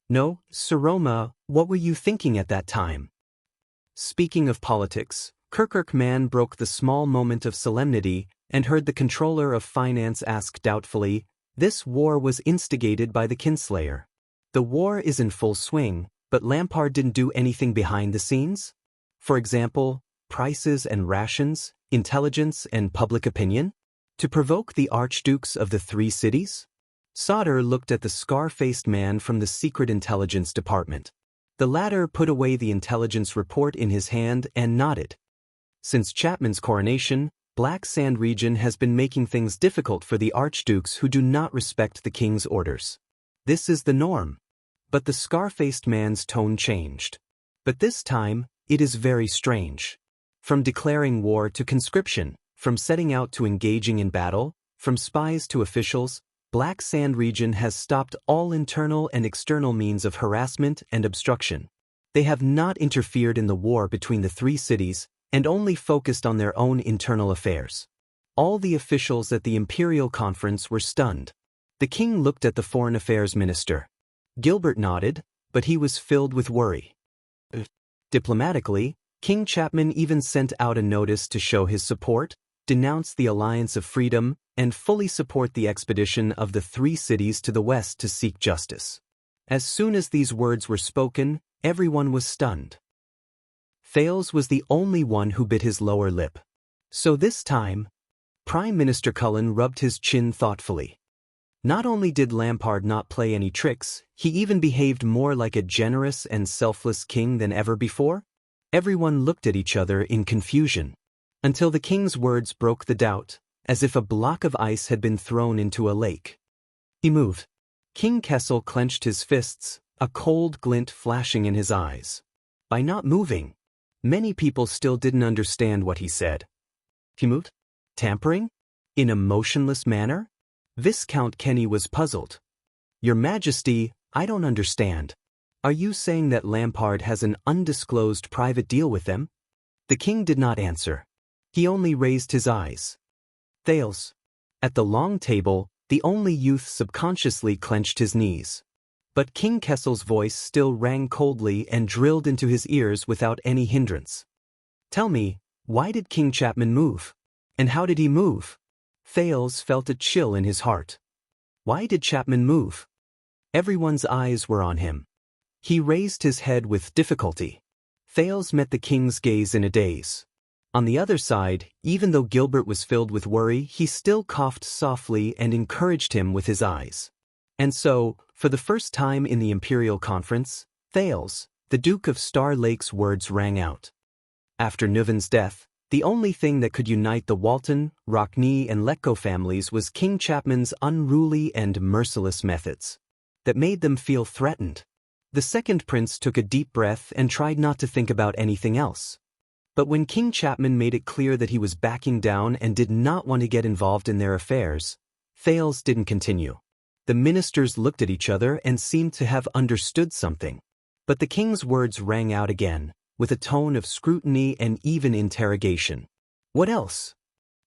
No, Saroma, what were you thinking at that time? Speaking of politics, Kirkirk Man broke the small moment of solemnity and heard the controller of finance ask doubtfully, "This war was instigated by the Kinslayer. The war is in full swing, but Lampard didn't do anything behind the scenes? For example, prices and rations, intelligence and public opinion? To provoke the archdukes of the three cities?" Sauter looked at the scar-faced man from the Secret Intelligence Department. The latter put away the intelligence report in his hand and nodded. Since Chapman's coronation, Black Sand region has been making things difficult for the archdukes who do not respect the king's orders. This is the norm. But the scar-faced man's tone changed. But this time, it is very strange. From declaring war to conscription, from setting out to engaging in battle, from spies to officials, Black Sand region has stopped all internal and external means of harassment and obstruction. They have not interfered in the war between the three cities and only focused on their own internal affairs. All the officials at the Imperial Conference were stunned. The king looked at the Foreign Affairs Minister. Gilbert nodded, but he was filled with worry. Diplomatically, King Chapman even sent out a notice to show his support, denounce the Alliance of Freedom, and fully support the expedition of the three cities to the west to seek justice. As soon as these words were spoken, everyone was stunned. Thales was the only one who bit his lower lip. So this time, Prime Minister Cullen rubbed his chin thoughtfully. Not only did Lampard not play any tricks, he even behaved more like a generous and selfless king than ever before. Everyone looked at each other in confusion. Until the king's words broke the doubt, as if a block of ice had been thrown into a lake. He moved. King Kessel clenched his fists, a cold glint flashing in his eyes. By not moving, many people still didn't understand what he said. He moved? Tampering? In a motionless manner? Viscount Kenny was puzzled. "Your Majesty, I don't understand. Are you saying that Lampard has an undisclosed private deal with them?" The king did not answer. He only raised his eyes. Thales. At the long table, the only youth subconsciously clenched his knees. But King Kessel's voice still rang coldly and drilled into his ears without any hindrance. "Tell me, why did King Chapman move? And how did he move?" Thales felt a chill in his heart. Why did Chapman move? Everyone's eyes were on him. He raised his head with difficulty. Thales met the king's gaze in a daze. On the other side, even though Gilbert was filled with worry, he still coughed softly and encouraged him with his eyes. And so, for the first time in the Imperial Conference, Thales, the Duke of Star Lake's words rang out. After Nuven's death, the only thing that could unite the Walton, Rockney, and Letko families was King Chapman's unruly and merciless methods. That made them feel threatened. The second prince took a deep breath and tried not to think about anything else. But when King Chapman made it clear that he was backing down and did not want to get involved in their affairs, Thales didn't continue. The ministers looked at each other and seemed to have understood something. But the king's words rang out again, with a tone of scrutiny and even interrogation. "What else?"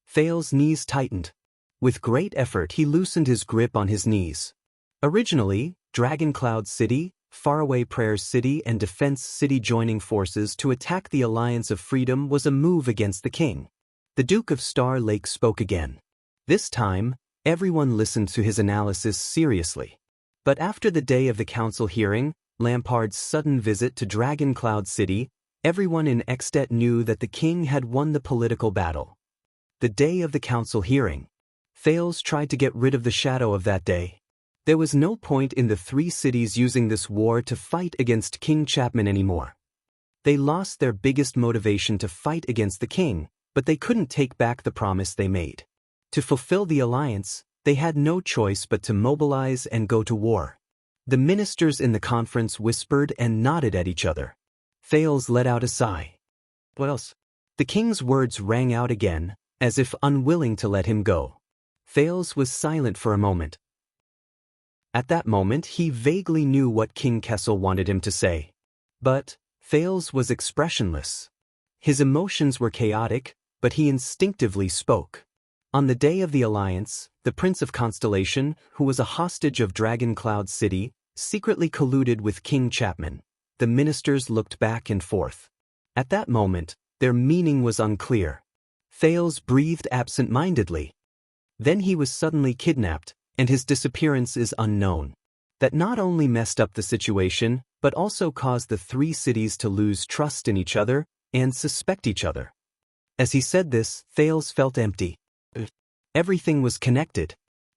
Thales' knees tightened. With great effort he loosened his grip on his knees. Originally, Dragon Cloud City, Faraway Prayers City and Defense City joining forces to attack the Alliance of Freedom was a move against the king. The Duke of Star Lake spoke again. This time, everyone listened to his analysis seriously. But after the day of the council hearing, Lampard's sudden visit to Dragon Cloud City, everyone in Extet knew that the king had won the political battle. The day of the council hearing. Thales tried to get rid of the shadow of that day. There was no point in the three cities using this war to fight against King Chapman anymore. They lost their biggest motivation to fight against the king, but they couldn't take back the promise they made. To fulfill the alliance, they had no choice but to mobilize and go to war. The ministers in the conference whispered and nodded at each other. Thales let out a sigh. What else? The king's words rang out again, as if unwilling to let him go. Thales was silent for a moment. At that moment he vaguely knew what King Kessel wanted him to say. But Thales was expressionless. His emotions were chaotic, but he instinctively spoke. On the day of the alliance, the Prince of Constellation, who was a hostage of Dragon Cloud City, secretly colluded with King Chapman. The ministers looked back and forth. At that moment, their meaning was unclear. Thales breathed absent-mindedly. Then he was suddenly kidnapped, and his disappearance is unknown. That not only messed up the situation, but also caused the three cities to lose trust in each other and suspect each other. As he said this, Thales felt empty. Everything was connected.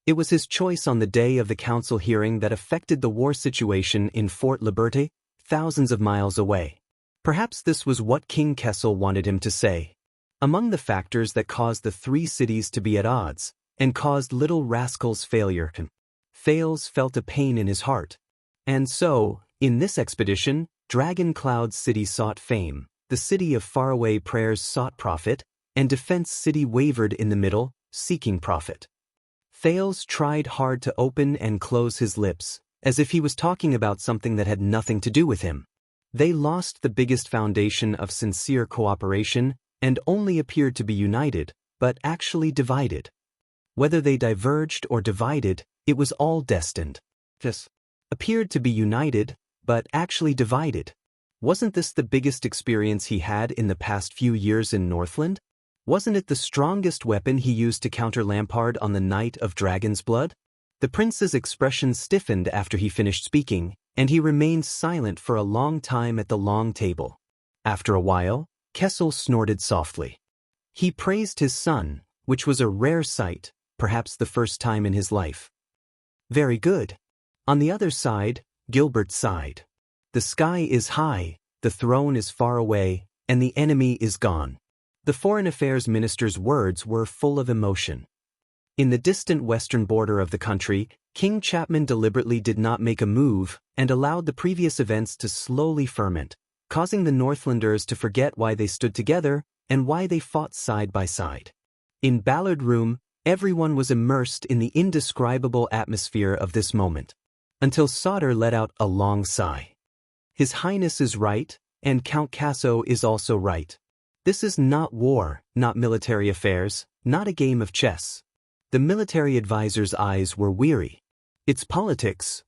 It was his choice on the day of the council hearing that affected the war situation in Fort Liberté, thousands of miles away. Perhaps this was what King Kessel wanted him to say. Among the factors that caused the three cities to be at odds, and caused Little Rascal's failure, Thales felt a pain in his heart. And so, in this expedition, Dragon Cloud's city sought fame, the city of faraway prayers sought profit, and Defense City wavered in the middle, seeking profit. Thales tried hard to open and close his lips, as if he was talking about something that had nothing to do with him. They lost the biggest foundation of sincere cooperation and only appeared to be united, but actually divided. Whether they diverged or divided, it was all destined. Just appeared to be united, but actually divided. Wasn't this the biggest experience he had in the past few years in Northland? Wasn't it the strongest weapon he used to counter Lampard on the night of Dragon's Blood? The prince's expression stiffened after he finished speaking, and he remained silent for a long time at the long table. After a while, Kessel snorted softly. He praised his son, which was a rare sight, perhaps the first time in his life. Very good. On the other side, Gilbert sighed. The sky is high, the throne is far away, and the enemy is gone. The Foreign Affairs Minister's words were full of emotion. In the distant western border of the country, King Chapman deliberately did not make a move and allowed the previous events to slowly ferment, causing the Northlanders to forget why they stood together and why they fought side by side. In Ballard Room, everyone was immersed in the indescribable atmosphere of this moment, until Sauter let out a long sigh. His Highness is right, and Count Casso is also right. This is not war, not military affairs, not a game of chess. The military advisor's eyes were weary. It's politics.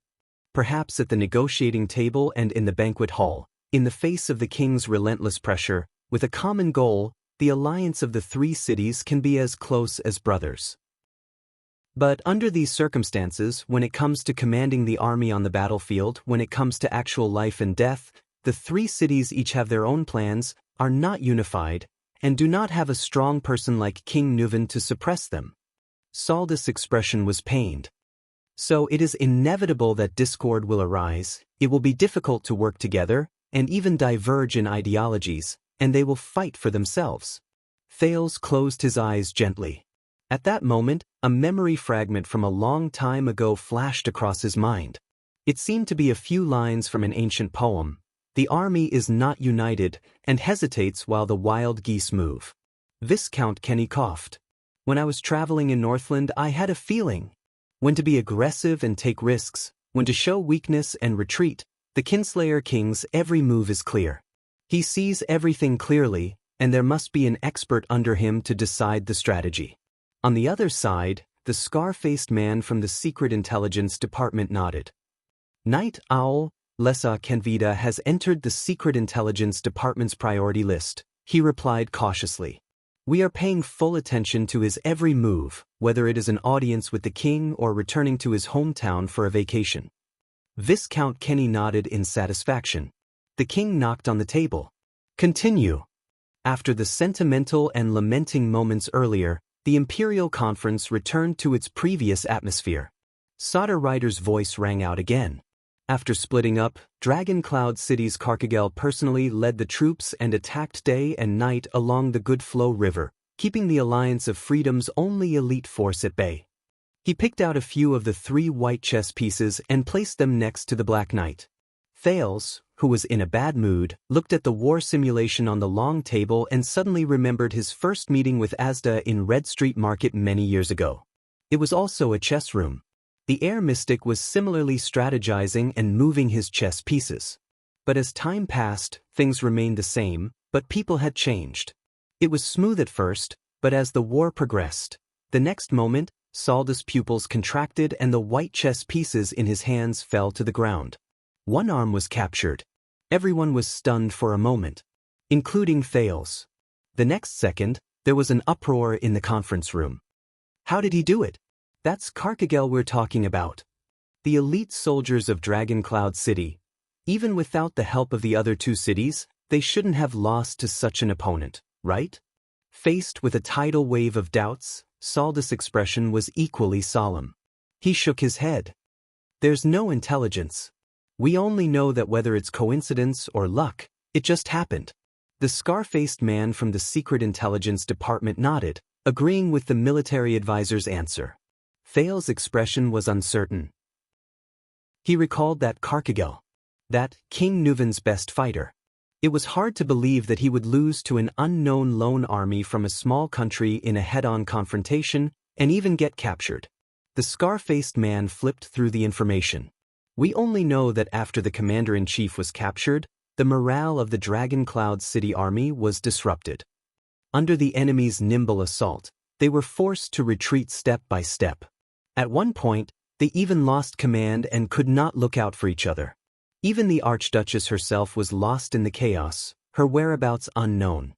Perhaps at the negotiating table and in the banquet hall, in the face of the king's relentless pressure, with a common goal, the alliance of the three cities can be as close as brothers. But under these circumstances, when it comes to commanding the army on the battlefield, when it comes to actual life and death, the three cities each have their own plans, are not unified, and do not have a strong person like King Nuvan to suppress them. Saldus' expression was pained. So it is inevitable that discord will arise, it will be difficult to work together, and even diverge in ideologies, and they will fight for themselves. Thales closed his eyes gently. At that moment, a memory fragment from a long time ago flashed across his mind. It seemed to be a few lines from an ancient poem. The army is not united, and hesitates while the wild geese move. Viscount Kenny coughed. When I was traveling in Northland, I had a feeling. When to be aggressive and take risks, when to show weakness and retreat, the Kinslayer King's every move is clear. He sees everything clearly, and there must be an expert under him to decide the strategy. On the other side, the scar-faced man from the Secret Intelligence Department nodded. Night Owl, Lesa Kenvida has entered the Secret Intelligence Department's priority list, he replied cautiously. We are paying full attention to his every move, whether it is an audience with the king or returning to his hometown for a vacation. Viscount Kenny nodded in satisfaction. The king knocked on the table. Continue. After the sentimental and lamenting moments earlier, the Imperial Conference returned to its previous atmosphere. Sauter Rider's voice rang out again. After splitting up, Dragon Cloud City's Karkagel personally led the troops and attacked day and night along the Good Flow River, keeping the Alliance of Freedom's only elite force at bay. He picked out a few of the 3 white chess pieces and placed them next to the Black Knight. Thales, who was in a bad mood, looked at the war simulation on the long table and suddenly remembered his first meeting with Asda in Red Street Market many years ago. It was also a chess room. The air mystic was similarly strategizing and moving his chess pieces. But as time passed, things remained the same, but people had changed. It was smooth at first, but as the war progressed, the next moment, Saldus' pupils contracted and the white chess pieces in his hands fell to the ground. One arm was captured. Everyone was stunned for a moment, including Thales. The next second, there was an uproar in the conference room. How did he do it? That's Carcagel we're talking about. The elite soldiers of Dragon Cloud City. Even without the help of the other two cities, they shouldn't have lost to such an opponent, right? Faced with a tidal wave of doubts, Saldus' expression was equally solemn. He shook his head. There's no intelligence. We only know that whether it's coincidence or luck, it just happened. The scar-faced man from the Secret Intelligence Department nodded, agreeing with the military advisor's answer. Thale's expression was uncertain. He recalled that Carcagel, that King Nuven's best fighter. It was hard to believe that he would lose to an unknown lone army from a small country in a head-on confrontation and even get captured. The scar-faced man flipped through the information. We only know that after the commander-in-chief was captured, the morale of the Dragon Cloud City army was disrupted. Under the enemy's nimble assault, they were forced to retreat step by step. At one point, they even lost command and could not look out for each other. Even the Archduchess herself was lost in the chaos, her whereabouts unknown.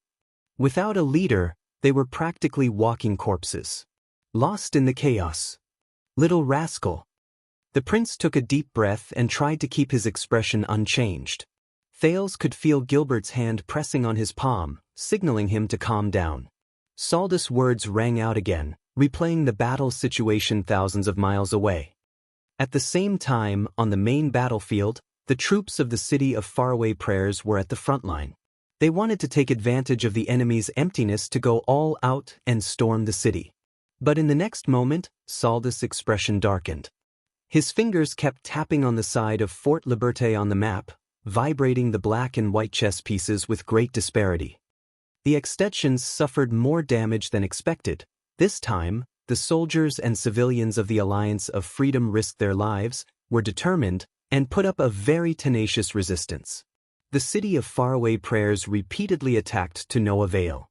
Without a leader, they were practically walking corpses. Lost in the chaos. Little rascal. The prince took a deep breath and tried to keep his expression unchanged. Thales could feel Gilbert's hand pressing on his palm, signaling him to calm down. Saldus' words rang out again, replaying the battle situation thousands of miles away. At the same time, on the main battlefield, the troops of the city of Faraway Prayers were at the front line. They wanted to take advantage of the enemy's emptiness to go all out and storm the city. But in the next moment, Saldus' expression darkened. His fingers kept tapping on the side of Fort Liberté on the map, vibrating the black and white chess pieces with great disparity. The extensions suffered more damage than expected. This time, the soldiers and civilians of the Alliance of Freedom risked their lives, were determined, and put up a very tenacious resistance. The city of Faraway Prayers repeatedly attacked to no avail.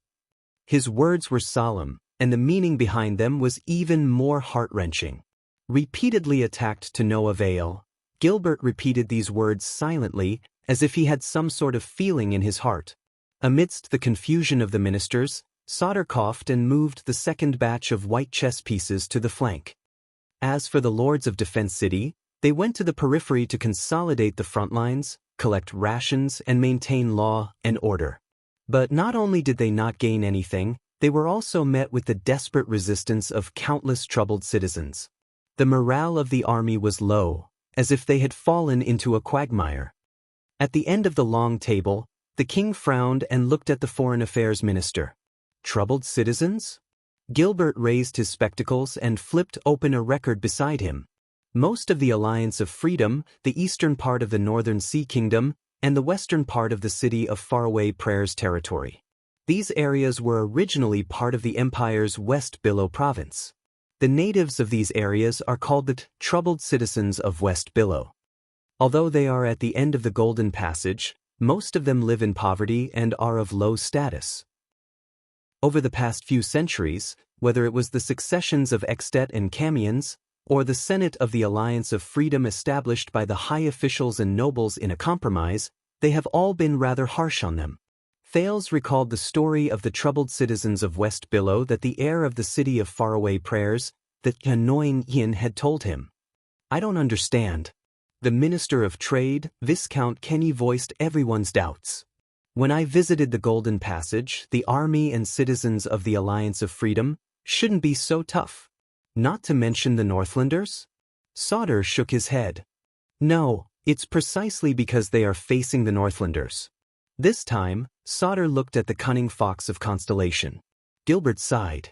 His words were solemn, and the meaning behind them was even more heart-wrenching. Repeatedly attacked to no avail. Gilbert repeated these words silently, as if he had some sort of feeling in his heart. Amidst the confusion of the ministers, Sauter coughed and moved the second batch of white chess pieces to the flank. As for the Lords of Defense City, they went to the periphery to consolidate the front lines, collect rations, and maintain law and order. But not only did they not gain anything, they were also met with the desperate resistance of countless troubled citizens. The morale of the army was low, as if they had fallen into a quagmire. At the end of the long table, the king frowned and looked at the foreign affairs minister. Troubled citizens? Gilbert raised his spectacles and flipped open a record beside him. Most of the Alliance of Freedom, the eastern part of the Northern Sea Kingdom, and the western part of the city of Faraway Prayers territory. These areas were originally part of the Empire's West Billow province. The natives of these areas are called the troubled citizens of West Billow. Although they are at the end of the Golden Passage, most of them live in poverty and are of low status. Over the past few centuries, whether it was the successions of Extet and Camions, or the Senate of the Alliance of Freedom established by the high officials and nobles in a compromise, they have all been rather harsh on them. Thales recalled the story of the troubled citizens of West Billow that the heir of the city of Faraway Prayers, that annoying Ian had told him. I don't understand. The Minister of Trade, Viscount Kenny, voiced everyone's doubts. When I visited the Golden Passage, the army and citizens of the Alliance of Freedom shouldn't be so tough. Not to mention the Northlanders? Sauter shook his head. No, it's precisely because they are facing the Northlanders. This time, Sauter looked at the cunning fox of Constellation. Gilbert sighed.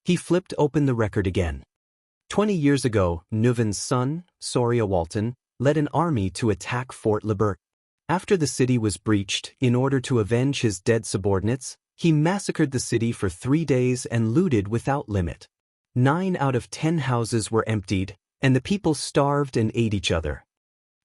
He flipped open the record again. 20 years ago, Nuven's son, Soria Walton, led an army to attack Fort Libert. After the city was breached, in order to avenge his dead subordinates, he massacred the city for 3 days and looted without limit. 9 out of 10 houses were emptied, and the people starved and ate each other.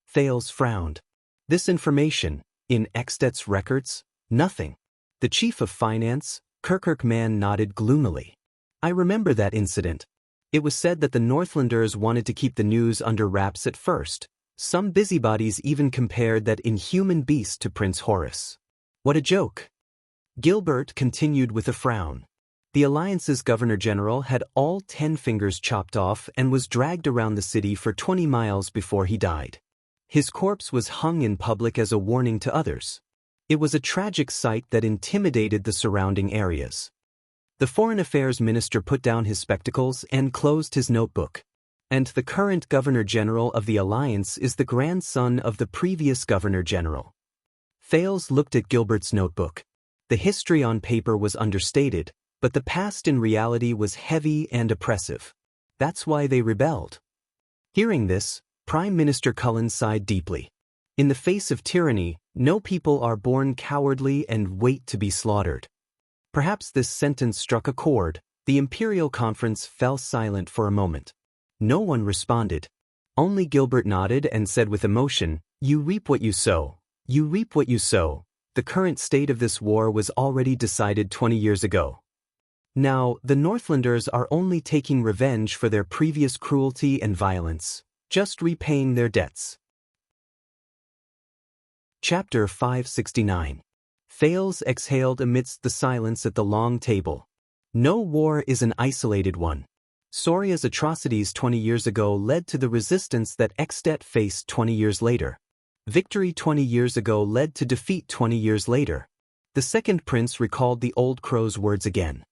Thales frowned. This information, in Extet's records, nothing. The chief of finance, Kirkirk Man, nodded gloomily. I remember that incident. It was said that the Northlanders wanted to keep the news under wraps at first. Some busybodies even compared that inhuman beast to Prince Horus. What a joke. Gilbert continued with a frown. The Alliance's Governor-General had all 10 fingers chopped off and was dragged around the city for 20 miles before he died. His corpse was hung in public as a warning to others. It was a tragic sight that intimidated the surrounding areas. The Foreign Affairs Minister put down his spectacles and closed his notebook. And the current Governor-General of the Alliance is the grandson of the previous Governor-General. Thales looked at Gilbert's notebook. The history on paper was understated, but the past in reality was heavy and oppressive. That's why they rebelled. Hearing this, Prime Minister Cullen sighed deeply. In the face of tyranny, no people are born cowardly and wait to be slaughtered. Perhaps this sentence struck a chord. The Imperial Conference fell silent for a moment. No one responded. Only Gilbert nodded and said with emotion, "You reap what you sow. You reap what you sow." The current state of this war was already decided 20 years ago. Now, the Northlanders are only taking revenge for their previous cruelty and violence, just repaying their debts. Chapter 569. Thales exhaled amidst the silence at the long table. No war is an isolated one. Soria's atrocities 20 years ago led to the resistance that Extet faced 20 years later. Victory 20 years ago led to defeat 20 years later. The second prince recalled the old crow's words again.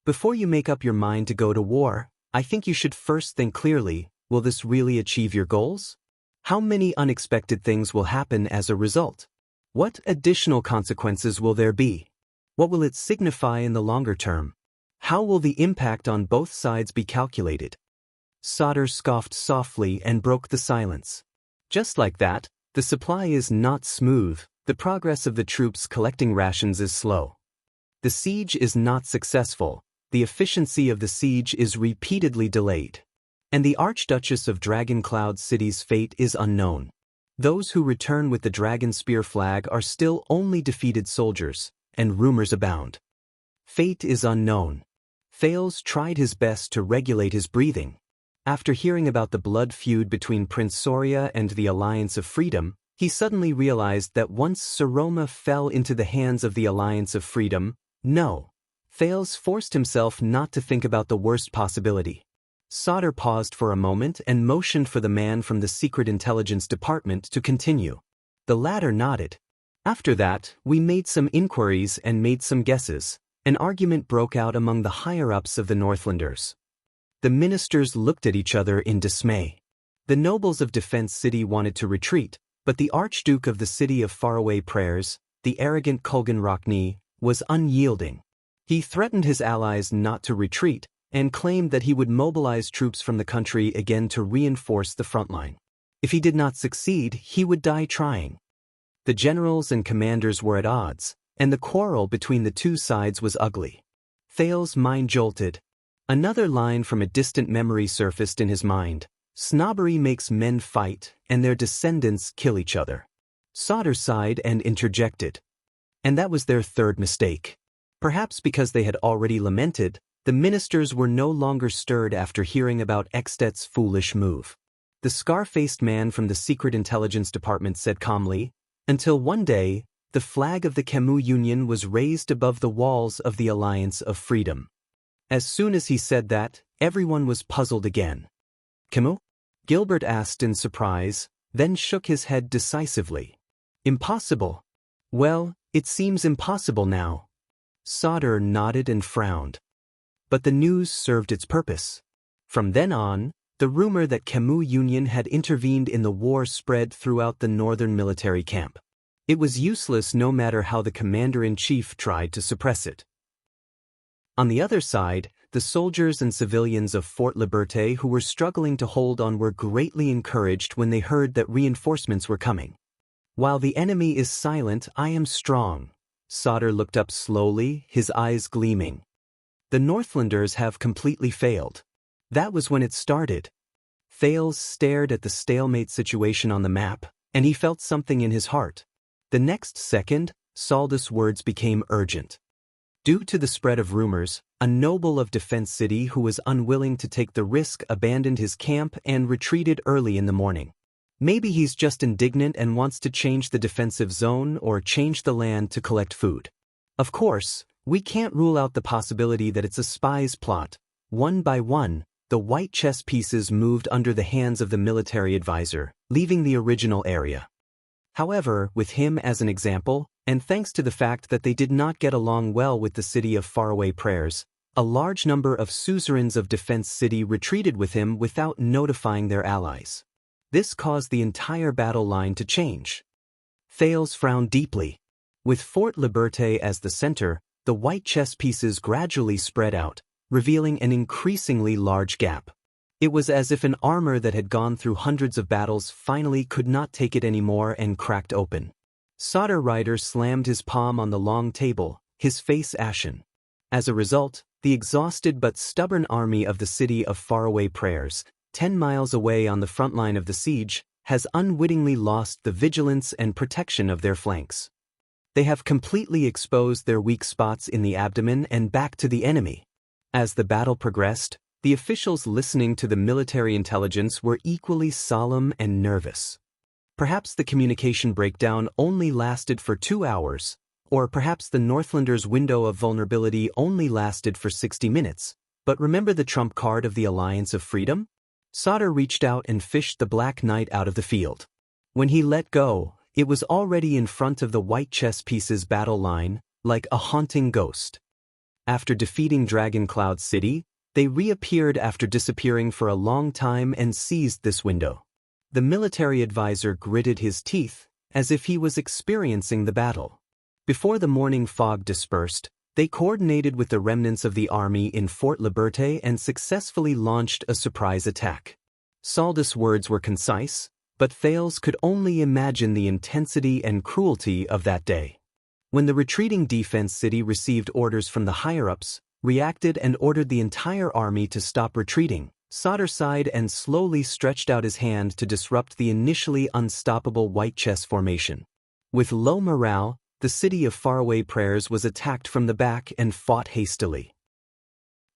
Before you make up your mind to go to war, I think you should first think clearly, will this really achieve your goals? How many unexpected things will happen as a result? What additional consequences will there be? What will it signify in the longer term? How will the impact on both sides be calculated? Sauter scoffed softly and broke the silence. Just like that, the supply is not smooth, the progress of the troops collecting rations is slow. The siege is not successful, the efficiency of the siege is repeatedly delayed. And the Archduchess of Dragoncloud City's fate is unknown. Those who return with the Dragon Spear flag are still only defeated soldiers, and rumors abound. Fate is unknown. Thales tried his best to regulate his breathing. After hearing about the blood feud between Prince Soria and the Alliance of Freedom, he suddenly realized that once Saroma fell into the hands of the Alliance of Freedom, Thales forced himself not to think about the worst possibility. Sauter paused for a moment and motioned for the man from the Secret Intelligence Department to continue. The latter nodded. After that, we made some inquiries and made some guesses. An argument broke out among the higher-ups of the Northlanders. The ministers looked at each other in dismay. The nobles of Defense City wanted to retreat, but the Archduke of the City of Faraway Prayers, the arrogant Kulgan Rockney, was unyielding. He threatened his allies not to retreat, and claimed that he would mobilize troops from the country again to reinforce the front line. If he did not succeed, he would die trying. The generals and commanders were at odds, and the quarrel between the two sides was ugly. Thales' mind jolted. Another line from a distant memory surfaced in his mind. Snobbery makes men fight, and their descendants kill each other. Sauter sighed and interjected. And that was their third mistake. Perhaps because they had already lamented, the ministers were no longer stirred after hearing about Extet's foolish move. The scar-faced man from the Secret Intelligence Department said calmly, until one day, the flag of the Camus Union was raised above the walls of the Alliance of Freedom. As soon as he said that, everyone was puzzled again. Camus? Gilbert asked in surprise, then shook his head decisively. Impossible. Well, it seems impossible now. Sauter nodded and frowned. But the news served its purpose. From then on, the rumor that Camus Union had intervened in the war spread throughout the northern military camp. It was useless no matter how the commander-in-chief tried to suppress it. On the other side, the soldiers and civilians of Fort Liberté who were struggling to hold on were greatly encouraged when they heard that reinforcements were coming. While the enemy is silent, I am strong. Sauter looked up slowly, his eyes gleaming. The Northlanders have completely failed. That was when it started. Thales stared at the stalemate situation on the map, and he felt something in his heart. The next second, Saldus' words became urgent. Due to the spread of rumors, a noble of Defense City who was unwilling to take the risk abandoned his camp and retreated early in the morning. Maybe he's just indignant and wants to change the defensive zone or change the land to collect food. Of course, we can't rule out the possibility that it's a spy's plot. One by one, the white chess pieces moved under the hands of the military advisor, leaving the original area. However, with him as an example, and thanks to the fact that they did not get along well with the city of faraway prayers, a large number of suzerains of Defense City retreated with him without notifying their allies. This caused the entire battle line to change. Thales frowned deeply. With Fort Liberté as the center, the white chess pieces gradually spread out, revealing an increasingly large gap. It was as if an armor that had gone through hundreds of battles finally could not take it anymore and cracked open. Solder Rider slammed his palm on the long table, his face ashen. As a result, the exhausted but stubborn army of the city of faraway prayers, 10 miles away on the front line of the siege, has unwittingly lost the vigilance and protection of their flanks. They have completely exposed their weak spots in the abdomen and back to the enemy. As the battle progressed, the officials listening to the military intelligence were equally solemn and nervous. Perhaps the communication breakdown only lasted for 2 hours, or perhaps the Northlanders' window of vulnerability only lasted for 60 minutes. But remember the trump card of the Alliance of Freedom? Solder reached out and fished the Black Knight out of the field. When he let go, it was already in front of the white chess pieces battle line, like a haunting ghost. After defeating Dragon Cloud City, they reappeared after disappearing for a long time and seized this window. The military advisor gritted his teeth, as if he was experiencing the battle. Before the morning fog dispersed, they coordinated with the remnants of the army in Fort Liberté and successfully launched a surprise attack. Saldus' words were concise, but Thales could only imagine the intensity and cruelty of that day. When the retreating Defense City received orders from the higher-ups, reacted and ordered the entire army to stop retreating, Solder sighed and slowly stretched out his hand to disrupt the initially unstoppable white chess formation. With low morale, the city of faraway prayers was attacked from the back and fought hastily.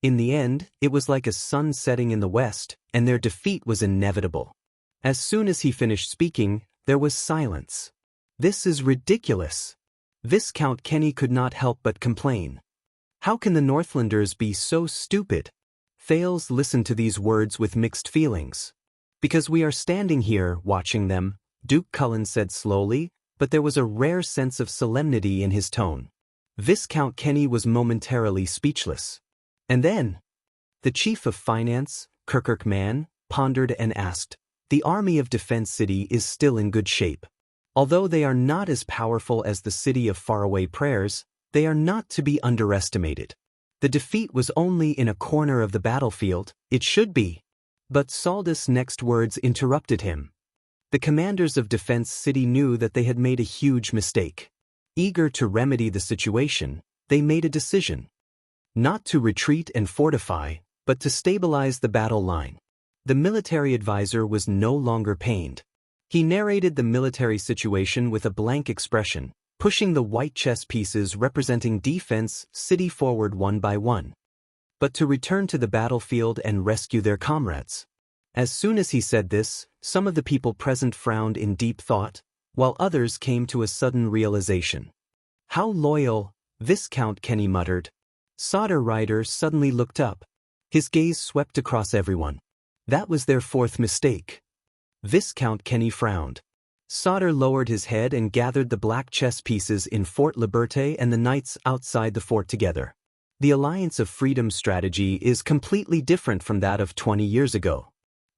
In the end, it was like a sun setting in the west, and their defeat was inevitable. As soon as he finished speaking, there was silence. "This is ridiculous." Viscount Kenny could not help but complain. "How can the Northlanders be so stupid?" Thales listened to these words with mixed feelings. "Because we are standing here, watching them," Duke Cullen said slowly, but there was a rare sense of solemnity in his tone. Viscount Kenny was momentarily speechless. And then, the chief of finance, Kirkirk Mann, pondered and asked, "The army of Defense City is still in good shape. Although they are not as powerful as the city of faraway prayers, they are not to be underestimated. The defeat was only in a corner of the battlefield, it should be." But Saldus' next words interrupted him. The commanders of Defense City knew that they had made a huge mistake. Eager to remedy the situation, they made a decision. Not to retreat and fortify, but to stabilize the battle line. The military advisor was no longer pained. He narrated the military situation with a blank expression, pushing the white chess pieces representing Defense City forward one by one. But to return to the battlefield and rescue their comrades. As soon as he said this, some of the people present frowned in deep thought, while others came to a sudden realization. "How loyal," Viscount Kenny muttered. Solder Rider suddenly looked up. His gaze swept across everyone. That was their fourth mistake. Viscount Kenny frowned. Solder lowered his head and gathered the black chess pieces in Fort Liberté and the knights outside the fort together. The Alliance of Freedom strategy is completely different from that of 20 years ago.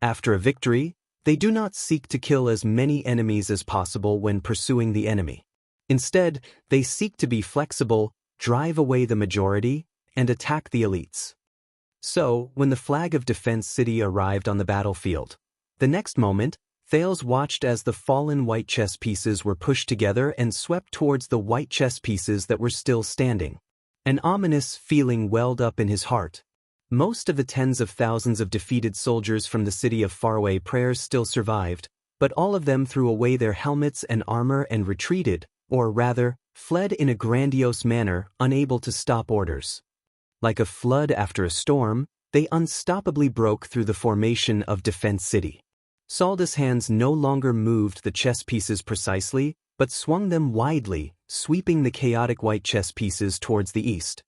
After a victory, they do not seek to kill as many enemies as possible when pursuing the enemy. Instead, they seek to be flexible, drive away the majority, and attack the elites. So, when the flag of Defense City arrived on the battlefield, the next moment, Thales watched as the fallen white chess pieces were pushed together and swept towards the white chess pieces that were still standing. An ominous feeling welled up in his heart. Most of the tens of thousands of defeated soldiers from the city of faraway prayers still survived, but all of them threw away their helmets and armor and retreated, or rather, fled in a grandiose manner, unable to stop orders. Like a flood after a storm, they unstoppably broke through the formation of Defense City. Saldus' hands no longer moved the chess pieces precisely, but swung them widely, sweeping the chaotic white chess pieces towards the east.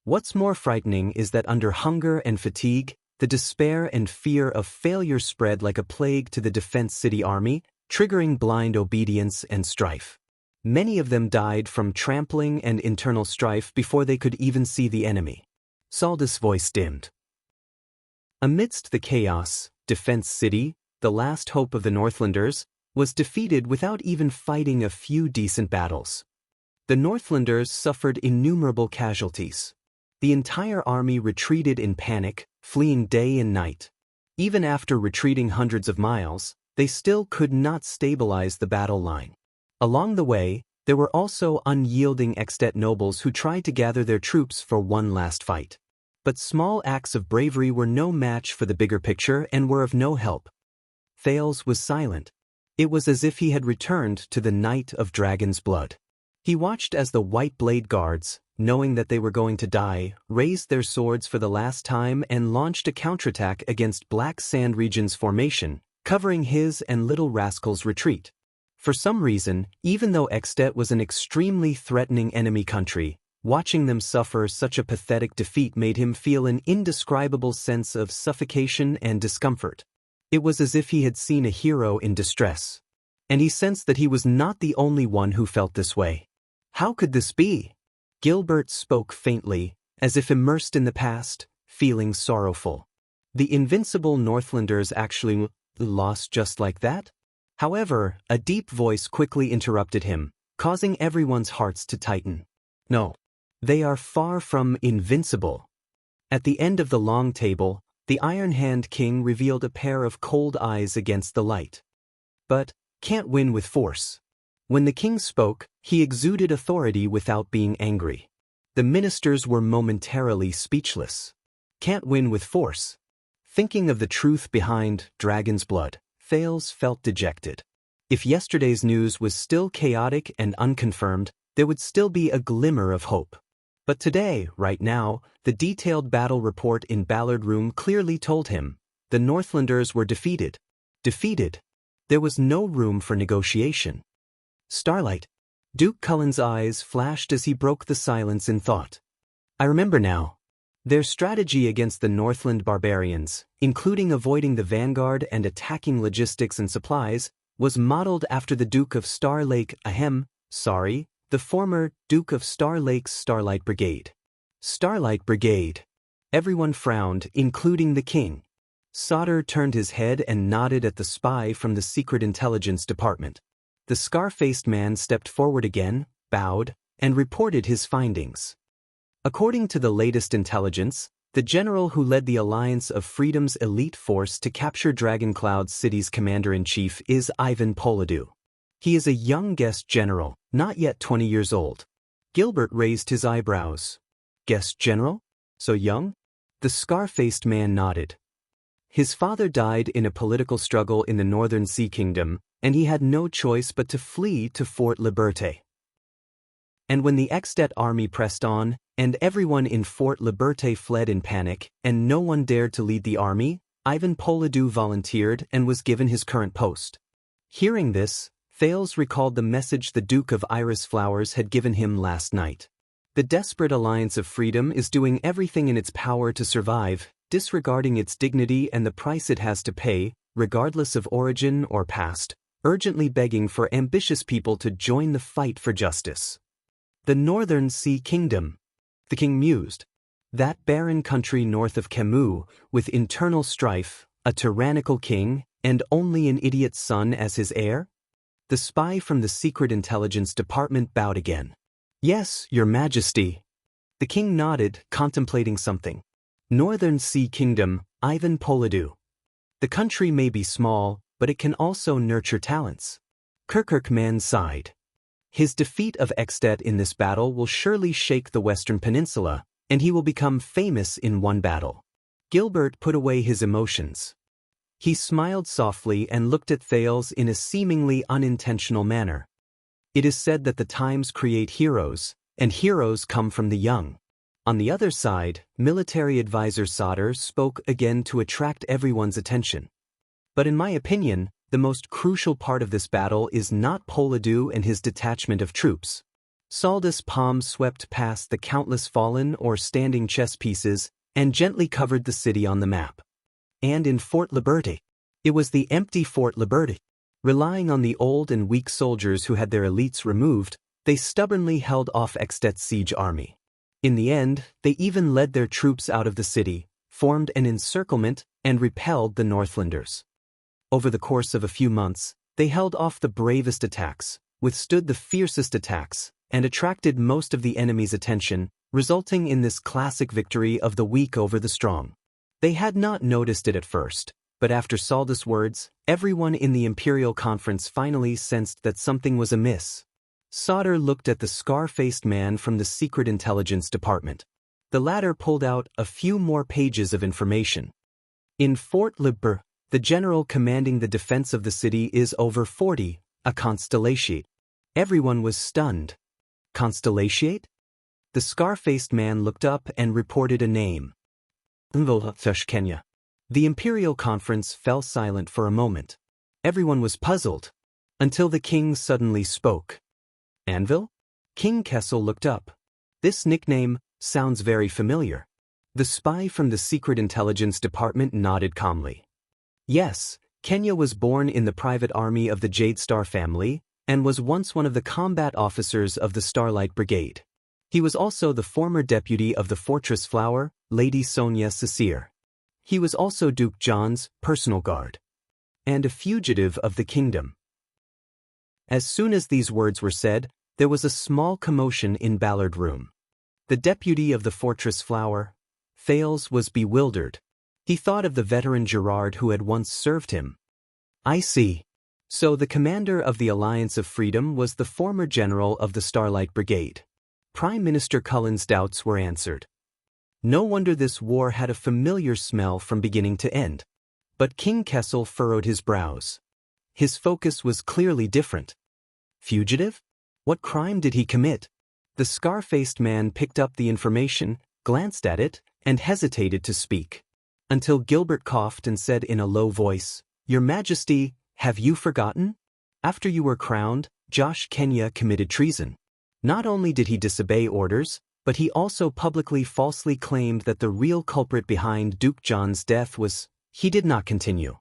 What's more frightening is that under hunger and fatigue, the despair and fear of failure spread like a plague to the defense city army, triggering blind obedience and strife. Many of them died from trampling and internal strife before they could even see the enemy. Saldus' voice dimmed. Amidst the chaos, Defense City, the last hope of the Northlanders, was defeated without even fighting a few decent battles. The Northlanders suffered innumerable casualties. The entire army retreated in panic, fleeing day and night. Even after retreating hundreds of miles, they still could not stabilize the battle line. Along the way, there were also unyielding Extet nobles who tried to gather their troops for one last fight. But small acts of bravery were no match for the bigger picture and were of no help. Thales was silent. It was as if he had returned to the night of dragon's blood. He watched as the White Blade Guards, knowing that they were going to die, raised their swords for the last time and launched a counterattack against Black Sand Region's formation, covering his and Little Rascal's retreat. For some reason, even though Extet was an extremely threatening enemy country, watching them suffer such a pathetic defeat made him feel an indescribable sense of suffocation and discomfort. It was as if he had seen a hero in distress. And he sensed that he was not the only one who felt this way. How could this be? Gilbert spoke faintly, as if immersed in the past, feeling sorrowful. The invincible Northlanders actually lost just like that? However, a deep voice quickly interrupted him, causing everyone's hearts to tighten. No. They are far from invincible. At the end of the long table, the Iron Hand King revealed a pair of cold eyes against the light. But, can't win with force. When the king spoke, he exuded authority without being angry. The ministers were momentarily speechless. Can't win with force. Thinking of the truth behind Dragon's Blood, Thales felt dejected. If yesterday's news was still chaotic and unconfirmed, there would still be a glimmer of hope. But today, right now, the detailed battle report in Ballard Room clearly told him, the Northlanders were defeated. Defeated. There was no room for negotiation. Starlight. Duke Cullen's eyes flashed as he broke the silence in thought. I remember now. Their strategy against the Northland barbarians, including avoiding the vanguard and attacking logistics and supplies, was modeled after the Duke of Star Lake, the former Duke of Star Lake's Starlight Brigade. Starlight Brigade. Everyone frowned, including the king. Sauter turned his head and nodded at the spy from the Secret Intelligence Department. The scar-faced man stepped forward again, bowed, and reported his findings. According to the latest intelligence, the general who led the Alliance of Freedom's elite force to capture Dragoncloud City's commander-in-chief is Ivan Poladu. He is a young guest general, not yet 20 years old. Gilbert raised his eyebrows. Guest general? So young? The scar-faced man nodded. His father died in a political struggle in the Northern Sea Kingdom, and he had no choice but to flee to Fort Liberté. And when the Extet army pressed on, and everyone in Fort Liberté fled in panic, and no one dared to lead the army, Ivan Poladu volunteered and was given his current post. Hearing this, Thales recalled the message the Duke of Iris Flowers had given him last night. The desperate Alliance of Freedom is doing everything in its power to survive, disregarding its dignity and the price it has to pay, regardless of origin or past, urgently begging for ambitious people to join the fight for justice. The Northern Sea Kingdom. The king mused. That barren country north of Camus, with internal strife, a tyrannical king, and only an idiot son as his heir? The spy from the Secret Intelligence Department bowed again. Yes, Your Majesty. The king nodded, contemplating something. Northern Sea Kingdom, Ivan Poladu. The country may be small, but it can also nurture talents. Kirkirkman sighed. His defeat of Extet in this battle will surely shake the Western Peninsula, and he will become famous in one battle. Gilbert put away his emotions. He smiled softly and looked at Thales in a seemingly unintentional manner. It is said that the times create heroes, and heroes come from the young. On the other side, military advisor Sauter spoke again to attract everyone's attention. But in my opinion, the most crucial part of this battle is not Poladu and his detachment of troops. Saldus' palm swept past the countless fallen or standing chess pieces and gently covered the city on the map. And in Fort Liberty. It was the empty Fort Liberty. Relying on the old and weak soldiers who had their elites removed, they stubbornly held off Extet's siege army. In the end, they even led their troops out of the city, formed an encirclement, and repelled the Northlanders. Over the course of a few months, they held off the bravest attacks, withstood the fiercest attacks, and attracted most of the enemy's attention, resulting in this classic victory of the weak over the strong. They had not noticed it at first, but after Saldus' words, everyone in the Imperial Conference finally sensed that something was amiss. Sauter looked at the scar-faced man from the Secret Intelligence Department. The latter pulled out a few more pages of information. In Fort Liber, the general commanding the defense of the city is over 40, a constellatiate. Everyone was stunned. Constellatiate? The scar-faced man looked up and reported a name. Xianxia. The Imperial Conference fell silent for a moment. Everyone was puzzled, until the king suddenly spoke. Anvil? King Kessel looked up. This nickname sounds very familiar. The spy from the Secret Intelligence Department nodded calmly. Yes, Kenya was born in the private army of the Jade Star family, and was once one of the combat officers of the Starlight Brigade. He was also the former deputy of the Fortress Flower, Lady Sonia Cecere. He was also Duke John's personal guard. And a fugitive of the kingdom. As soon as these words were said, there was a small commotion in Ballard Room. The deputy of the Fortress Flower, Thales, was bewildered. He thought of the veteran Gerard who had once served him. I see. So the commander of the Alliance of Freedom was the former general of the Starlight Brigade. Prime Minister Cullen's doubts were answered. No wonder this war had a familiar smell from beginning to end. But King Kessel furrowed his brows. His focus was clearly different. Fugitive? What crime did he commit? The scar-faced man picked up the information, glanced at it, and hesitated to speak. Until Gilbert coughed and said in a low voice, Your Majesty, have you forgotten? After you were crowned, Josh Kenya committed treason. Not only did he disobey orders, but he also publicly falsely claimed that the real culprit behind Duke John's death was. He did not continue.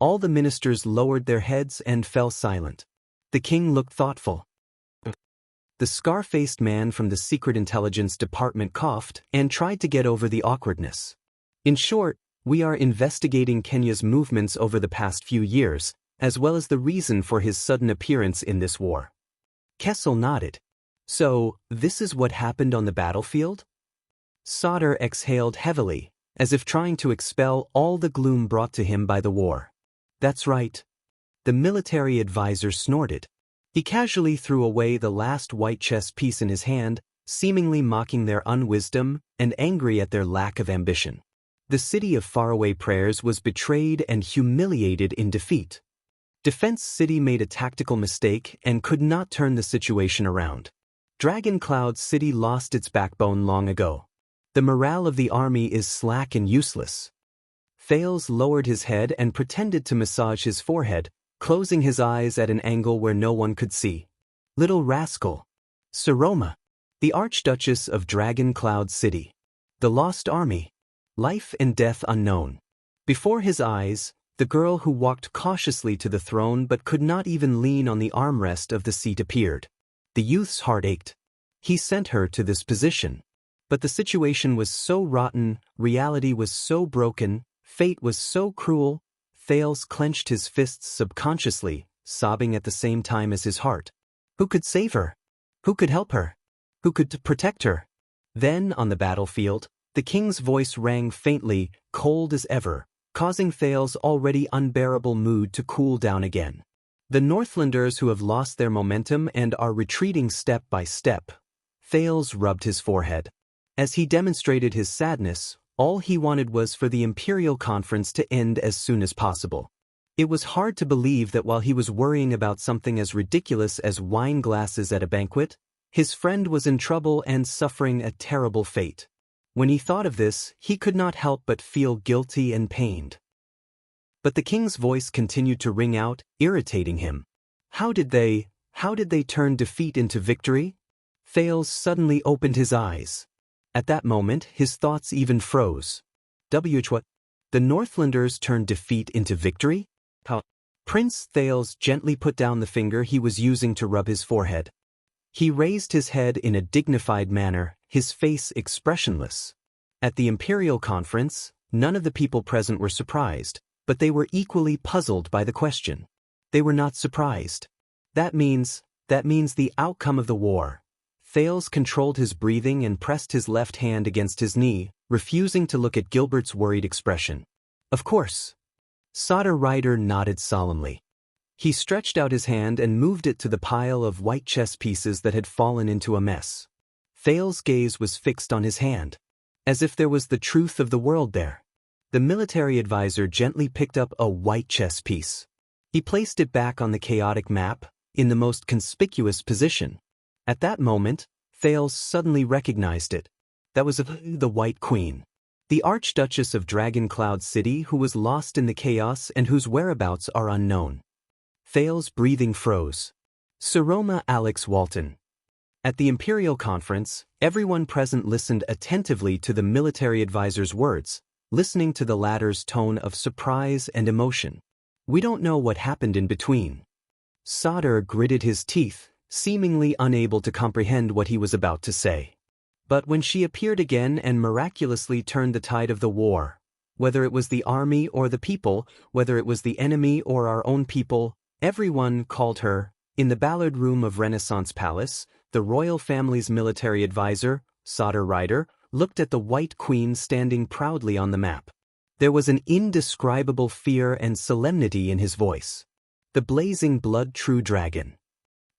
All the ministers lowered their heads and fell silent. The king looked thoughtful. The scar-faced man from the Secret Intelligence Department coughed and tried to get over the awkwardness. In short, we are investigating Kenya's movements over the past few years, as well as the reason for his sudden appearance in this war. Kessel nodded. So, this is what happened on the battlefield? Sauter exhaled heavily, as if trying to expel all the gloom brought to him by the war. That's right. The military advisor snorted. He casually threw away the last white chess piece in his hand, seemingly mocking their unwisdom and angry at their lack of ambition. The city of faraway prayers was betrayed and humiliated in defeat. Defense City made a tactical mistake and could not turn the situation around. Dragon Cloud City lost its backbone long ago. The morale of the army is slack and useless. Thales lowered his head and pretended to massage his forehead, closing his eyes at an angle where no one could see. Little rascal. Saroma. The Archduchess of Dragon Cloud City. The Lost Army. Life and death unknown. Before his eyes, the girl who walked cautiously to the throne but could not even lean on the armrest of the seat appeared. The youth's heart ached. He sent her to this position. But the situation was so rotten, reality was so broken, fate was so cruel. Thales clenched his fists subconsciously, sobbing at the same time as his heart. Who could save her? Who could help her? Who could protect her? Then, on the battlefield, the king's voice rang faintly, cold as ever, causing Thales' already unbearable mood to cool down again. The Northlanders who have lost their momentum and are retreating step by step. Thales rubbed his forehead. As he demonstrated his sadness, all he wanted was for the Imperial Conference to end as soon as possible. It was hard to believe that while he was worrying about something as ridiculous as wine glasses at a banquet, his friend was in trouble and suffering a terrible fate. When he thought of this, he could not help but feel guilty and pained. But the king's voice continued to ring out, irritating him. How did they turn defeat into victory? Thales suddenly opened his eyes. At that moment, his thoughts even froze. What? The Northlanders turned defeat into victory? How? Prince Thales gently put down the finger he was using to rub his forehead. He raised his head in a dignified manner, his face expressionless. At the Imperial Conference, none of the people present were surprised, but they were equally puzzled by the question. They were not surprised. That means the outcome of the war. Thales controlled his breathing and pressed his left hand against his knee, refusing to look at Gilbert's worried expression. Of course. Sauter Rider nodded solemnly. He stretched out his hand and moved it to the pile of white chess pieces that had fallen into a mess. Thales' gaze was fixed on his hand, as if there was the truth of the world there. The military advisor gently picked up a white chess piece. He placed it back on the chaotic map, in the most conspicuous position. At that moment, Thales suddenly recognized it. That was the White Queen, the Archduchess of Dragon Cloud City, who was lost in the chaos and whose whereabouts are unknown. Thales' breathing froze. Saroma Alex Walton. At the Imperial Conference, everyone present listened attentively to the military advisor's words, listening to the latter's tone of surprise and emotion. We don't know what happened in between. Sauter gritted his teeth, seemingly unable to comprehend what he was about to say. But when she appeared again and miraculously turned the tide of the war, whether it was the army or the people, whether it was the enemy or our own people, everyone called her, in the Ballard Room of Renaissance Palace, the royal family's military advisor, Sauter Rider, looked at the White Queen standing proudly on the map. There was an indescribable fear and solemnity in his voice. The blazing blood true dragon.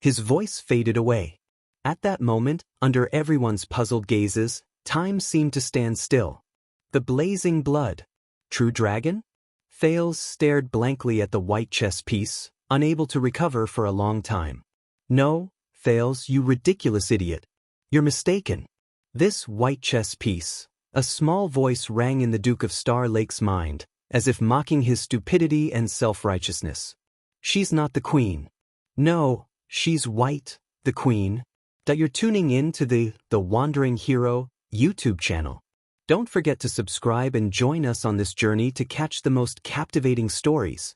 His voice faded away. At that moment, under everyone's puzzled gazes, time seemed to stand still. The blazing blood. True dragon? Thales stared blankly at the white chess piece, unable to recover for a long time. No, Thales, you ridiculous idiot. You're mistaken. This white chess piece. A small voice rang in the Duke of Star Lake's mind, as if mocking his stupidity and self-righteousness. She's not the queen. No, she's white, the queen. That you're tuning in to the Wandering Hero YouTube channel. Don't forget to subscribe and join us on this journey to catch the most captivating stories.